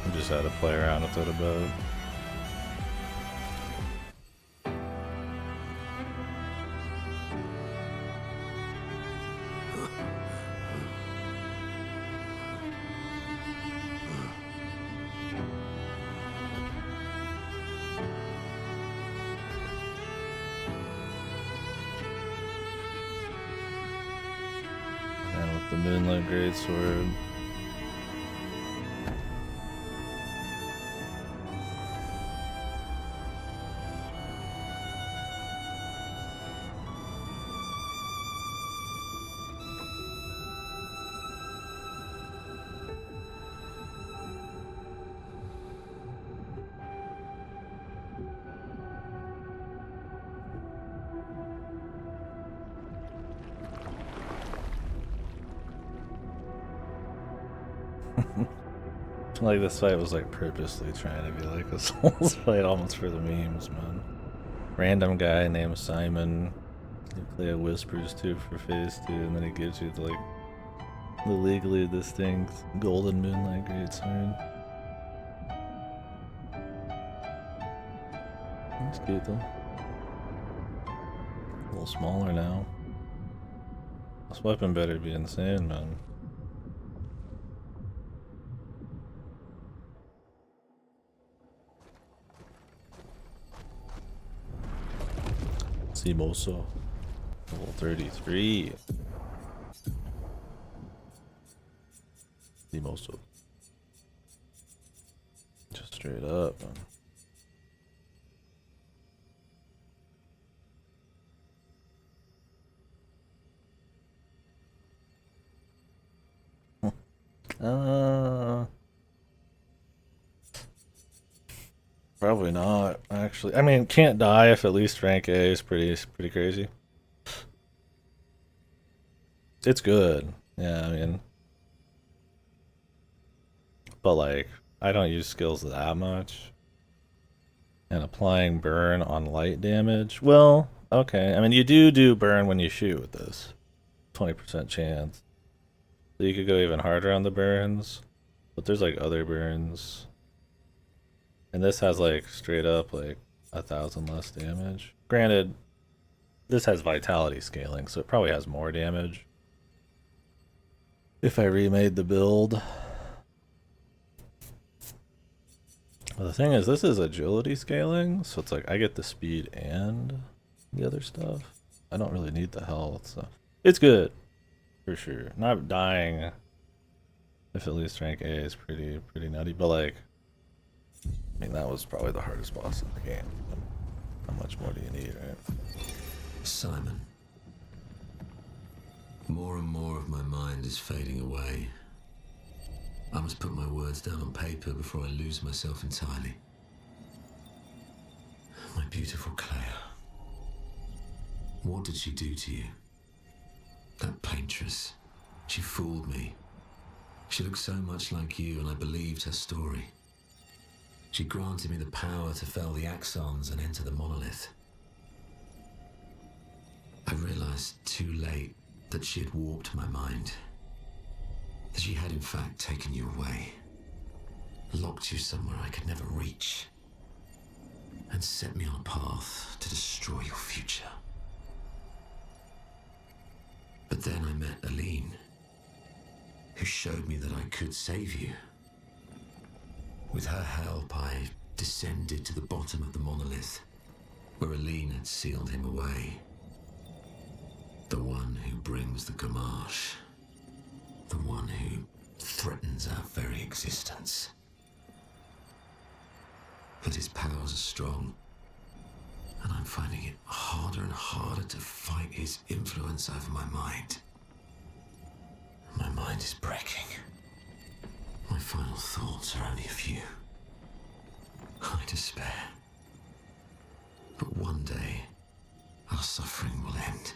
I just had to play around with it a bit. The Moonlight Greatsword. Like this fight was like purposely trying to be like a Souls fight almost for the memes, man. Random guy named Simon. You play a Whispers 2 for phase 2 and then he gives you the legally distinct Golden Moonlight Greatsword. That's cute though. A little smaller now. This weapon better be insane, man. Simoso, level 33. Simoso. Just straight up, man. Probably not, actually. I mean, can't die if at least rank A is pretty crazy. It's good. Yeah, I mean. But like, I don't use skills that much. And applying burn on light damage. Well, okay. I mean, you do burn when you shoot with this. 20% chance. So you could go even harder on the burns. But there's like other burns. And this has like straight up like 1,000 less damage. Granted, this has vitality scaling, so it probably has more damage. If I remade the build. Well, the thing is, this is agility scaling, so it's like I get the speed and the other stuff. I don't really need the health, so it's good for sure. Not dying if at least rank A is pretty nutty, but like, I mean, that was probably the hardest boss in the game. How much more do you need, right? Simon. More and more of my mind is fading away. I must put my words down on paper before I lose myself entirely. My beautiful Clair. What did she do to you? That paintress. She fooled me. She looked so much like you, and I believed her story. She granted me the power to fell the axons and enter the monolith. I realized too late that she had warped my mind. That she had in fact taken you away. Locked you somewhere I could never reach. And set me on a path to destroy your future. But then I met Aline, who showed me that I could save you. With her help, I descended to the bottom of the monolith, where Aline had sealed him away. The one who brings the Gamache. The one who threatens our very existence. But his powers are strong, and I'm finding it harder and harder to fight his influence over my mind. My mind is breaking. My final thoughts are only a few. I despair. But one day, our suffering will end,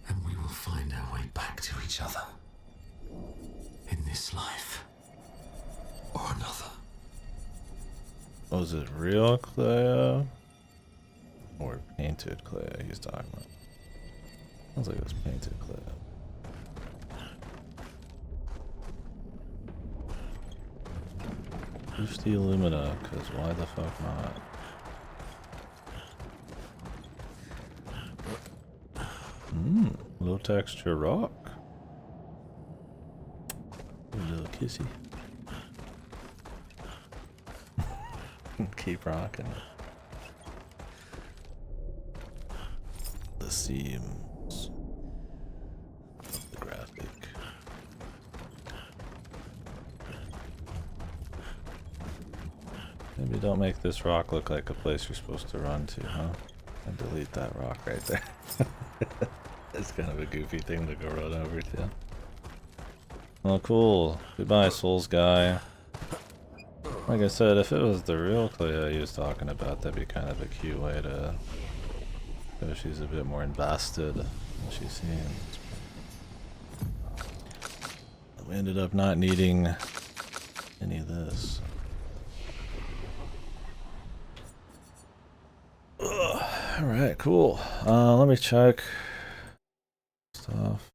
and we will find our way back to each other. In this life, or another. Was it real Clair? Or painted Clair he's talking about? Sounds like it was painted Clair. Push the Illumina, because why the fuck not? Low texture rock. A little kissy. Keep rocking. The seams of the graphic. Maybe don't make this rock look like a place you're supposed to run to, huh? And delete that rock right there. It's kind of a goofy thing to go run over to. Well, cool. Goodbye, Souls guy. Like I said, if it was the real Clair he was talking about, that'd be kind of a cute way to show she's a bit more invested than she seems. We ended up not needing any of this. Alright, cool. Let me check stuff.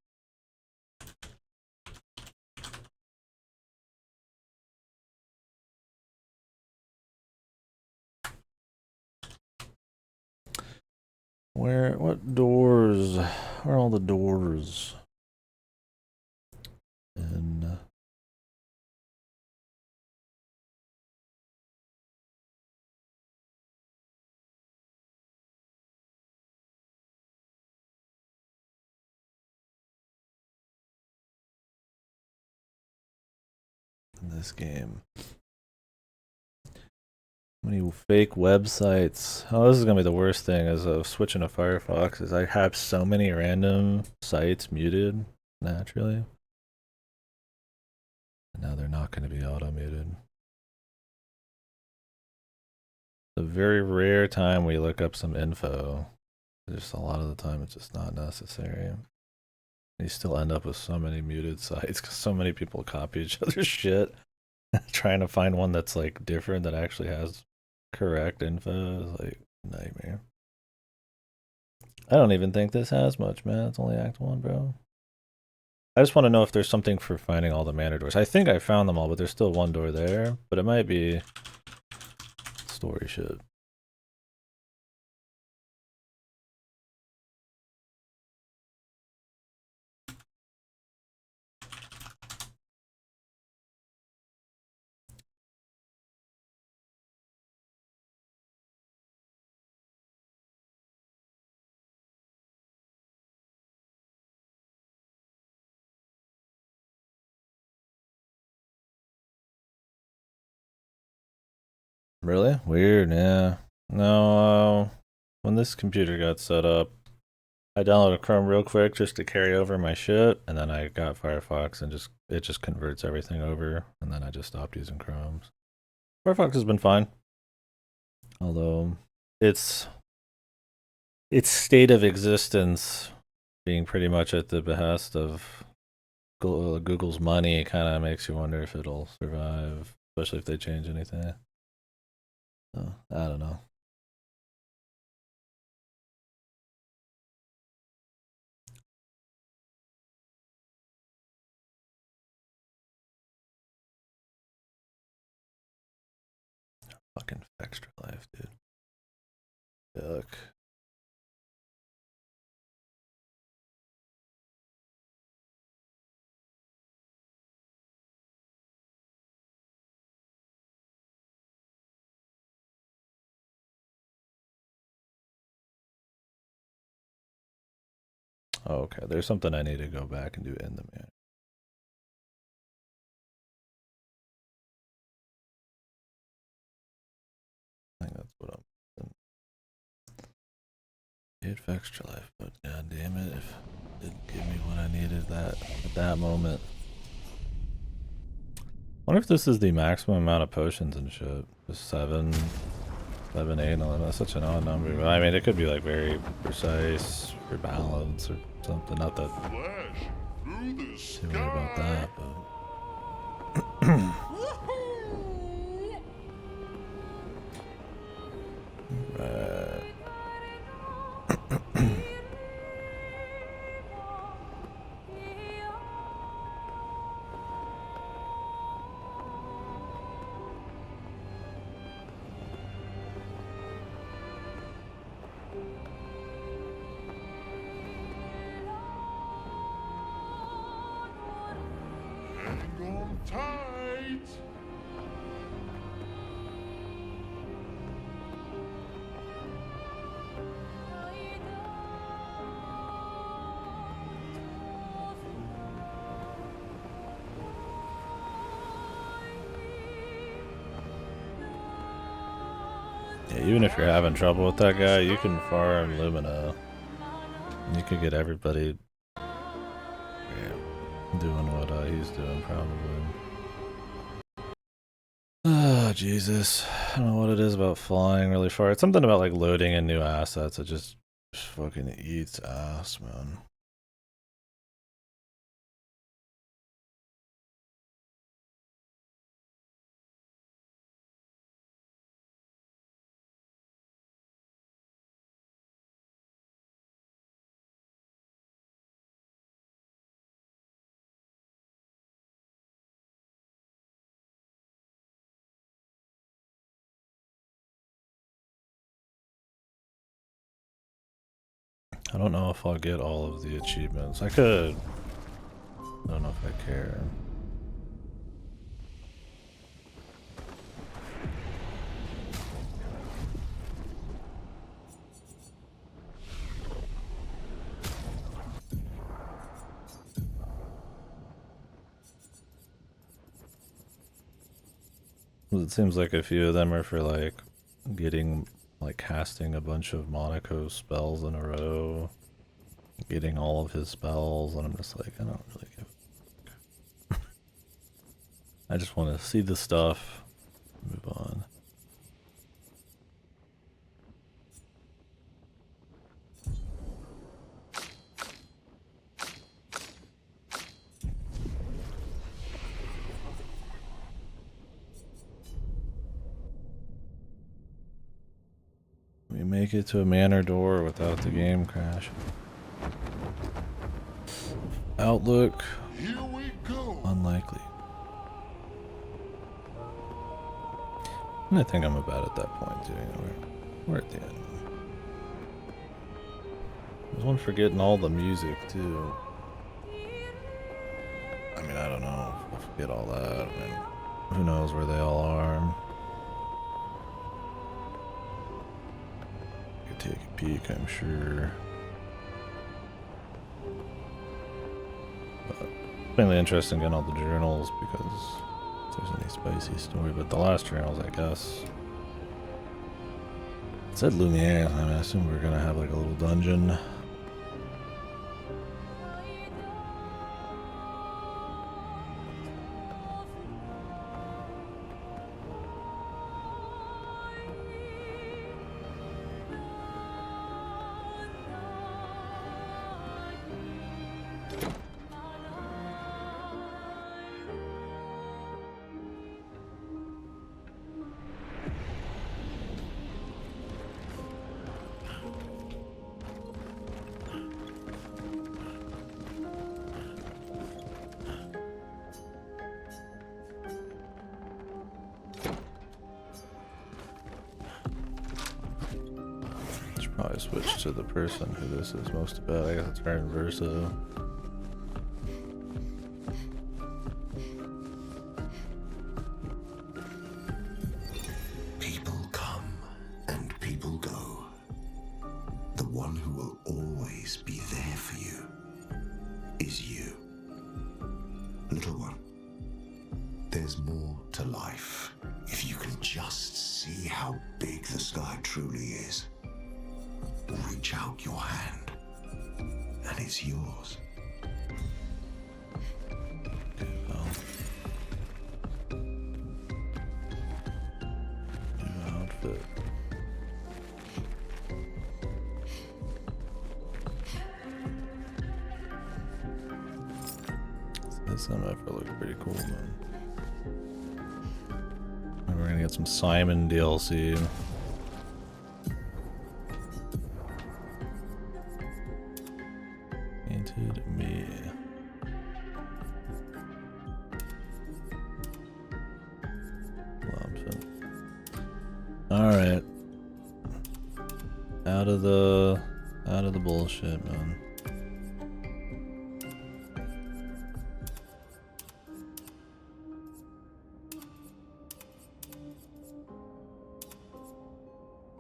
What doors? Where are all the doors? In this game. Many fake websites. Oh, this is gonna be the worst thing as of switching to Firefox is I have so many random sites muted naturally. And now they're not gonna be auto muted. The very rare time we look up some info, just a lot of the time it's just not necessary. You still end up with so many muted sites because so many people copy each other's shit. Trying to find one that's like different that actually has correct info is like nightmare. I don't even think this has much, man. It's only Act 1, bro. I just want to know if there's something for finding all the manor doors. I think I found them all, but there's still one door there. But it might be story shit. Really? Weird, yeah. No, when this computer got set up, I downloaded Chrome real quick just to carry over my shit, and then I got Firefox and it just converts everything over, and then I just stopped using Chrome. Firefox has been fine. Although it's its state of existence being pretty much at the behest of Google's money kind of makes you wonder if it'll survive, especially if they change anything. So, I don't know. Fucking extra life, dude. Yuck. Oh, okay, there's something I need to go back and do in the man. I think that's what I'm. Paid for extra life, but god damn it, if it didn't give me what I needed that at that moment. Wonder if this is the maximum amount of potions and shit. Just 7, 8, 11. That's such an odd number. But I mean, it could be like very precise for balance or something. Not that too worried about that, but. Hang on tight. Yeah, even if you're having trouble with that guy, you can farm Lumina. You could get everybody doing what he's doing, probably. Oh, Jesus. I don't know what it is about flying really far. It's something about like loading in new assets. It just fucking eats ass, man. I don't know if I'll get all of the achievements. I could. I don't know if I care. It seems like a few of them are for like getting, like casting a bunch of Monaco spells in a row, getting all of his spells, and I'm just like, I don't really give a fuck. I just want to see the stuff, move on. We make it to a manor door without the game crashing. Outlook. Here we go. Unlikely. And I think I'm about at that point too. We're at the end. There's one for getting all the music too. I mean, I don't know. I'll forget all that. I mean, who knows where they all are. You can take a peek, I'm sure. But it's mainly interesting getting all the journals because if there's any spicy story. But the last journals, I guess. It said Lumiere. I mean, I assume we're gonna have like a little dungeon. I switch to the person who this is most about. I guess it's her and Versa. People come and people go. The one who will always be there for you is you. Little one, there's more to life if you can just see how big the sky truly is. Reach out your hand, and it's yours. New outfit. This outfit looks pretty cool, man. We're gonna get some Simon DLC. Painted me. Outfit. Alright. Out of the bullshit, man.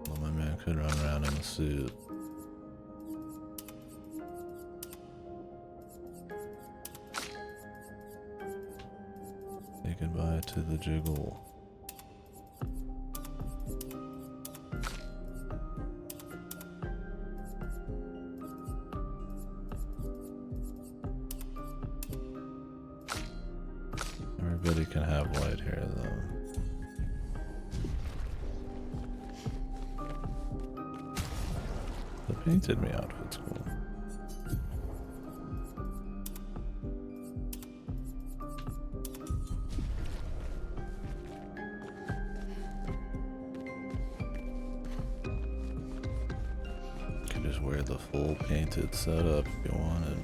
Well, my man could run around in a suit. Say goodbye to the jiggle. Everybody can have white hair though. The painted me outfit's cool. You can just wear the full painted setup if you wanted.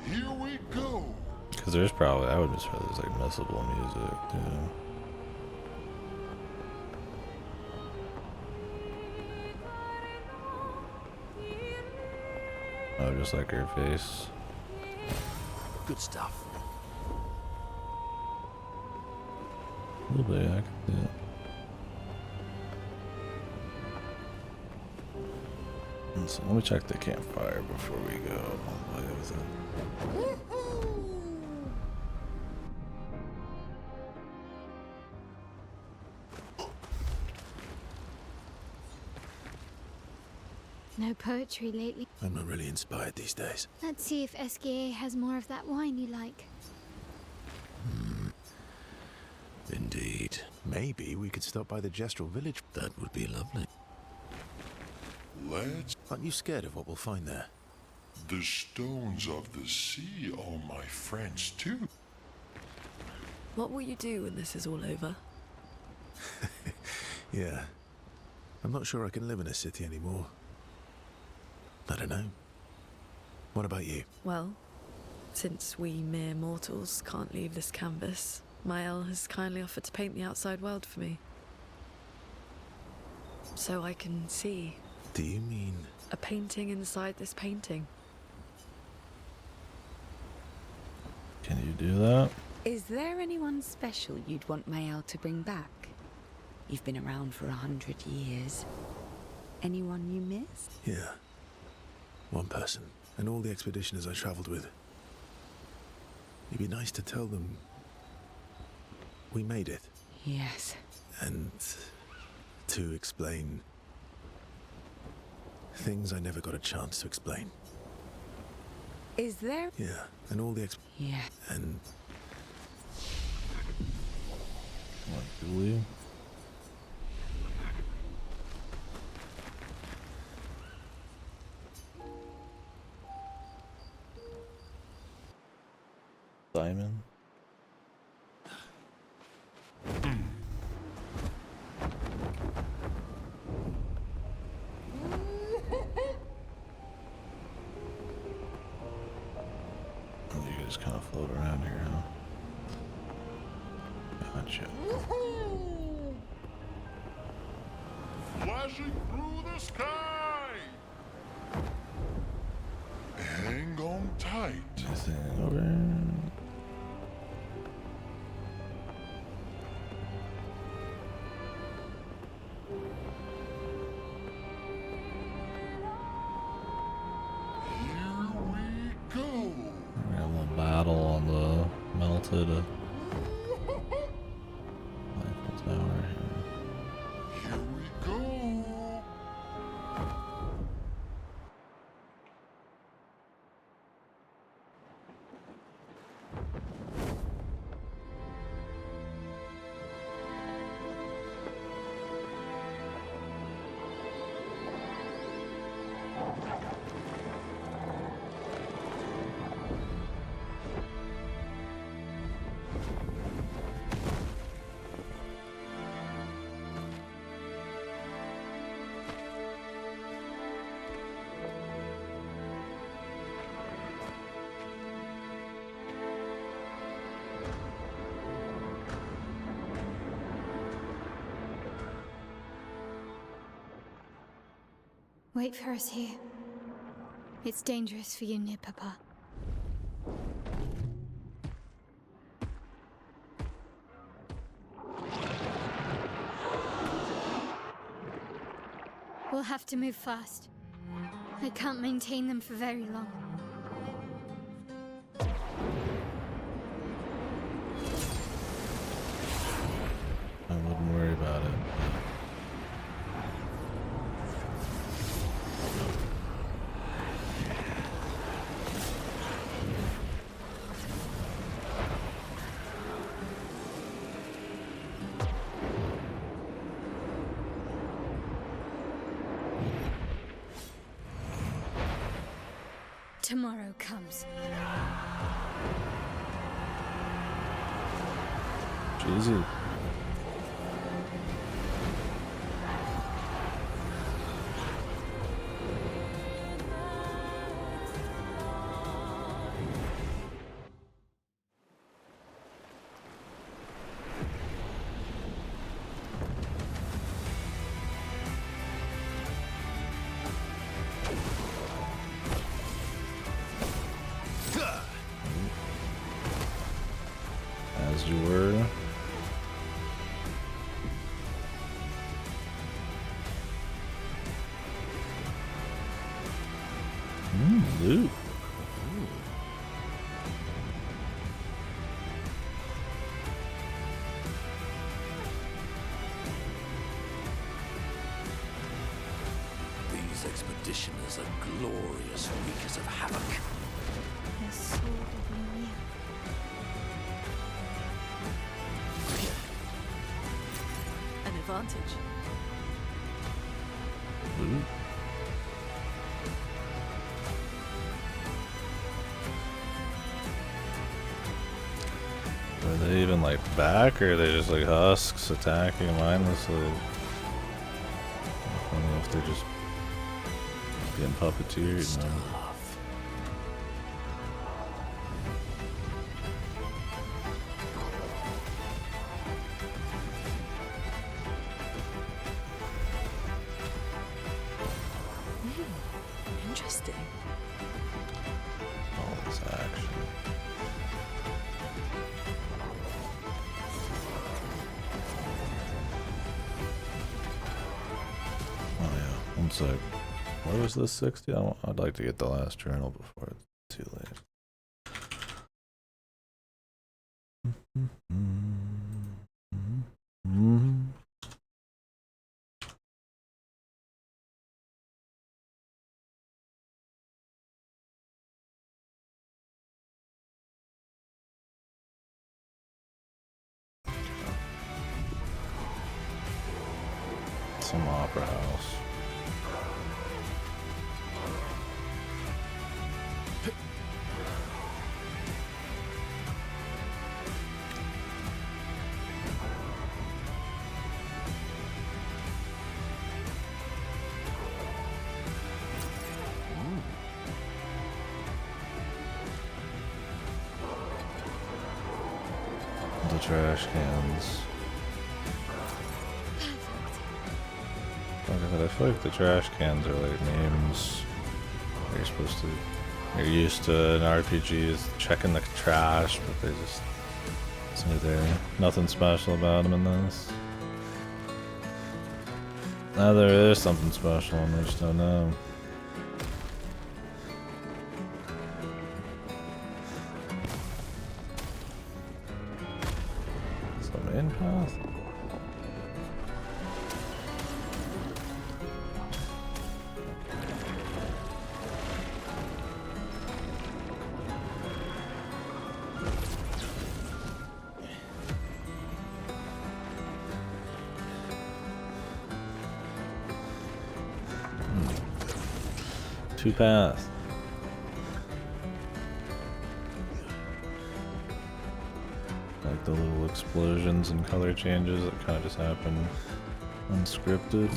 Here we go. Because there's probably, I would just rather there's like messable music too. Oh, just like her face. Good stuff. A little bit, I can see it. So let me check the campfire before we go all the way with it. No poetry lately. I'm not really inspired these days. Let's see if SKA has more of that wine you like. Indeed. Maybe we could stop by the Gestural village. That would be lovely. Let's. Aren't you scared of what we'll find there? The stones of the sea are my friends too. What will you do when this is all over? Yeah. I'm not sure I can live in a city anymore. I don't know. What about you? Well, since we mere mortals can't leave this canvas, Mael has kindly offered to paint the outside world for me. So I can see Do you mean... a painting inside this painting. Can you do that? Is there anyone special you'd want Mael to bring back? You've been around for 100 years. Anyone you missed? Yeah. One person. And all the expeditioners I traveled with. It'd be nice to tell them... we made it. Yes. And... to explain... things I never got a chance to explain. Is there... Yeah, and all the Yeah. And... What, Julie? Simon. You just kind of float around here, huh? Gotcha. Flashing through the sky! Hang on tight. Anything over? Here we go. We have a little battle on the melted Eiffel Tower here. Here we go. Wait for us here. It's dangerous for you near Papa. We'll have to move fast. I can't maintain them for very long. I wouldn't worry about it. Tomorrow comes. Jeezy. As you were. Loot. These expeditioners are glorious wreakers of havoc. The sword of Maria. An advantage. Loot. Are they even like back, or are they just like husks attacking mindlessly? I don't know if they're just getting puppeteered. No. Interesting. All this action. Oh yeah, one sec. Where was this 60? I'd like to get the last journal before it's too late. Some opera house. trash cans. Like I said, I feel like the trash cans are like names. You're supposed to. You're used to in RPGs checking the trash, but they just. It's either nothing special about them in this. Now there is something special, and I just don't know. Is the main path? Two paths. Like the little explosions and color changes that kind of just happen unscripted.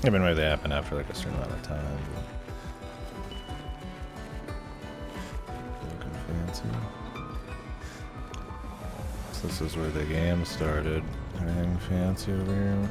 I mean, maybe they happen after like a certain amount of time. Looking fancy. So this is where the game started. Everything fancy over here.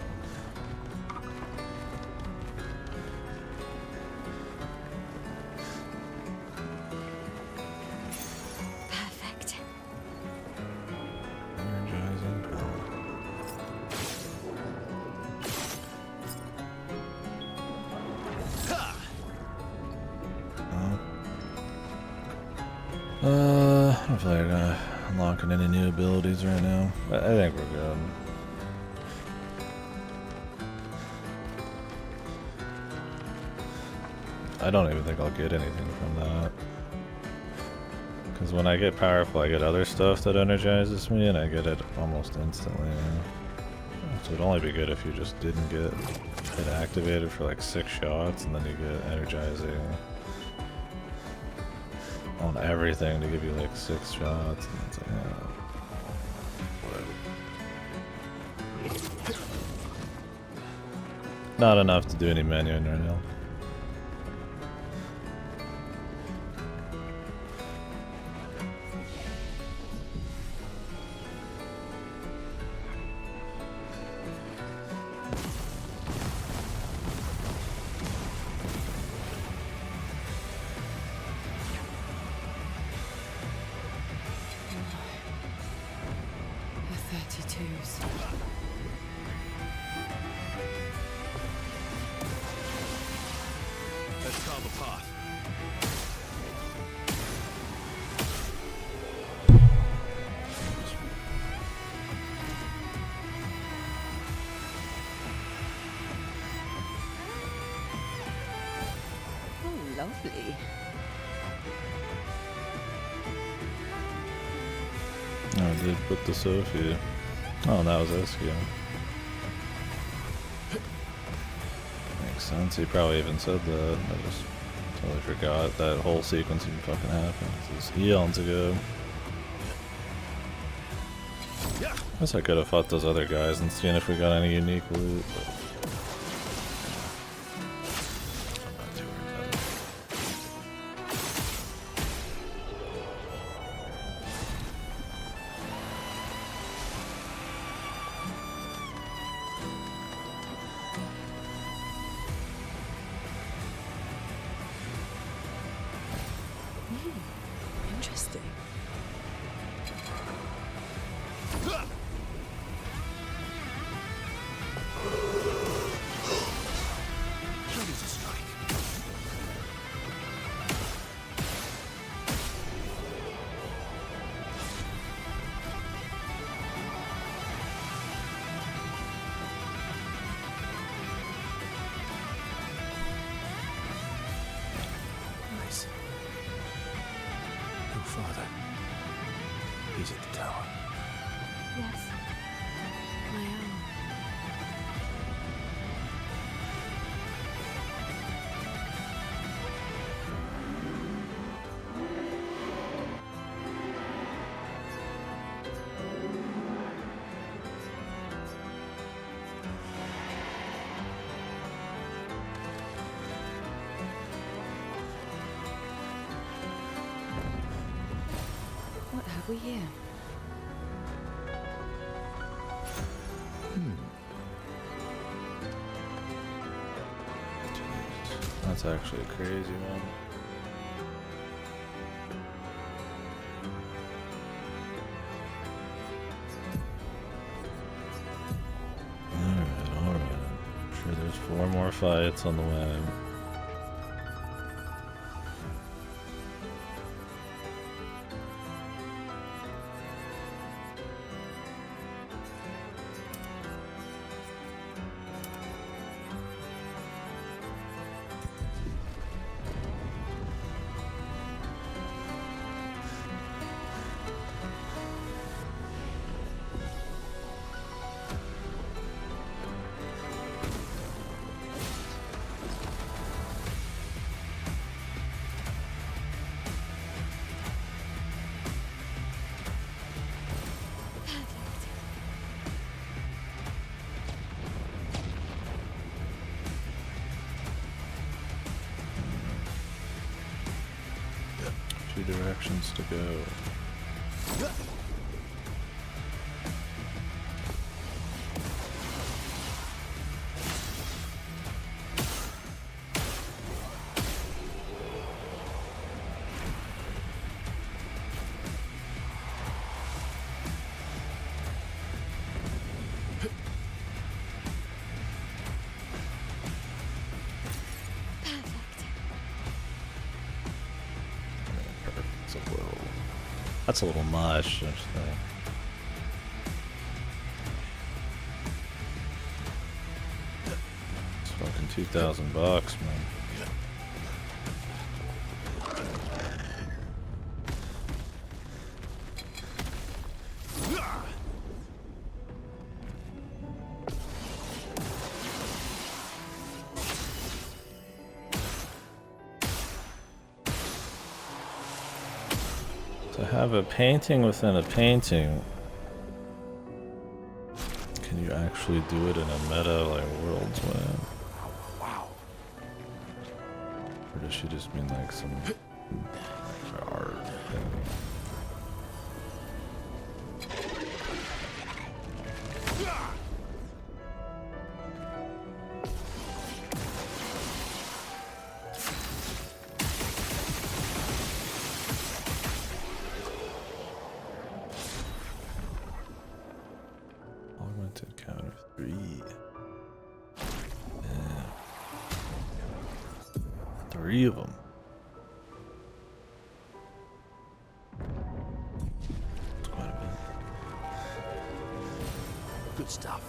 I don't feel like unlocking any new abilities right now. I think we're good. I don't even think I'll get anything from that. Because when I get powerful, I get other stuff that energizes me, and I get it almost instantly. So it'd only be good if you just didn't get it activated for like 6 shots, and then you get energizing on everything to give you like 6 shots, and it's like, whatever. Not enough to do any menuing right now. Let's call the path. Oh, lovely. Oh, I did put the Sophie. Oh, and that was Eskia. Makes sense. He probably even said that. I just totally forgot that whole sequence even fucking happened. This is eons ago. Guess I could have fought those other guys and seen if we got any unique loot. But I'm not too worried about it. Interesting. Ready to strike. Nice. Your father. He's at the tower. Yes. I am. What have we here? That's actually a crazy one. Alright. I'm sure there's 4 more fights on the way. Two directions to go. That's a little much. It's fucking $2,000, man. To have a painting within a painting, can you actually do it in a meta like Worlds Win? Wow. Or does she just mean like some art thing? Augmented count of 3. Yeah. 3 of them. That's quite a bit. Good stuff.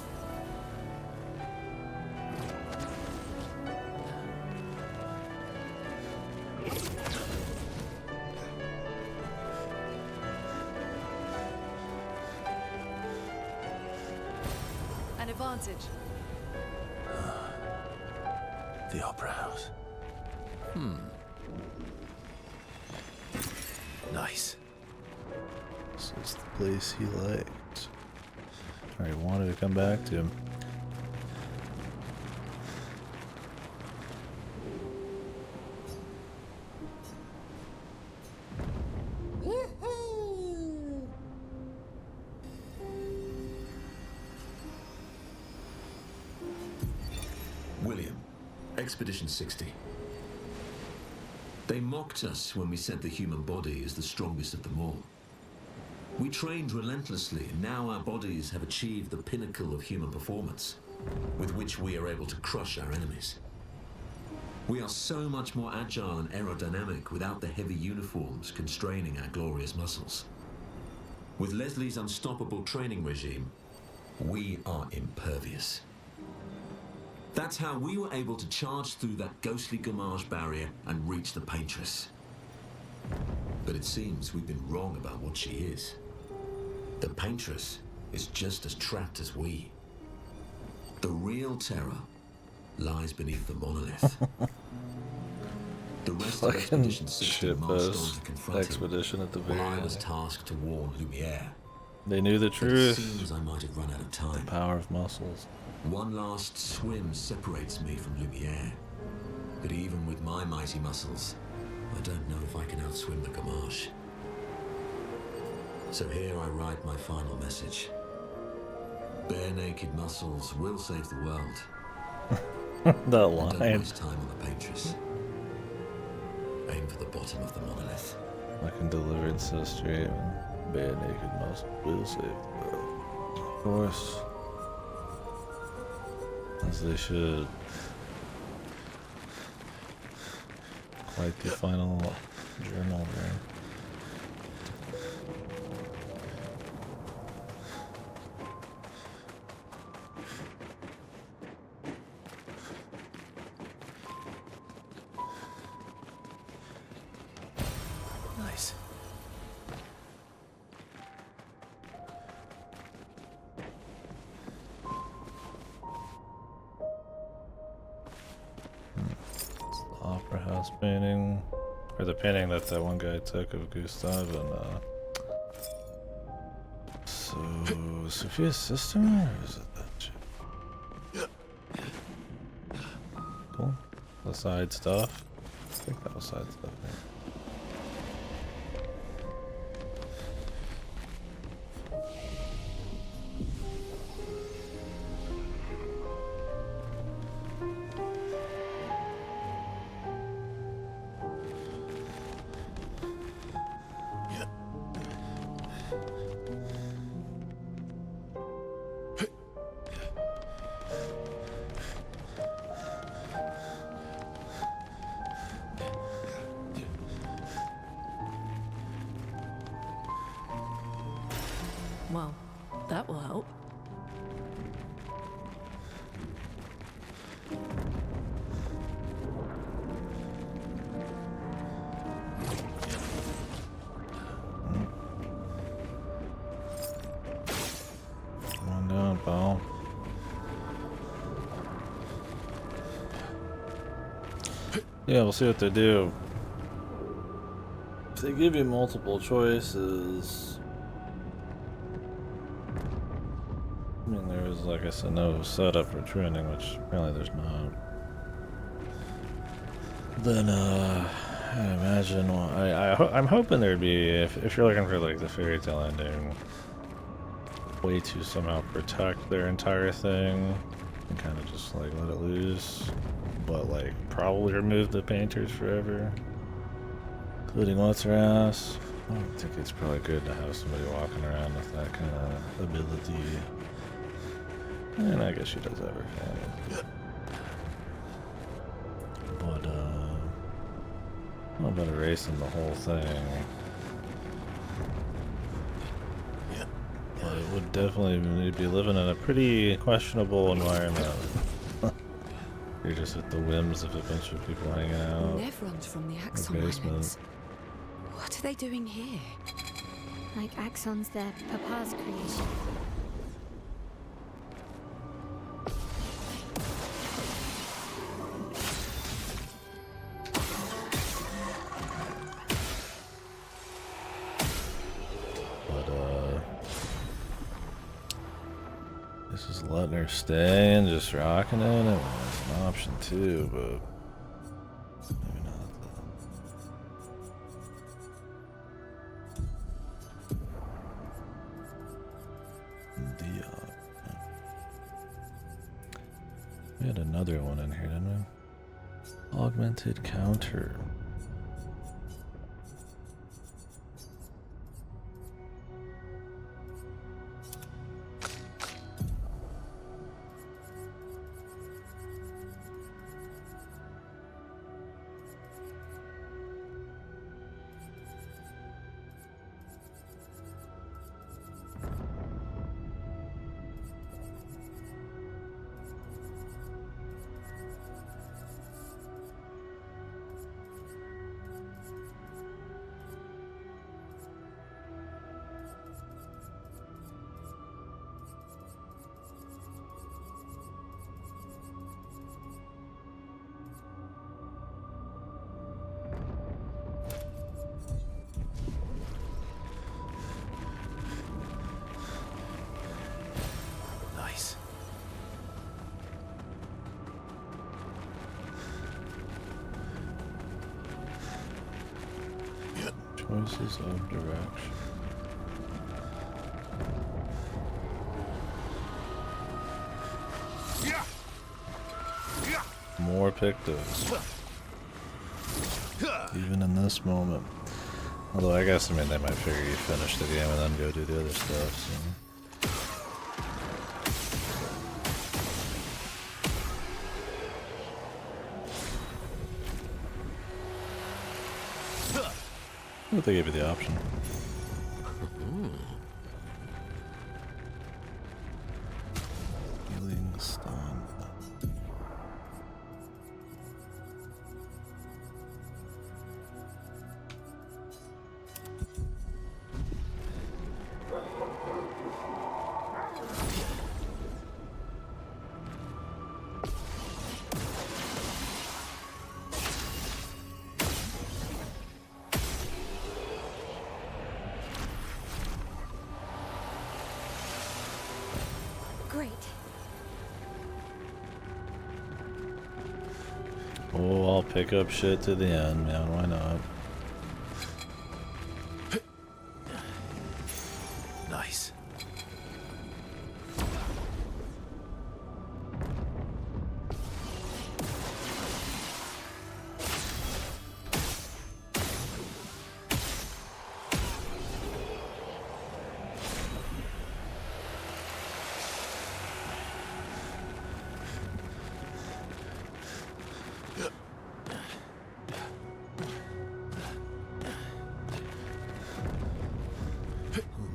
An advantage. The Opera House. Nice. This is the place he liked. Or he wanted to come back to. William, Expedition 60. They mocked us when we said the human body is the strongest of them all. We trained relentlessly, and now our bodies have achieved the pinnacle of human performance, with which we are able to crush our enemies. We are so much more agile and aerodynamic without the heavy uniforms constraining our glorious muscles. With Leslie's unstoppable training regime, we are impervious. That's how we were able to charge through that ghostly Gamage barrier and reach the Paintress. But it seems we've been wrong about what she is. The Paintress is just as trapped as we. The real terror lies beneath the monolith. The rest of Expedition 60 marched on to confront expedition at the very while I was end. tasked to warn Lumiere. They knew the But it truth. seems I might have run out of time. The power of muscles. One last swim separates me from Lumiere. But even with my mighty muscles, I don't know if I can outswim the Gamage. So here I write my final message. Bare naked muscles will save the world. That And don't line. waste time on the Paintress. Aim for the bottom of the monolith. Looking delivered so straight. Bare naked muscle will save the world. Of course. As they should. Quite the final journal there. Nice. Opera House painting, or the painting that one guy took of Gustav and so Sophia's sister, or is it that chick? Cool. The side stuff. I think that was side stuff. Yeah. Well, that will help. Come on down, pal. Yeah, we'll see what they do. If they give you multiple choices, I mean, there was, like I said, no setup for training, which apparently there's not. Then, I imagine, well, I'm hoping there'd be, if you're looking for, like, the fairy tale ending, way to somehow protect their entire thing, and kind of just, like, let it loose, but, like, probably remove the painters forever, including what's her ass. I don't think it's probably good to have somebody walking around with that kind of ability. And I guess she does everything. But, I'm about erasing the whole thing. But it would definitely be living in a pretty questionable environment. You're just at the whims of a bunch of people hanging out. Nevrons from the in Axon the basement. Islands. What are they doing here? Like Axon's their papa's creation. This is letting her stay and just rocking it. Well, that's an option too, but maybe not. We had another one in here, didn't we? Augmented counter. Choices of direction. More pictos. even in this moment. Although I guess, I mean, they might figure you finish the game and then go do the other stuff, so. I think they gave you the option. Healing stun. Great. Oh, I'll pick up shit to the end, man. Why not? Nice.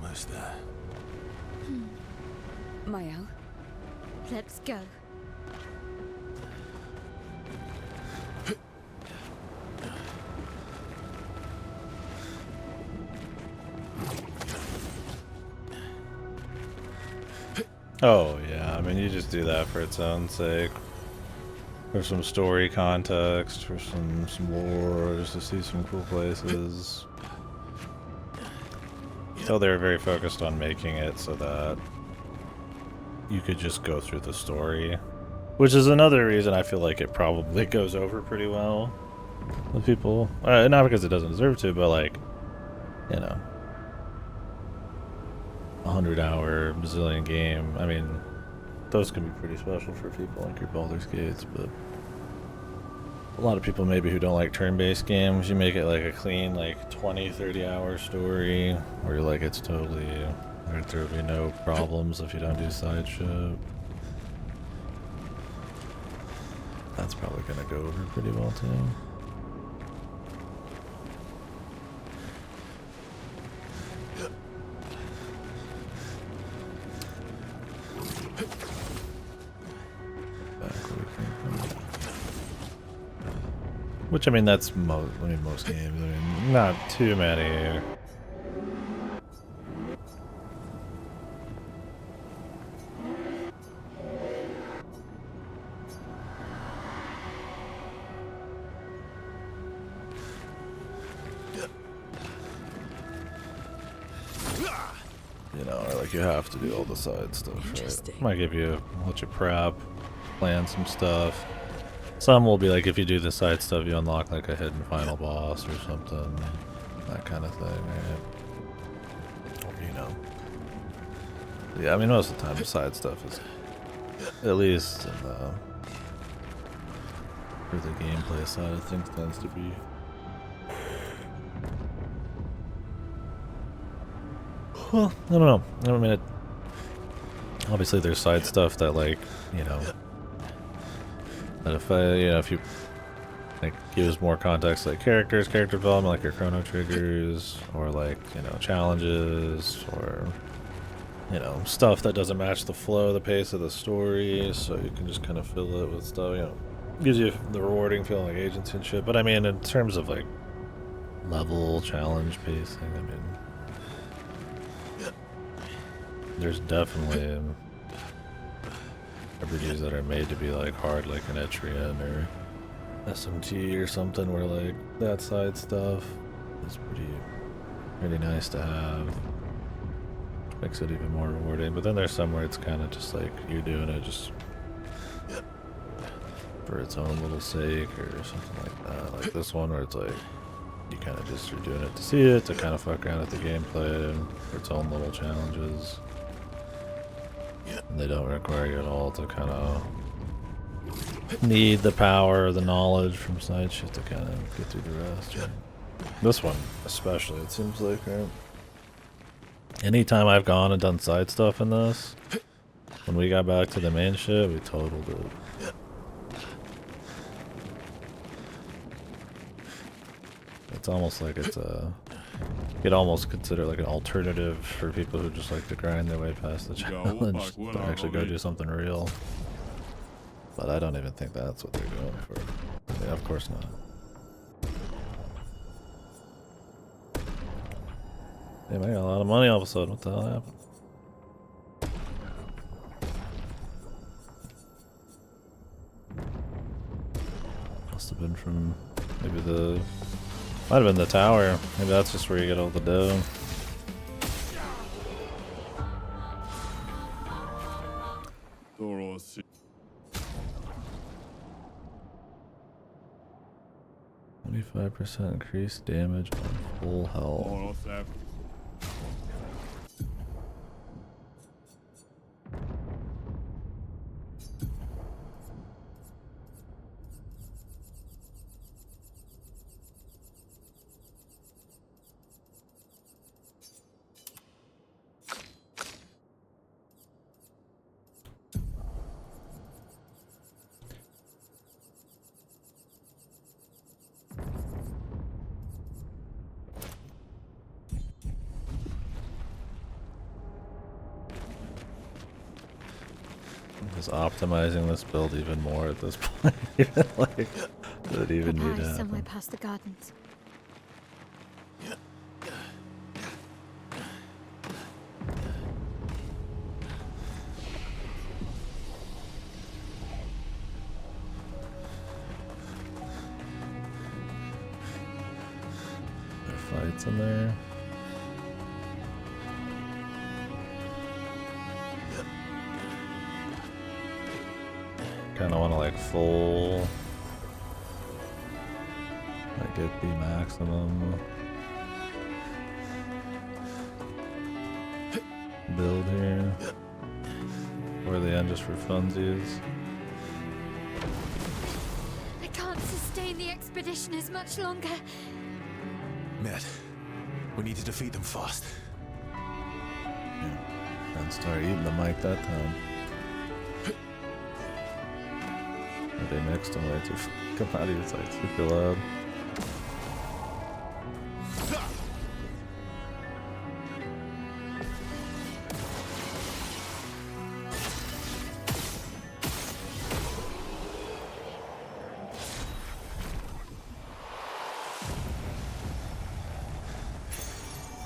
Almost there. Mael, Let's go. Oh, yeah. I mean, you just do that for its own sake. For some story context, for some lore, just to see some cool places. So they were very focused on making it so that you could just go through the story. Which is another reason I feel like it probably goes over pretty well with people. Not because it doesn't deserve to, but like, you know, 100-hour bazillion game. I mean, those can be pretty special for people like your Baldur's Gates, but a lot of people maybe who don't like turn-based games, you make it like a clean like 20-30 hour story where you're like it's totally, there'll be no problems if you don't do side shit. That's probably gonna go over pretty well too. Which, I mean, that's most games. I mean, not too many. You know, or like you have to do all the side stuff, right? Might give you, let you prep, plan some stuff. Some will be like, if you do the side stuff, you unlock like a hidden final boss or something. That kind of thing, right? Or, you know. Yeah, I mean, most of the time the side stuff is, at least in the, for the gameplay side of things, tends to be. Well, I don't know. I mean, obviously there's side stuff that, like, you know, that if if you like gives more context, like character development, like your chrono triggers, or like, you know, challenges, or, you know, stuff that doesn't match the flow, the pace of the story, so you can just kind of fill it with stuff, you know, gives you the rewarding feeling like agency and shit. But I mean, in terms of like level, challenge, pacing, I mean, there's definitely RPGs that are made to be like hard, like an Etrian or SMT or something, where like that side stuff is pretty nice to have. Makes it even more rewarding. But then there's some where it's kind of just like you're doing it just for its own little sake or something like that. Like this one where it's like you kind of just you're doing it to see it, to kind of fuck around with the gameplay and for its own little challenges. And they don't require you at all to kind of need the power, the knowledge from side shit to kind of get through the rest. Right? This one, especially, it seems like, right? Anytime I've gone and done side stuff in this, when we got back to the main shit, we totaled it. It's almost like it's a... You could almost consider like an alternative for people who just like to grind their way past the challenge to actually go do something real. But I don't even think that's what they're going for. Yeah, of course not. Damn, I got a lot of money all of a sudden. What the hell happened? Must have been from maybe the... Might have been the tower. Maybe that's just where you get all the dough. %25 increased damage on full health. Just optimizing this build even more at this point. Like, does it even need to happen? Somewhere past the gardens. There are fights in there. Kind of want to like full, like get the maximum build here, or the end just for funsies. I can't sustain the expedition as much longer. Ned, we need to defeat them fast. Yeah, and start eating the mic that time. They mixed them way too fucking loud. It's like super loud.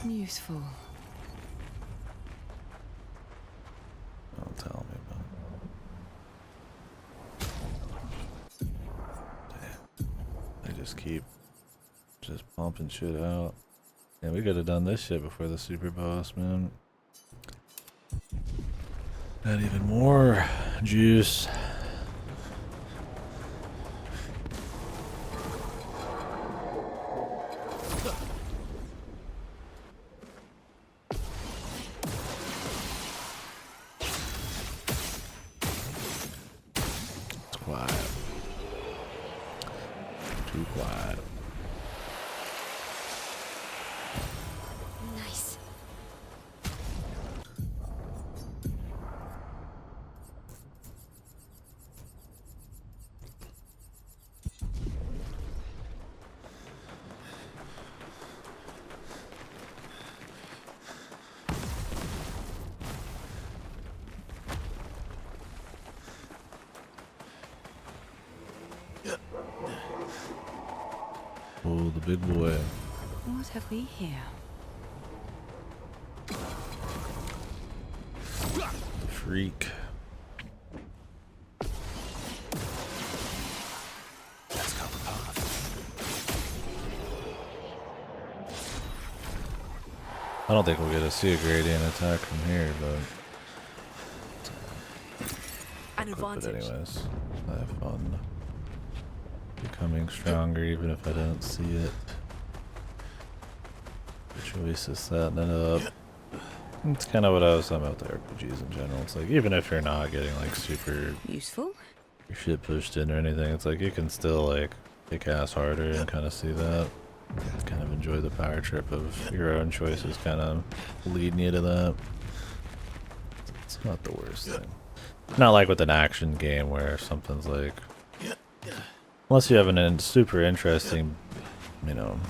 Useful. Don't tell me about it. Damn. They just keep just pumping shit out. And we could have done this shit before the super boss, man. Got even more juice. Too quiet. Nice. Oh, the big boy. What have we here? The freak. Let's go the path. I don't think we'll get to see a gradient attack from here, but An advantage. anyways, I have fun becoming stronger even if I don't see it. The choice is setting it up. It's kind of what I was talking about the RPGs in general. It's like even if you're not getting like super Useful. your shit pushed in or anything. It's like you can still like kick ass harder and kind of see that. Kind of enjoy the power trip of your own choices kind of leading you to that. It's not the worst thing. Not like with an action game where something's like, unless you have an super interesting, you know,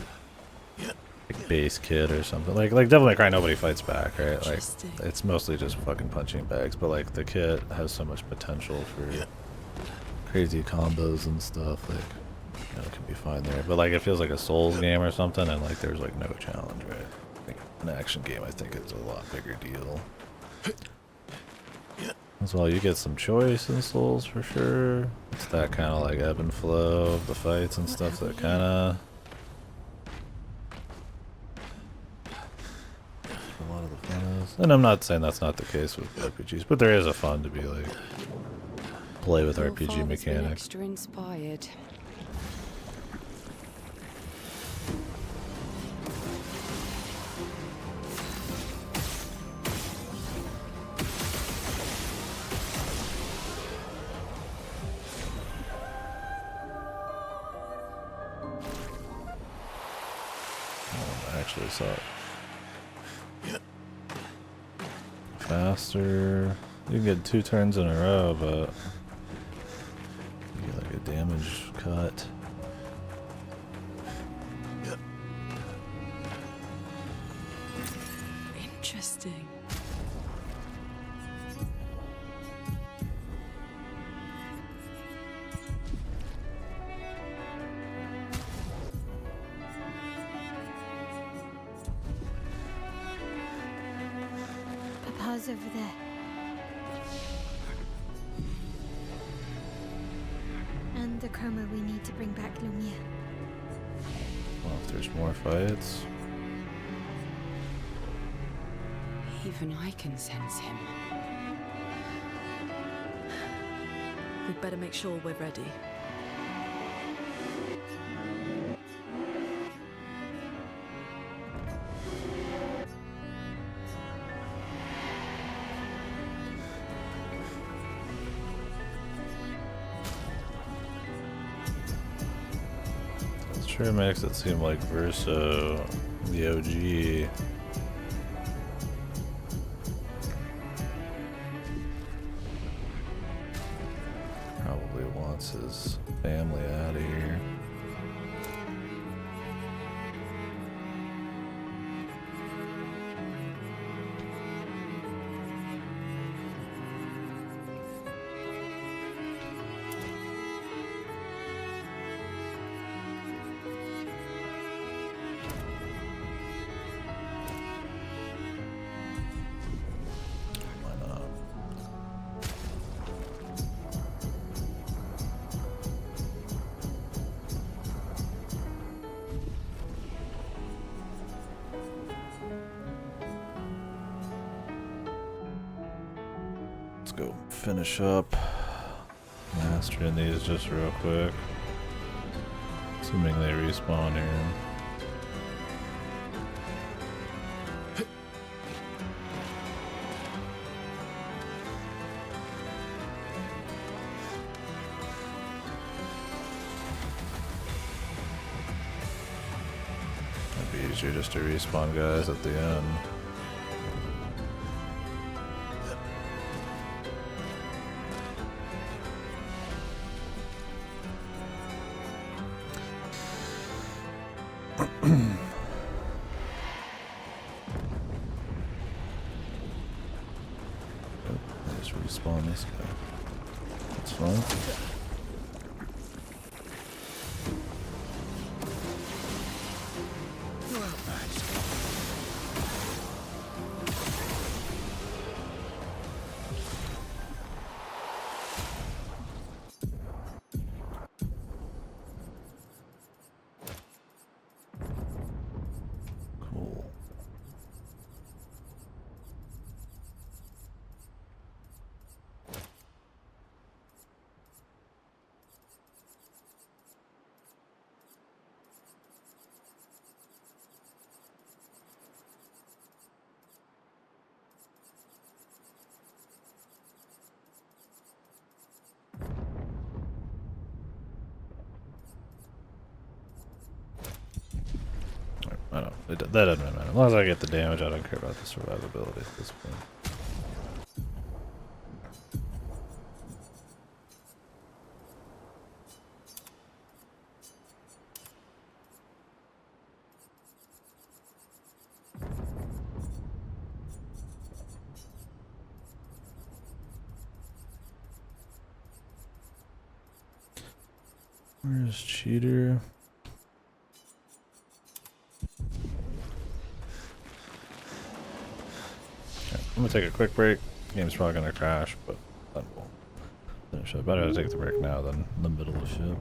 like base kit or something. Like Devil May Cry, nobody fights back, right? Like it's mostly just fucking punching bags. But like the kit has so much potential for crazy combos and stuff. Like, you know, it can be fine there. But like it feels like a Souls game or something, and like there's like no challenge, right? Like an action game, I think it's a lot bigger deal. As well, you get some choice in Souls for sure. It's that kind of like ebb and flow of the fights and stuff that kind of a lot of the fun is. And I'm not saying that's not the case with RPGs, but there is a fun to be like play with RPG mechanics. Extra inspired. Actually saw it. Faster. You can get 2 turns in a row, but you get like a damage cut. Interesting. Papa's over there. And the chroma we need to bring back Lumiere. Well, if there's more fights. Even I can sense him. We'd better make sure we're ready. Sure makes it seem like Verso, the OG, probably wants his family out of here. Go finish up mastering these just real quick. Assuming they respawn here. It'd be easier just to respawn guys at the end. Just respawn this guy. That's fine. that doesn't matter. As long as I get the damage, I don't care about the survivability at this point. Where's Cheater? Okay, I'm gonna take a quick break. Game's probably gonna crash, but then we'll finish up. Better to take the break now than in the middle of shit.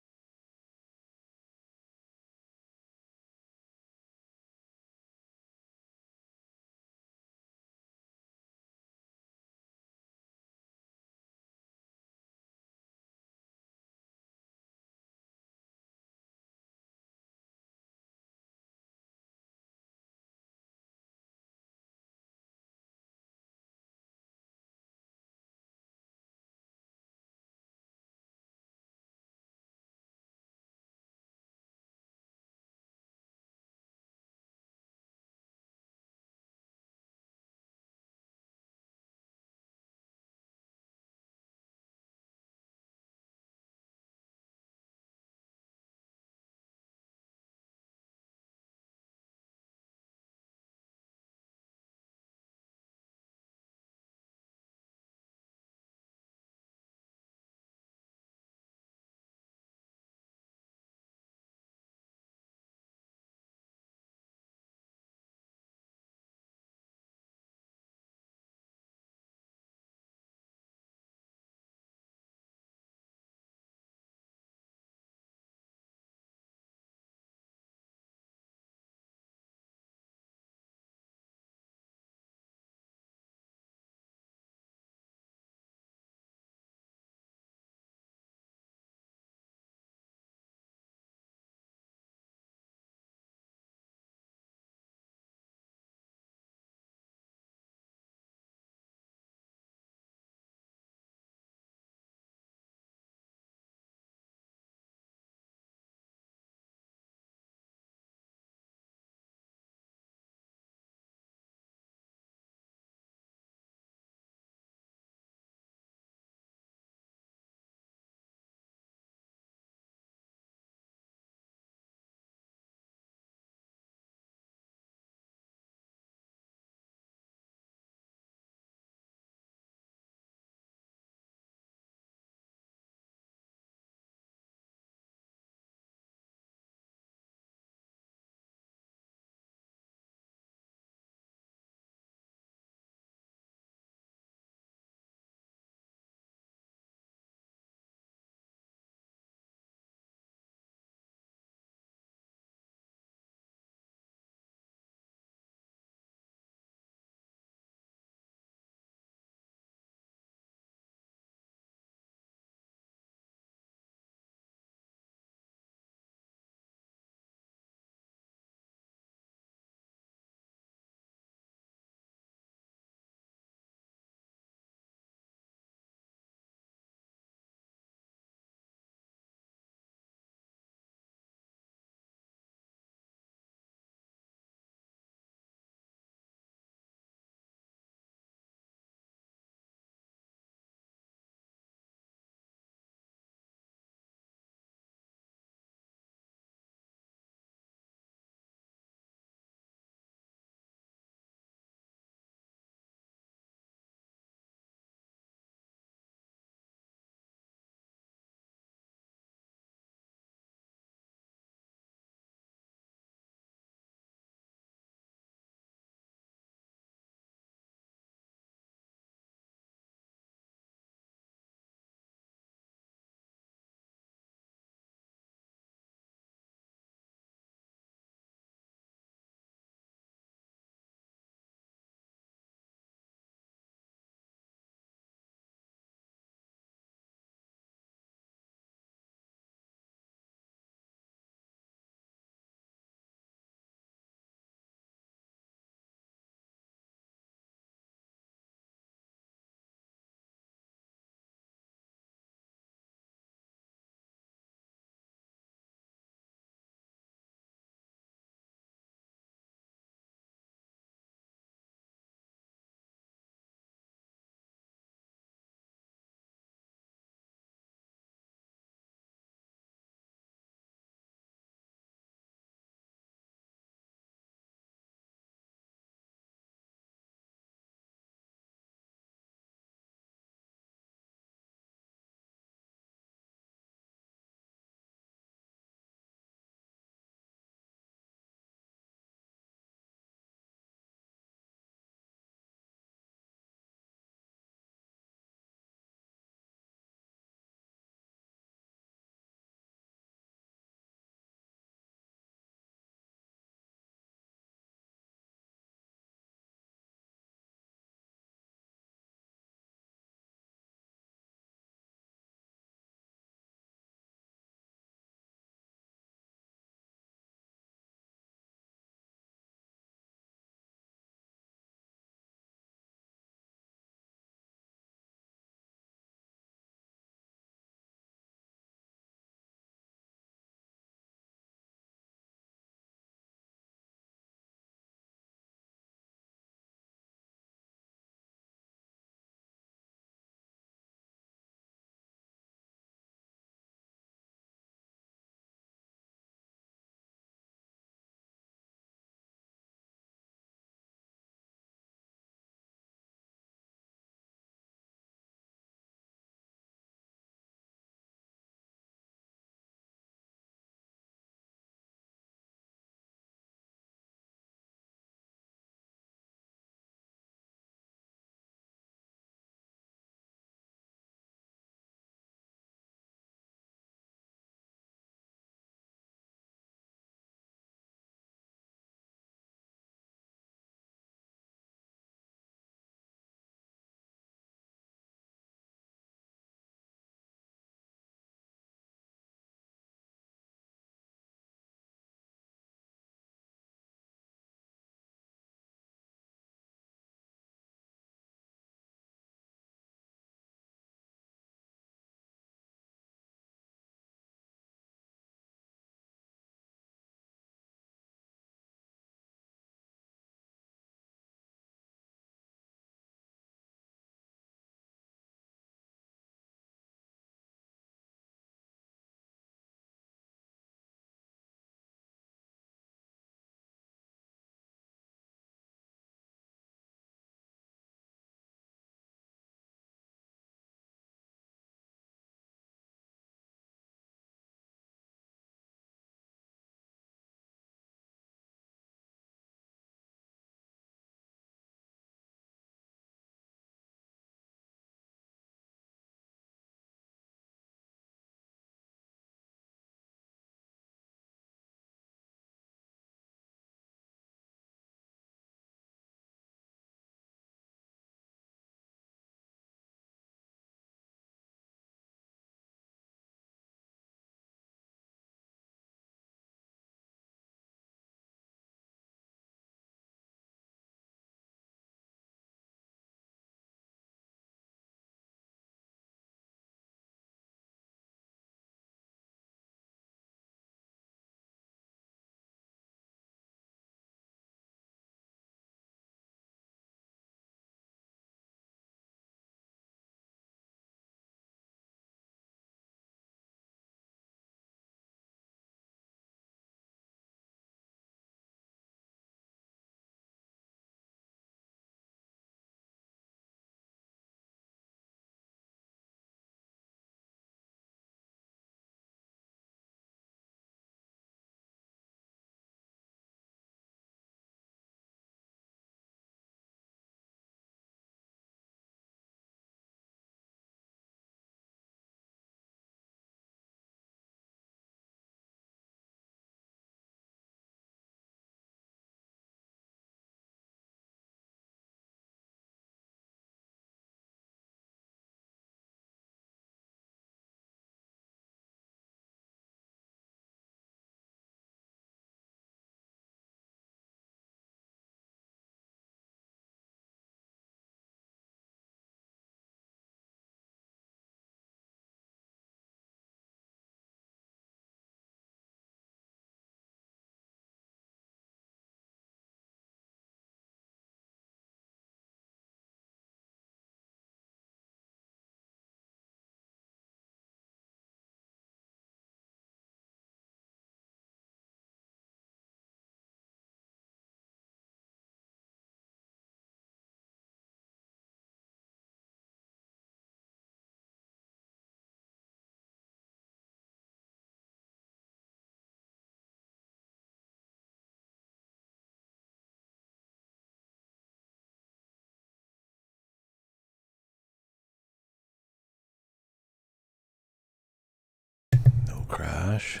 crash.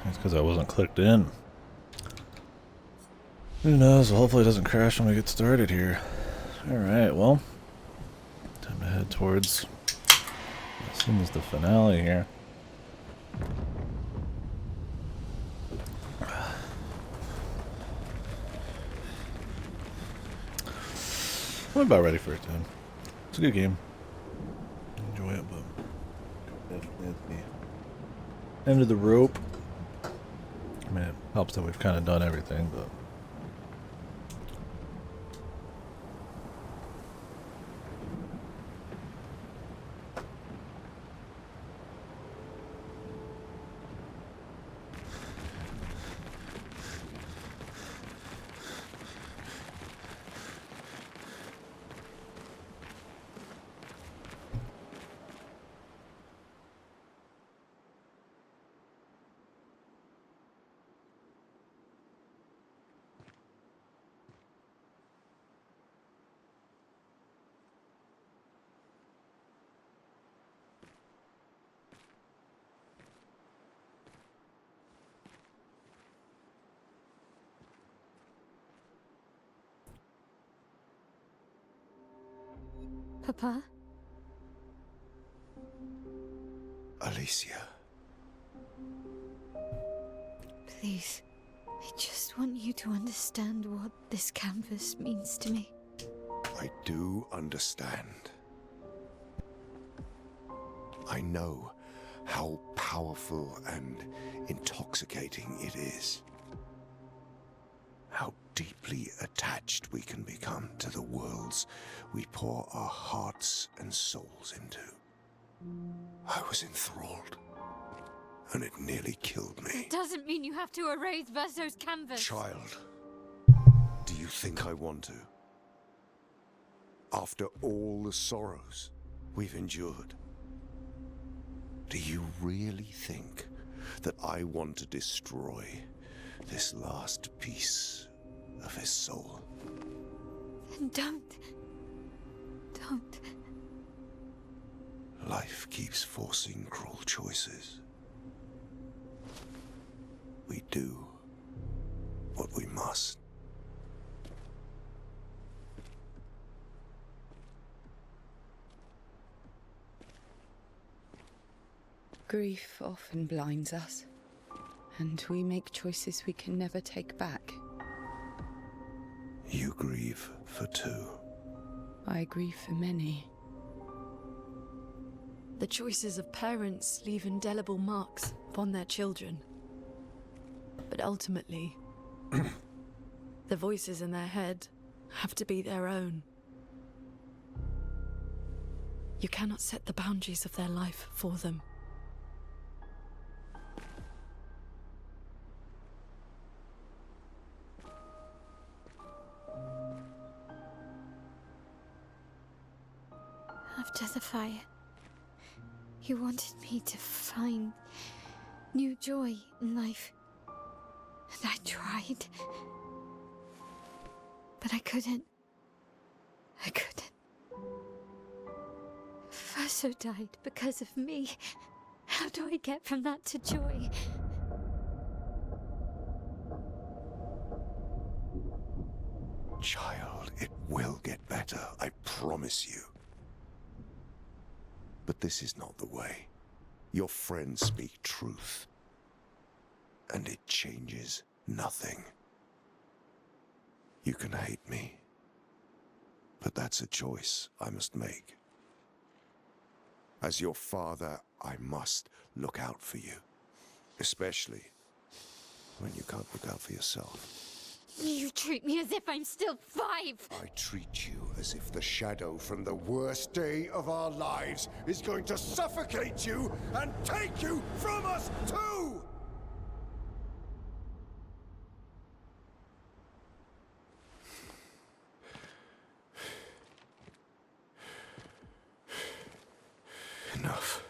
It's because I wasn't clicked in. Who knows? Hopefully it doesn't crash when we get started here. Alright, well. Time to head towards, as soon as the finale here. I'm about ready for it, Tim. It's a good game. Enjoy it, but definitely at the end of the rope. I mean, it helps that we've kind of done everything, but. Papa? Alicia. Please, I just want you to understand what this canvas means to me. I do understand. I know how powerful and intoxicating it is. How deeply attached we can become to the worlds we pour our hearts and souls into. I was enthralled, and it nearly killed me. It doesn't mean you have to erase Verso's canvas. Child, do you think I want to? After all the sorrows we've endured, do you really think that I want to destroy this last piece of his soul? Then don't. Life keeps forcing cruel choices. We do what we must. Grief often blinds us, and we make choices we can never take back. You grieve for two. I grieve for many. The choices of parents leave indelible marks upon their children. But ultimately, the voices in their head have to be their own. You cannot set the boundaries of their life for them. After the fire, you wanted me to find new joy in life. And I tried. But I couldn't. Verso died because of me. How do I get from that to joy? Child, it will get better, I promise you. But this is not the way. Your friends speak truth, and it changes nothing. You can hate me, but that's a choice I must make. As your father, I must look out for you, especially when you can't look out for yourself. You treat me as if I'm still 5! I treat you as if the shadow from the worst day of our lives is going to suffocate you and take you from us too! Enough.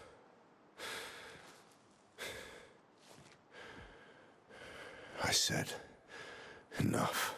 I said enough.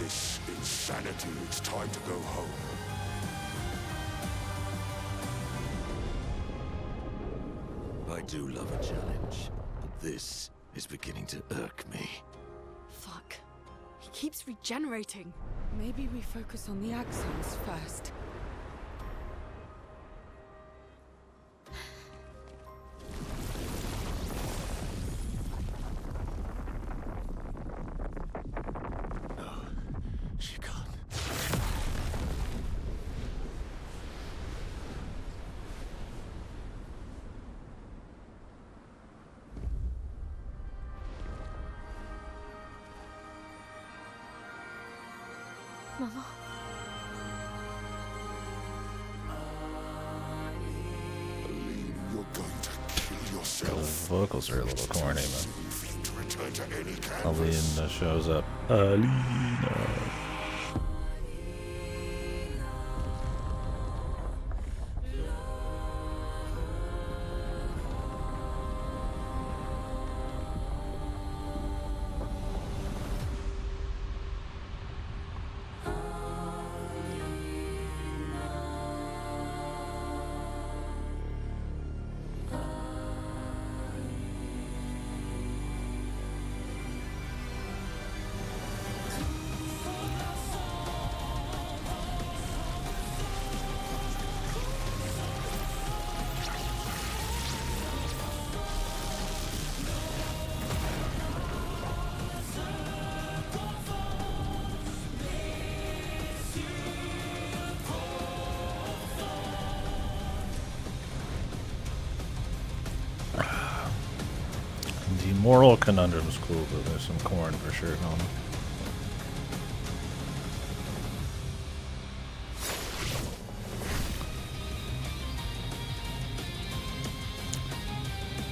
this insanity. It's time to go home. I do love a challenge, but this is beginning to irk me. Fuck. He keeps regenerating. Maybe we focus on the axons first. She can't. Mama. Believe you're going to kill The yourself. vocals are a little corny, man. To return to any canvas. Alina shows up. Alina. The moral conundrum's cool, but there's some corn for sure on them.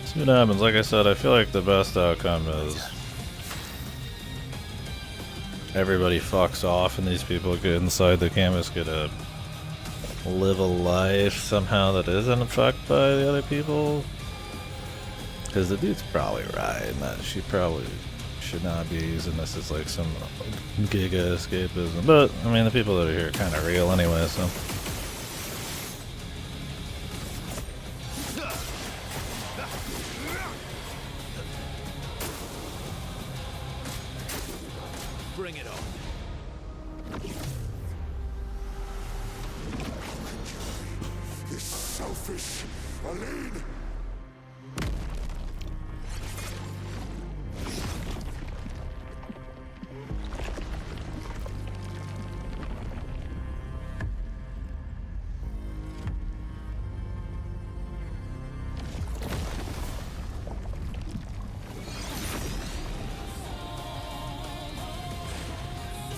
See what happens. Like I said, I feel like the best outcome is everybody fucks off and these people get inside the canvas, get to live a life somehow that isn't fucked by the other people. Because the dude's probably right in that she probably should not be using this as like some giga escapism. But, I mean, the people that are here are kind of real anyway, so. Bring it on. This selfish Aline.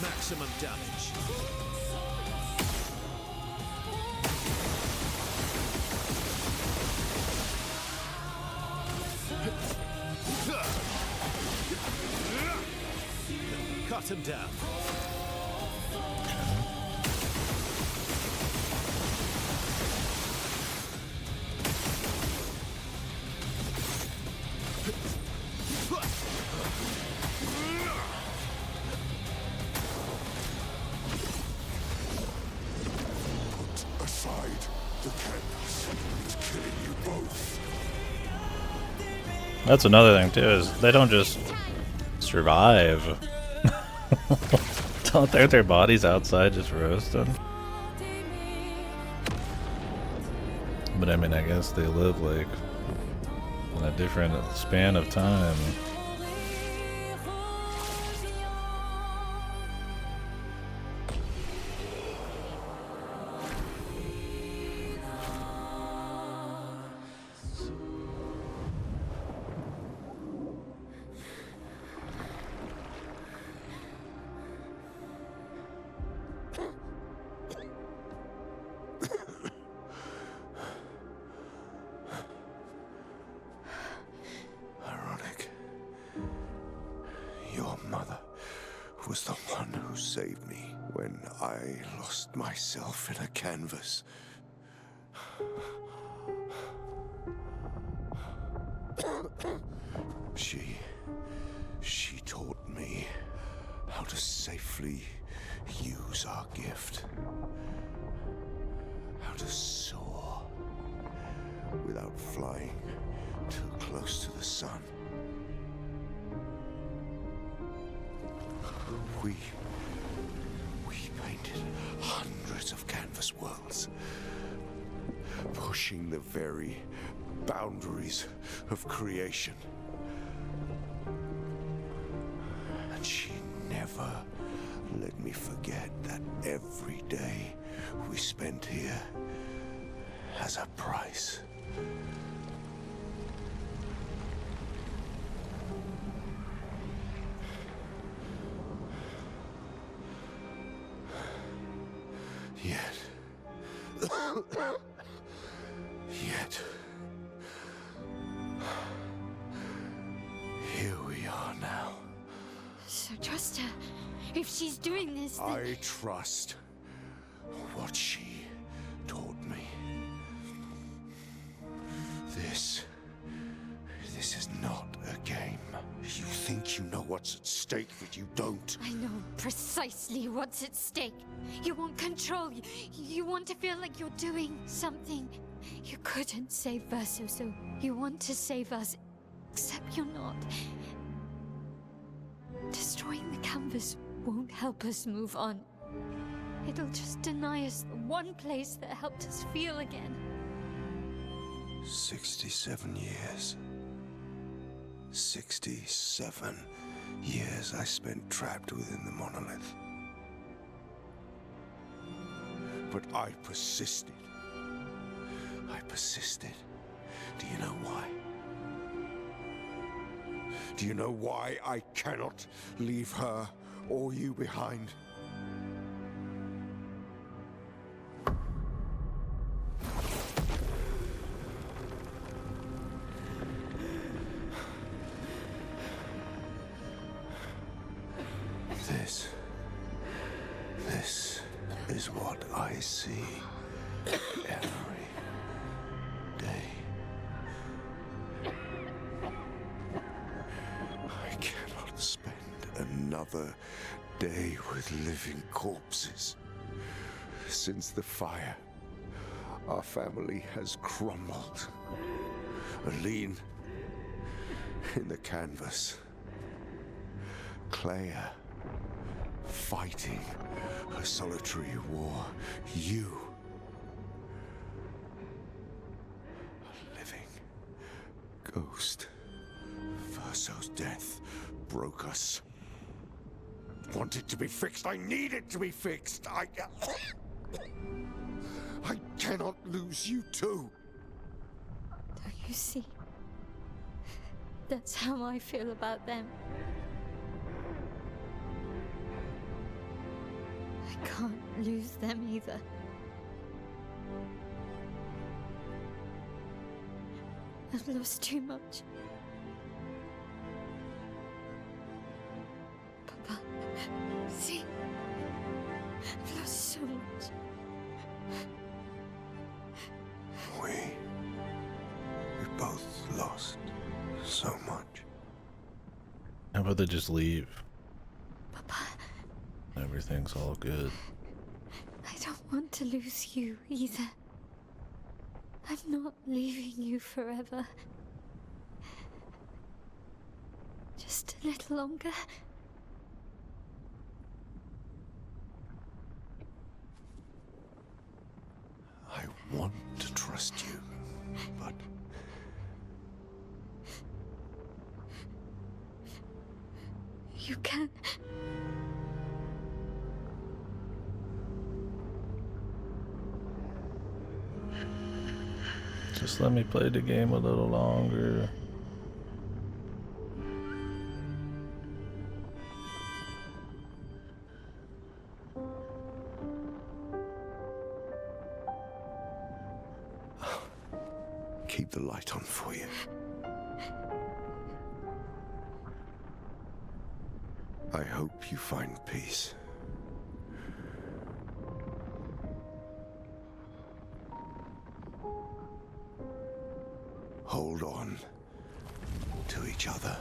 Maximum damage. Cut him down. Put aside the canvas. It's killing you both. That's another thing, too, is they don't just survive. Don't their bodies outside just roasting? But I mean, I guess they live like in a different span of time. Ironic. Your mother was the one who saved me when I lost myself in a canvas. She taught me how to safely use our gift. How to soar without flying too close to the sun. We painted hundreds of canvas worlds, pushing the very boundaries of creation. And she never let me forget that every day we spent here has a price. Yet, here we are now. So trust her. If she's doing this, then... I trust what she taught me. This is not a game. You think you know what's at stake, but you don't. I know precisely what's at stake. You want control. You want to feel like you're doing something. You couldn't save Verso, so you want to save us. Except you're not. Destroying the canvas won't help us move on. It'll just deny us the one place that helped us feel again. 67 years. 67 years I spent trapped within the monolith. But I persisted. I persisted. Do you know why? Do you know why I cannot leave her or you behind? This is what I see every day. I cannot spend another day with living corpses. Since the fire, our family has crumbled. Aline in the canvas. Clair fighting a solitary war. You, a living ghost. Verso's death broke us. Wanted to be fixed. I need it to be fixed. I cannot lose you too. Don't you see? That's how I feel about them. I can't lose them either. I've lost too much. Papa, see? I've lost so much. We both lost so much. How about they just leave? Papa. Everything's all good. I don't want to lose you either. I'm not leaving you forever. Just a little longer. I want to trust you, but... You can. Just let me play the game a little longer. Keep the light on for you. I hope you find peace. Hold on to each other.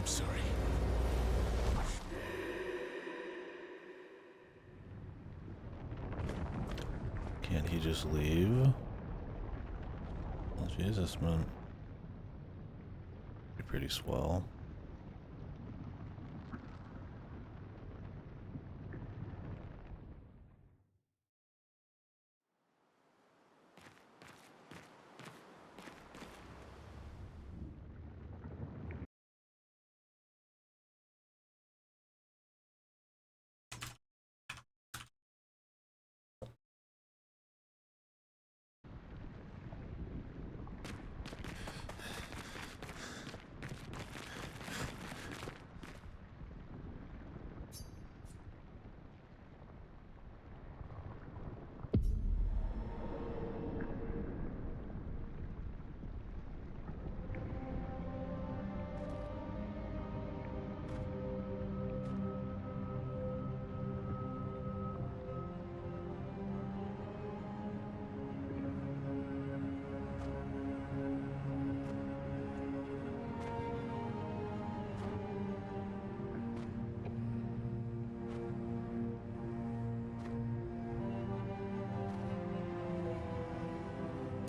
I'm sorry. Can't he just leave? Well, Jesus, man. Be pretty swell.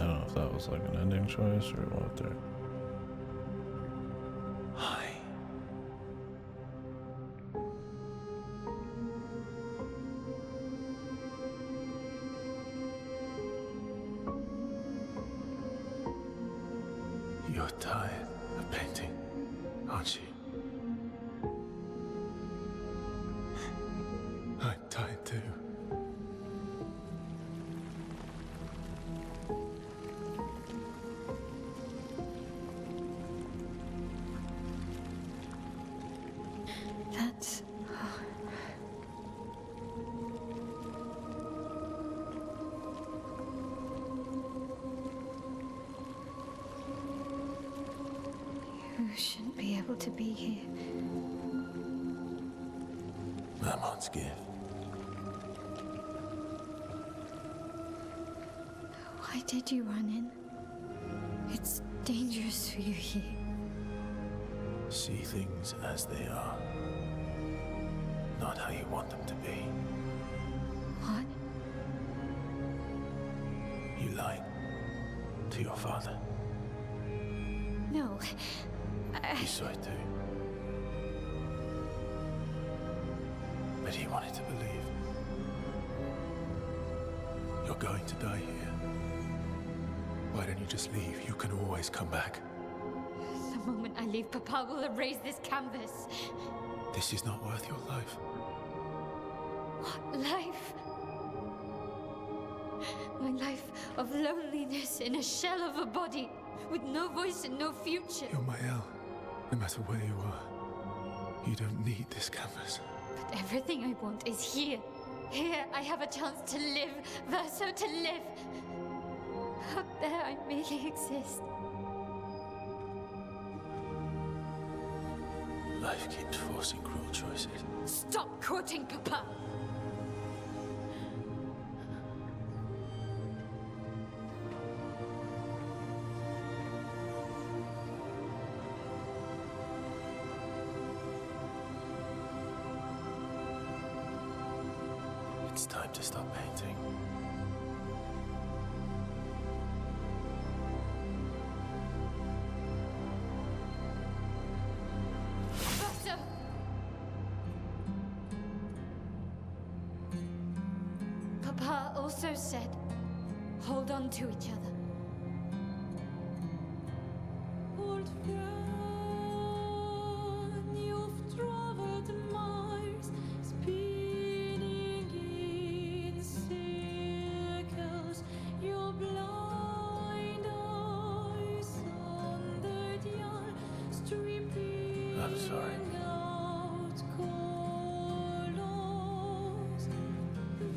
I don't know if that was like an ending choice or what there. Hi. You're tired of painting, aren't you? I'm tired too. That's... You shouldn't be able to be here. Mamon's gift. Why did you run in? It's dangerous for you here. See things as they are, not how you want them to be. What? You lied to your father. No. He saw it too. But he wanted to believe. You're going to die here. Why don't you just leave? You can always come back. The moment I leave, Papa will erase this canvas. This is not worth your life. What life? My life of loneliness in a shell of a body, with no voice and no future. You're my El. No matter where you are, you don't need this canvas. But everything I want is here. Here I have a chance to live, Verso to live. Out there I merely exist. Life keeps forcing cruel choices. Stop quoting Papa! It's time to stop painting. Verso! Papa also said, hold on to each other. Old friend, you've traveled miles, spinning in circles. Your blind eyes under the eye, stripping I'm sorry. out colors.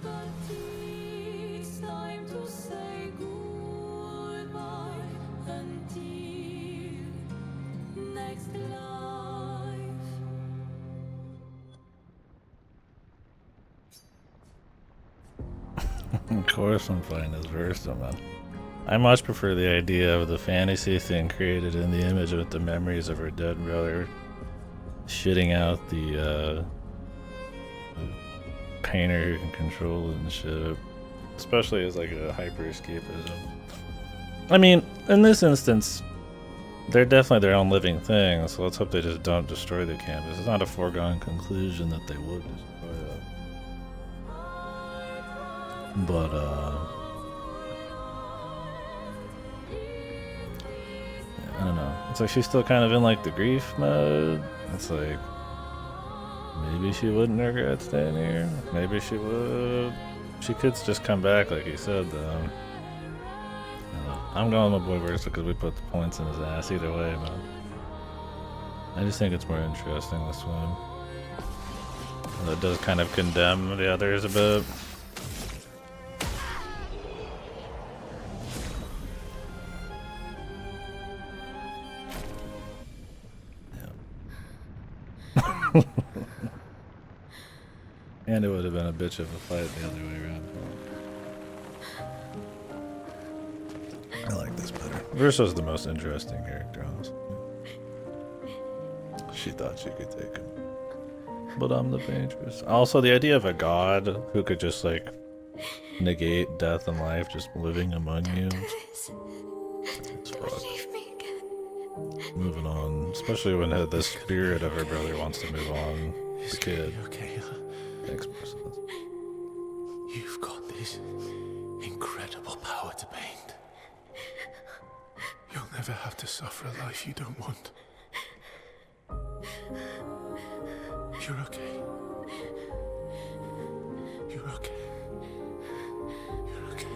But it's time to say goodbye until next life. Of course I'm playing as Versa, man. I much prefer the idea of the fantasy thing created in the image with the memories of her dead brother shitting out the painter who can control it and shit. Especially as like a hyper escapism. I mean, in this instance, they're definitely their own living thing, so let's hope they just don't destroy the canvas. It's not a foregone conclusion that they would destroy it. But, I don't know. It's like she's still kind of in like the grief mode. It's like, maybe she wouldn't regret staying here. Maybe she would. She could just come back like he said, though. I'm going with my boy Versa because we put the points in his ass either way, but I just think it's more interesting this one. And it does kind of condemn the others a bit. Yeah. And it would have been a bitch of a fight the other way around. I like this better. Versa's the most interesting character, honestly. She thought she could take him. But I'm the dangerous. Also, the idea of a god who could just, like, negate death and life just living among you. It's fucked. Moving on. Especially when the spirit of her brother wants to move on. The kid. Okay. Thanks, Marcellus. You've got this incredible power to paint. You'll never have to suffer a life you don't want. You're okay. You're okay. You're okay.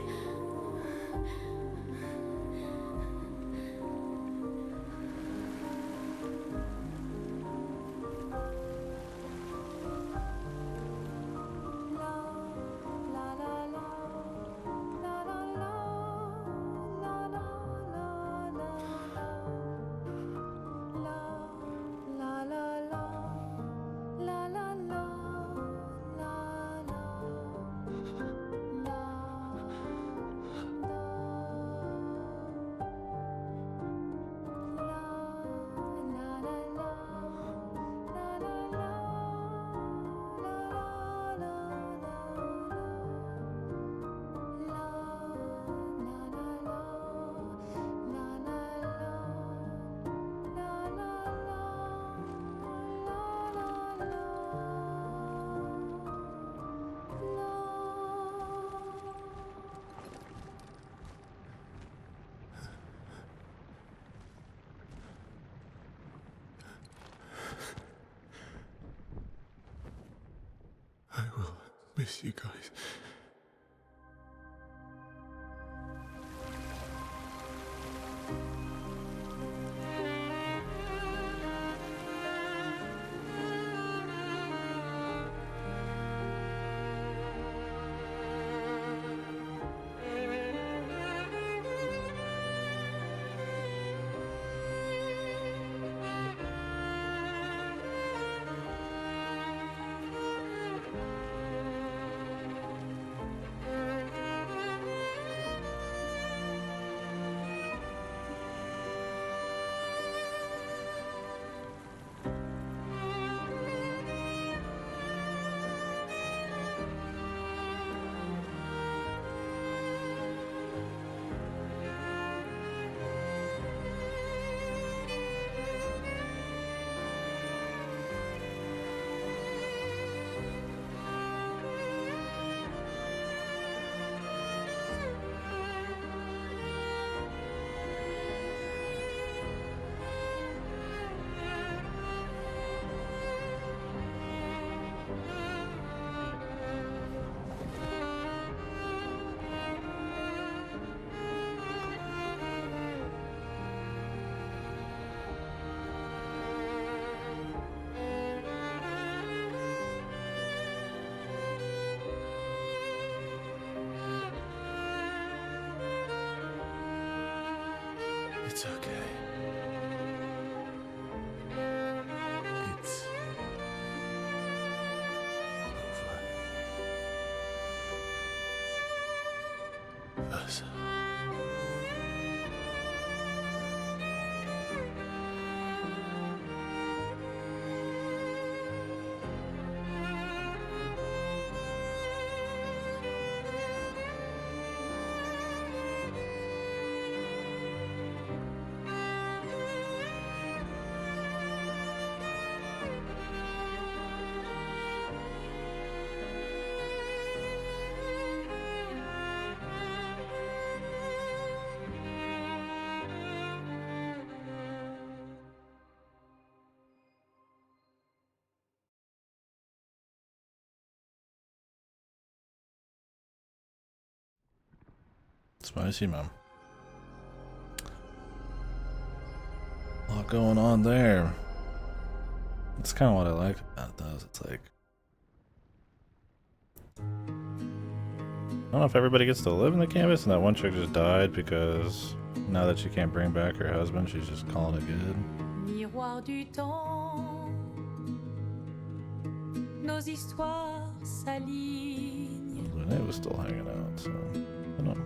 I will miss you guys. It's okay. It's over. Versa. Spicy, man. A lot going on there. That's kind of what I like about those. It's like, I don't know if everybody gets to live in the campus, and that one chick just died because now that she can't bring back her husband, she's just calling it good. Miroir du temps, nos histoires s'alignent. Renee was still hanging out, so I don't know.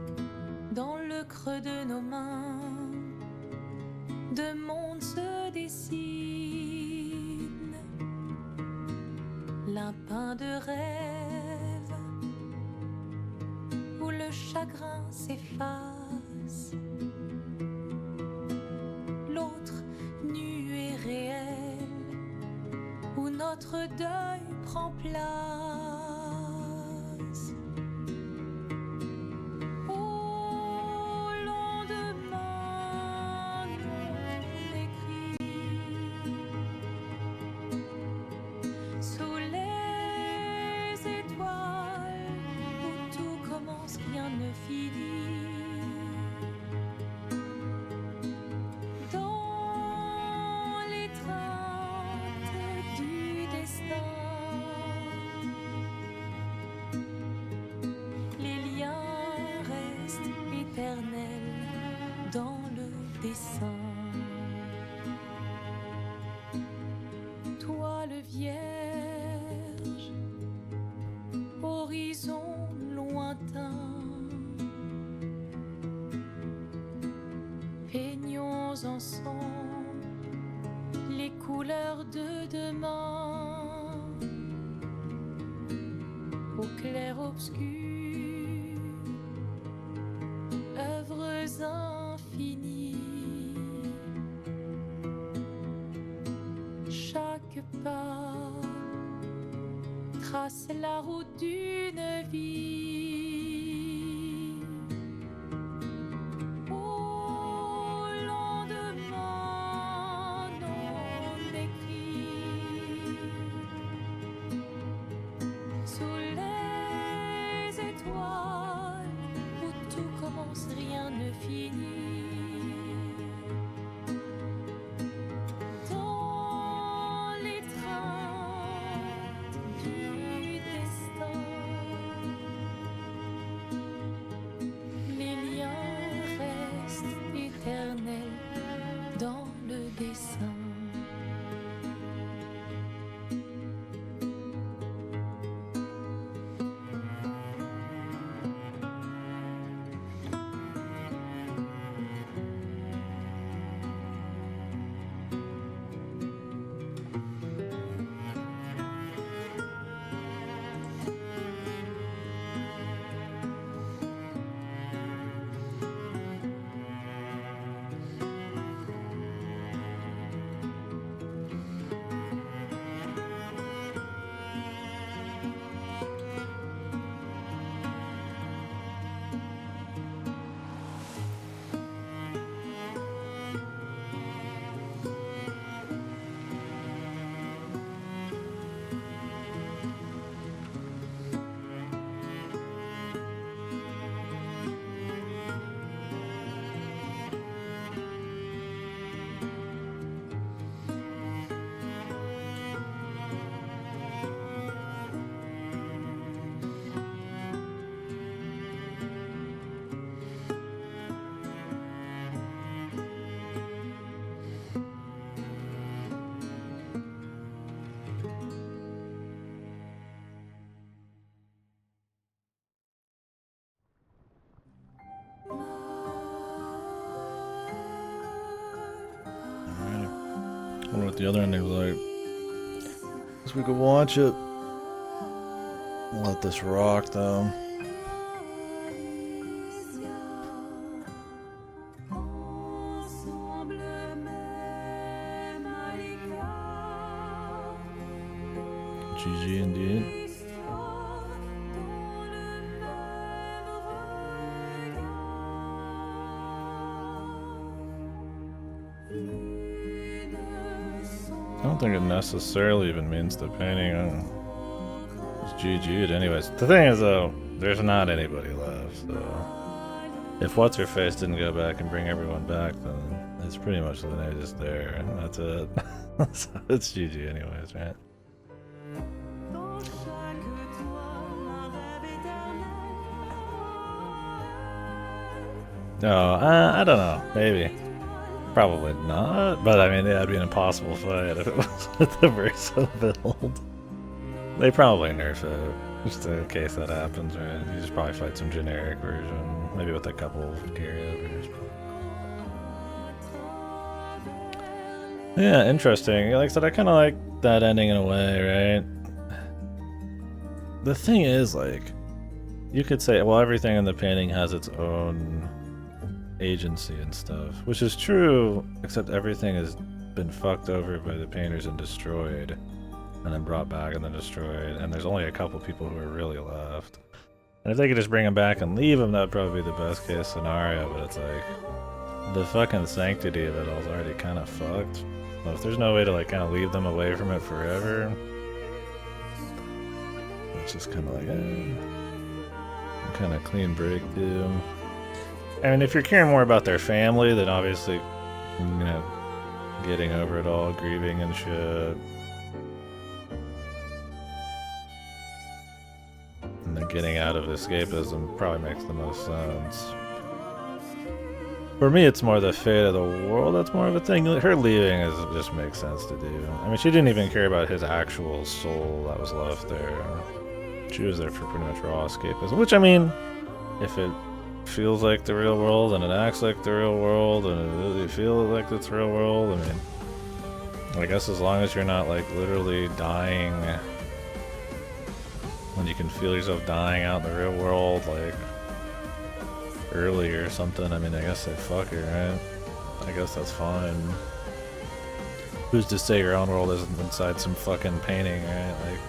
Dans le creux de nos mains, deux mondes se dessinent. L'un peint de rêve, où le chagrin s'efface. L'autre nu et réel, où notre deuil prend place. Au lendemain non écrit, sous les étoiles, où tout commence, rien ne finit. Dans l'étreinte du destin, les liens restent éternels dans le dessin. Toile vierge, horizon lointain, peignons ensemble les couleurs de demain. Au clair obscur, œuvres infinies. Chaque pas trace la route d'une vie. Au lendemain non écrit, sous les étoiles, où tout commence, rien ne finit. Dans l'étreinte du destin, les liens restent éternels dans le dessin. I wonder what the other ending's like. Guess we could watch it. Let this rock though. GG indeed. I don't think it necessarily even means the painting. It's GG'd anyways. The thing is though, there's not anybody left, so if what's her face didn't go back and bring everyone back, then it's pretty much Linnea just there. And that's it. So it's GG anyways, right? No, I don't know. Maybe. Probably not. But I mean, yeah, it'd be an impossible fight if it was with the Verso build. They probably nerf it, just in case that happens, right? You just probably fight some generic version, maybe with a couple of carryovers. Yeah, interesting. Like I said, I kind of like that ending in a way, right? The thing is, like, you could say, well, everything in the painting has its own agency and stuff, which is true, except everything has been fucked over by the painters and destroyed, and then brought back and then destroyed, and there's only a couple people who are really left. And if they could just bring them back and leave them, that'd probably be the best case scenario, but it's like, the fucking sanctity of it all is already kind of fucked. So if there's no way to like kind of leave them away from it forever, it's just kind of like, kind of clean break, too. I mean, if you're caring more about their family, then obviously, you know, getting over it all, grieving and shit. And then getting out of escapism probably makes the most sense. For me, it's more the fate of the world that's more of a thing. Her leaving just makes sense to do. I mean, she didn't even care about his actual soul that was left there. She was there for pretty much raw escapism, which, I mean, if it feels like the real world and it acts like the real world and it really feels like it's real world, I mean, I guess as long as you're not like literally dying when you can feel yourself dying out in the real world like early or something, I mean, I guess they fuck it, right? I guess that's fine. Who's to say your own world isn't inside some fucking painting, right? Like,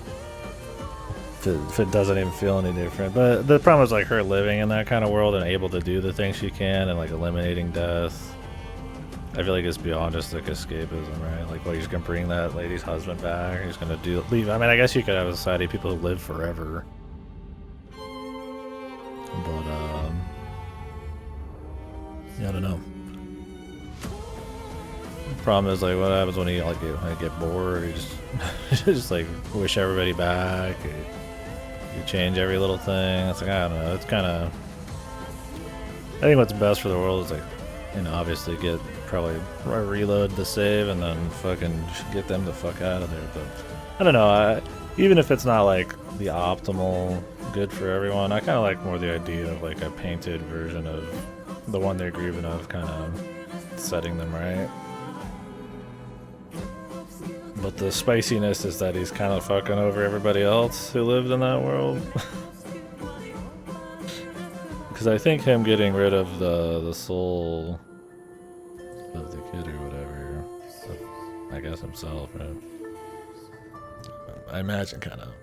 if it doesn't even feel any different. But the problem is like her living in that kind of world and able to do the things she can and like eliminating death. I feel like it's beyond just like escapism, right? Like, well, you're just gonna bring that lady's husband back. You're just gonna leave. I mean, I guess you could have a society of people who live forever. But yeah, I don't know. The problem is like, what happens when you like get bored? You just like wish everybody back. You change every little thing. It's like, I don't know. It's kind of. I think what's best for the world is like, you know, obviously probably reload the save and then fucking get them the fuck out of there. But I don't know. Even if it's not like the optimal good for everyone, I kind of like more the idea of like a painted version of the one they're grieving of, kind of setting them right. But the spiciness is that he's kind of fucking over everybody else who lived in that world. Because I think him getting rid of the soul of the kid or whatever, I guess himself, right? I imagine kind of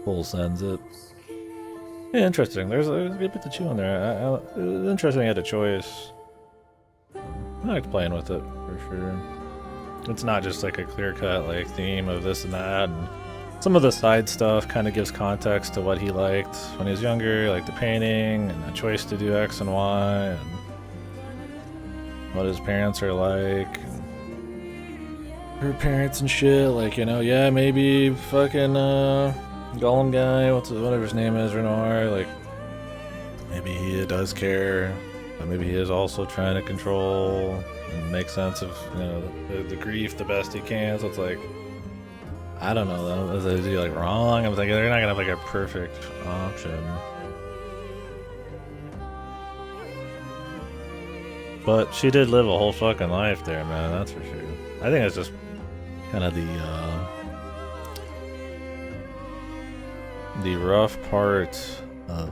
full sends it. Yeah, interesting. There's a good bit to chew on there. It was interesting he had a choice. I liked playing with it, for sure. It's not just like a clear-cut like theme of this and that, and some of the side stuff kind of gives context to what he liked when he was younger, like the painting and the choice to do X and Y, and what his parents are like, and her parents and shit. Like, you know, yeah, maybe fucking Gollum guy, whatever his name is, Renoir. Like, maybe he does care, but maybe he is also trying to control and make sense of, you know, the grief the best he can. So it's like, I don't know though. Is he like wrong? I'm thinking they're not gonna have like a perfect option. But she did live a whole fucking life there, man. That's for sure. I think it's just kind of the rough part of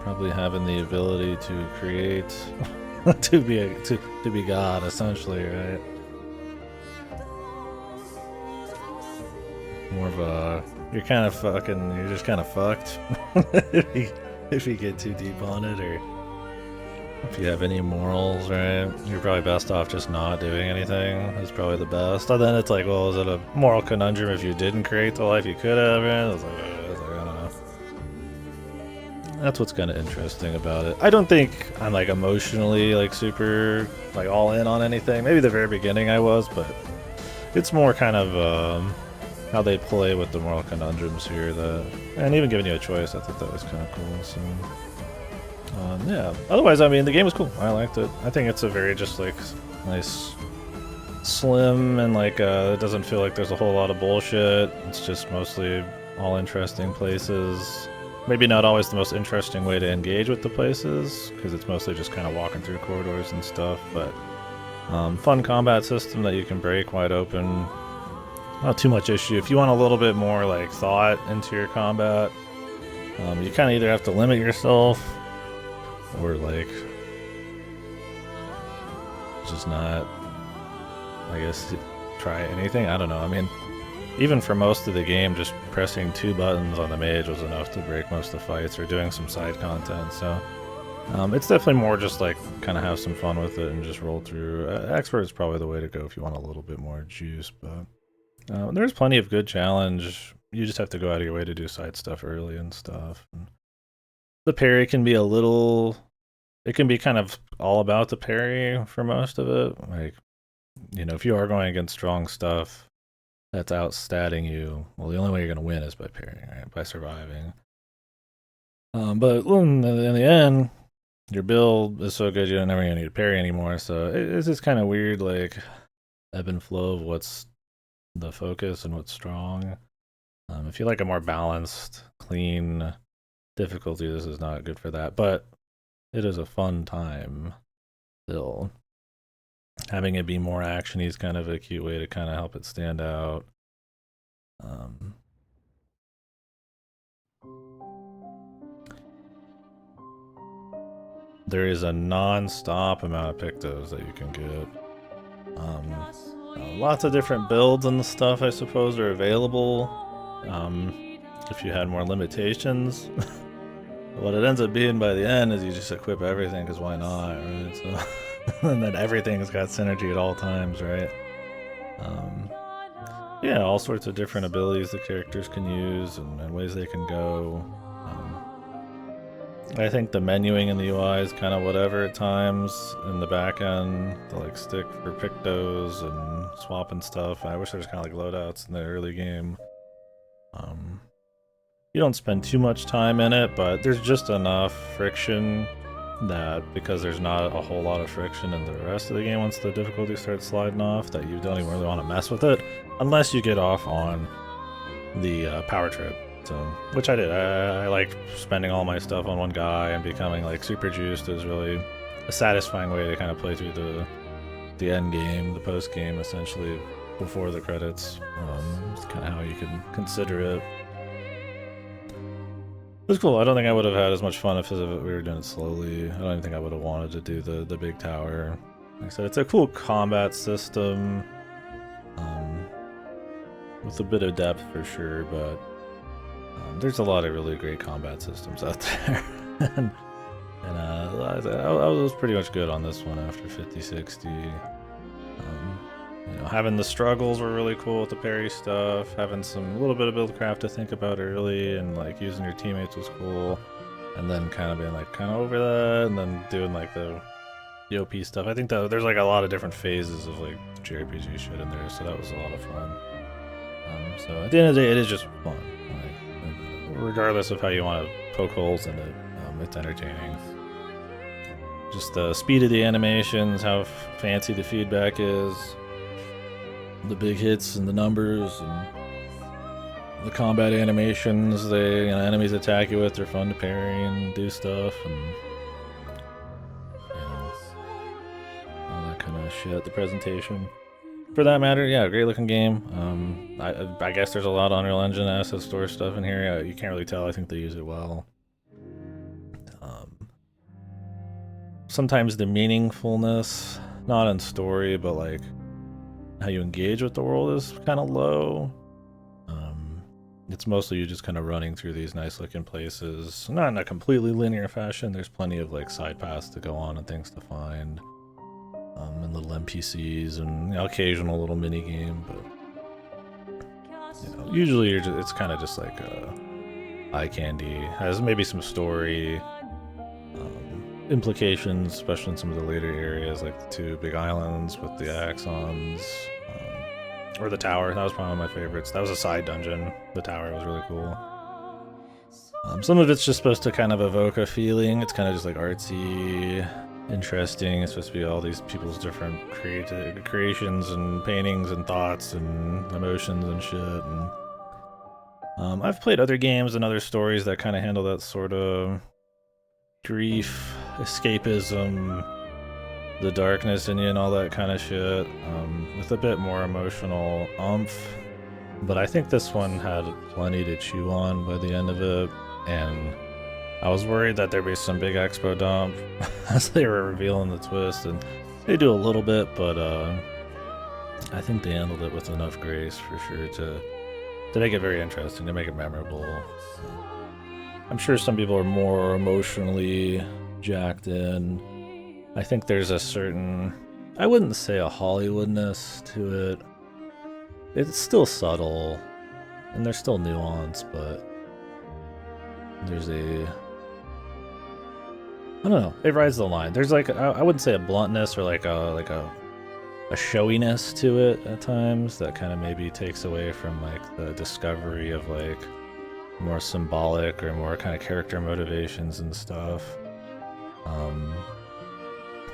probably having the ability to create, to be God, essentially, right? More of a, you're just kind of fucked if you get too deep on it, or if you have any morals, right? You're probably best off just not doing anything. It's probably the best. And then it's like, well, is it a moral conundrum if you didn't create the life you could have? Right? It's like, I don't know. That's what's kind of interesting about it. I don't think I'm like emotionally like super like all in on anything. Maybe the very beginning I was, but it's more kind of how they play with the moral conundrums here. And even giving you a choice, I thought that was kind of cool. So yeah. Otherwise, I mean, the game was cool. I liked it. I think it's a very just like nice, slim, and like it doesn't feel like there's a whole lot of bullshit. It's just mostly all interesting places. Maybe not always the most interesting way to engage with the places, because it's mostly just kind of walking through corridors and stuff, but fun combat system that you can break wide open. Not too much issue. If you want a little bit more like thought into your combat, you kind of either have to limit yourself or like just not, I guess, try anything. I don't know. I mean, even for most of the game, just pressing 2 buttons on the mage was enough to break most of the fights, or doing some side content. So it's definitely more just like kind of have some fun with it and just roll through. Expert is probably the way to go if you want a little bit more juice, but there's plenty of good challenge. You just have to go out of your way to do side stuff early and stuff. And the parry can be a little... It can be kind of all about the parry for most of it. Like, you know, if you are going against strong stuff that's outstatting you, well, the only way you're going to win is by parrying, right? By surviving. But in the end, your build is so good you don't ever need to parry anymore. So it's just kind of weird, like, ebb and flow of what's the focus and what's strong. If you like a more balanced, clean difficulty, this is not good for that. But it is a fun time still. Having it be more actiony is kind of a cute way to kind of help it stand out. There is a non-stop amount of pictos that you can get. Lots of different builds and stuff, I suppose, are available. If you had more limitations. What it ends up being by the end is you just equip everything, because why not, right? So, and then everything's got synergy at all times, right? Yeah, all sorts of different abilities the characters can use and ways they can go. I think the menuing in the UI is kind of whatever at times. In the back end, the like stick for pictos and swapping stuff. I wish there was kind of like loadouts in the early game. You don't spend too much time in it, but there's just enough friction that because there's not a whole lot of friction in the rest of the game once the difficulty starts sliding off, that you don't even really want to mess with it unless you get off on the power trip. So, which I did. I liked spending all my stuff on one guy and becoming like super juiced. It was really a satisfying way to kind of play through the end game, the post game, essentially before the credits. It's kind of how you can consider it. It was cool. I don't think I would have had as much fun if we were doing it slowly. I don't even think I would have wanted to do the big tower. Like I said, it's a cool combat system with a bit of depth for sure, but there's a lot of really great combat systems out there. and I was pretty much good on this one after 50-60. You know, having the struggles were really cool with the parry stuff. Having a little bit of buildcraft to think about early, and like using your teammates was cool. And then kind of being like kind of over that, and then doing like the OP stuff. I think that there's like a lot of different phases of like JRPG shit in there, so that was a lot of fun. So at the end of the day, it is just fun. Like, regardless of how you want to poke holes in it, it's entertaining. Just the speed of the animations, how fancy the feedback is. The big hits and the numbers and the combat animations enemies attack you with, they're fun to parry and do stuff, and all that kind of shit. The presentation, for that matter, yeah, great looking game. I guess there's a lot of Unreal Engine asset store stuff in here. You can't really tell. I think they use it well. Sometimes the meaningfulness, not in story, but like how you engage with the world is kind of low. It's mostly you just kind of running through these nice looking places, not in a completely linear fashion. There's plenty of like side paths to go on and things to find, and little NPCs and occasional little mini game. But usually it's kind of just like eye candy. Has maybe some story implications, especially in some of the later areas, like the two big islands with the axons, or the tower. That was probably one of my favorites. That was a side dungeon. The tower was really cool. Some of it's just supposed to kind of evoke a feeling. It's kind of just like artsy, interesting. It's supposed to be all these people's different creations and paintings and thoughts and emotions and shit. And I've played other games and other stories that kind of handle that sort of grief, escapism, the darkness in you and all that kind of shit, with a bit more emotional oomph. But I think this one had plenty to chew on by the end of it, and I was worried that there'd be some big expo dump as they were revealing the twist, and they do a little bit, but I think they handled it with enough grace for sure to make it very interesting, to make it memorable. I'm sure some people are more emotionally jacked in. I think there's a certain, I wouldn't say a Hollywoodness to it. It's still subtle, and there's still nuance, but there's a, I don't know, it rides the line. There's like, I wouldn't say a bluntness or like a showiness to it at times that kind of maybe takes away from like the discovery of like more symbolic or more kind of character motivations and stuff.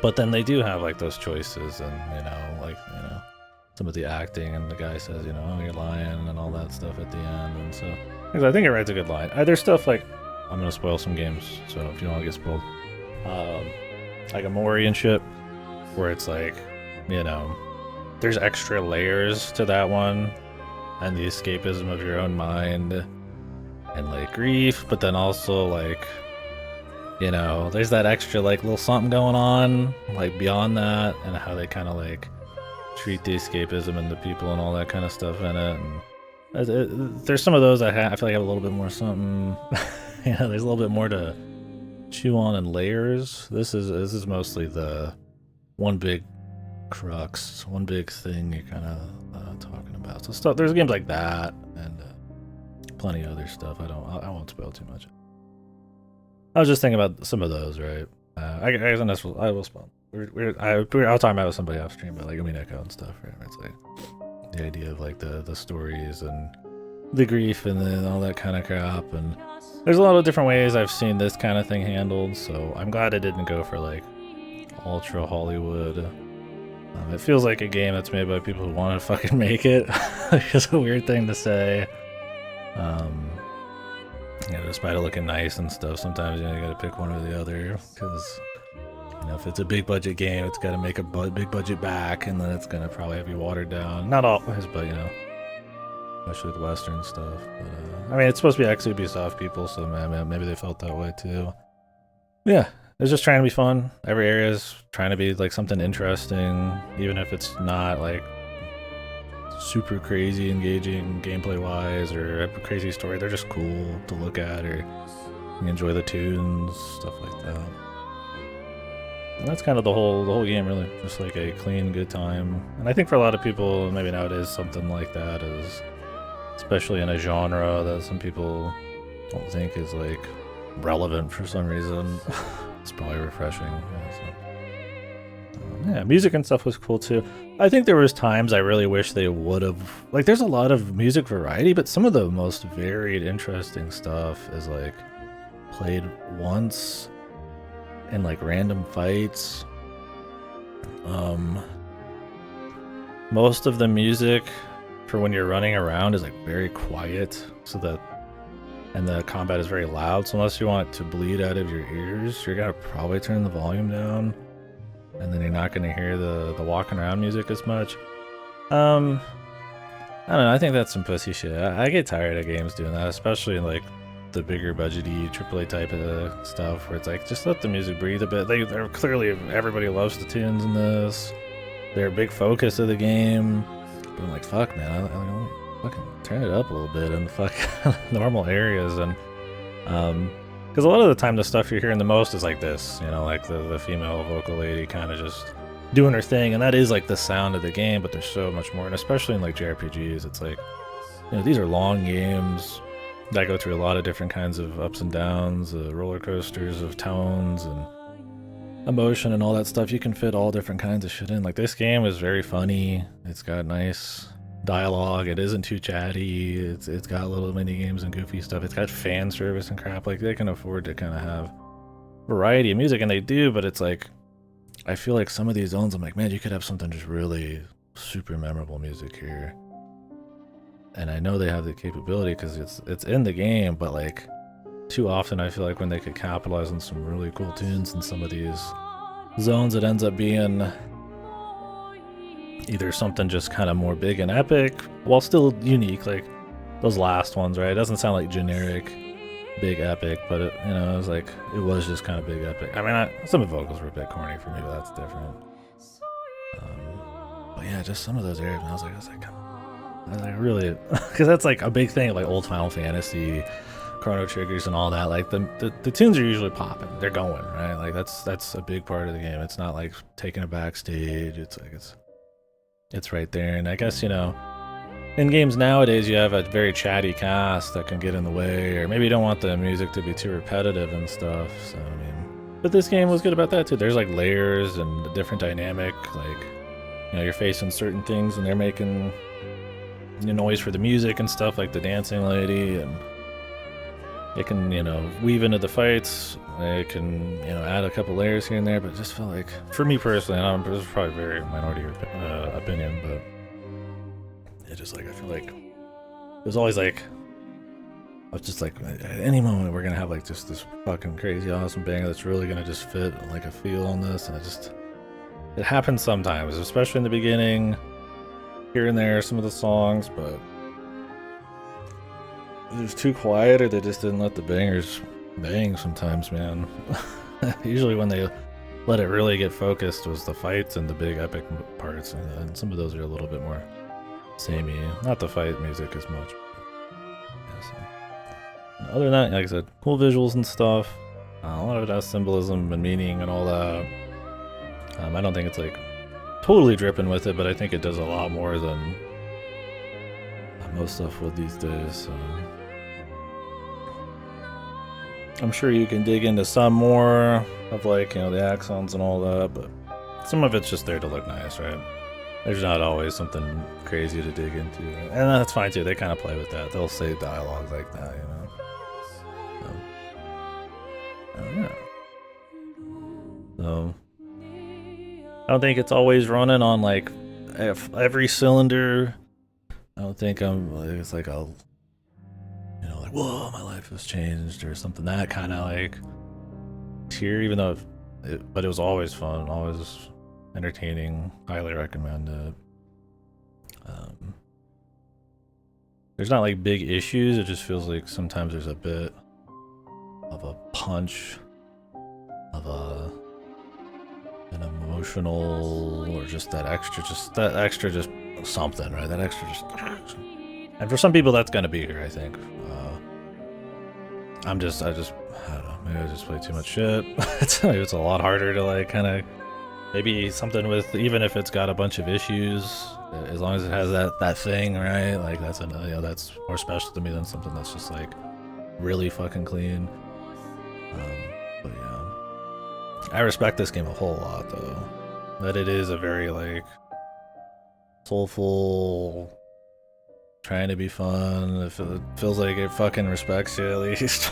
But then they do have like those choices, and some of the acting, and the guy says, oh, you're lying and all that stuff at the end, and so I think it writes a good line. There's stuff like, I'm gonna spoil some games, so if you don't want to get spoiled, like a Mori and shit, where it's like, there's extra layers to that one, and the escapism of your own mind, and like grief, but then also like, there's that extra like little something going on like beyond that, and how they kind of like treat the escapism and the people and all that kind of stuff in it. And there's some of those I feel like have a little bit more something. There's a little bit more to chew on in layers. This is mostly the one big crux, one big thing you're kind of talking about. So stuff, there's games like that, and plenty of other stuff. I won't spoil too much. I was just thinking about some of those, right? I will spoil. I was talking about with somebody off stream about like Umineko and stuff, right? It's like the idea of like the stories and the grief and then all that kind of crap, and there's a lot of different ways I've seen this kind of thing handled, so I'm glad I didn't go for like ultra Hollywood. It feels like a game that's made by people who want to fucking make it. It's a weird thing to say. Despite it looking nice and stuff, sometimes you gotta pick one or the other, because if it's a big budget game, it's gotta make a big budget back, and then it's gonna probably have you watered down. Not always, but especially with Western stuff. But it's supposed to be actually Ubisoft people, so maybe they felt that way too. Yeah, it's just trying to be fun. Every area is trying to be like something interesting, even if it's not like super crazy engaging gameplay wise or a crazy story. They're just cool to look at, or you enjoy the tunes, stuff like that. And that's kind of the whole game, really, just like a clean, good time. And I think for a lot of people, maybe nowadays, something like that is, especially in a genre that some people don't think is like relevant for some reason, it's probably refreshing. Yeah, music and stuff was cool too. I think there was times I really wish they would have, like, there's a lot of music variety, but some of the most varied, interesting stuff is like played once in like random fights. Most of the music for when you're running around is like very quiet, and the combat is very loud, so unless you want it to bleed out of your ears, you're gonna probably turn the volume down, and then you're not going to hear the walking around music as much. I don't know, I think that's some pussy shit. I get tired of games doing that, especially in like the bigger budgety AAA type of stuff, where it's like, just let the music breathe a bit. They're clearly, everybody loves the tunes in this. They're a big focus of the game. But I'm like, fuck, man, I fucking turn it up a little bit in the fuck normal areas. And because a lot of the time the stuff you're hearing the most is like this, like the female vocal lady kind of just doing her thing, and that is like the sound of the game, but there's so much more, and especially in like JRPGs, it's like, these are long games, that go through a lot of different kinds of ups and downs, roller coasters of tones and emotion and all that stuff. You can fit all different kinds of shit in. Like, this game is very funny. It's got nice dialogue. It isn't too chatty. It's got little mini games and goofy stuff. It's got fan service and crap. Like, they can afford to kind of have variety of music, and they do. But it's like, I feel like some of these zones, I'm like, man, you could have something just really super memorable music here. And I know they have the capability because it's in the game, but like, too often I feel like when they could capitalize on some really cool tunes in some of these zones, it ends up being either something just kind of more big and epic while still unique, like those last ones, right? It doesn't sound like generic big epic, but it, you know, it was like, it was just kind of big epic. I mean, some of the vocals were a bit corny for me, but that's different. But yeah, just some of those areas, and I was like, come on. I was like, really, because that's like a big thing, like old Final Fantasy, Chrono Triggers and all that. Like the tunes are usually popping, they're going, right? Like that's a big part of the game. It's not like taking it backstage. It's like it's right there. And I guess, you know, in games nowadays you have a very chatty cast that can get in the way, or maybe you don't want the music to be too repetitive and stuff. So I mean, but this game was good about that too. There's like layers and a different dynamic. Like, you know, you're facing certain things and they're making noise for the music and stuff, like the dancing lady, and it can, you know, weave into the fights. It can, you know, add a couple layers here and there, but it just felt like, for me personally, and this is probably very minority opinion, but it just like, I feel like it was always like, I was just like, at any moment we're gonna have like just this fucking crazy awesome banger that's really gonna just fit like a feel on this, and it happens sometimes, especially in the beginning, here and there, some of the songs, but it was too quiet, or they just didn't let the bangers bang sometimes, man. Usually when they let it really get focused was the fights and the big epic parts, and some of those are a little bit more samey. Not the fight music as much. Yeah, so. Other than that, like I said, cool visuals and stuff. A lot of it has symbolism and meaning and all that. I don't think it's like totally dripping with it, but I think it does a lot more than most stuff would these days. So. I'm sure you can dig into some more of, like, you know, the axons and all that, but some of it's just there to look nice, right? There's not always something crazy to dig into, and that's fine too. They kind of play with that. They'll say dialogue like that, you know. Yeah. So I don't think it's always running on like every cylinder. I don't think it's like a, you know, like, whoa, my life has changed or something, that kind of like tier, even though but it was always fun, always entertaining. Highly recommend it. There's not like big issues, it just feels like sometimes there's a bit of a punch of an emotional, or just that extra just something, right? That extra just, and for some people that's gonna be here, I think. I don't know, maybe I just play too much shit. It's a lot harder to like kind of, maybe something with, even if it's got a bunch of issues, as long as it has that thing, right? Like that's you know, that's more special to me than something that's just like really fucking clean. But yeah, I respect this game a whole lot though, that it is a very like soulful, trying to be fun. It feels like it fucking respects you at least.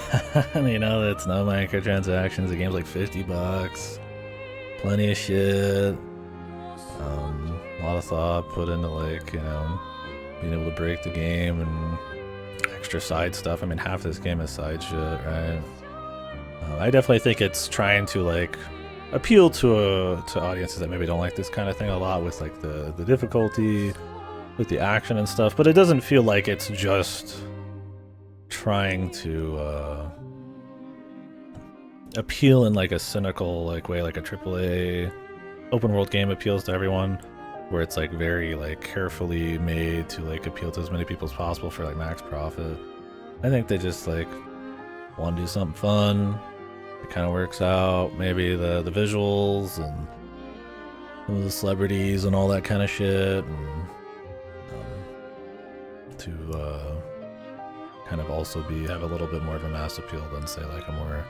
You know, it's no microtransactions. The game's like $50. Plenty of shit. A lot of thought put into, like, you know, being able to break the game and extra side stuff. I mean, half this game is side shit, right? I definitely think it's trying to like appeal to audiences that maybe don't like this kind of thing a lot, with like the difficulty, with the action and stuff, but it doesn't feel like it's just trying to appeal in like a cynical like way, like a AAA open world game appeals to everyone, where it's like very like carefully made to like appeal to as many people as possible for like max profit. I think they just like want to do something fun. It kind of works out. Maybe the visuals and some of the celebrities and all that kind of shit, and to kind of also have a little bit more of a mass appeal than say like a more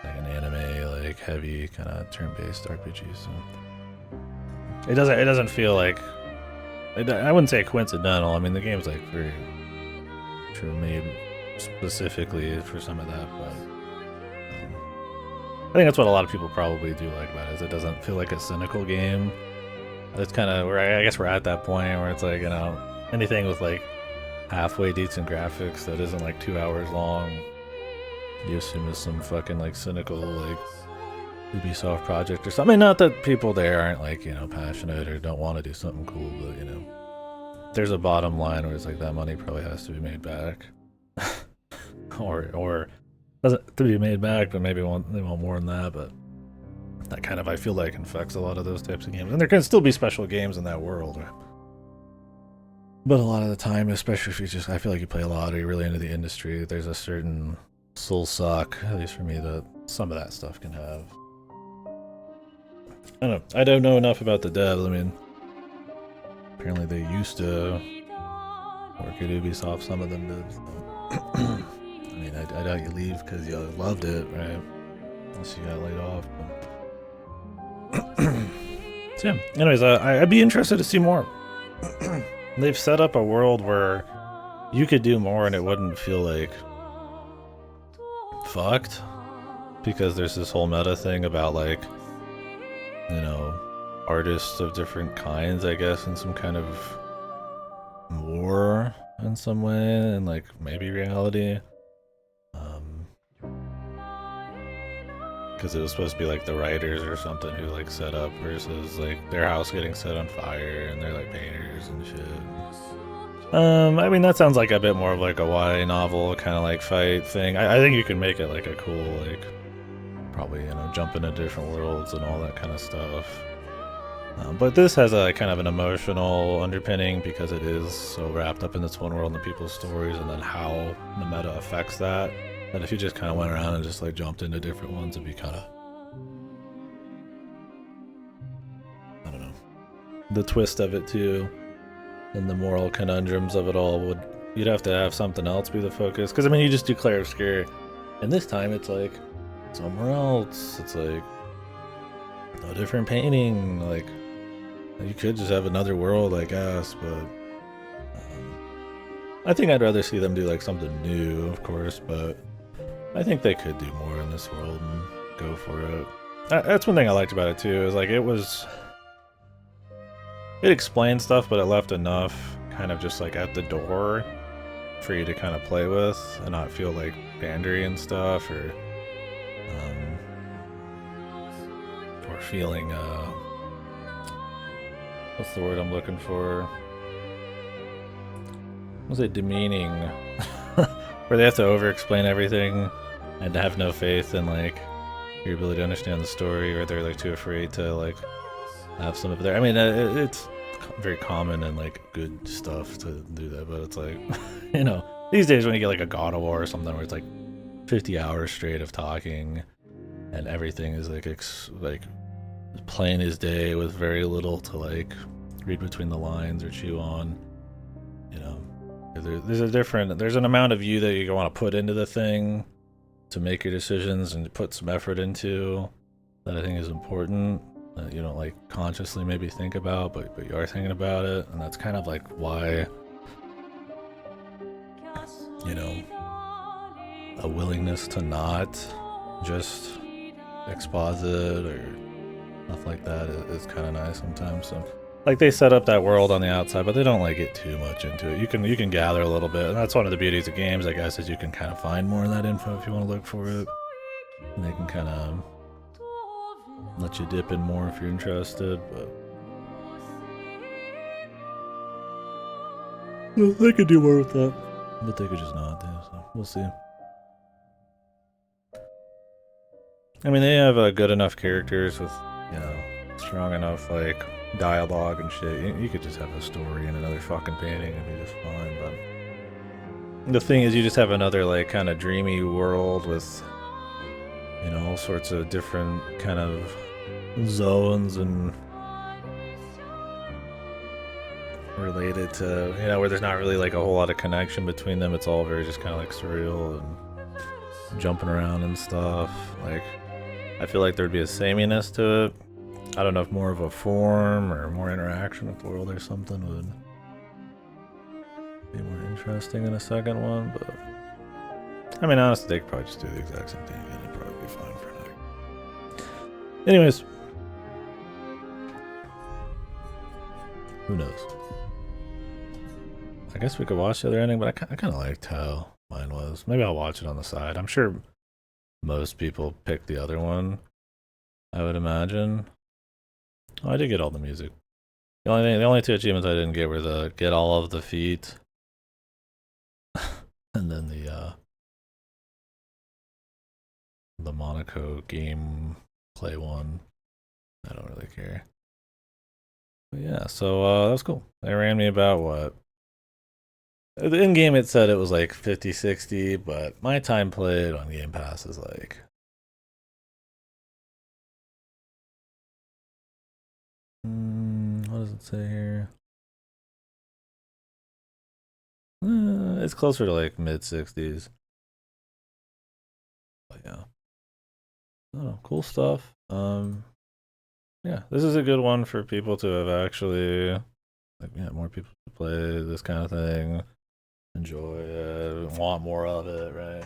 like an anime like heavy kind of turn-based RPG. So it doesn't feel like I wouldn't say coincidental. I mean the game's like very true made specifically for some of that, but I think that's what a lot of people probably do like about it. Is it doesn't feel like a cynical game. That's kind of where I guess we're at that point where it's like, you know, anything with like halfway decent graphics that isn't like 2 hours long, you assume is some fucking like cynical like Ubisoft project or something. I mean, not that people there aren't like, you know, passionate or don't want to do something cool, but you know, there's a bottom line where it's like that money probably has to be made back, or doesn't to be made back, but maybe they want more than that. But that kind of I feel like infects a lot of those types of games, and there can still be special games in that world. Right? But a lot of the time, especially if you just, I feel like you play a lot or you're really into the industry, there's a certain soul suck, at least for me, that some of that stuff can have. I don't know. I don't know enough about the devs. I mean, apparently they used to work at Ubisoft, some of them did. So. I mean, I doubt you leave because you loved it, right? Unless you got laid off. But so yeah. Anyways, I'd be interested to see more. They've set up a world where you could do more and it wouldn't feel like fucked, because there's this whole meta thing about like, you know, artists of different kinds, I guess, in some kind of war in some way, and like maybe reality. Because it was supposed to be like the writers or something who like set up versus like their house getting set on fire and they're like painters and shit. I mean that sounds like a bit more of like a YA novel kind of like fight thing. I think you can make it like a cool like probably, you know, jump into different worlds and all that kind of stuff. But this has a kind of an emotional underpinning because it is so wrapped up in this one world and the people's stories and then how the meta affects that. That if you just kind of went around and just like jumped into different ones, it'd be kind of, I don't know, the twist of it too, and the moral conundrums of it all you'd have to have something else be the focus. Because I mean, you just do Clair Obscur, and this time it's like somewhere else. It's like a different painting. Like you could just have another world, I guess, but I think I'd rather see them do like something new, of course, but I think they could do more in this world and go for it. That's one thing I liked about it too, is like it explained stuff, but it left enough kind of just like at the door for you to kind of play with and not feel like bandery and stuff, or feeling what's the word I'm looking for? Was it demeaning? Where they have to over-explain everything and to have no faith in like your ability to understand the story, or they're like too afraid to like have some of their. I mean, it's very common and like good stuff to do that, but it's like, you know, these days when you get like a God of War or something where it's like 50 hours straight of talking and everything is like like plain as day with very little to like read between the lines or chew on, you know. There's an amount of you that you want to put into the thing to make your decisions and put some effort into that I think is important, that you don't like consciously maybe think about, but you are thinking about it, and that's kind of like why, you know, a willingness to not just exposit or stuff like that is kind of nice sometimes. So like they set up that world on the outside, but they don't like get too much into it. You can gather a little bit, and that's one of the beauties of games, I guess, is you can kind of find more of that info if you want to look for it. And they can kind of let you dip in more if you're interested, but well, they could do more with that, but they could just not do. So we'll see. I mean, they have good enough characters with, you know, strong enough like dialogue and shit. You could just have a story and another fucking painting and be just fine. But the thing is, you just have another like kind of dreamy world with, you know, all sorts of different kind of zones and related to, you know, where there's not really like a whole lot of connection between them. It's all very just kind of like surreal and jumping around and stuff. Like, I feel like there'd be a sameness to it. I don't know if more of a form or more interaction with the world or something would be more interesting in a second one, but I mean, honestly, they could probably just do the exact same thing again. It'd probably be fine for another. Anyways, who knows? I guess we could watch the other ending, but I kind of liked how mine was. Maybe I'll watch it on the side. I'm sure most people pick the other one, I would imagine. Oh, I did get all the music. The only two achievements I didn't get were the get all of the feet, and then the Monaco game play one. I don't really care. But yeah, so that was cool. They ran me about what? The in game it said it was like 50, 60, but my time played on Game Pass is like what does it say here? It's closer to like mid 60s. But yeah. Oh, cool stuff. Yeah, this is a good one for people to have actually, like, yeah, more people to play this kind of thing, enjoy it, want more of it, right?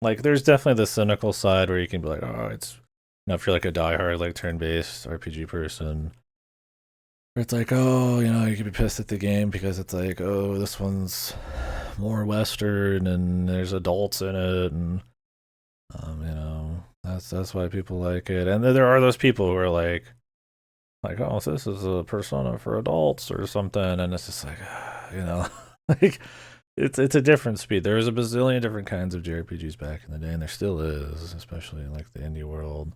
Like, there's definitely the cynical side where you can be like, oh, it's, you know, if you're like a diehard, like, turn-based RPG person, where it's like, oh, you know, you could be pissed at the game because it's like, oh, this one's more Western and there's adults in it, and, you know, that's why people like it. And then there are those people who are like, oh, so this is a Persona for adults or something, and it's just like, you know, like it's a different speed. There was a bazillion different kinds of JRPGs back in the day, and there still is, especially in like the indie world,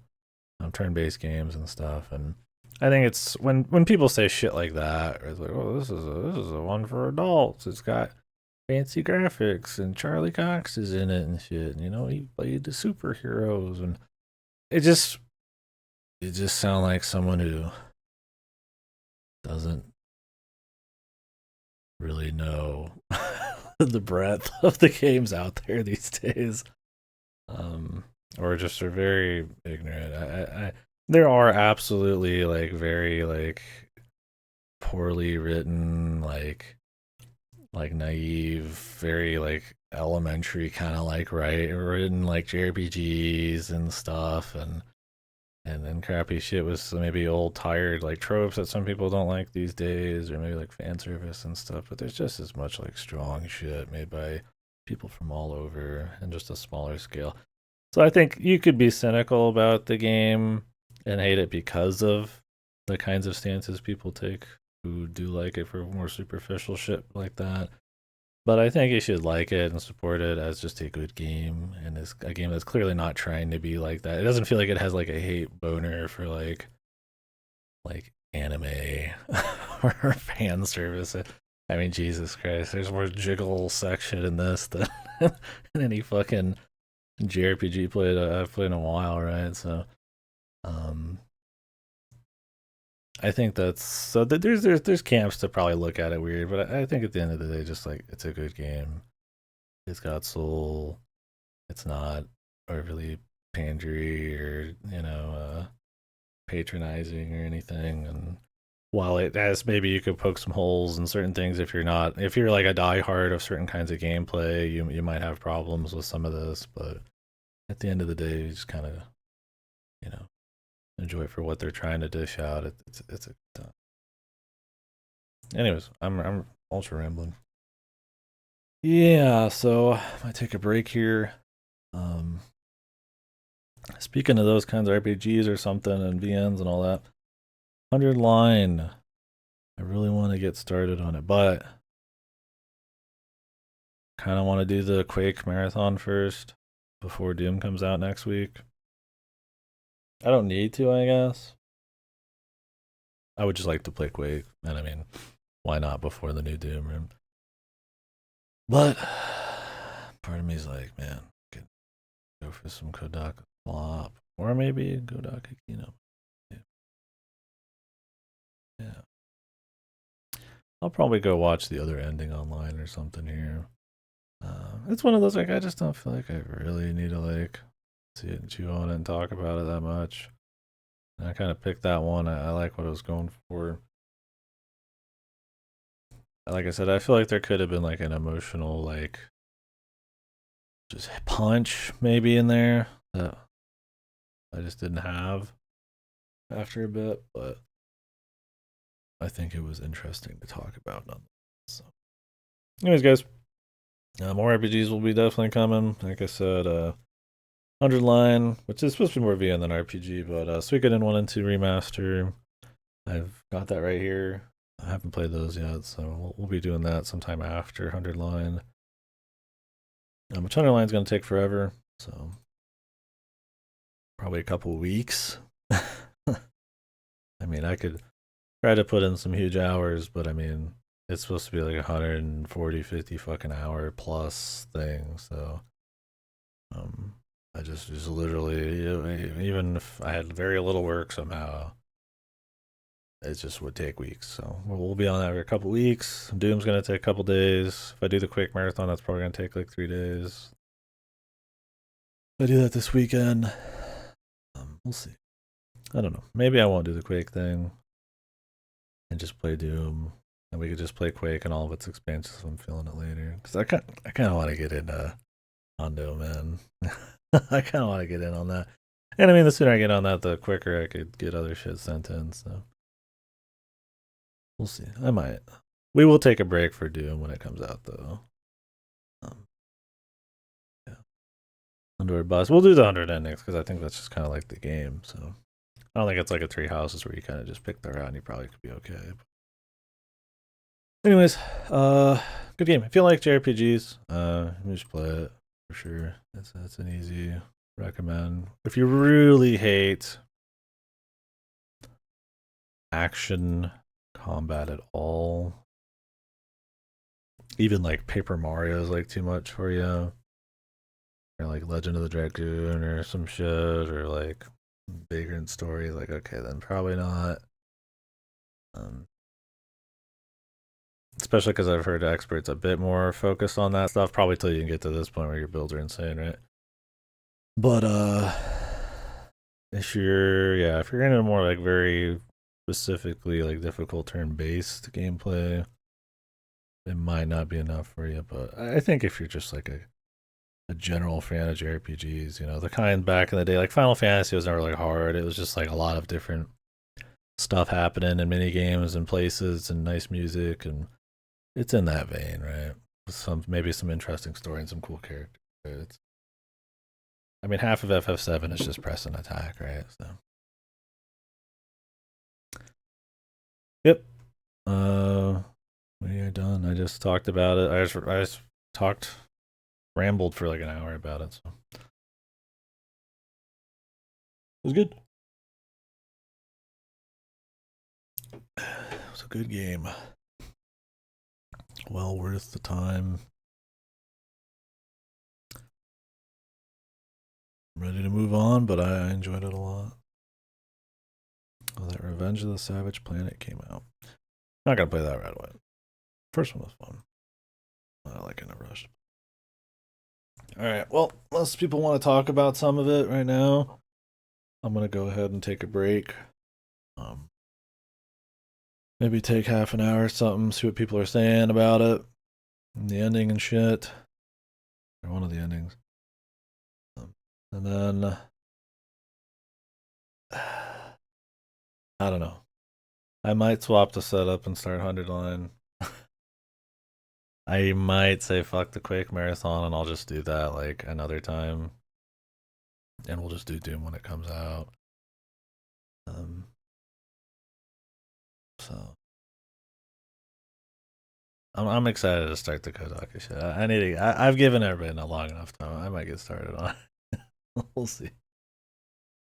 turn-based games and stuff. And I think it's when people say shit like that, it's like, oh, this is a one for adults. It's got fancy graphics and Charlie Cox is in it and shit. And, you know, he played the superheroes, and it just sound like someone who doesn't really know the breadth of the games out there these days, or just are very ignorant. There are absolutely like very like poorly written, like naive, very like elementary kind of like written like JRPGs and stuff, and then crappy shit with maybe old tired like tropes that some people don't like these days, or maybe like fan service and stuff. But there's just as much like strong shit made by people from all over and just a smaller scale. So I think you could be cynical about the game and hate it because of the kinds of stances people take who do like it for more superficial shit like that. But I think you should like it and support it as just a good game, and it's a game that's clearly not trying to be like that. It doesn't feel like it has like a hate boner for like anime or fan service. I mean, Jesus Christ, there's more jiggle section in this than in any fucking JRPG I've played in a while, right? So, I think that's so. There's camps to probably look at it weird, but I think at the end of the day, just like it's a good game. It's got soul. It's not overly pandery or patronizing or anything. And while it has, maybe you could poke some holes in certain things if you're like a diehard of certain kinds of gameplay, you might have problems with some of this. But at the end of the day, you just kind of enjoy it for what they're trying to dish out. It's a good time. Anyways, I'm ultra rambling. Yeah, so I might take a break here. Speaking of those kinds of RPGs or something and VNs and all that, 100 Line. I really want to get started on it, but kind of want to do the Quake marathon first before Doom comes out next week. I don't need to, I guess. I would just like to play Quake, and I mean, why not before the new Doom room? But part of me is like, man, I could go for some Kodaka flop, or maybe Kodaka Kino. Yeah. I'll probably go watch the other ending online or something here. It's one of those, like, I just don't feel like I really need to, like, see it and chew on it and talk about it that much. And I kind of picked that one. I like what I was going for. Like I said, I feel like there could have been, like, an emotional, like, just punch maybe in there that I just didn't have after a bit, but I think it was interesting to talk about nonetheless. So, anyways, guys, more RPGs will be definitely coming. Like I said, 100 Line, which is supposed to be more VN than RPG, but Suikoden 1 and 2 remaster. I've got that right here. I haven't played those yet, so we'll be doing that sometime after 100 Line. Which 100 Line's going to take forever, so probably a couple weeks. I mean, I could try to put in some huge hours, but I mean, it's supposed to be like 140, 50 fucking hour plus thing, so I just literally, even if I had very little work somehow, it just would take weeks. So we'll be on that for a couple weeks. Doom's gonna take a couple days. If I do the quick marathon, that's probably gonna take like 3 days. If I do that this weekend, we'll see. I don't know. Maybe I won't do the Quake thing and just play Doom, and we could just play Quake and all of its expansions if I'm feeling it later. Because I kind of want to get into Hondo, man. I kind of want to get in on that. And I mean, the sooner I get on that, the quicker I could get other shit sent in. So we'll see. I might. We will take a break for Doom when it comes out, though. Yeah. Under Bus. We'll do the 100 endings because I think that's just kind of like the game. So I don't think it's like a Three Houses where you kind of just pick the route and you probably could be okay. Anyways, good game. If you like JRPGs, you should play it for sure. It's an easy recommend. If you really hate action combat at all, even like Paper Mario is like too much for you, or like Legend of the Dragoon or some shit, or like Vagrant Story, like okay, then probably not. Especially because I've heard experts a bit more focused on that stuff, probably till you can get to this point where your builds are insane, right? But if you're into more like very specifically like difficult turn-based gameplay, it might not be enough for you. But I think if you're just like a general fan of JRPGs, you know, the kind back in the day, like Final Fantasy was never like hard. It was just like a lot of different stuff happening and mini games and places and nice music, and it's in that vein, right? With maybe some interesting story and some cool characters. Right? I mean, half of FF7 is just press and attack, right? So, yep. We are done. I just talked about it. I just rambled for like an hour about it. So it was good. It was a good game. Well worth the time. I'm ready to move on, but I enjoyed it a lot. Oh, that Revenge of the Savage Planet came out. Not gonna play that right away. First one was fun. I like in a rush. Alright, well, unless people want to talk about some of it right now, I'm gonna go ahead and take a break. Maybe take half an hour or something, see what people are saying about it. And the ending and shit. Or one of the endings. And then I don't know. I might swap the setup and start 100 Line. I might say fuck the Quake Marathon and I'll just do that like another time. And we'll just do Doom when it comes out. So I'm excited to start the Kodaku shit. I've given everybody a long enough time. I might get started on it. We'll see.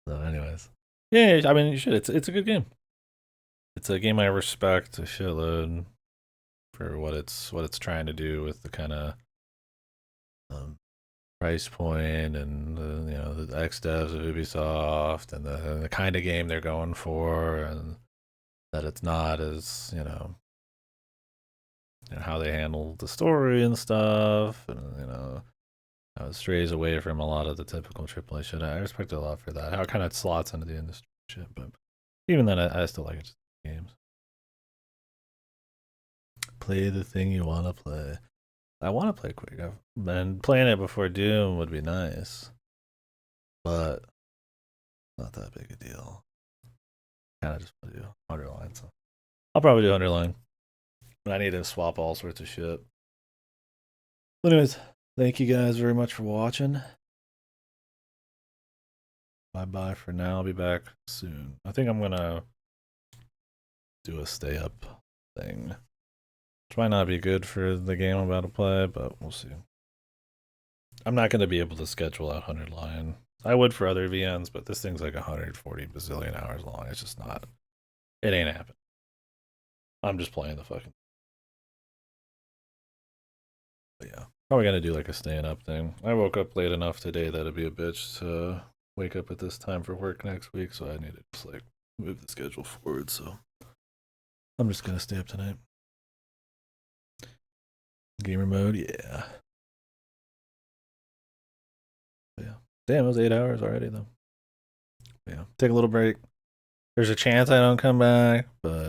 So anyways. Yeah, I mean you should. It's a good game. It's a game I respect a shitload for what it's trying to do with the kind of price point and the ex devs of Ubisoft and the kind of game they're going for, and that it's not as and how they handle the story and stuff, and you know, how it strays away from a lot of the typical AAA shit. I respect it a lot for that. How it kind of slots into the industry shit, but even then, I still like it. Just games. Play the thing you want to play. I want to play Quake. I've been playing it before Doom would be nice, but not that big a deal. Kind of just want to do Underline, so I'll probably do Underline. I need to swap all sorts of shit. Anyways, thank you guys very much for watching. Bye bye for now. I'll be back soon. I think I'm gonna do a stay up thing, which might not be good for the game I'm about to play, but we'll see. I'm not gonna be able to schedule out 100 Lion. I would for other VNs, but this thing's like 140 bazillion hours long. It's just not. It ain't happening. I'm just playing the fucking. But yeah, probably gonna do like a staying up thing. I woke up late enough today that it'd be a bitch to wake up at this time for work next week, so I need to just like move the schedule forward. So I'm just gonna stay up tonight. Gamer mode, yeah. But yeah. Damn, it was 8 hours already though. Yeah. Take a little break. There's a chance I don't come back, but